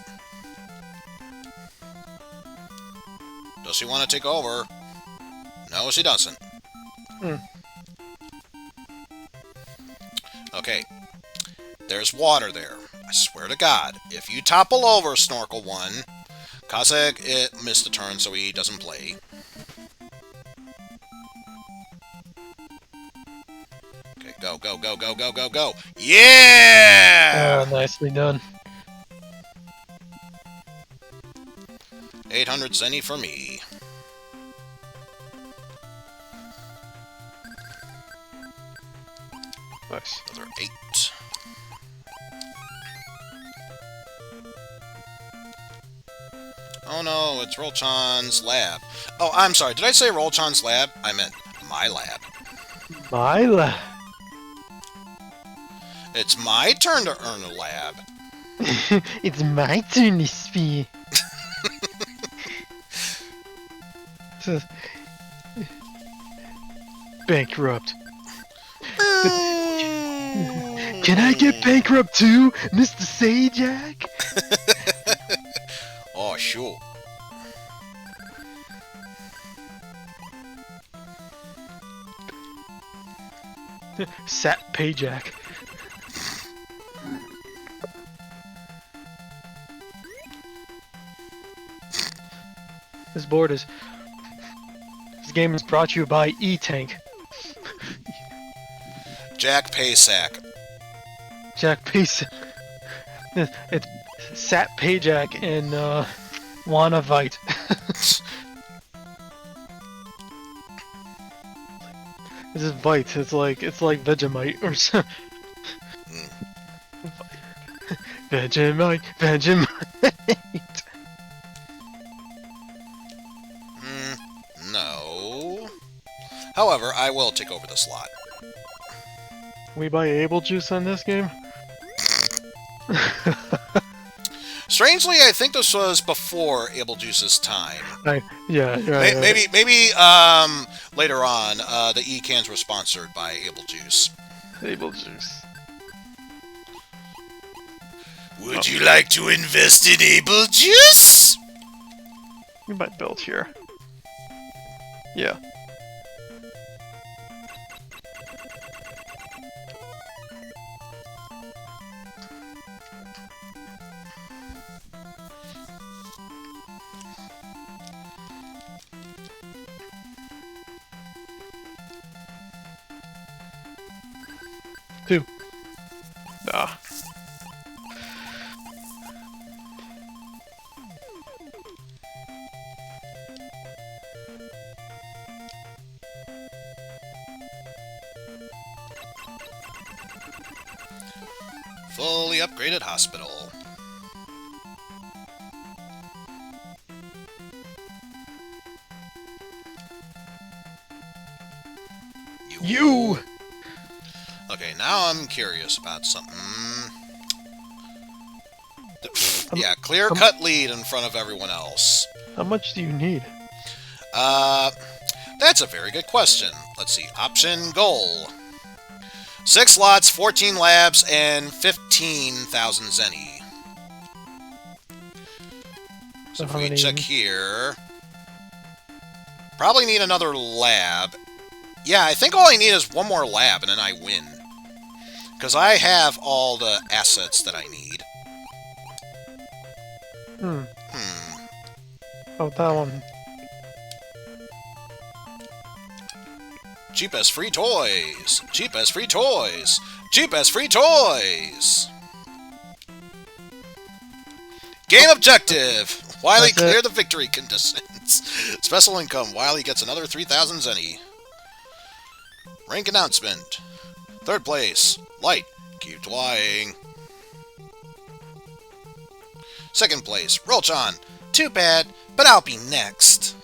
Does she want to take over? No, she doesn't. Okay. There's water there. I swear to God, if you topple over Snorkel 1, Cossack missed a turn, so he doesn't play. Okay, go, go, go, go, go, go, go. Yeah! nicely done. 800 zenny for me. Nice. Another 8. Oh no, it's Rolchan's lab. Oh, I'm sorry. Did I say Rolchan's lab? I meant my lab. Myla. It's my turn to earn a lab. It's my turn to speak. Bankrupt. Can I get bankrupt too, Mr. Sajak? Oh Sure. Sat Payjack. This board is. This game is brought to you by E-Tank. Jack Paysack. Jack Pace. It's Sat Payjack and Wanna Vite. This is Vite. It's like Vegemite or something. Vegemite. No. However, I will take over the slot. We buy Able Juice on this game? Strangely, I think this was before Able Juice's time. Yeah, right. Maybe later on, the E-cans were sponsored by Able Juice. Able Juice. Would you like to invest in Able Juice? We might build here. Yeah. Two. Ah. Fully upgraded hospital. You! Okay, now I'm curious about something. Yeah, clear-cut lead in front of everyone else. How much do you need? That's a very good question. Let's see. Option goal. 6 slots, 14 labs, and 15,000 zenny. So if we check here... Probably need another lab. Yeah, I think all I need is one more lab, and then I win. Because I have all the assets that I need. Oh, that one. Cheap as free toys! Cheap as free toys! Cheap as free toys! Game objective! Wily That's clear it. the victory conditions. Special income. Wily gets another 3,000 zenny. Rank announcement. 3rd place. Light. Keep flying. 2nd place. Rolchon. Too bad, but I'll be next.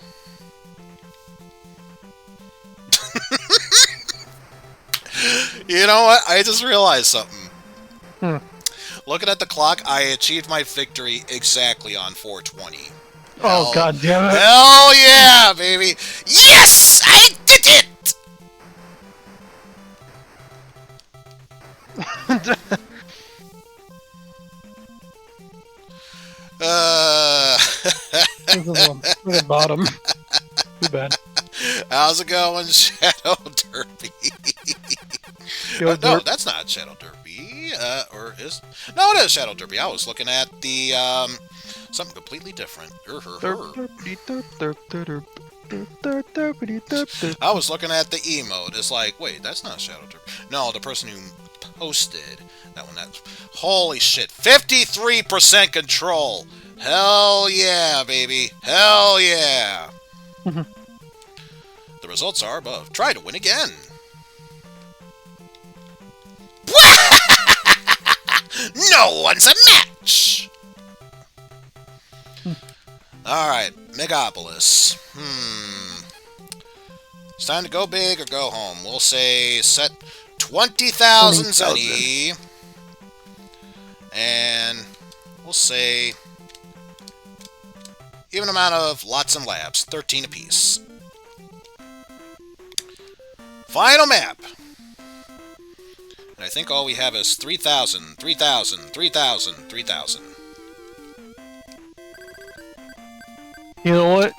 You know what? I just realized something. Looking at the clock, I achieved my victory exactly on 420. Oh, god damn it. Hell yeah, baby! Yes! I did it! Look at bottom. Too bad. How's it going, Shadow Derby? Yo, No, that's not Shadow Derby. Or is... No, it is Shadow Derby. I was looking at the, something completely different. I was looking at the emote. It's like, wait, that's not Shadow Derby. No, the person who posted that one. That's... Holy shit. 53% control. Hell yeah, baby. Hell yeah. The results are above. Try to win again. No one's a match! Alright, Megapolis. It's time to go big or go home. We'll say set 20,000 zenny. And we'll say even amount of lots and labs, 13 apiece. Final map. And I think all we have is 3,000, 3,000, 3,000, 3,000. You know what?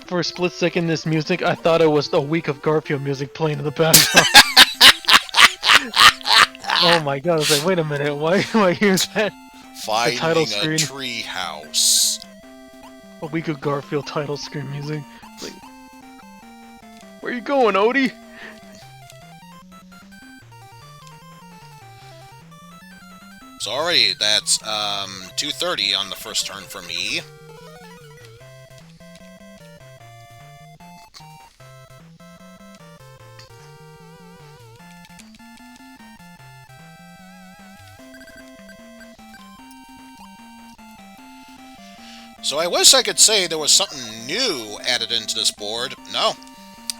For a split second, this music, I thought it was a week of Garfield music playing in the background. Oh my god, I was like, wait a minute, why do I hear that? Finding title a screen. tree house. A week of Garfield title screen music. Like, where you going, Odie? So already, that's 2:30 on the first turn for me. So I wish I could say there was something new added into this board. No.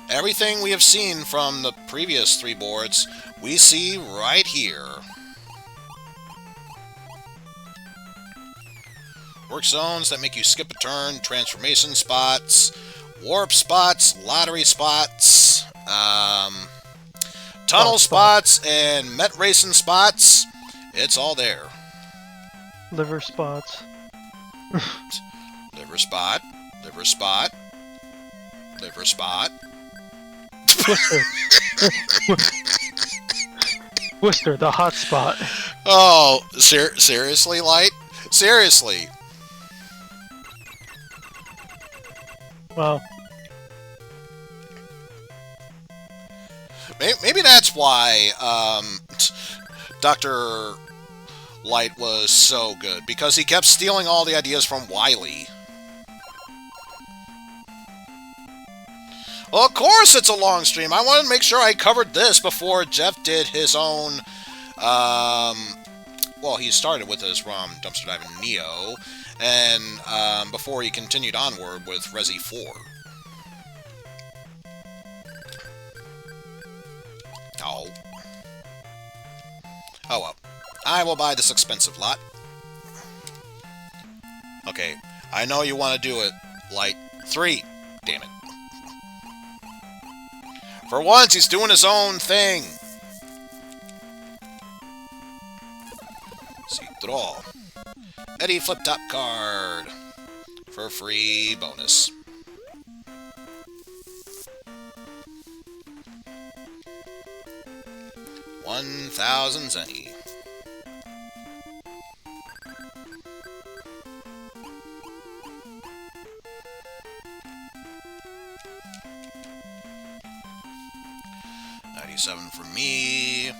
Everything we have seen from the previous 3 boards, we see right here. Work zones that make you skip a turn, transformation spots, warp spots, lottery spots, tunnel spots, and met racing spots. It's all there. Liver spots. Liver spot, liver spot, liver spot. Twister. Twister, the hot spot. Oh, seriously, Light? Seriously? Wow. Maybe that's why Dr. Light was so good, because he kept stealing all the ideas from Wily. Well, of course it's a long stream. I wanted to make sure I covered this before Jeff did his own, well, he started with his ROM Dumpster Diving Neo, and before he continued onward with Resi 4. Oh. Oh well. I will buy this expensive lot. Okay, I know you want to do it, Light. 3. Damn it. For once, he's doing his own thing. See, draw. Eddie flip top card. For free bonus. $1,000 zenny. $97 for me.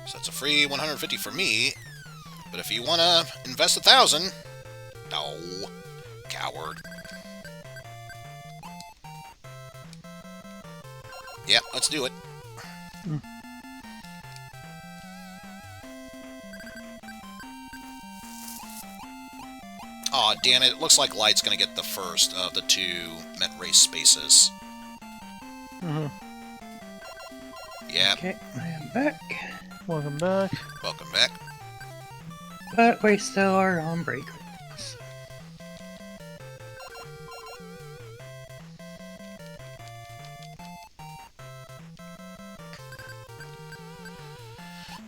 So that's a free $150 for me. But if you want to invest $1,000, no, coward. Yeah, let's do it. Aw, damn it. It looks like Light's gonna get the first of the 2 Met Race spaces. Yep. Okay, I am back. Welcome back. Welcome back. But we still are on break.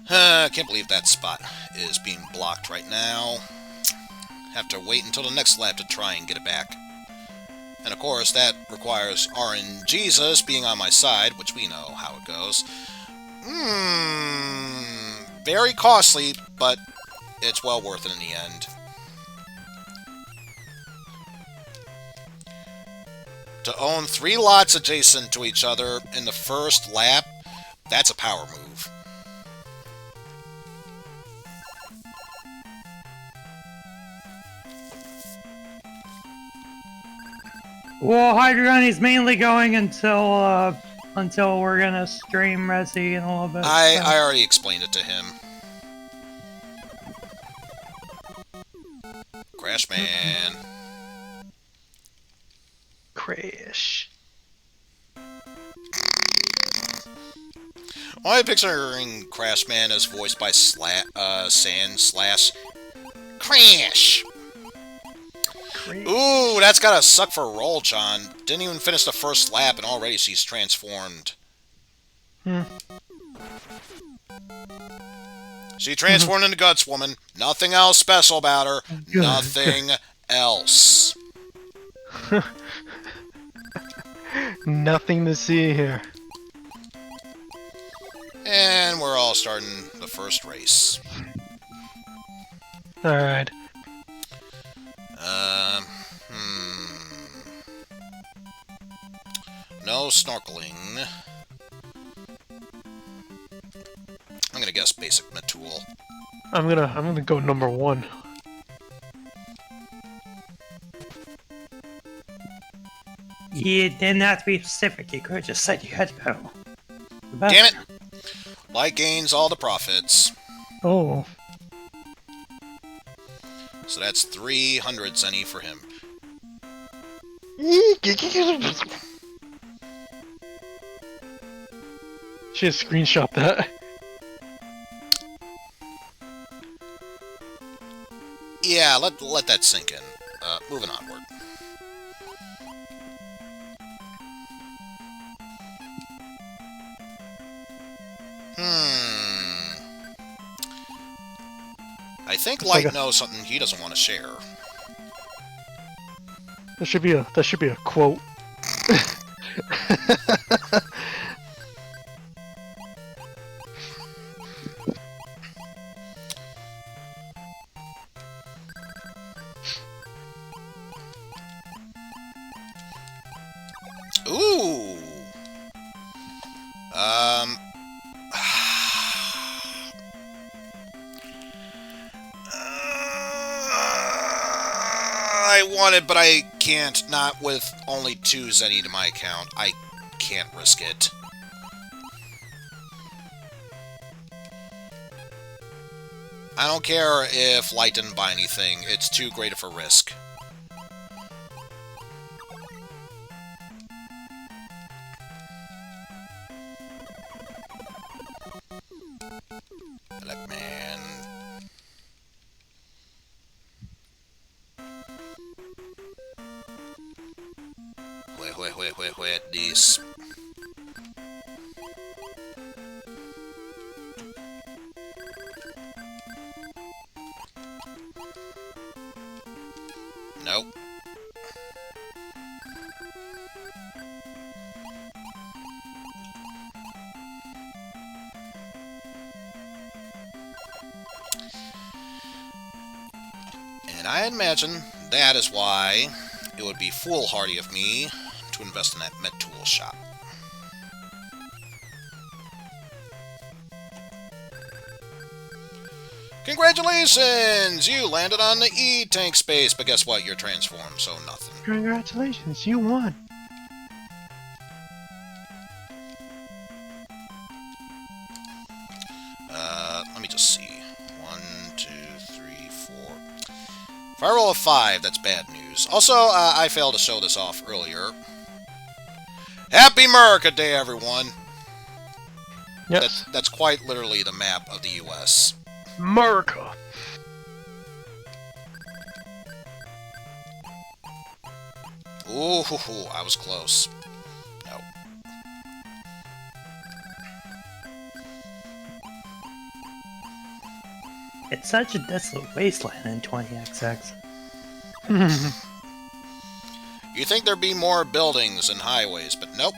I can't believe that spot is being blocked right now. Have to wait until the next lap to try and get it back. And of course, that requires RNGesus being on my side, which we know how it goes. Very costly, but it's well worth it in the end. To own 3 lots adjacent to each other in the first lap, that's a power move. Well, Hydroni's mainly going until we're gonna stream Resi in a little bit. I already explained it to him. Crash Man. Crash. Why am I picturing Crash Man as voiced by Sand Slash Crash? Ooh, that's gotta suck for Roll-chan. Didn't even finish the first lap and already she's transformed Hmm. She transformed into Guts Woman. Nothing else special about her. Good. Nothing else. Nothing to see here. And we're all starting the first race. Alright. No snorkeling. I'm gonna guess basic Metool. I'm gonna go number 1. You didn't have to be specific. You could have just said you had to go. Damn it! Light gains all the profits. Oh. So that's 300 zenny for him. Should screenshot that. Yeah, let that sink in. Moving onward. I think Light knows something he doesn't want to share. That should be a quote. Ooh. I want it, but I can't. Not with only 2 zenny to my account. I can't risk it. I don't care if Light didn't buy anything. It's too great of a risk. Black man. Wait, this. Nope. And I imagine that is why it would be foolhardy of me to invest in that Metool shop. Congratulations! You landed on the E-Tank space, but guess what? You're transformed, so nothing. Congratulations, you won. Let me just see. 1, 2, 3, 4. If I roll a 5, that's bad news. Also, I failed to show this off earlier. Happy America Day, everyone! Yes. That's quite literally the map of the U.S. America. Ooh, I was close. No. It's such a desolate wasteland in 20XX. You think there'd be more buildings and highways, but nope.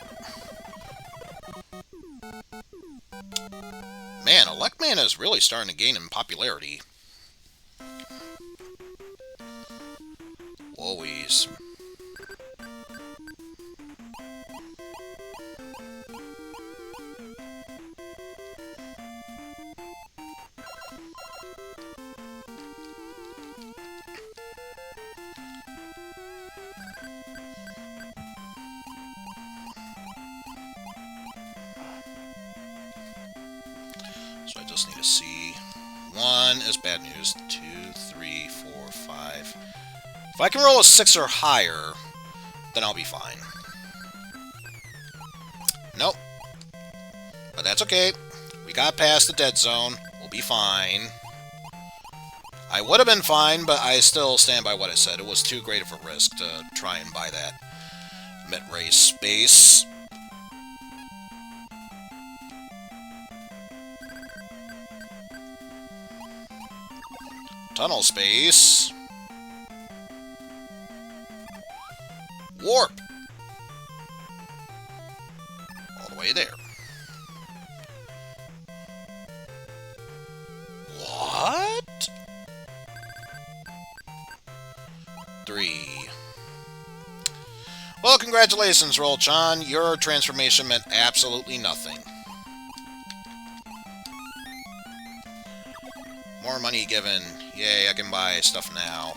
Man, Electman is really starting to gain in popularity. Whoaties. So I just need to see. 1 is bad news. 2, 3, 4, 5. If I can roll a 6 or higher, then I'll be fine. Nope. But that's okay. We got past the dead zone. We'll be fine. I would have been fine, but I still stand by what I said. It was too great of a risk to try and buy that mid-race space. Tunnel space. Warp. All the way there. What? 3. Well, congratulations, Roll-chan. Your transformation meant absolutely nothing. More money given. Yay, I can buy stuff now.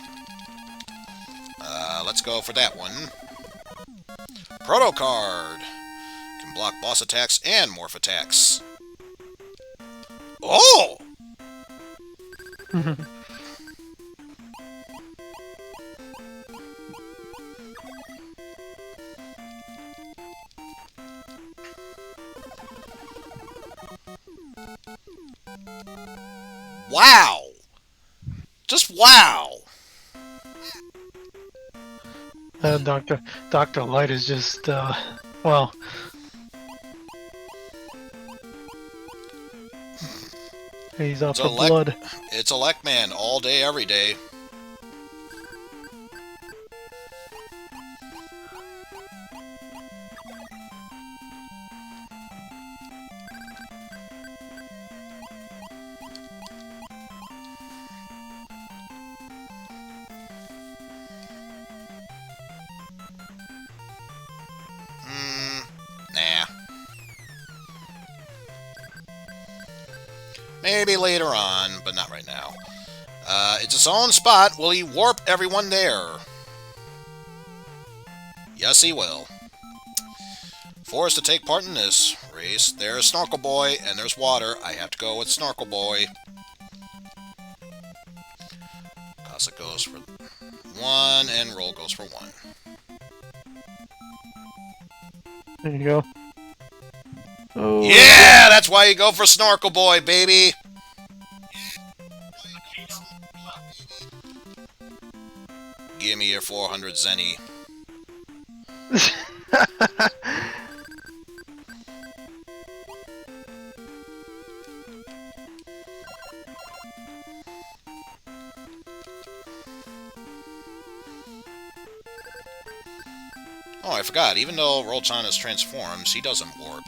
Let's go for that one. Proto card. Can block boss attacks and morph attacks. Oh! Wow! Just wow! Dr. Light is just, well... He's up for blood. It's Elecman all day, every day. Nah. Maybe later on, but not right now. It's its own spot. Will he warp everyone there? Yes, he will. Forced to take part in this race. There's Snorkel Boy, and there's water. I have to go with Snorkel Boy. Cossack goes for 1, and Roll goes for 1. There you go. Oh. Yeah, that's why you go for Snorkel Boy, baby. Give me your 400 zenny. Oh, I forgot. Even though Roll-chan is transforms, he doesn't warp.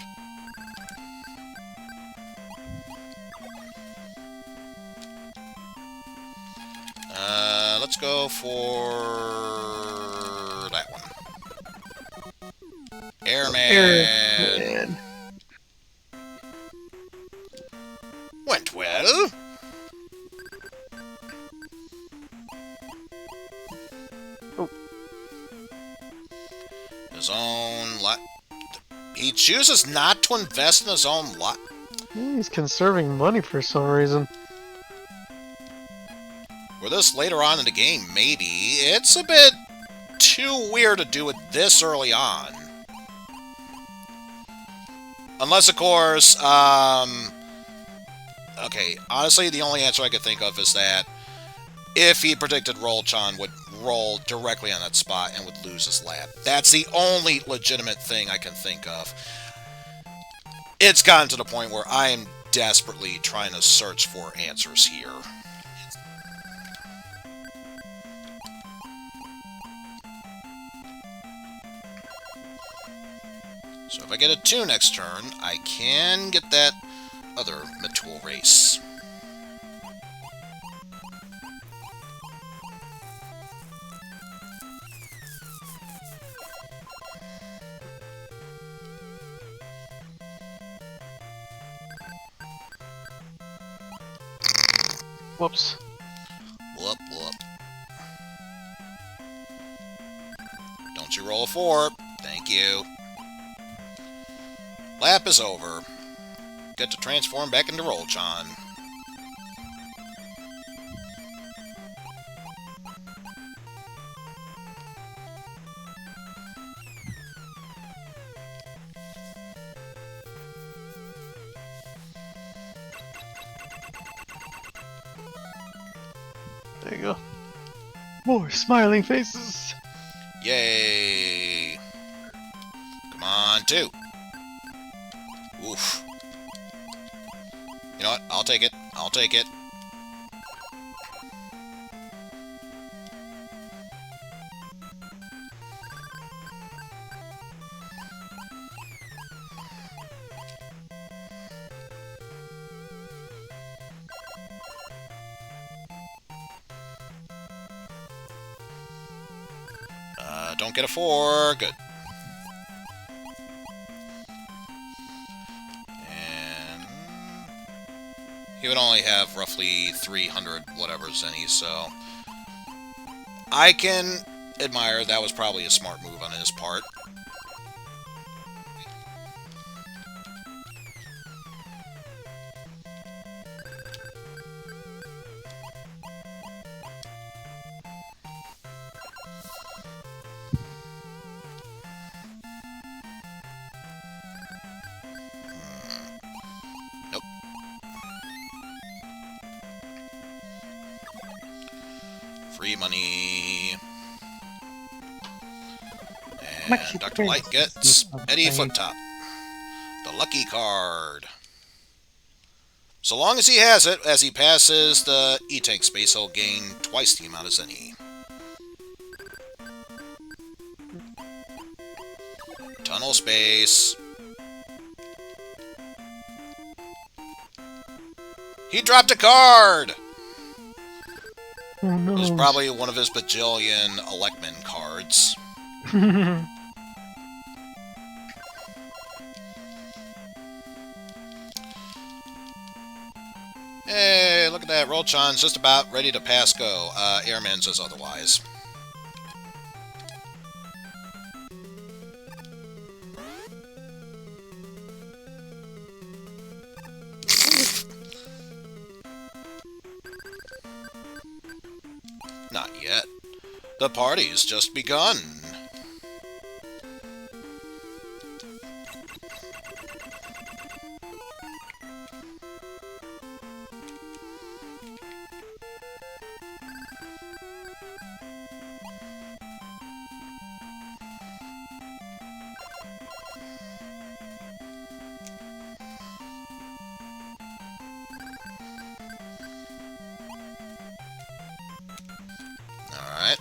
Let's go for that one. Airman. Went well. Oh. His own lot. He chooses not to invest in his own lot. He's conserving money for some reason. Were this later on in the game, maybe. It's a bit too weird to do it this early on. Unless, of course, okay, honestly, the only answer I could think of is that if he predicted Roll-chan would roll directly on that spot and would lose his lap. That's the only legitimate thing I can think of. It's gotten to the point where I am desperately trying to search for answers here. So if I get a 2 next turn, I can get that other mid-tool race. Whoops. Whoop, whoop. Don't you roll a 4. Thank you. Lap is over. Get to transform back into Roll-chan. There you go. More smiling faces. Yay! Come on, 2. Oof. You know what? I'll take it. I'll take it. Don't get a 4. Good. And he would only have roughly 300 whatever zennies, so I can admire that was probably a smart move on his part. Nope. Free money. And Dr. Light gets Eddie Flip Top. The lucky card. So long as he has it, as he passes the E-Tank space, he'll gain twice the amount of Zenny. Tunnel space. He dropped a card! Oh no. It was probably one of his bajillion Electman cards. Hey, look at that. Rolchan's just about ready to pass go. Airman says otherwise. Not yet. The party's just begun. Alright.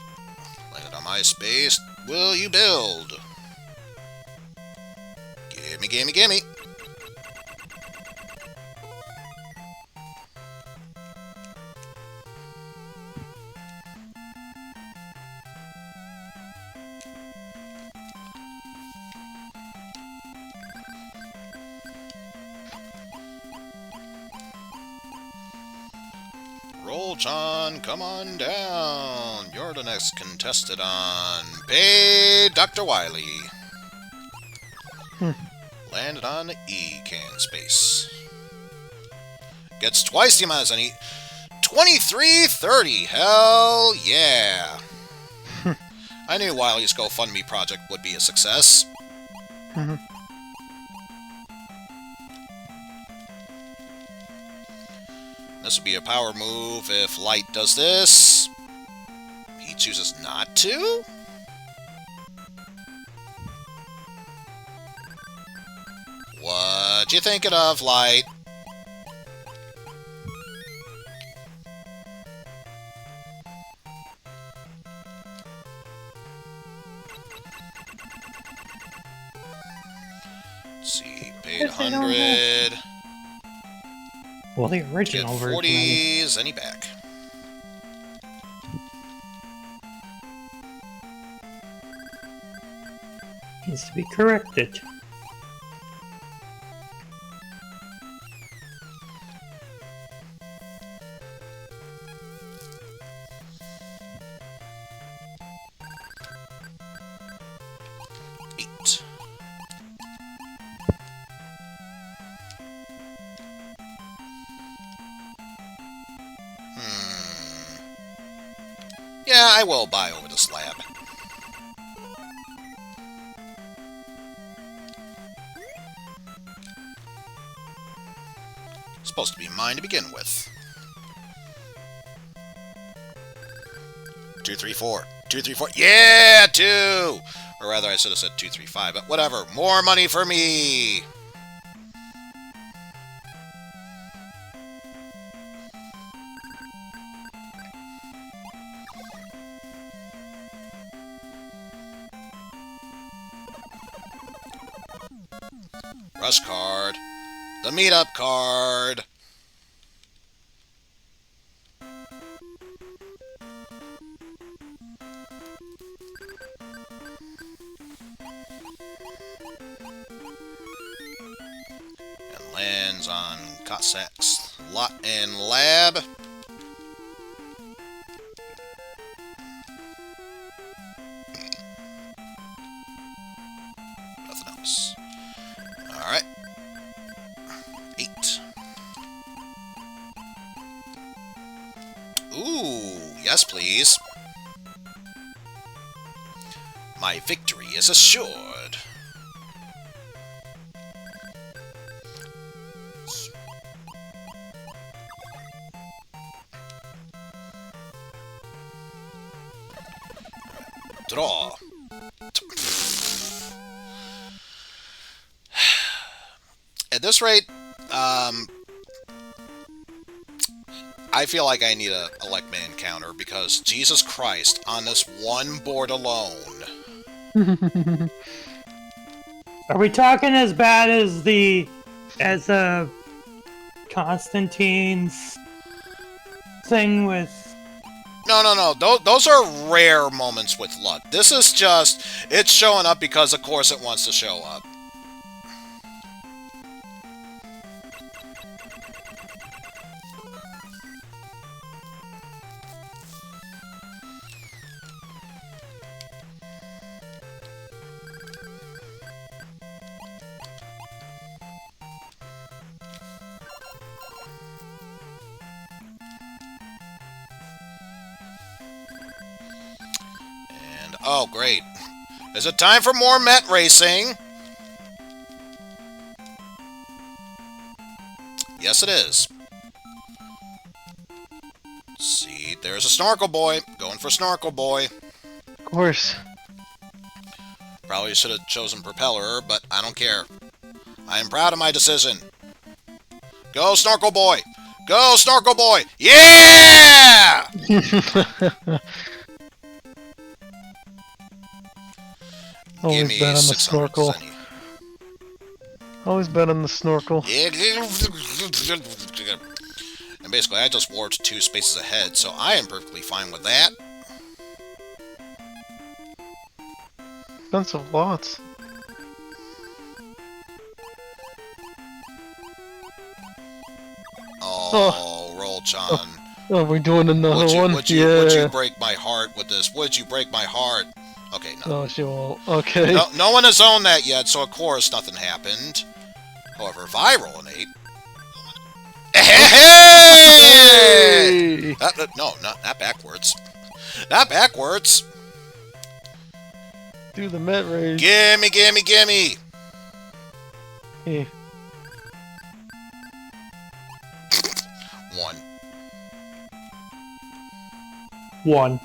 Landed on my space. Will you build? Gimme, gimme, gimme. Roll-chan, come on down. You're the next contestant on Pay Dr. Wily. Landed on E-Can space. Gets twice the amount of Zenny. 2330. Hell yeah. I knew Wily's GoFundMe project would be a success. This would be a power move if Light does this. He chooses not to? What you thinking of, Light? Let's see, paid 100. Well, the Get original version. 40 Zenny back. Needs to be corrected. Eight. Yeah, I will buy over the slab. Supposed to be mine to begin with. 2, 3, 4. 2, 3, 4. Yeah, 2! Or rather, I should have said 2, 3, 5, but whatever. More money for me! Rush card. The meetup card. Lands on Cossack's lot and lab. Nothing else. Alright. 8. Ooh, yes please. My victory is assured. Draw. At this rate, I feel like I need a Electman counter because Jesus Christ, on this one board alone. Are we talking as bad as Constantine's thing with? No. Those are rare moments with luck. This is just, it's showing up because, of course, it wants to show up. Oh, great. Is it time for more Met racing? Yes, it is. See, there's a Snorkel Boy. Going for Snorkel Boy. Of course. Probably should have chosen Propeller, but I don't care. I am proud of my decision. Go, Snorkel Boy! Go, Snorkel Boy! Yeah! Always bet on the snorkel. Always bet on the snorkel. And basically, I just warped 2 spaces ahead, so I am perfectly fine with that. Expensive lots. Oh, roll, Chan. Oh, we're doing another one? Would you break my heart with this? Would you break my heart? Okay, no. Oh, she won't. Okay. No one has owned that yet, so of course nothing happened. However, if I roll an 8... Hey! No, not backwards. Not backwards! Do the Met raise. Gimme! Hey. 1. 1.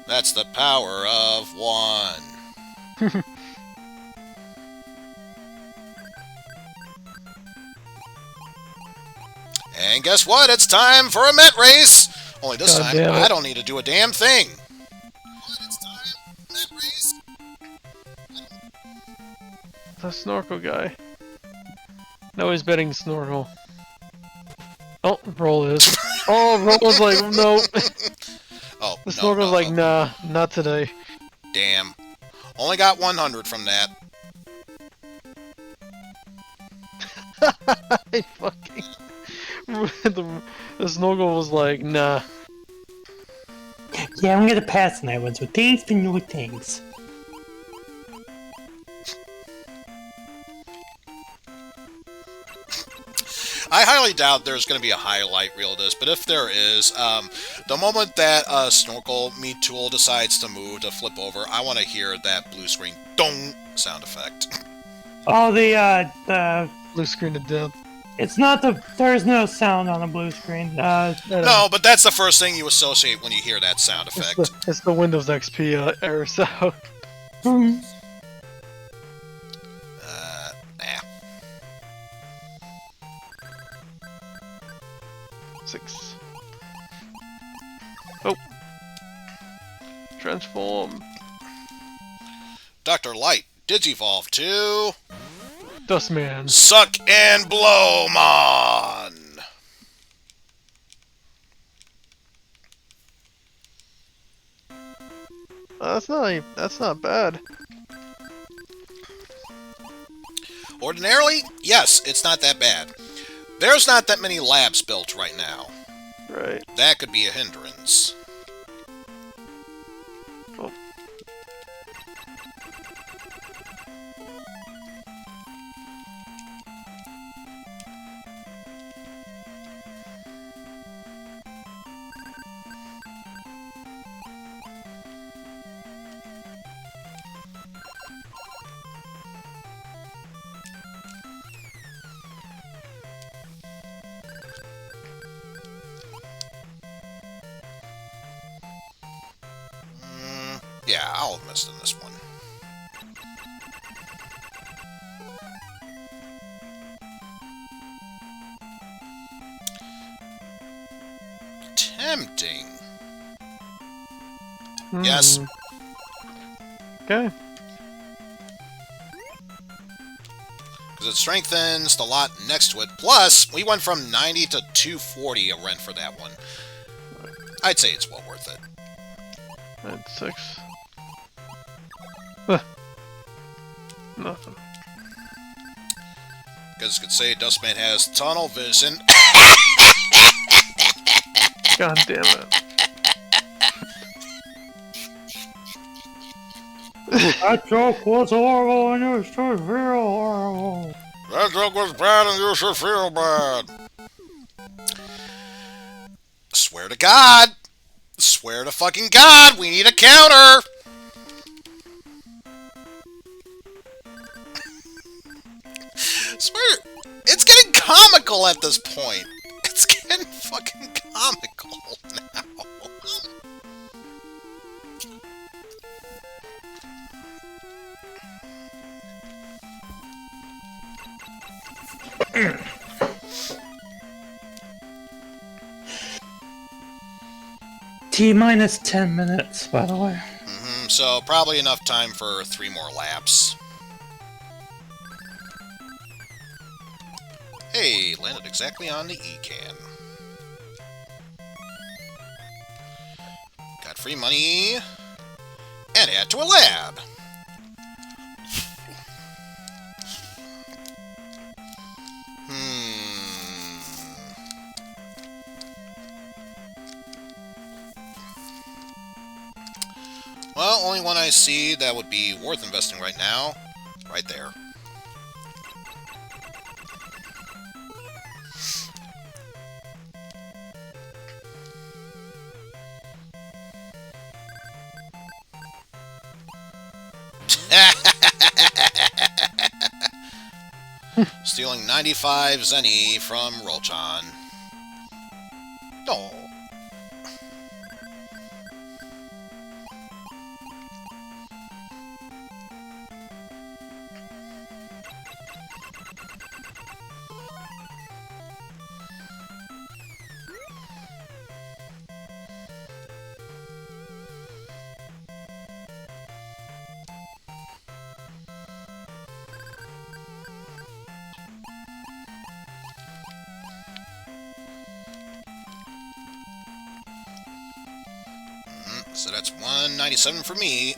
That's the power of 1. And guess what? It's time for a Met race! Only this time, I don't need to do a damn thing. The snorkel guy. No, he's betting snorkel. Oh, roll is. Oh, roll was like, no. Oh, The snorkel's like, nah, not today. Damn. Only got 100 from that. I fucking... the snorkel was like, nah. Yeah, I'm gonna pass on that one, so thanks for no thanks. I highly doubt there's going to be a highlight reel of this, but if there is, the moment that Snorkel Meat Tool decides to move, to flip over, I want to hear that blue screen dong sound effect. Oh, the Blue screen of death. It's not there's no sound on the blue screen. No, but that's the first thing you associate when you hear that sound effect. It's the Windows XP error sound. Nah. 6. Oh. Transform. Dr. Light, Digivolve to... Dustman. Suck and Blow Mon! That's not bad. Ordinarily, yes, it's not that bad. There's not that many labs built right now. Right. That could be a hindrance. Oh. Yeah, I'll have missed in this one. Tempting. Yes. Okay. Because it strengthens the lot next to it. Plus, we went from 90 to 240 a rent for that one. I'd say it's well worth it. That's 6. Nothing. Because it could say Dustman has tunnel vision. God damn it. That joke was horrible and you should feel horrible. That joke was bad and you should feel bad. Swear to God. Swear to fucking God, we need a counter. Swear, it's getting comical at this point. It's getting fucking comical now. T-minus 10 minutes, by the way. So probably enough time for 3 more laps. Hey, landed exactly on the E-can. Got free money. And add to a lab. Well, only one I see that would be worth investing right now. Right there. Stealing 95 Zenny from Rolchan. Oh. So that's 197 for me.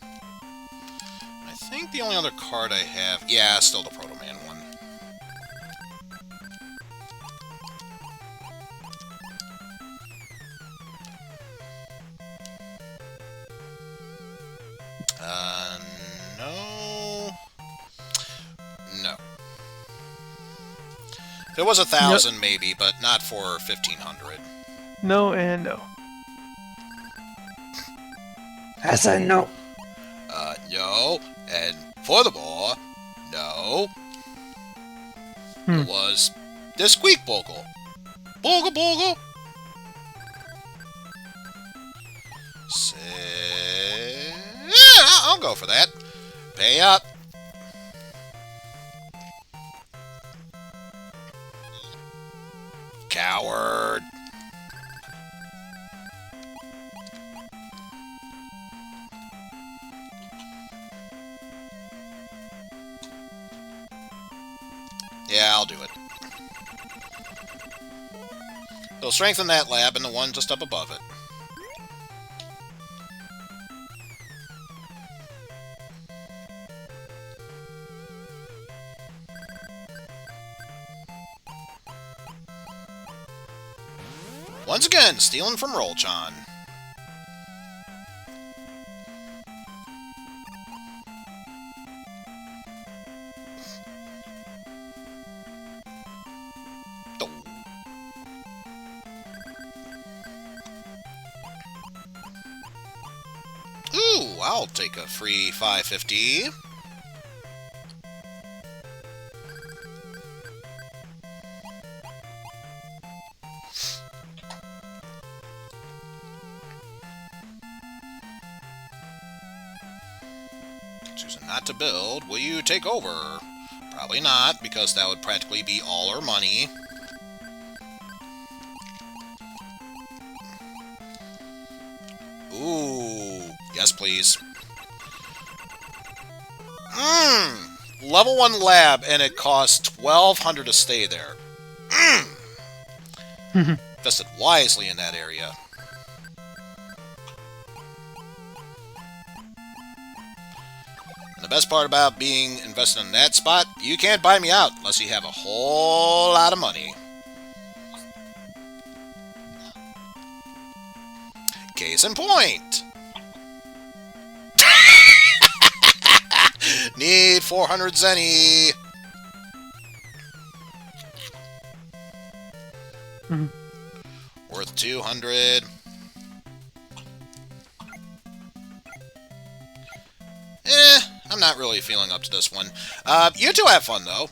I think the only other card I have... Yeah, still the Proto Man one. No. No. If it was 1,000 maybe, but not for 1,500. No and no. I said no. No, and furthermore, no. It was the Squeak Bogle. Bogle Bogle. Yeah, I'll go for that. Pay up. Coward. Yeah, I'll do it. It'll strengthen that lab and the one just up above it. Once again, stealing from Rollchan. Ooh, I'll take a free 550. Choosing not to build. Will you take over? Probably not, because that would practically be all our money. Ooh, yes please. Level 1 lab, and it costs 1,200 to stay there. Invested wisely in that area. And the best part about being invested in that spot, you can't buy me out unless you have a whole lot of money. Case in point. Need 400 zenny. Worth 200. I'm not really feeling up to this one. You two have fun, though.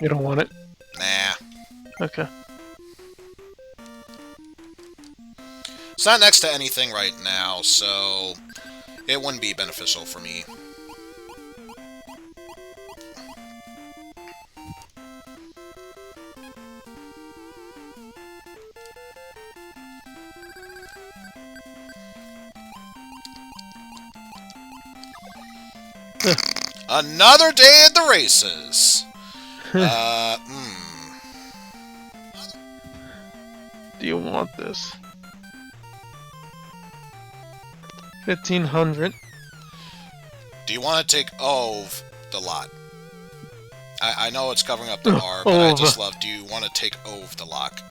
You don't want it? Nah. Okay. It's not next to anything right now, so it wouldn't be beneficial for me. Another day at the races. Do you want this? 1,500. Do you want to take Ove the lot? I know it's covering up the R, but I just love. Do you want to take Ove the lock?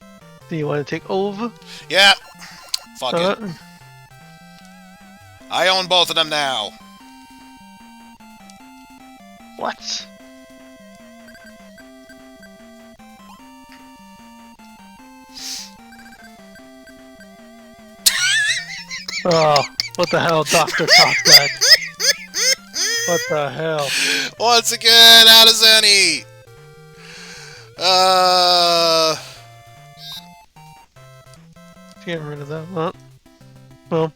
Do you want to take over? Yeah. Fuck it. I own both of them now. What? Oh, what the hell, Dr. Cossack? What the hell? Once again, out of Zenny. Getting rid of that. Well.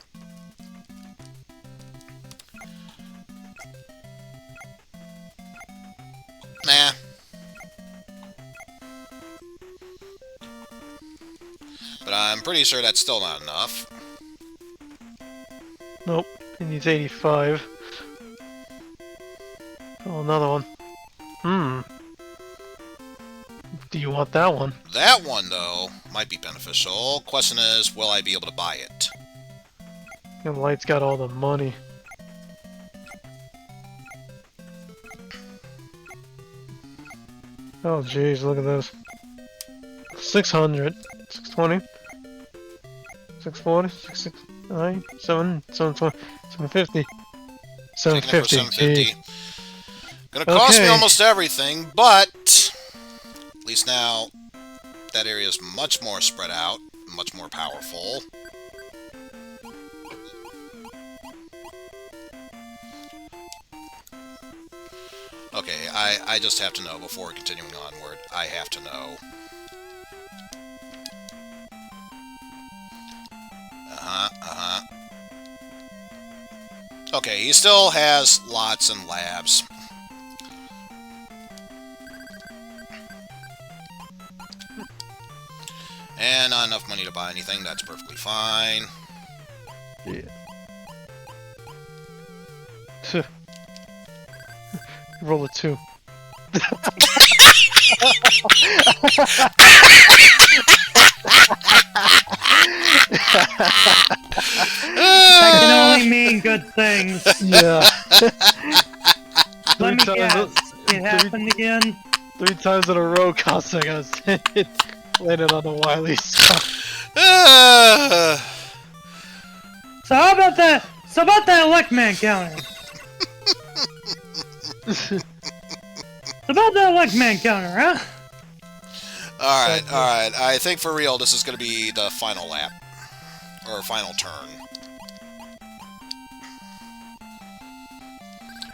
Nah. But I'm pretty sure that's still not enough. Nope. He needs 85. Oh, another one. Do you want that one? That one, though, might be beneficial. Question is, will I be able to buy it? And Light's got all the money. Oh jeez, look at this. 600, 620, 640, 669, 720, 750, 750. 750. Gonna cost me almost everything, but at least now that area is much more spread out, much more powerful. Okay, I just have to know before continuing onward. I have to know. Okay, he still has lots and labs. And not enough money to buy anything, that's perfectly fine. Yeah. Roll a 2. That can only mean good things. Yeah. Let me guess. It happened again. 3 times in a row, Cossack, I was saying. Landed on the Wily stuff. So how about that? So about that Luckman counter. So about that Luckman counter, huh? Alright, alright. I think for real this is going to be the final lap. Or final turn.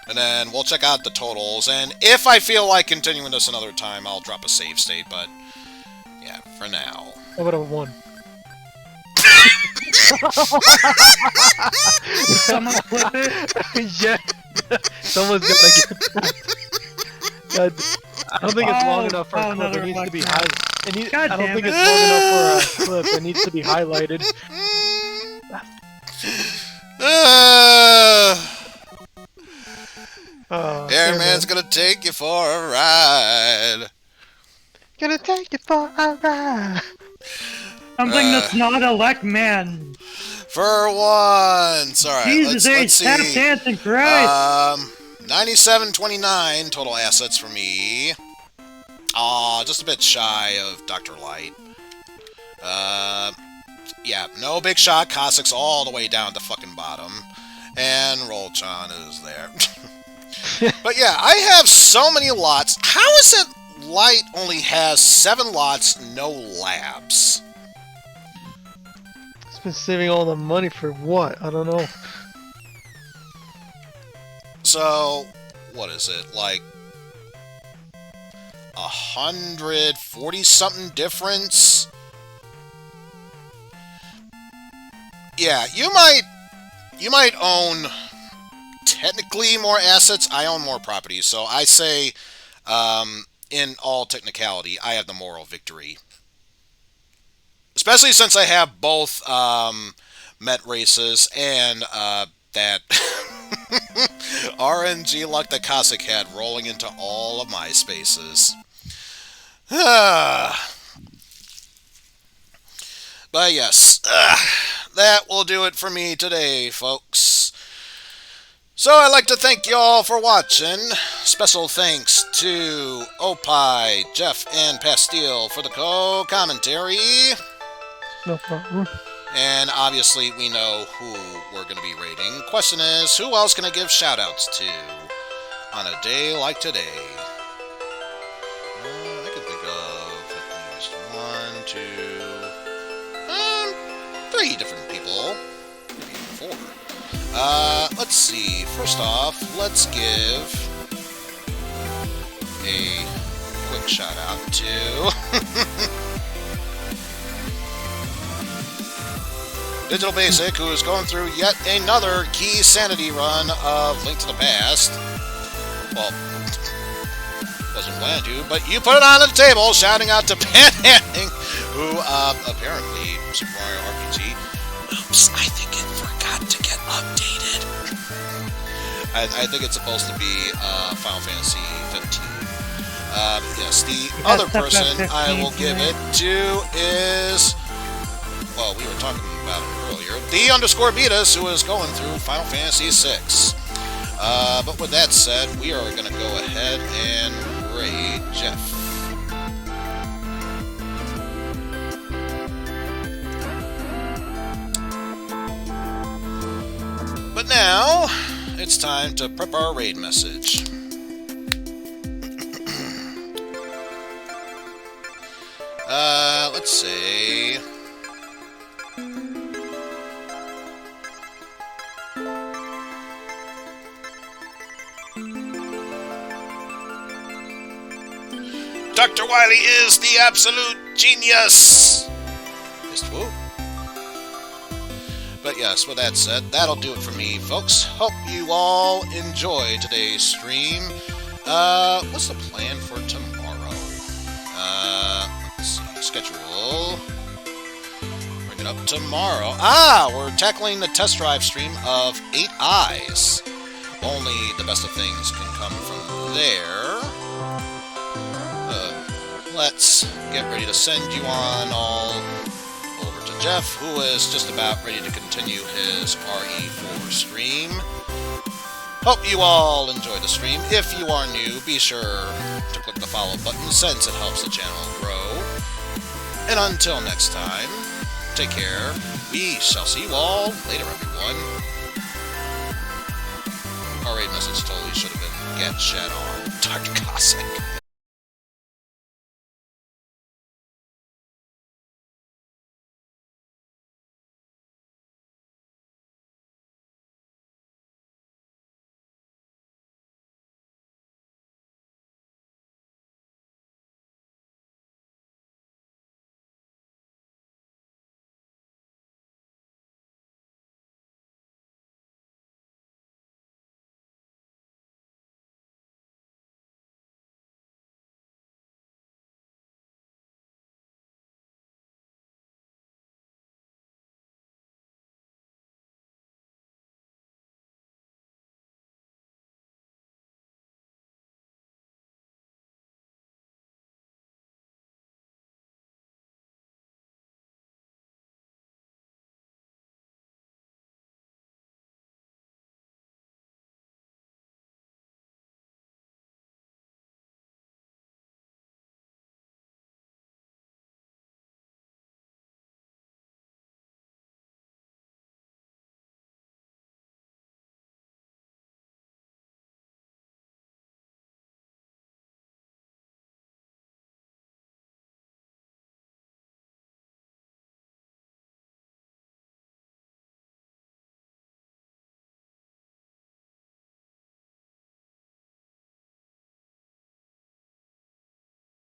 And then we'll check out the totals, and if I feel like continuing this another time, I'll drop a save state, but yeah, for now. I would have won. Someone flip it. Yeah. Someone's gonna get that. God, I don't think it's long enough for a clip. It needs to be high. I don't think it's long enough for a clip. It needs to be highlighted. Airman's gonna take you for a ride. Gonna take you for a ride. Something that's not a Luckman. For once. Alright, Jesus let's see. Tap dancing Christ. 97.29 total assets for me. Aw, just a bit shy of Dr. Light. Yeah, no big shot. Cossack's all the way down at the fucking bottom. And Rolchan is there. But yeah, I have so many lots. How is it Light only has 7 lots, no labs? It's been saving all the money for what? I don't know. So, what is it? Like 140-something difference? Yeah, you might own technically more assets. I own more properties, so I say, in all technicality, I have the moral victory. Especially since I have both Met races and that RNG luck that Cossack had rolling into all of my spaces. But yes, that will do it for me today, folks. So I'd like to thank you all for watching. Special thanks to Opie, Jeff, and Pastille for the co-commentary. No problem. And obviously we know who we're going to be rating. Question is, who else can I give shoutouts to on a day like today? I can think of at least 1, 2, 3 different people. Maybe 4. Let's see. First off, let's give a quick shout out to Digital Basic, who is going through yet another key sanity run of Link to the Past. Well, wasn't planned to, but you put it on the table, shouting out to Panhandling, who apparently Super Mario RPG. Oops, I think it forgot to get updated. I think it's supposed to be Final Fantasy 15. Yes, the other person I will give it to is, well, we were talking about it earlier, the_Beatus, who is going through Final Fantasy 6. But with that said, we are going to go ahead and raid Jeff. But now, it's time to prep our raid message. Let's see. Dr. Wily is the absolute genius! Missed whoop. But yes, with that said, that'll do it for me, folks. Hope you all enjoy today's stream. What's the plan for tomorrow? Let's see, schedule. Bring it up tomorrow. We're tackling the test drive stream of 8 Eyes. Only the best of things can come from there. Let's get ready to send you on all over to Jeff, who is just about ready to continue his RE4 stream. Hope you all enjoy the stream. If you are new, be sure to click the follow button since it helps the channel grow. And until next time, take care. We shall see you all later, everyone. Our raid message totally should have been get shed on Dr. Cossack.